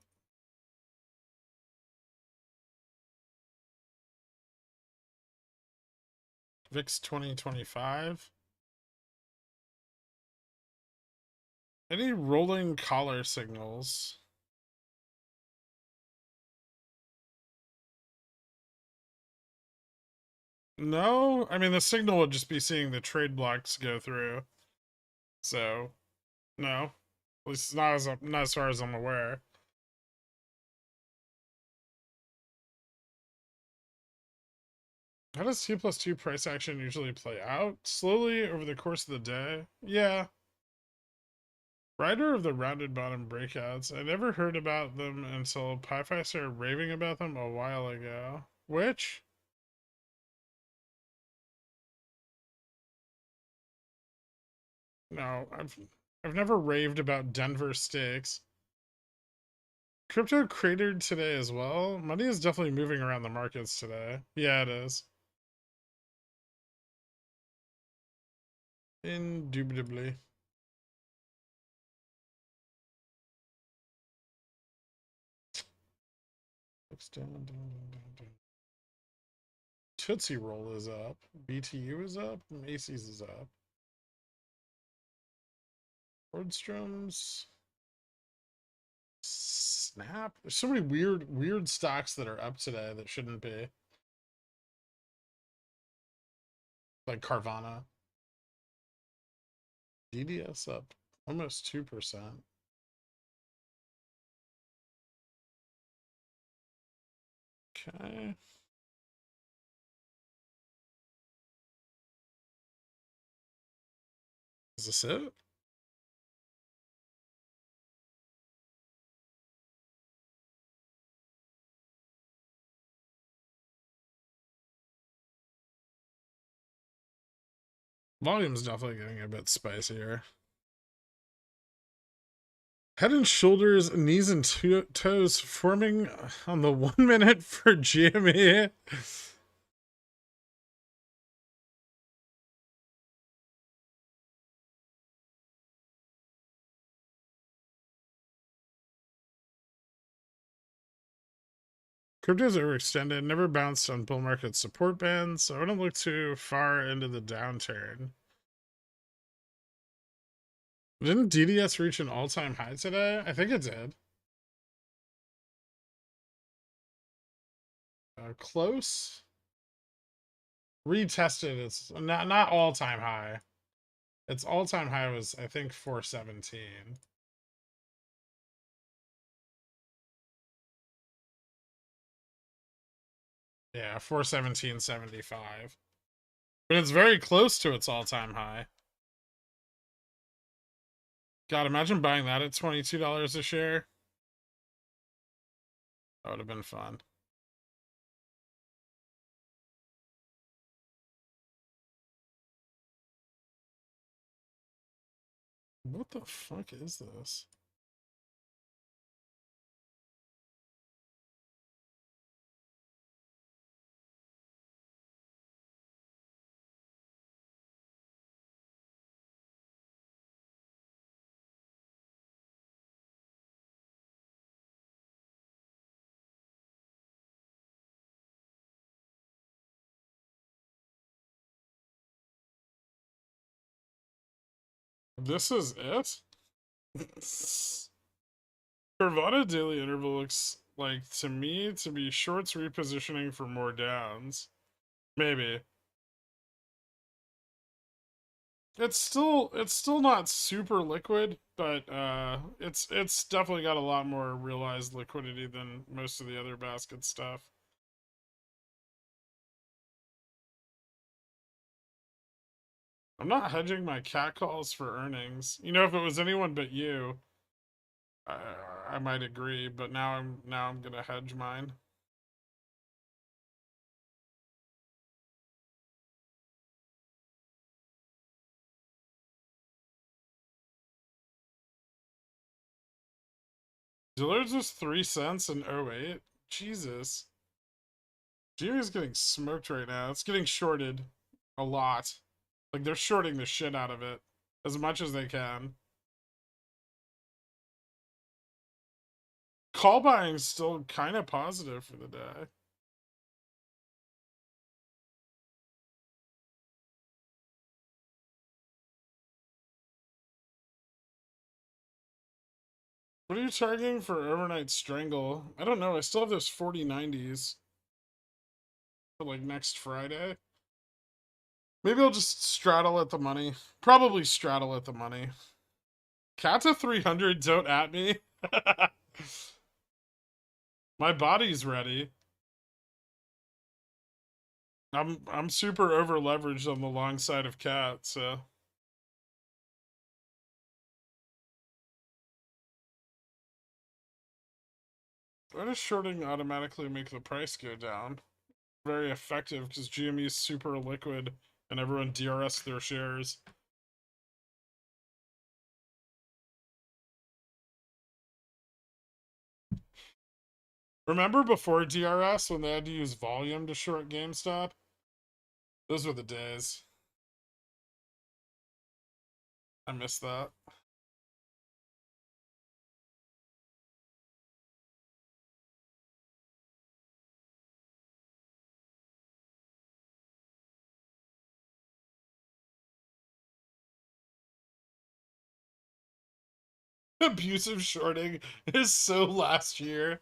VIX 2025. Any rolling collar signals? No, I mean the signal would just be seeing the trade blocks go through. So, no, at least not as far as I'm aware. How does T+2 price action usually play out? Slowly over the course of the day? Yeah. Writer of the rounded bottom breakouts. I never heard about them until PiFi started raving about them a while ago. Which? No, I've never raved about Denver stakes. Crypto cratered today as well. Money is definitely moving around the markets today. Yeah, it is. Indubitably. Looks down. Tootsie Roll is up. BTU is up. Macy's is up. Nordstrom's. Snap. There's so many weird stocks that are up today that shouldn't be. Like Carvana. DDS up almost 2%. Okay. Is this it? Volume's definitely getting a bit spicier. Head and shoulders, knees and toes forming on the 1 minute for GME. Crypto's overextended, never bounced on bull market support bands, so I wouldn't look too far into the downturn. Didn't DDS reach an all-time high today? I think it did. Close. Retested. It's not all-time high. Its all-time high was, I think, 417. Yeah, 417.75. But it's very close to its all-time high. God, imagine buying that at $22 a share. That would have been fun. What the fuck is this? This is it? Carvana daily interval looks like to me to be shorts repositioning for more downs. Maybe. It's still not super liquid, but it's definitely got a lot more realized liquidity than most of the other basket stuff. I'm not hedging my cat calls for earnings. You know, if it was anyone but you, I might agree, but now I'm gonna hedge mine. Dillard's was 3 cents in '08. Jesus. GME's getting smoked right now. It's getting shorted a lot. Like, they're shorting the shit out of it as much as they can. Call buying's still kind of positive for the day. What are you targeting for overnight strangle? I don't know. I still have those 4090s for like next Friday. Maybe I'll just straddle at the money. Probably straddle at the money. Cat to 300, don't at me. My body's ready. I'm super over leveraged on the long side of cat, so why does shorting automatically make the price go down? Very effective because GME is super liquid and everyone DRS their shares. Remember before DRS when they had to use volume to short GameStop? Those were the days. I miss that. Abusive shorting is so last year.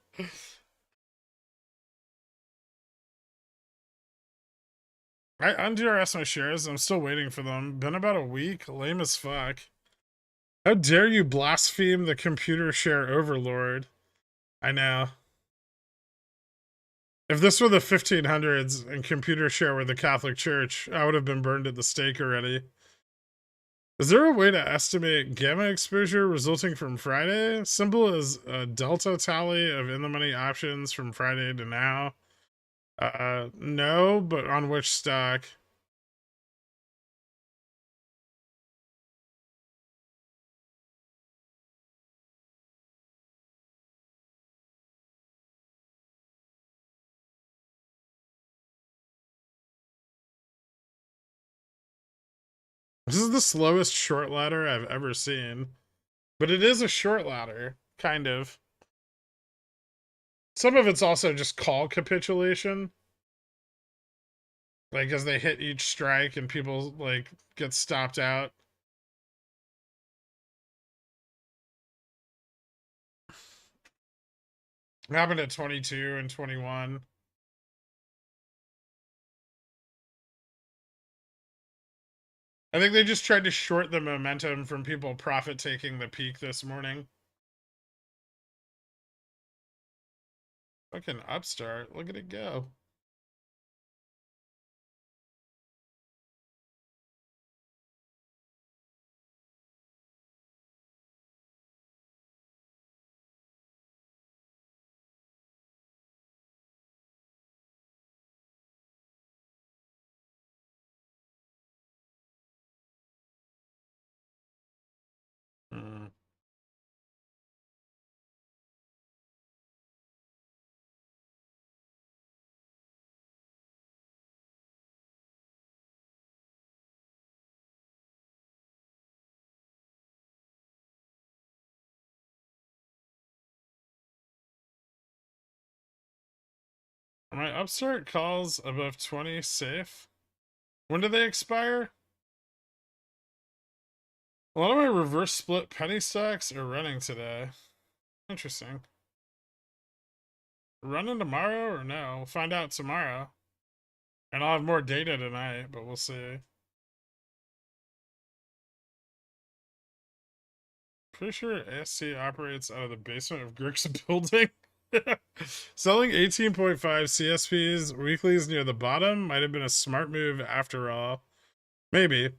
I undrs my shares. I'm still waiting for them. Been about a week. Lame as fuck. How dare you blaspheme the computer share overlord? I know. If this were the 1500s and computer share were the Catholic Church, I would have been burned at the stake already. Is there a way to estimate gamma exposure resulting from Friday? Simple as a delta tally of in the money options from Friday to now. No, but on which stock? This is the slowest short ladder I've ever seen. But it is a short ladder, kind of. Some of it's also just call capitulation. Like, as they hit each strike and people, like, get stopped out. It happened at 22 and 21. I think they just tried to short the momentum from people profit taking the peak this morning. Fucking upstart. Look at it go. my Upstart calls above 20 safe? When do they expire? A lot of my reverse split penny stocks are running today. Interesting. Running tomorrow or no? We'll find out tomorrow. And I'll have more data tonight, but we'll see. Pretty sure AST operates out of the basement of Grix building. Selling 18.5 CSPs weeklies near the bottom might have been a smart move after all. Maybe.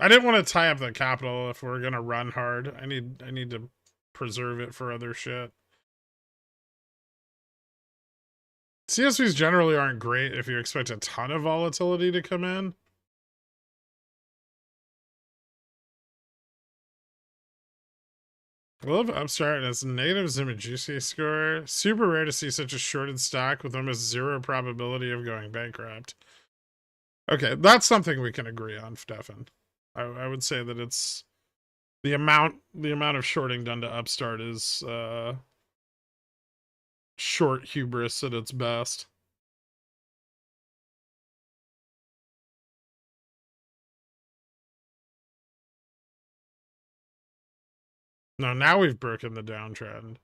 I didn't want to tie up the capital if we're gonna run hard. I need to preserve it for other shit. CSPs generally aren't great if you expect a ton of volatility to come in. I love Upstart and its negative Zimajusi score. Super rare to see such a shorted stock with almost zero probability of going bankrupt. Okay, that's something we can agree on, Stefan. I would say that it's the amount of shorting done to Upstart is short hubris at its best. No, now we've broken the downtrend.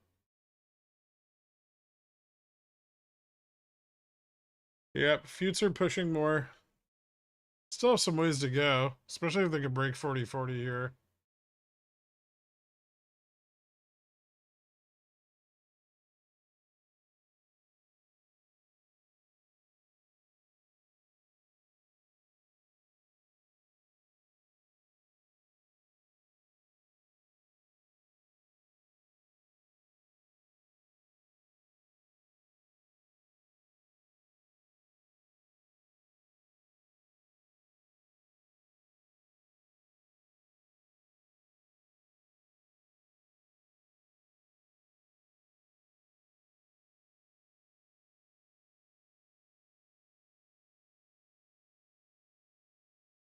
Yep, future pushing more. Still have some ways to go, especially if they could break 40-40 here.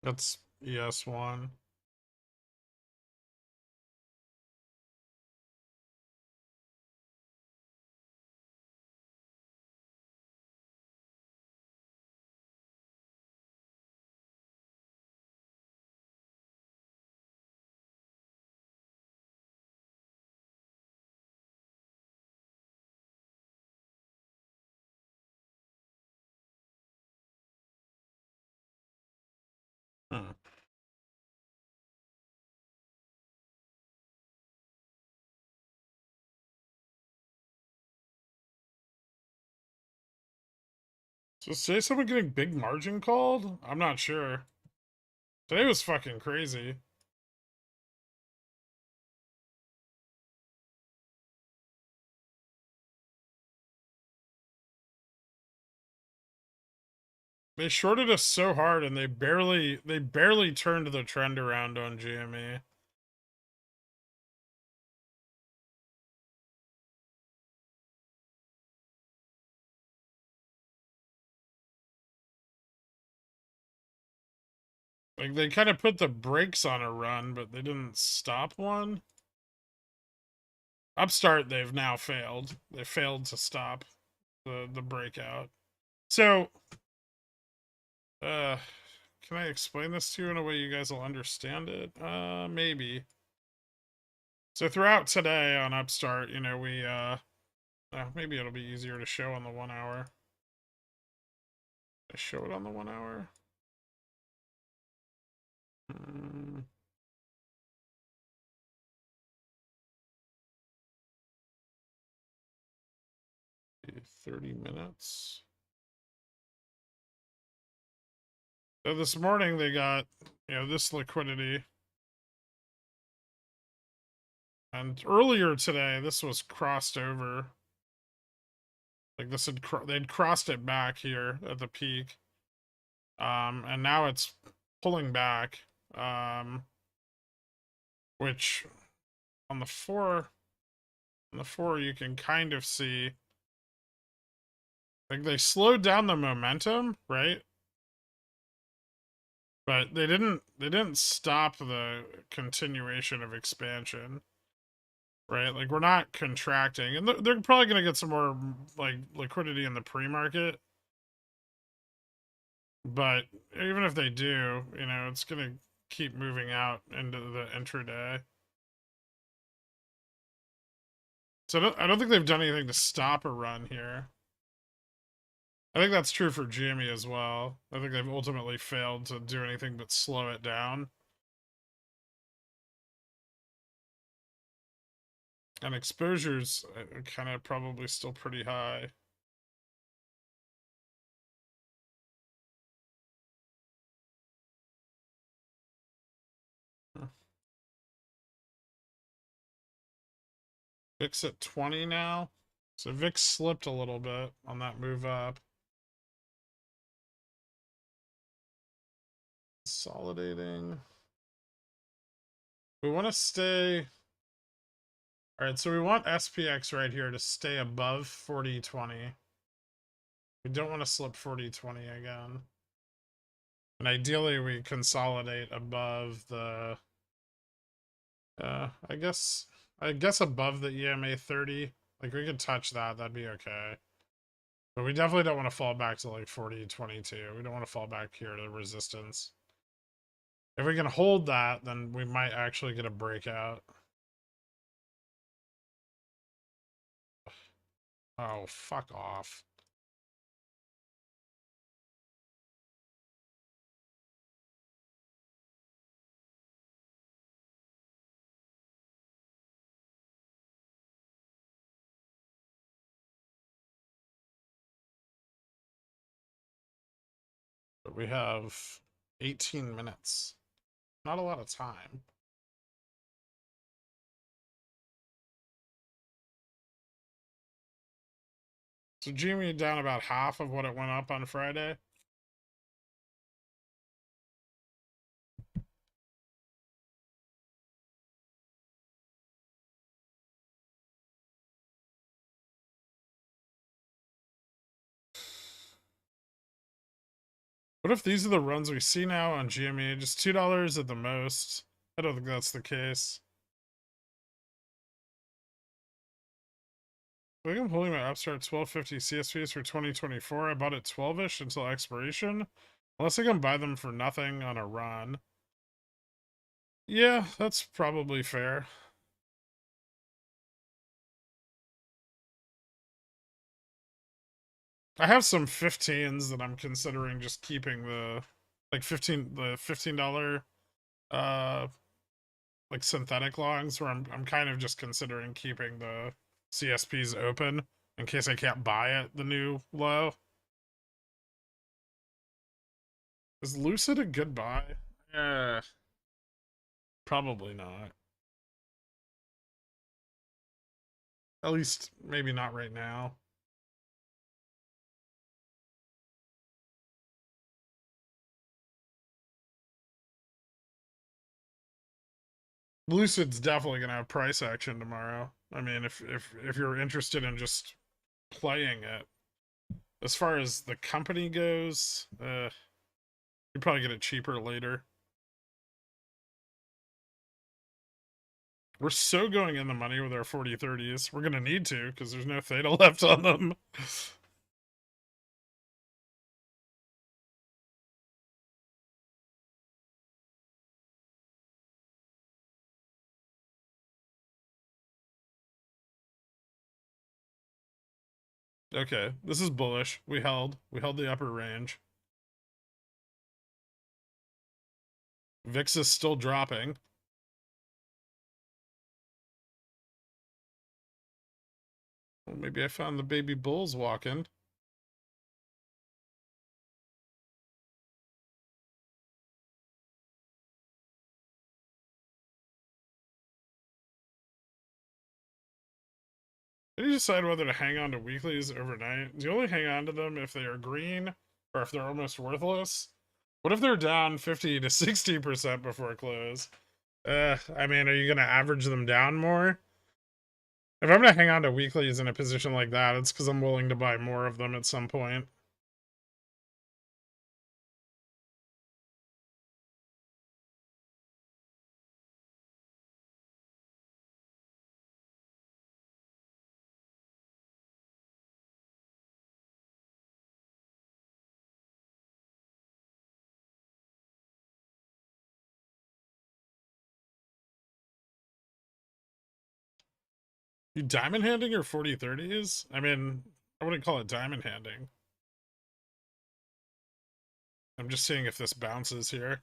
That's ES1. Hmm. So say someone getting big margin called? I'm not sure. Today was fucking crazy. They shorted us so hard and they barely turned the trend around on GME. Like they kind of put the brakes on a run, but they didn't stop one. Upstart, they've now failed. They failed to stop the breakout. So, can I explain this to you in a way you guys will understand it? Maybe. So throughout today on Upstart, you know, we maybe it'll be easier to show on the 1 hour. I show it on the 1 hour. 30 minutes. So this morning they got, you know, this liquidity. And earlier today, this was crossed over. Like this had they'd crossed it back here at the peak. And now it's pulling back. Which on the 4 you can kind of see, like, they slowed down the momentum, right? But they didn't stop the continuation of expansion, right? Like we're not contracting, and they're probably going to get some more like liquidity in the pre-market. But even if they do, you know, it's going to keep moving out into the intraday. So I don't think they've done anything to stop a run here. I think that's true for GME as well. I think they've ultimately failed to do anything but slow it down. And exposure's kind of probably still pretty high. VIX at 20 now. So VIX slipped a little bit on that move up. Consolidating. We want to stay... Alright, so we want SPX right here to stay above 40.20. We don't want to slip 40.20 again. And ideally we consolidate above the... I guess above the EMA 30. Like we could touch that, that'd be okay. But we definitely don't want to fall back to like 40.22. We don't want to fall back here to resistance. If we can hold that, then we might actually get a breakout. Oh, fuck off. But we have 18 minutes. Not a lot of time. So GME down about half of what it went up on Friday. What if these are the runs we see now on GME? Just $2 at the most. I don't think that's the case. I think I'm holding my upstart 1250 CSVs for 2024. I bought it 12-ish until expiration. Unless I can buy them for nothing on a run. Yeah, that's probably fair. I have some 15s that I'm considering just keeping the like $15 like synthetic longs where I'm kind of just considering keeping the CSPs open in case I can't buy at the new low. Is Lucid a good buy? Probably not. At least maybe not right now. Lucid's definitely gonna have price action tomorrow. I mean, if you're interested in just playing it, as far as the company goes, you probably get it cheaper later. We're so going in the money with our 40-30s. We're gonna need to because there's no theta left on them. Okay, this is bullish. We held the upper range. VIX is still dropping. Well, maybe I found the baby bulls walking. How do you decide whether to hang on to weeklies overnight? Do you only hang on to them if they are green or if they're almost worthless? What if they're down 50 to 60% before close? I mean, are you going to average them down more? If I'm going to hang on to weeklies in a position like that, it's because I'm willing to buy more of them at some point. You diamond handing or 40-30s? I mean, I wouldn't call it diamond handing. I'm just seeing if this bounces here.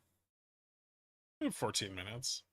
14 minutes.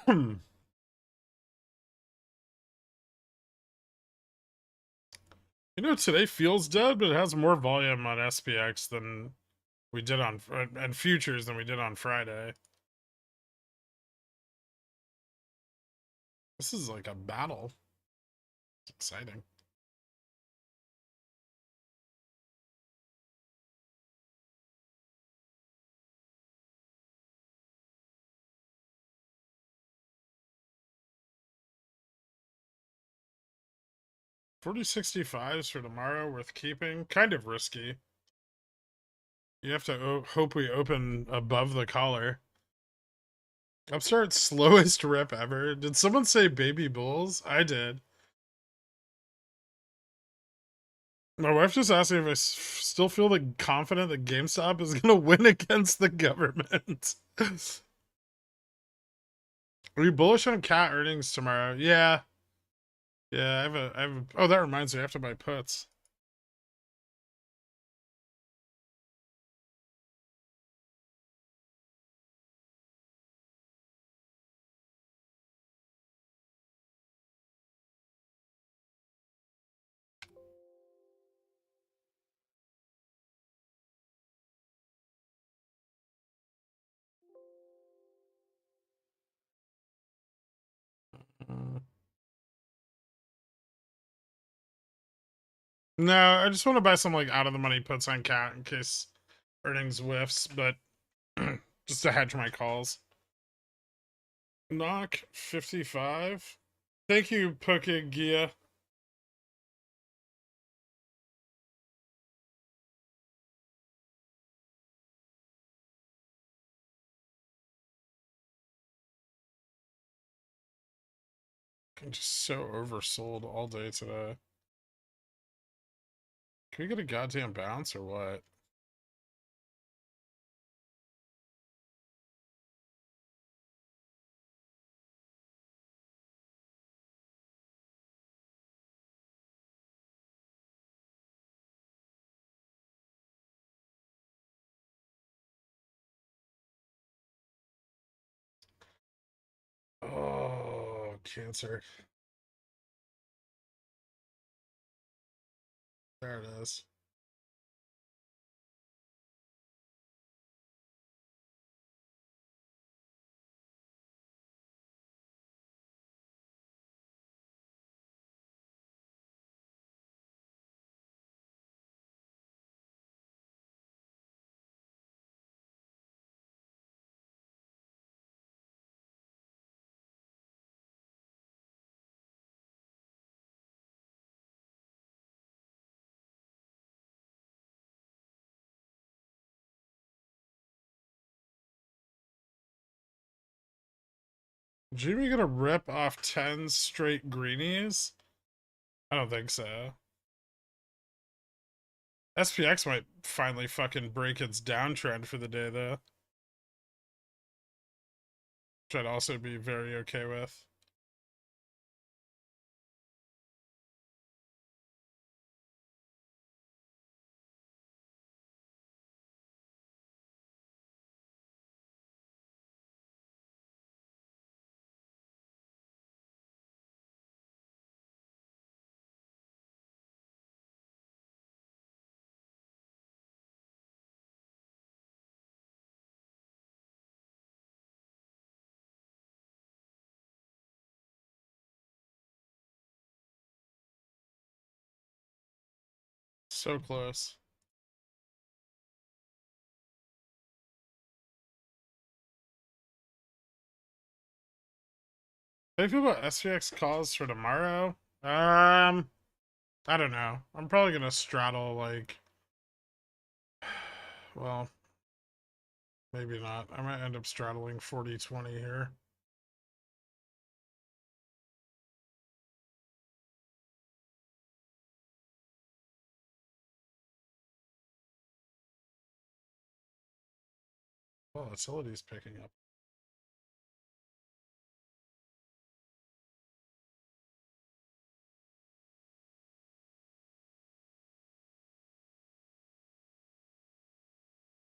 You know, today feels dead, but it has more volume on SPX than we did on and futures than we did on Friday. This is like a battle. It's exciting. $40.65s for tomorrow, worth keeping. Kind of risky. You have to hope we open above the collar. Upstart slowest rip ever. Did someone say baby bulls? I did. My wife just asked me if I still feel confident that GameStop is going to win against the government. Are you bullish on cat earnings tomorrow? Yeah. Yeah, I have a, oh, that reminds me, I have to buy puts. No, I just want to buy some like out of the money puts on cat in case earnings whiffs, but just to hedge my calls. Knock 55. Thank you, Pokegia. I'm just so oversold all day today. Can we get a goddamn bounce or what? Oh, cancer. There it is. Jimmy gonna rip off 10 straight greenies? I don't think so. SPX might finally fucking break its downtrend for the day, though. Which I'd also be very okay with. So close. How do you feel about SPX calls for tomorrow? I don't know. I'm probably gonna straddle like, well, maybe not. I might end up straddling 40-20 here. Volatility's picking up.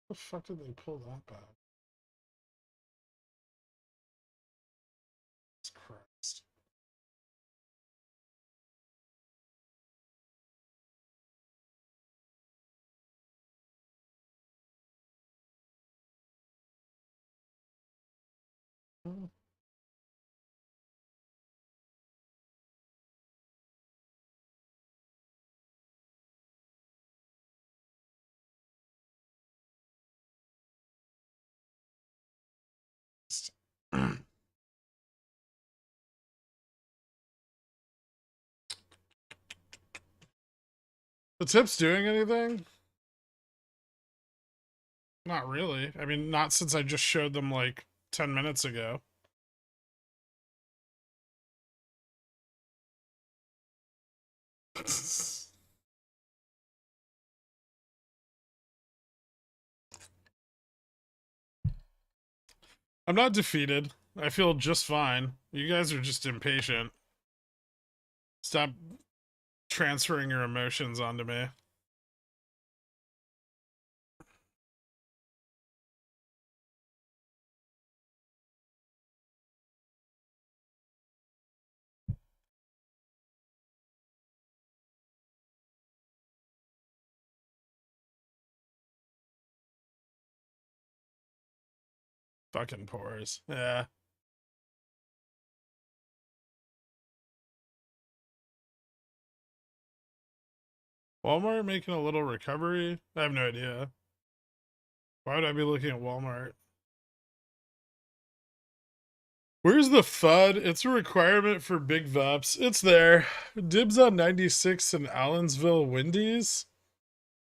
The fuck did they pull that back? Jesus Christ. The tip's doing anything? Not really. I mean, not since I just showed them like 10 minutes ago. I'm not defeated. I feel just fine. You guys are just impatient. Stop transferring your emotions onto me. Fucking pores. Yeah. Walmart making a little recovery? I have no idea. Why would I be looking at Walmart? Where's the FUD? It's a requirement for big VUPs. It's there. Dibs on 96 in Allensville Wendy's?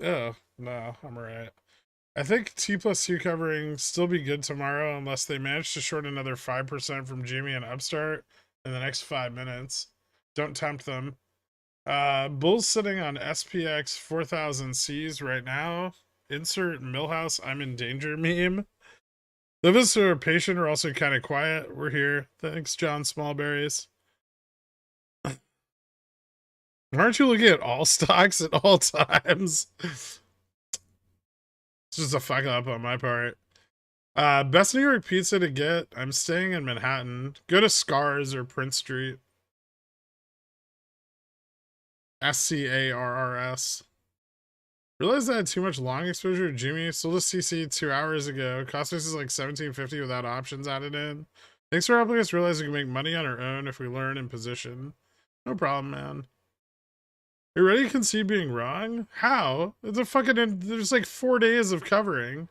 Oh, no, I'm alright. I think T plus Q covering still be good tomorrow unless they manage to short another 5% from Jimmy and Upstart in the next 5 minutes. Don't tempt them. Bull's sitting on SPX 4000 Cs right now. Insert Millhouse I'm in danger meme. Those who are patient are also kind of quiet. We're here. Thanks, John Smallberries. Aren't you looking at all stocks at all times? It's just a fuck up on my part. Best New York pizza to get. I'm staying in Manhattan. Go to Scars or Prince Street. SCARRS. Realized I had too much long exposure to Jimmy. Sold a CC 2 hours ago. Cost basis is like $17.50 without options added in. Thanks for helping us realize we can make money on our own if we learn in position. No problem, man. You ready to concede being wrong? How? It's a fucking. There's like 4 days of covering.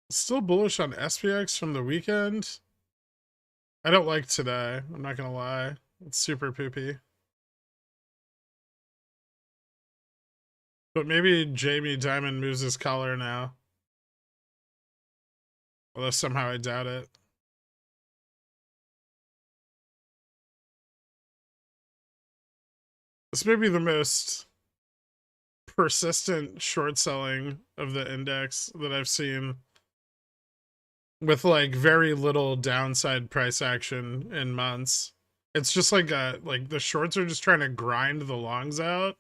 Still bullish on SPX from the weekend. I don't like today. I'm not gonna lie. It's super poopy. But maybe Jamie Dimon moves his collar now. Although somehow I doubt it. This may be the most persistent short selling of the index that I've seen, with like very little downside price action in months. It's just like the shorts are just trying to grind the longs out.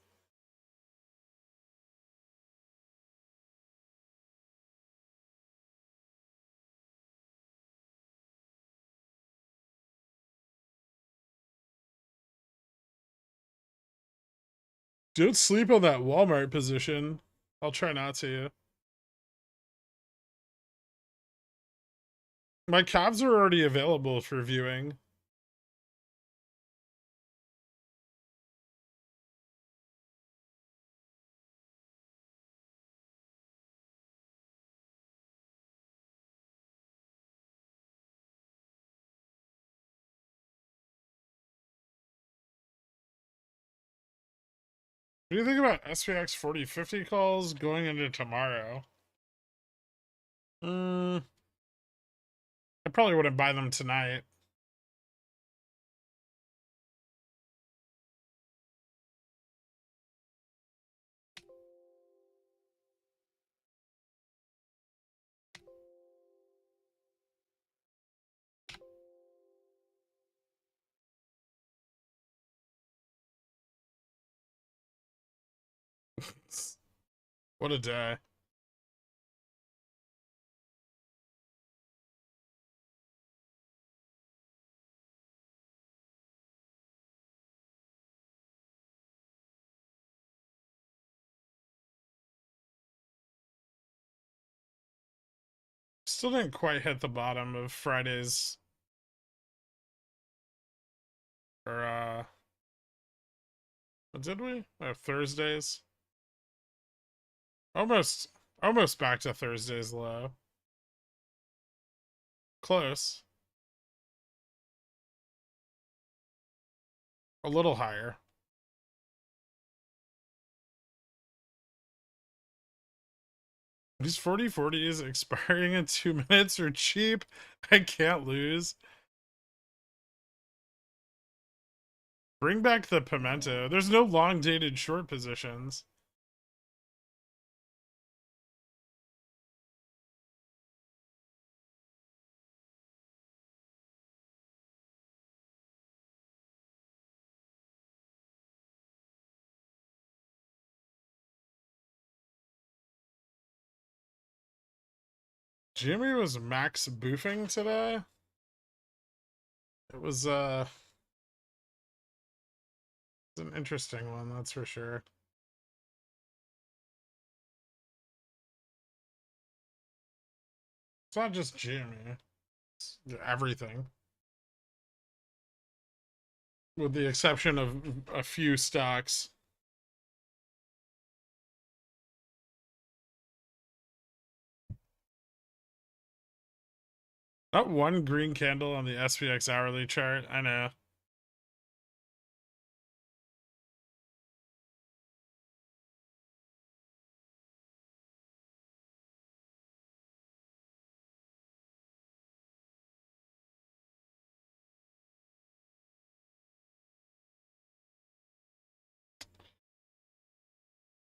Don't sleep on that Walmart position. I'll try not to. My cabs are already available for viewing. What do you think about SPX 4050 calls going into tomorrow? I probably wouldn't buy them tonight. What a day. Still didn't quite hit the bottom of Friday's or what did we? Thursdays. Almost back to Thursday's low. Close. A little higher. These 4040s expiring in 2 minutes are cheap. I can't lose. Bring back the pimento. There's no long dated short positions. Jimmy was max boofing today. It was an interesting one, that's for sure. It's not just Jimmy. It's everything. With the exception of a few stocks. Not one green candle on the SPX hourly chart. I know.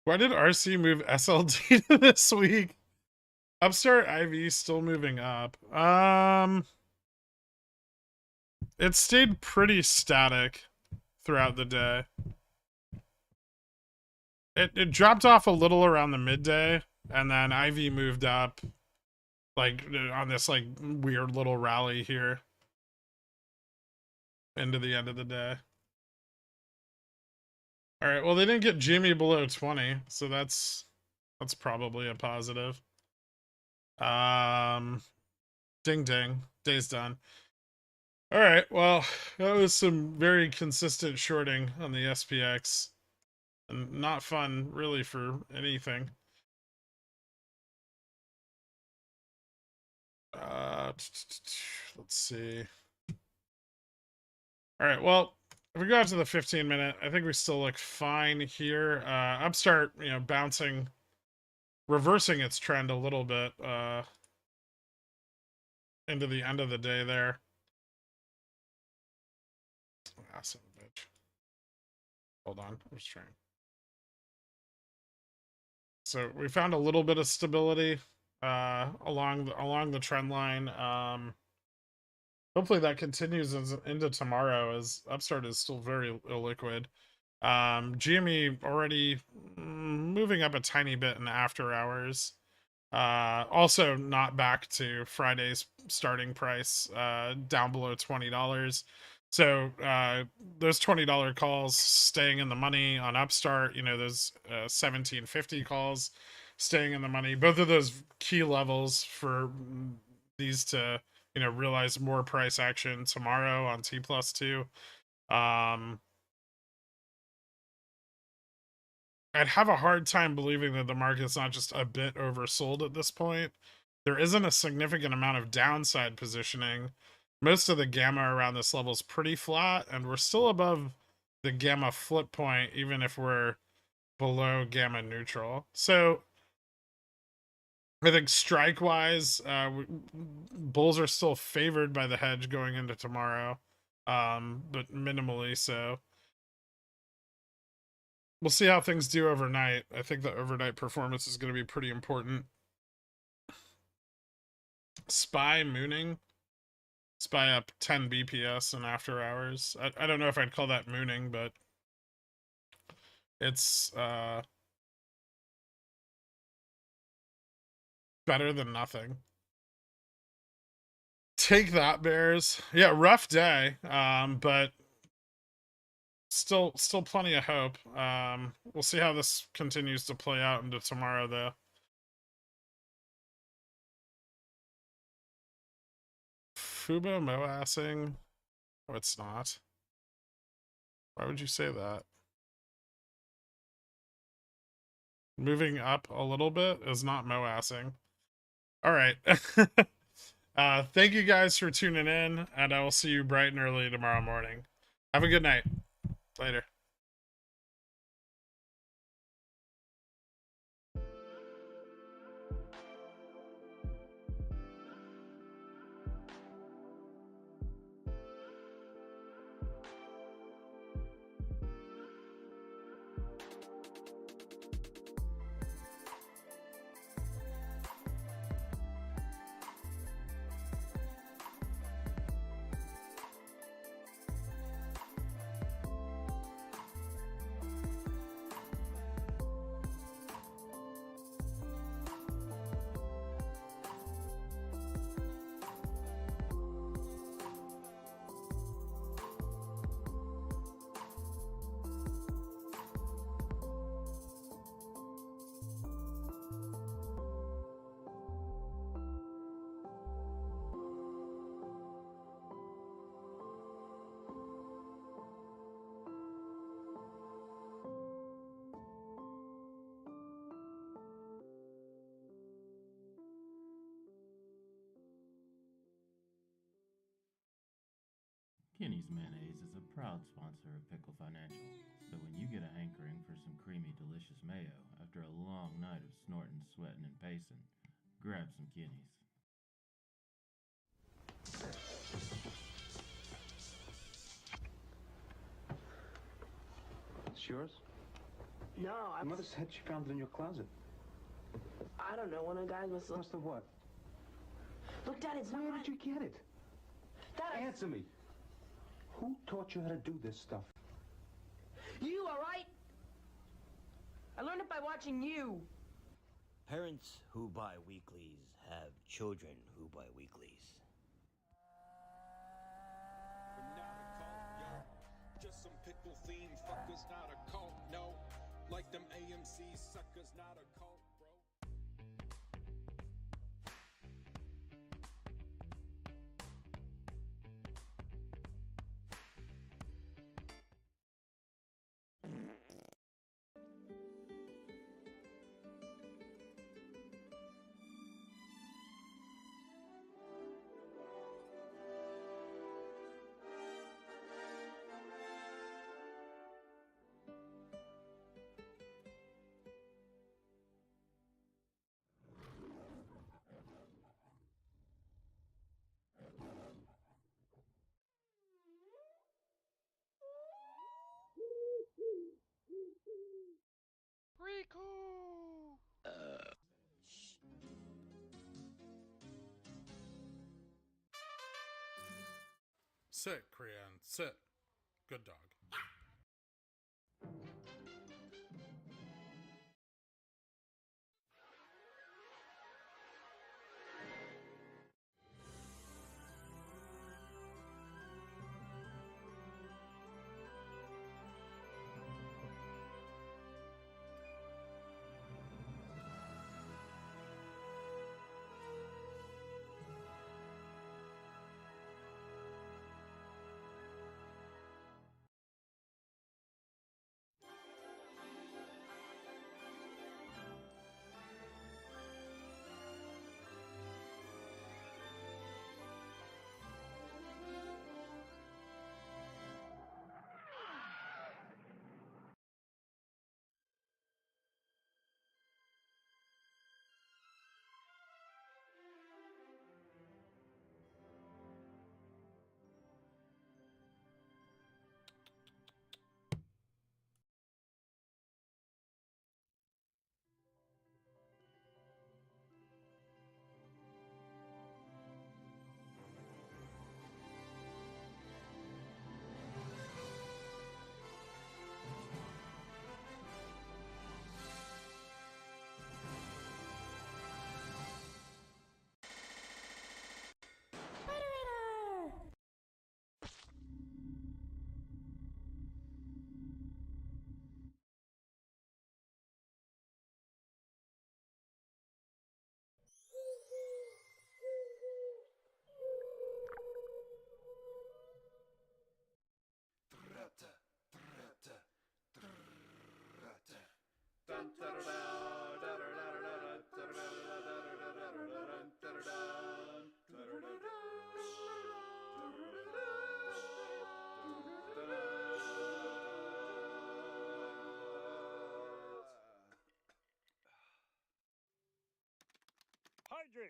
Why did RC move SLD to this week? Upstart IV still moving up. It stayed pretty static throughout the day. It dropped off a little around the midday, and then IV moved up, like on this like weird little rally here into the end of the day. All right, well they didn't get Jimmy below 20, so that's probably a positive. Ding ding, day's done. All right, well, that was some very consistent shorting on the SPX, and not fun really for anything. Let's see. All right, well, if we go out to the 15-minute, I think we still look fine here. Upstart, bouncing, reversing its trend a little bit into the end of the day there. Awesome, bitch. Hold on, I was trying. So we found a little bit of stability along the trend line. Hopefully that continues into tomorrow, as Upstart is still very illiquid. GME already moving up a tiny bit in after hours. Also not back to Friday's starting price, down below $20. So those $20 calls staying in the money on Upstart, those 1750 calls staying in the money. Both of those key levels for these to realize more price action tomorrow on T+2. I'd have a hard time believing that the market's not just a bit oversold at this point. There isn't a significant amount of downside positioning. Most of the gamma around this level is pretty flat, and we're still above the gamma flip point, even if we're below gamma neutral. So I think strike wise, bulls are still favored by the hedge going into tomorrow, but minimally so. We'll see how things do overnight. I think the overnight performance is going to be pretty important. SPY mooning. SPY up 10 BPS in after hours. I don't know if I'd call that mooning, but it's better than nothing. Take that, Bears. Yeah, rough day, but still plenty of hope. We'll see how this continues to play out into tomorrow, though. Fubo MOASsing? Oh, it's not. Why would you say that? Moving up a little bit is not MOASsing. All right. Thank you guys for tuning in, and I will see you bright and early tomorrow morning. Have a good night. Later. Kenny's Mayonnaise is a proud sponsor of Pickle Financial, so when you get a hankering for some creamy, delicious mayo after a long night of snorting, sweating, and pacing, grab some Kenny's. It's yours? No, Your mother said she found it in your closet. I don't know. One of the guys must have... Must have what? Look, Dad, it's Where not... did you get it? Dad, Answer me. Who taught you how to do this stuff? You, all right? I learned it by watching you. Parents who buy weeklies have children who buy weeklies. We're not a cult, yo. Just some pickle fiend fuckers, not a cult, no. Like them AMC suckers, not a cult. Rico! Sit, Krian. Sit. Good dog.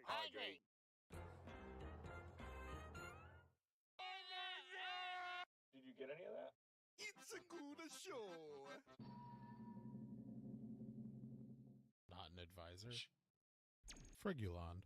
Hydrate. Did you get any of that? It's a good show. Not an advisor. Frigulon.